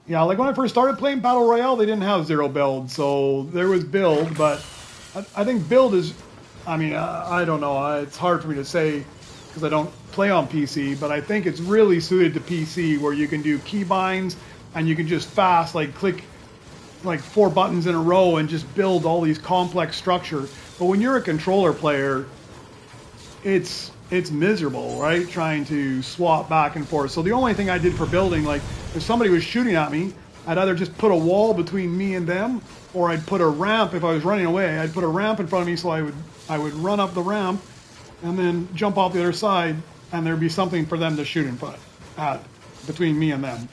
Yeah, like when I first started playing Battle Royale, they didn't have zero build, so there was build, but I think build is, I mean, I don't know, it's hard for me to say because I don't play on PC, but I think it's really suited to PC where you can do keybinds and you can just fast, like click like 4 buttons in a row and just build all these complex structure. But when you're a controller player, it's miserable, right? Trying to swap back and forth. So the only thing I did for building, like if somebody was shooting at me, I'd either just put a wall between me and them, or I'd put a ramp. If I was running away, I'd put a ramp in front of me, so I would run up the ramp and then jump off the other side, and there'd be something for them to shoot in front at between me and them.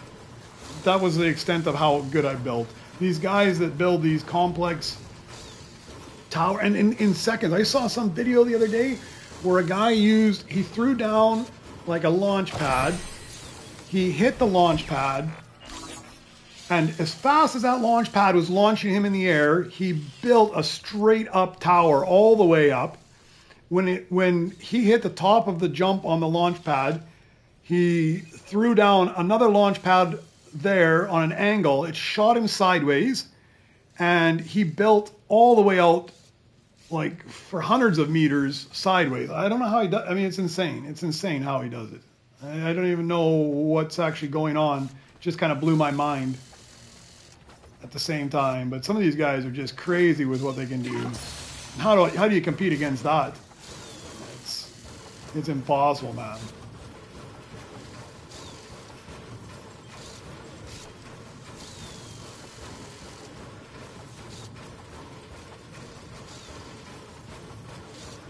That was the extent of how good I built. These guys that build these complex tower, and in seconds. I saw some video the other day where a guy he threw down like a launch pad. He hit the launch pad, and as fast as that launch pad was launching him in the air, he built a straight up tower all the way up. When he hit the top of the jump on the launch pad, he threw down another launch pad there on an angle. It shot him sideways, and he built all the way out, like for hundreds of meters sideways. I don't know how he does. I mean, it's insane. It's insane how he does it. I don't even know what's actually going on. It just kind of blew my mind at the same time. But some of these guys are just crazy with what they can do. How do you compete against that? It's impossible, man.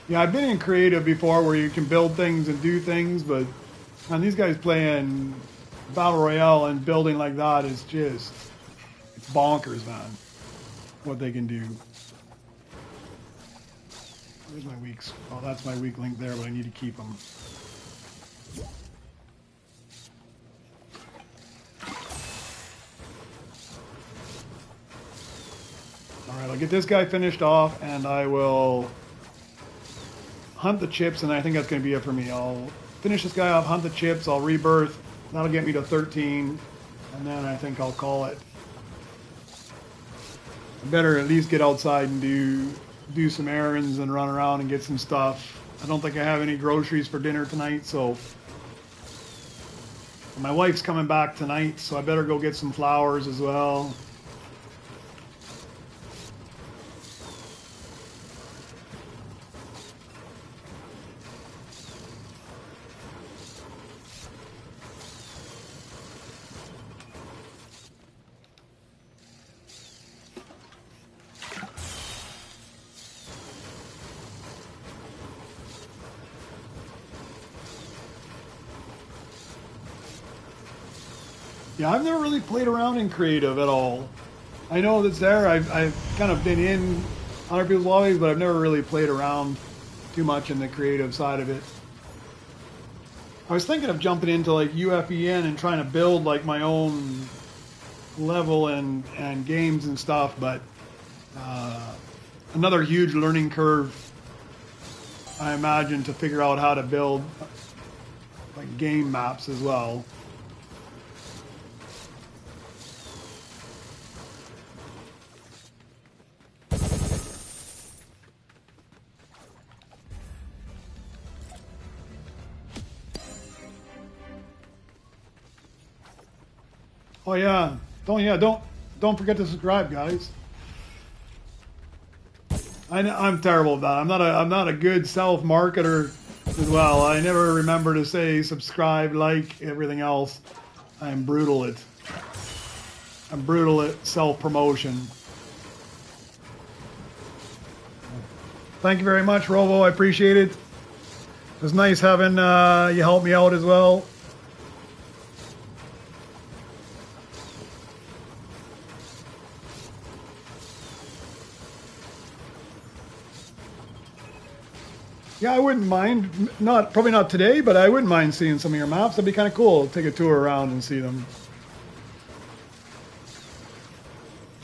Yeah, I've been in creative before where you can build things and do things, but man, these guys playing Battle Royale and building like that is just, it's bonkers, man, what they can do. Where's my weaks? Oh, that's my weak link there, but I need to keep them. All right, I'll get this guy finished off, and I will hunt the chips, and I think that's going to be it for me. I'll finish this guy off, hunt the chips, I'll rebirth. That'll get me to 13, and then I think I'll call it. I better at least get outside and do some errands and run around and get some stuff. I don't think I have any groceries for dinner tonight, so my wife's coming back tonight, so I better go get some flowers as well. Yeah, I've never really played around in creative at all. I know that's there. I've kind of been in other people's lobbies, but I've never really played around too much in the creative side of it. I was thinking of jumping into like UFEN and trying to build like my own level and games and stuff, but another huge learning curve, I imagine, to figure out how to build like game maps as well. Oh yeah, don't forget to subscribe, guys. I'm terrible at that. I'm not a good self-marketer as well. I never remember to say subscribe, like, everything else. I'm brutal at self-promotion. Thank you very much, Robo. I appreciate it. It was nice having you help me out as well. Yeah, I wouldn't mind. Probably not today, but I wouldn't mind seeing some of your maps. That'd be kind of cool. Take a tour around and see them.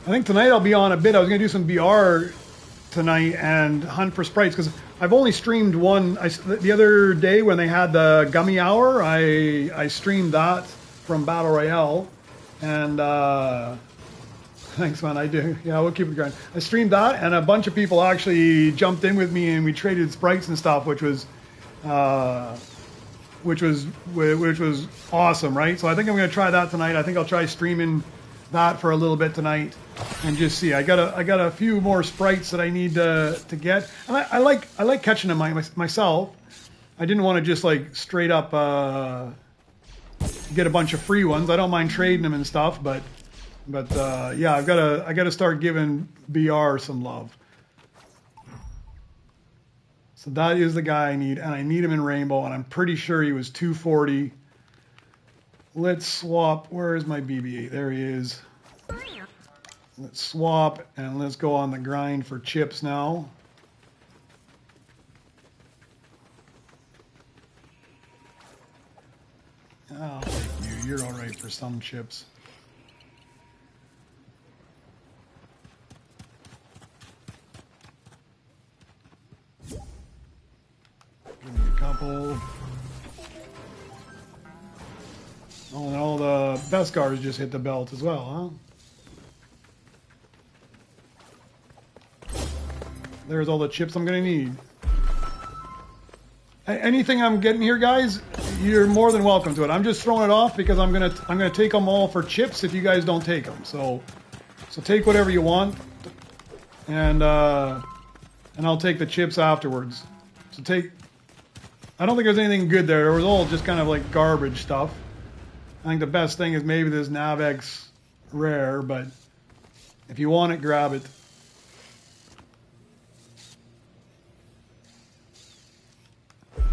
I think tonight I'll be on a bit. I was going to do some BR tonight and hunt for sprites because I've only streamed one. The other day when they had the gummy hour, I streamed that from Battle Royale, and thanks, man. I do. Yeah, we'll keep it going. I streamed that, and a bunch of people actually jumped in with me, and we traded sprites and stuff, which was awesome, right? So I think I'm going to try that tonight. I think I'll try streaming that for a little bit tonight and just see. I got a few more sprites that I need to get, and I like catching them myself. I didn't want to just like straight up get a bunch of free ones. I don't mind trading them and stuff, but yeah, I gotta start giving BR some love. So that is the guy I need, and I need him in Rainbow, and I'm pretty sure he was 240. Let's swap. Where is my BB-8? There he is. Let's swap, and let's go on the grind for chips now. I'll take you. You're all right for some chips. Give me a couple. Oh, and all the Beskars just hit the belt as well, huh? There's all the chips I'm going to need. Anything I'm getting here, guys, you're more than welcome to it. I'm just throwing it off because I'm gonna take them all for chips if you guys don't take them. So take whatever you want, and I'll take the chips afterwards. So take. I don't think there's anything good there. It was all just kind of like garbage stuff. I think the best thing is maybe this Navex rare, but if you want it, grab it. I'm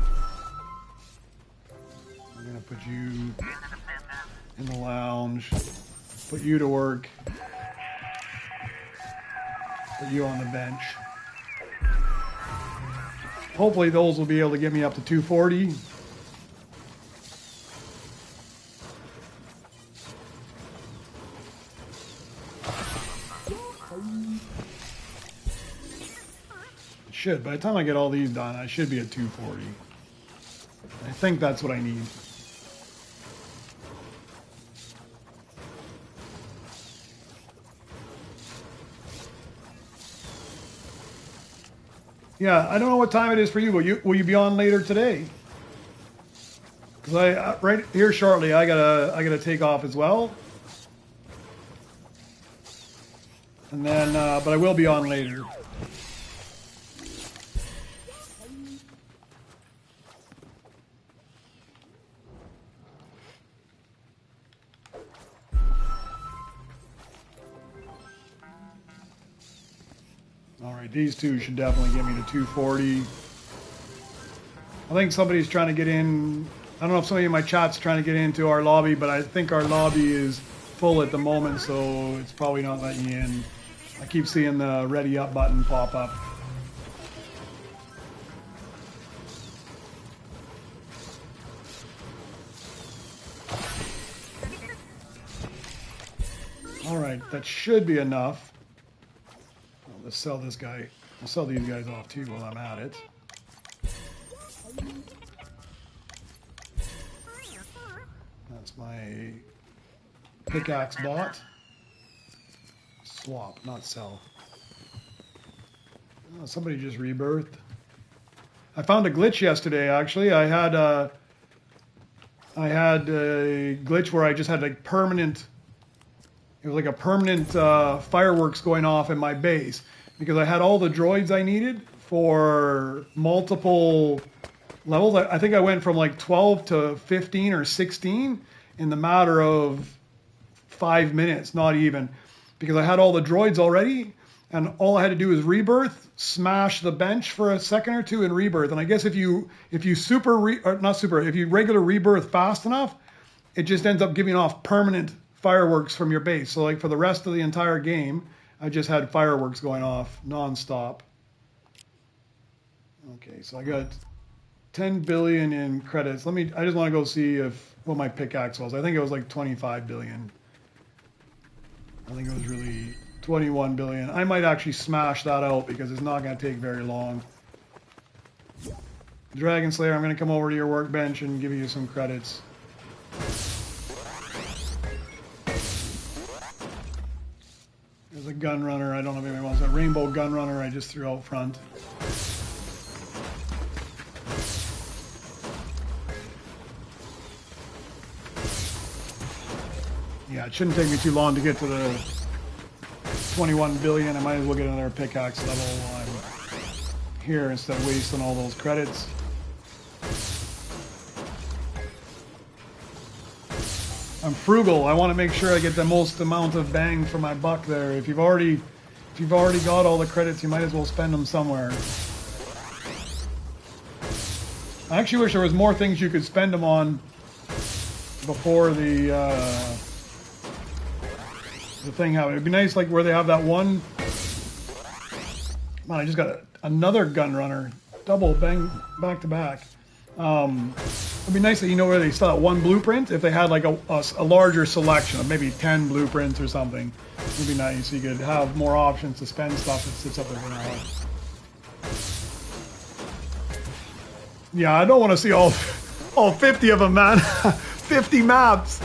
going to put you in the lounge, put you to work, put you on the bench. Hopefully those will be able to get me up to 240. Should. By the time I get all these done, I should be at 240. I think that's what I need. Yeah, I don't know what time it is for you. Will you be on later today? Because right here shortly, I gotta take off as well. And then, but I will be on later. All right, these two should definitely get me to 240. I think somebody's trying to get in. I don't know if somebody in my chat's trying to get into our lobby, but I think our lobby is full at the moment, so it's probably not letting you in. I keep seeing the ready up button pop up. All right, that should be enough. Let's sell this guy. I'll sell these guys off too while I'm at it. That's my pickaxe bot. Swap, not sell. Oh, somebody just rebirthed. I found a glitch yesterday, actually. I had a glitch where I just had like permanent. It was like a permanent fireworks going off in my base because I had all the droids I needed for multiple levels. I think I went from like 12 to 15 or 16 in the matter of 5 minutes, not even, because I had all the droids already, and all I had to do was rebirth, smash the bench for a second or two, and rebirth. And I guess if you if you regular rebirth fast enough, it just ends up giving off permanent fireworks from your base. So like for the rest of the entire game, I just had fireworks going off non-stop. Okay, so I got 10 billion in credits. I just want to go see what my pickaxe was. I think it was like 25 billion. I think it was really 21 billion. I might actually smash that out because it's not going to take very long. Dragon Slayer, I'm going to come over to your workbench and give you some credits. There's a gun runner. I don't know if anybody wants that rainbow gun runner I just threw out front. Yeah, it shouldn't take me too long to get to the 21 billion. I might as well get another pickaxe level while I'm here instead of wasting all those credits. I'm frugal. I want to make sure I get the most amount of bang for my buck there. If you've already got all the credits, you might as well spend them somewhere. I actually wish there was more things you could spend them on before the thing happened. It'd be nice, like where they have that one. Man, I just got another gun runner, double bang back to back. It'd be nice that you know where they still have one blueprint. If they had like a larger selection of maybe 10 blueprints or something, it'd be nice. You could have more options to spend stuff that sits up there for now. Yeah, I don't want to see all 50 of them, man. 50 maps.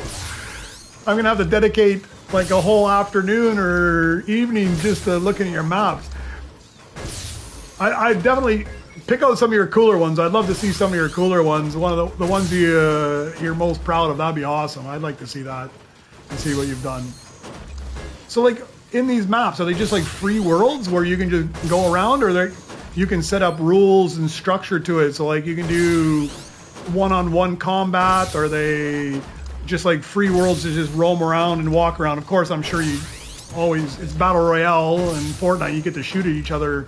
I'm gonna have to dedicate like a whole afternoon or evening just to looking at your maps. I definitely pick out some of your cooler ones. I'd love to see some of your cooler ones. One of the ones you're most proud of. That'd be awesome. I'd like to see that and see what you've done. So like in these maps, are they just like free worlds where you can just go around, or you can set up rules and structure to it? So like you can do one-on-one combat, or are they just like free worlds to just roam around and walk around? Of course, I'm sure it's Battle Royale and Fortnite. You get to shoot at each other.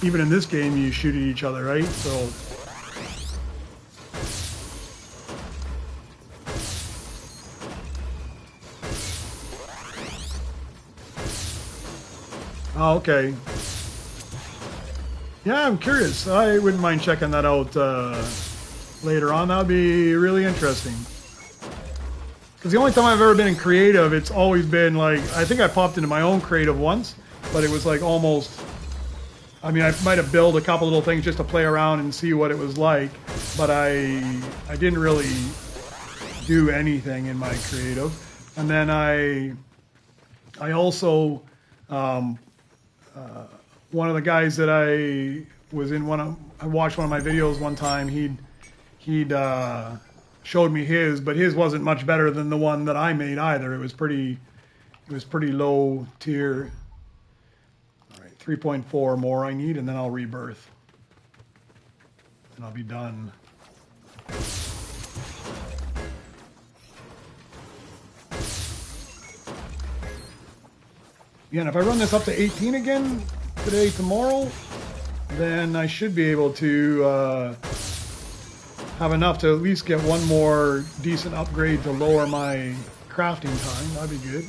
Even in this game, you shoot at each other, right? So, oh, okay. Yeah, I'm curious. I wouldn't mind checking that out later on. That would be really interesting. Because the only time I've ever been in creative, it's always been like, I think I popped into my own creative once, but it was like almost, I mean, I might have built a couple little things just to play around and see what it was like, but I didn't really do anything in my creative. And then I also, one of the guys that I was in I watched one of my videos one time, he'd showed me his, but his wasn't much better than the one that I made either. It was pretty low tier. 3.4 more I need, and then I'll rebirth. And I'll be done. Yeah, and if I run this up to 18 again today, tomorrow, then I should be able to have enough to at least get one more decent upgrade to lower my crafting time. That'd be good.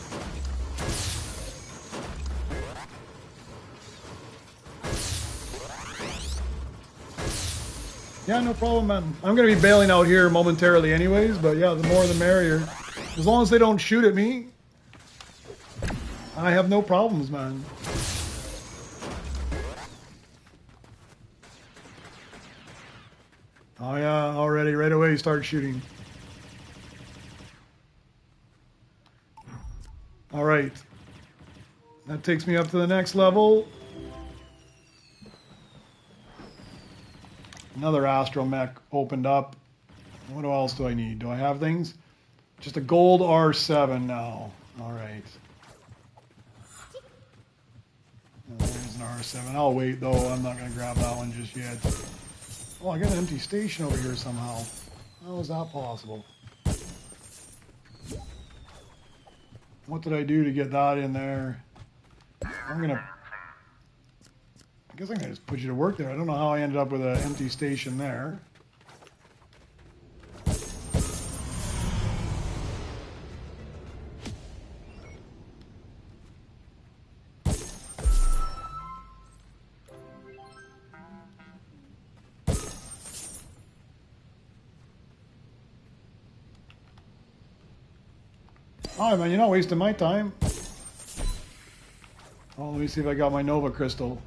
Yeah, no problem, man. I'm going to be bailing out here momentarily anyways, but yeah, the more the merrier. As long as they don't shoot at me, I have no problems, man. Oh yeah, already, right away, start shooting. All right. That takes me up to the next level. Another astromech opened up. What else do I need? Do I have things? Just a gold R7 now. All right. There's an R7. I'll wait though. I'm not going to grab that one just yet. Oh, I got an empty station over here somehow. How is that possible? What did I do to get that in there? I guess I'm going to just put you to work there. I don't know how I ended up with an empty station there. All right, man, you're not wasting my time. Oh, let me see if I got my Nova Crystal.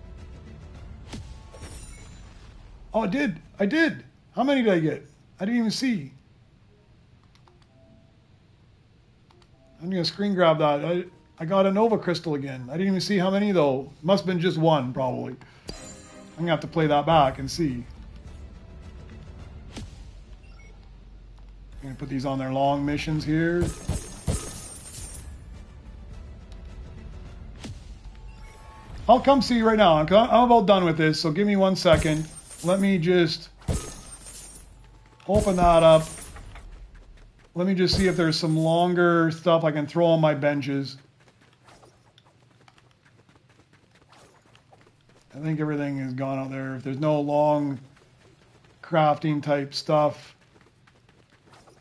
Oh, I did. I did. How many did I get? I didn't even see. I'm going to screen grab that. I got a Nova Crystal again. I didn't even see how many, though. Must have been just one, probably. I'm going to have to play that back and see. I'm going to put these on their long missions here. I'll come see you right now. I'm about done with this, so give me 1 second. Let me just open that up. Let me just see if there's some longer stuff I can throw on my benches. I think everything is gone out there. If there's no long crafting type stuff.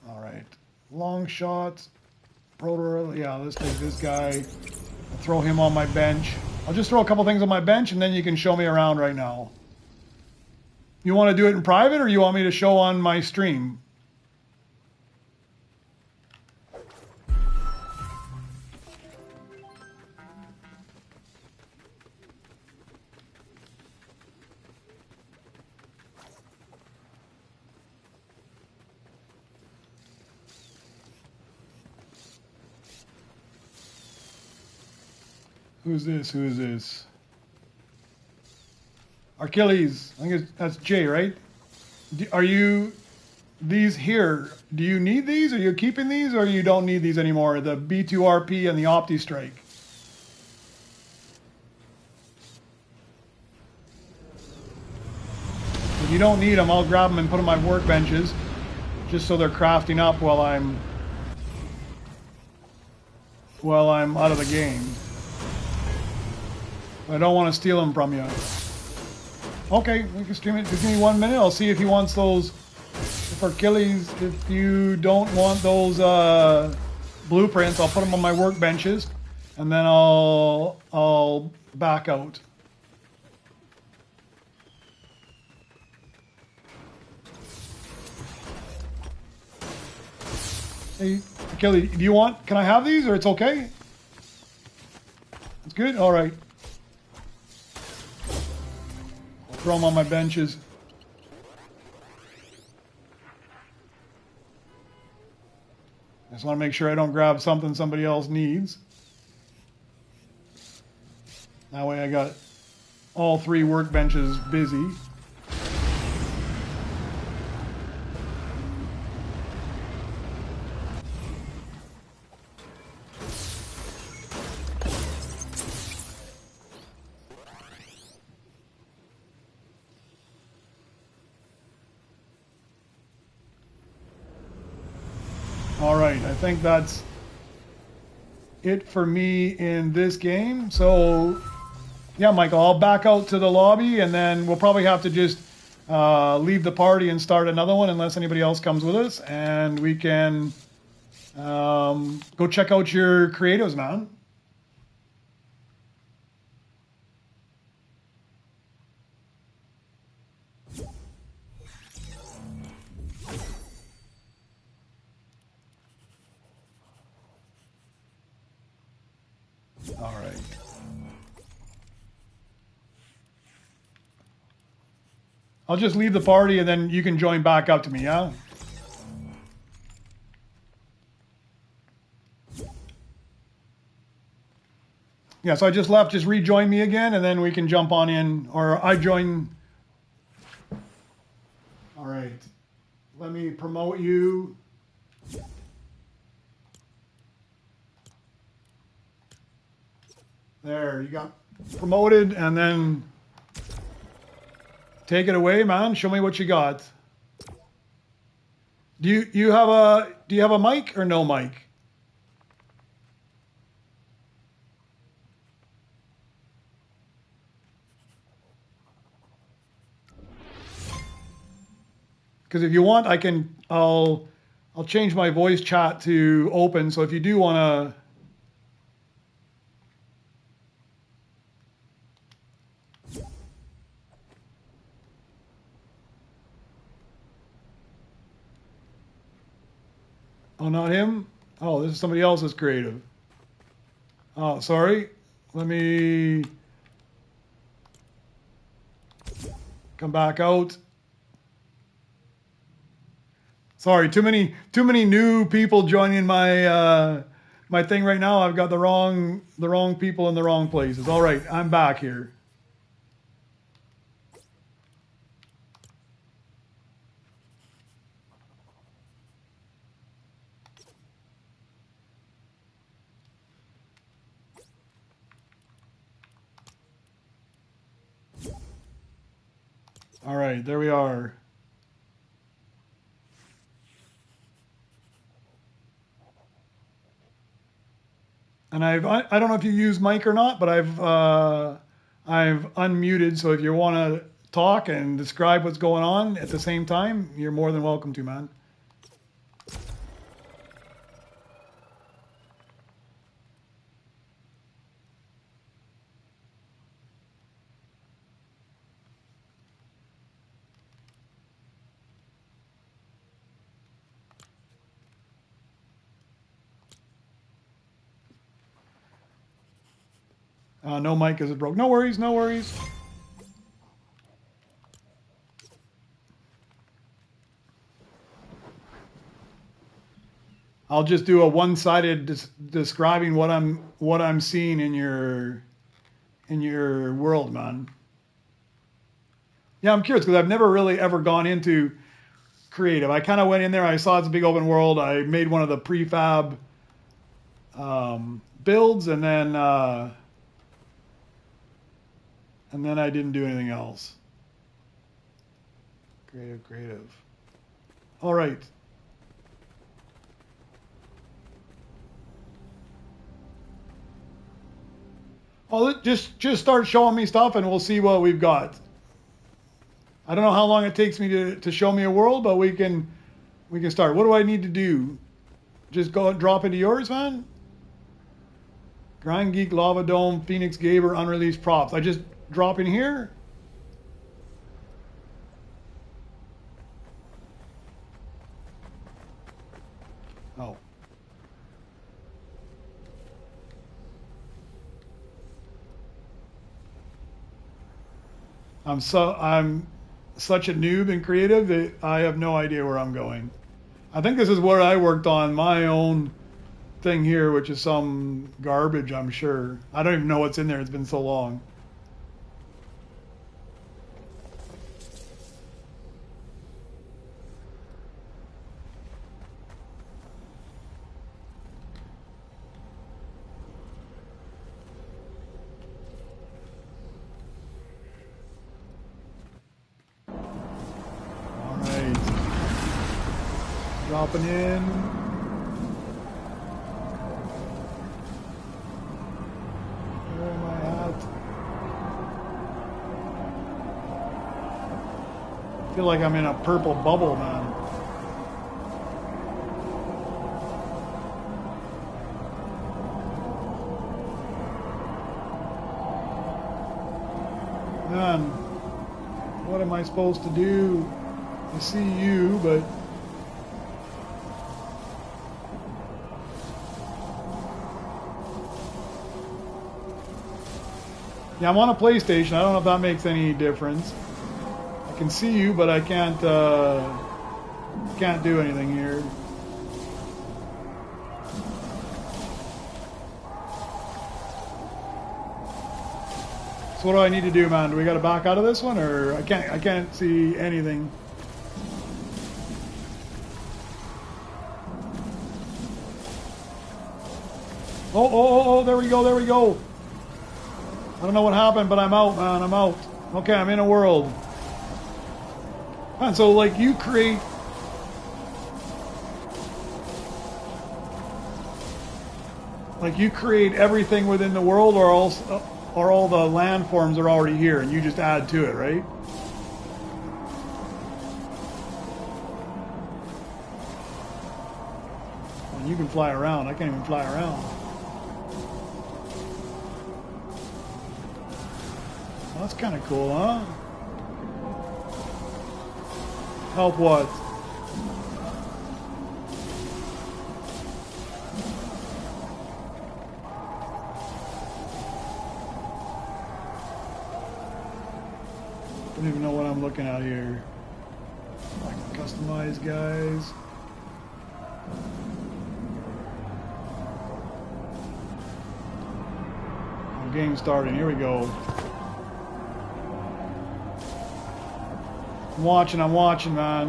All right. Long shots. Rotor. Yeah, let's take this guy. I'll throw him on my bench. I'll just throw a couple things on my bench and then you can show me around right now. You want to do it in private or you want me to show on my stream? Who's this? Who is this? Achilles. I think that's Jay, right? Are you these here? Do you need these? Are you keeping these or you don't need these anymore? The B2RP and the Opti Strike. If you don't need them, I'll grab them and put them on my workbenches just so they're crafting up while I'm out of the game. I don't want to steal them from you. Okay, we can stream it. Just give me 1 minute. I'll see if he wants those. For Achilles, if you don't want those blueprints, I'll put them on my workbenches, and then I'll back out. Hey, Achilles, do you want? Can I have these, or it's okay? It's good. All right. Throw them on my benches. I just want to make sure I don't grab something somebody else needs. That way I got all 3 workbenches busy. Alright, I think that's it for me in this game. So, yeah, Michael, I'll back out to the lobby and then we'll probably have to just leave the party and start another one unless anybody else comes with us. And we can go check out your creatives, man. All right. I'll just leave the party and then you can join back up to me, yeah? Yeah, so I just left. Just rejoin me again and then we can jump on in. Or I join. All right. Let me promote you. There, you got promoted, and then take it away, man. Show me what you got. Do you have a mic or no mic? Because if you want, I'll change my voice chat to open. So if you do want to. Oh, not him? Oh, this is somebody else's creative. Oh, sorry. Let me come back out. Sorry, too many new people joining my my thing right now. I've got the wrong people in the wrong places. All right, I'm back here. All right, there we are. And I don't know if you use mic or not, but I've unmuted. So if you want to talk and describe what's going on at the same time, you're more than welcome to, man. No mic is broke. No worries, no worries. I'll just do a one-sided describing what I'm seeing in your world, man. Yeah, I'm curious because I've never really ever gone into creative. I kind of went in there. I saw it's a big open world. I made one of the prefab builds, and then I didn't do anything else. Creative. All right. Well, just start showing me stuff, and we'll see what we've got. I don't know how long it takes me to show me a world, but we can start. What do I need to do? Just go and drop into yours, man? GrindGeek, Lava Dome, Phoenix Gaber, unreleased props. I just drop in here? Oh. I'm such a noob in creative that I have no idea where I'm going. I think this is where I worked on my own thing here, which is some garbage, I'm sure. I don't even know what's in there. It's been so long. All right. Dropping in. I feel like I'm in a purple bubble, man. Man, what am I supposed to do? I see you, but yeah, I'm on a PlayStation. I don't know if that makes any difference. I can see you, but I can't do anything here. So what do I need to do, man? Do we got to back out of this one, or I can't see anything? Oh, there we go. I don't know what happened, but I'm out, man. I'm out. Okay, I'm in a world. And so, like, you create... Like, you create everything within the world, or all the landforms are already here, and you just add to it, right? And you can fly around. I can't even fly around. Well, that's kind of cool, huh? Help what? Don't even know what I'm looking at here. I can customize, guys. Game starting. Here we go. I'm watching, man.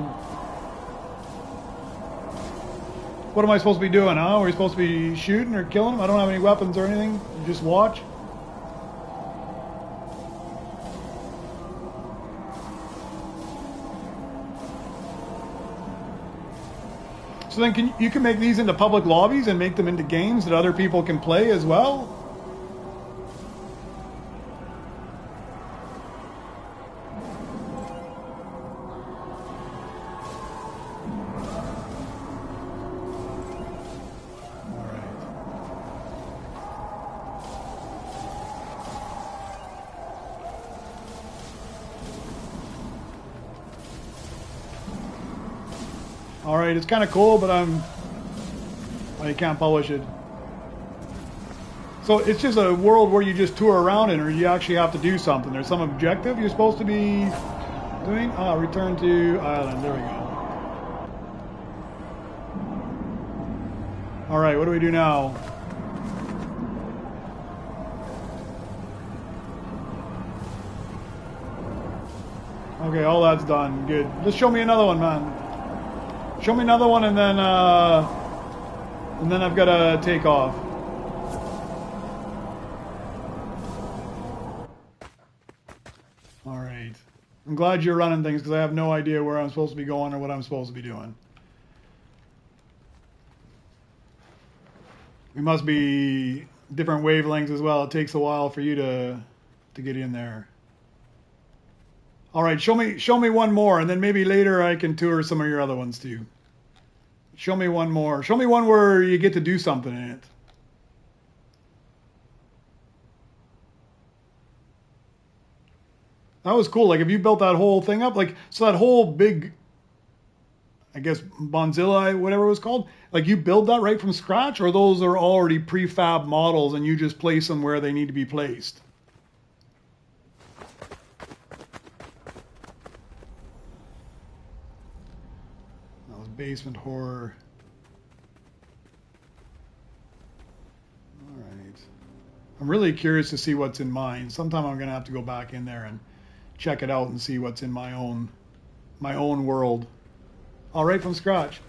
What am I supposed to be doing, huh? Are we supposed to be shooting or killing them? I don't have any weapons or anything. You just watch. So then you can make these into public lobbies and make them into games that other people can play as well? Alright, it's kind of cool, but I can't publish it. So it's just a world where you just tour around in, or you actually have to do something. There's some objective you're supposed to be doing. Ah, return to island. There we go. Alright, what do we do now? Okay, all that's done. Good. Just show me another one, man. Show me another one, and then I've got to take off. All right. I'm glad you're running things because I have no idea where I'm supposed to be going or what I'm supposed to be doing. We must be different wavelengths as well. It takes a while for you to get in there. All right, show me one more, and then maybe later I can tour some of your other ones too. Show me one more. Show me one where you get to do something in it. That was cool. Like, if you built that whole thing up, like, so that whole big, I guess, Bonzilla, whatever it was called, like, you build that right from scratch, or those are already prefab models and you just place them where they need to be placed? Basement horror. All right. I'm really curious to see what's in mine. Sometime I'm gonna have to go back in there and check it out and see what's in my own world. All right, from scratch.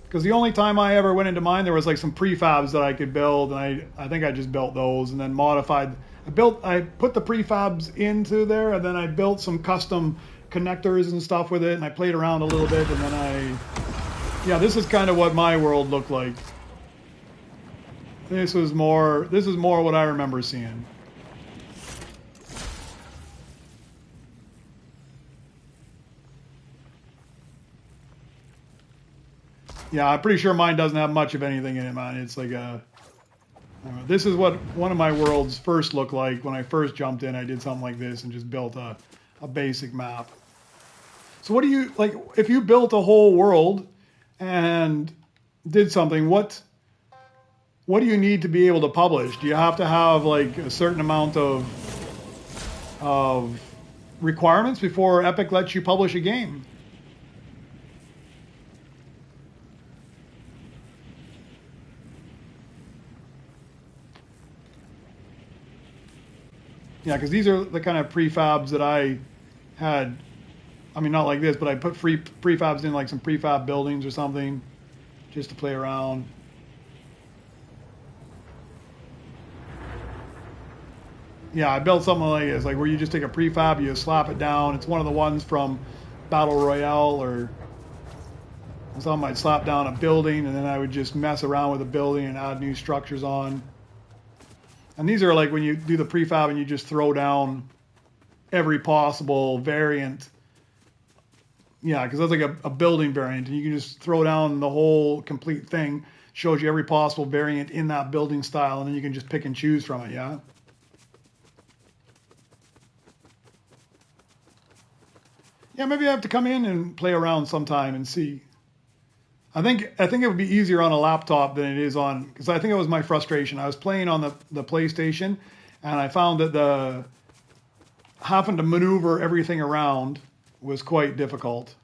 Because the only time I ever went into mine, there was like some prefabs that I could build, and I think I just built those and then modified. I put the prefabs into there, and then I built some custom connectors and stuff with it, and I played around a little bit, and then yeah, this is kind of what my world looked like. This is more what I remember seeing. Yeah, I'm pretty sure mine doesn't have much of anything in it, man. It's like this is what one of my worlds first looked like when I first jumped in. I did something like this and just built a basic map. So what do you, like, if you built a whole world and did something, what do you need to be able to publish? Do you have to have like a certain amount of requirements before Epic lets you publish a game? Yeah, because these are the kind of prefabs that I had. I mean, not like this, but I put prefabs in, like some prefab buildings or something, just to play around. Yeah, I built something like this, like where you just take a prefab, you slap it down. It's one of the ones from Battle Royale or something. I'd slap down a building, and then I would just mess around with the building and add new structures on. And these are like when you do the prefab and you just throw down every possible variant. Yeah, because that's like a building variant, and you can just throw down the whole complete thing. Shows you every possible variant in that building style, and then you can just pick and choose from it, yeah? Yeah, maybe I have to come in and play around sometime and see. I think it would be easier on a laptop than it is on, because I think it was my frustration. I was playing on the PlayStation, and I found that having to maneuver everything around was quite difficult.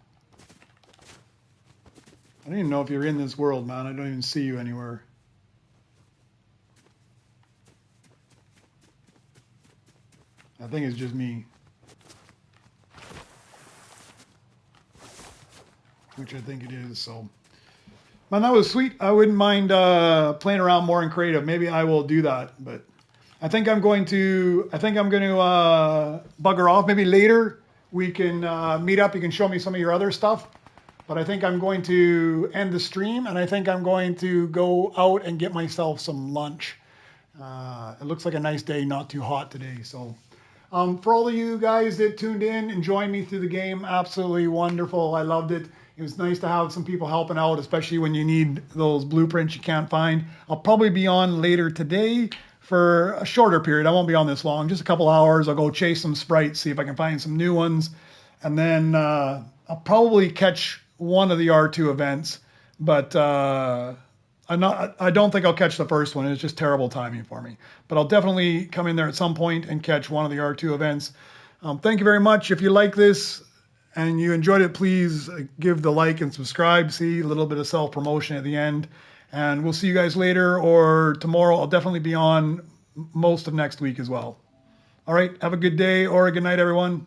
I don't even know if you're in this world, man. I don't even see you anywhere. I think it's just me. Which I think it is, so. Man, that was sweet. I wouldn't mind playing around more in creative. Maybe I will do that, but I think I'm going to bugger off. Maybe later we can meet up. You can show me some of your other stuff. But I think I'm going to end the stream, and I think I'm going to go out and get myself some lunch. It looks like a nice day, not too hot today. So for all of you guys that tuned in and joined me through the game, absolutely wonderful. I loved it. It was nice to have some people helping out, especially when you need those blueprints you can't find. I'll probably be on later today for a shorter period. I won't be on this long, just a couple hours. I'll go chase some sprites, see if I can find some new ones. And then I'll probably catch one of the R2 events, but I don't think I'll catch the first one. It's just terrible timing for me. But I'll definitely come in there at some point and catch one of the R2 events. Thank you very much. If you like this and you enjoyed it, please give the like and subscribe. See, a little bit of self-promotion at the end. And we'll see you guys later or tomorrow. I'll definitely be on most of next week as well. All right, have a good day or a good night, everyone.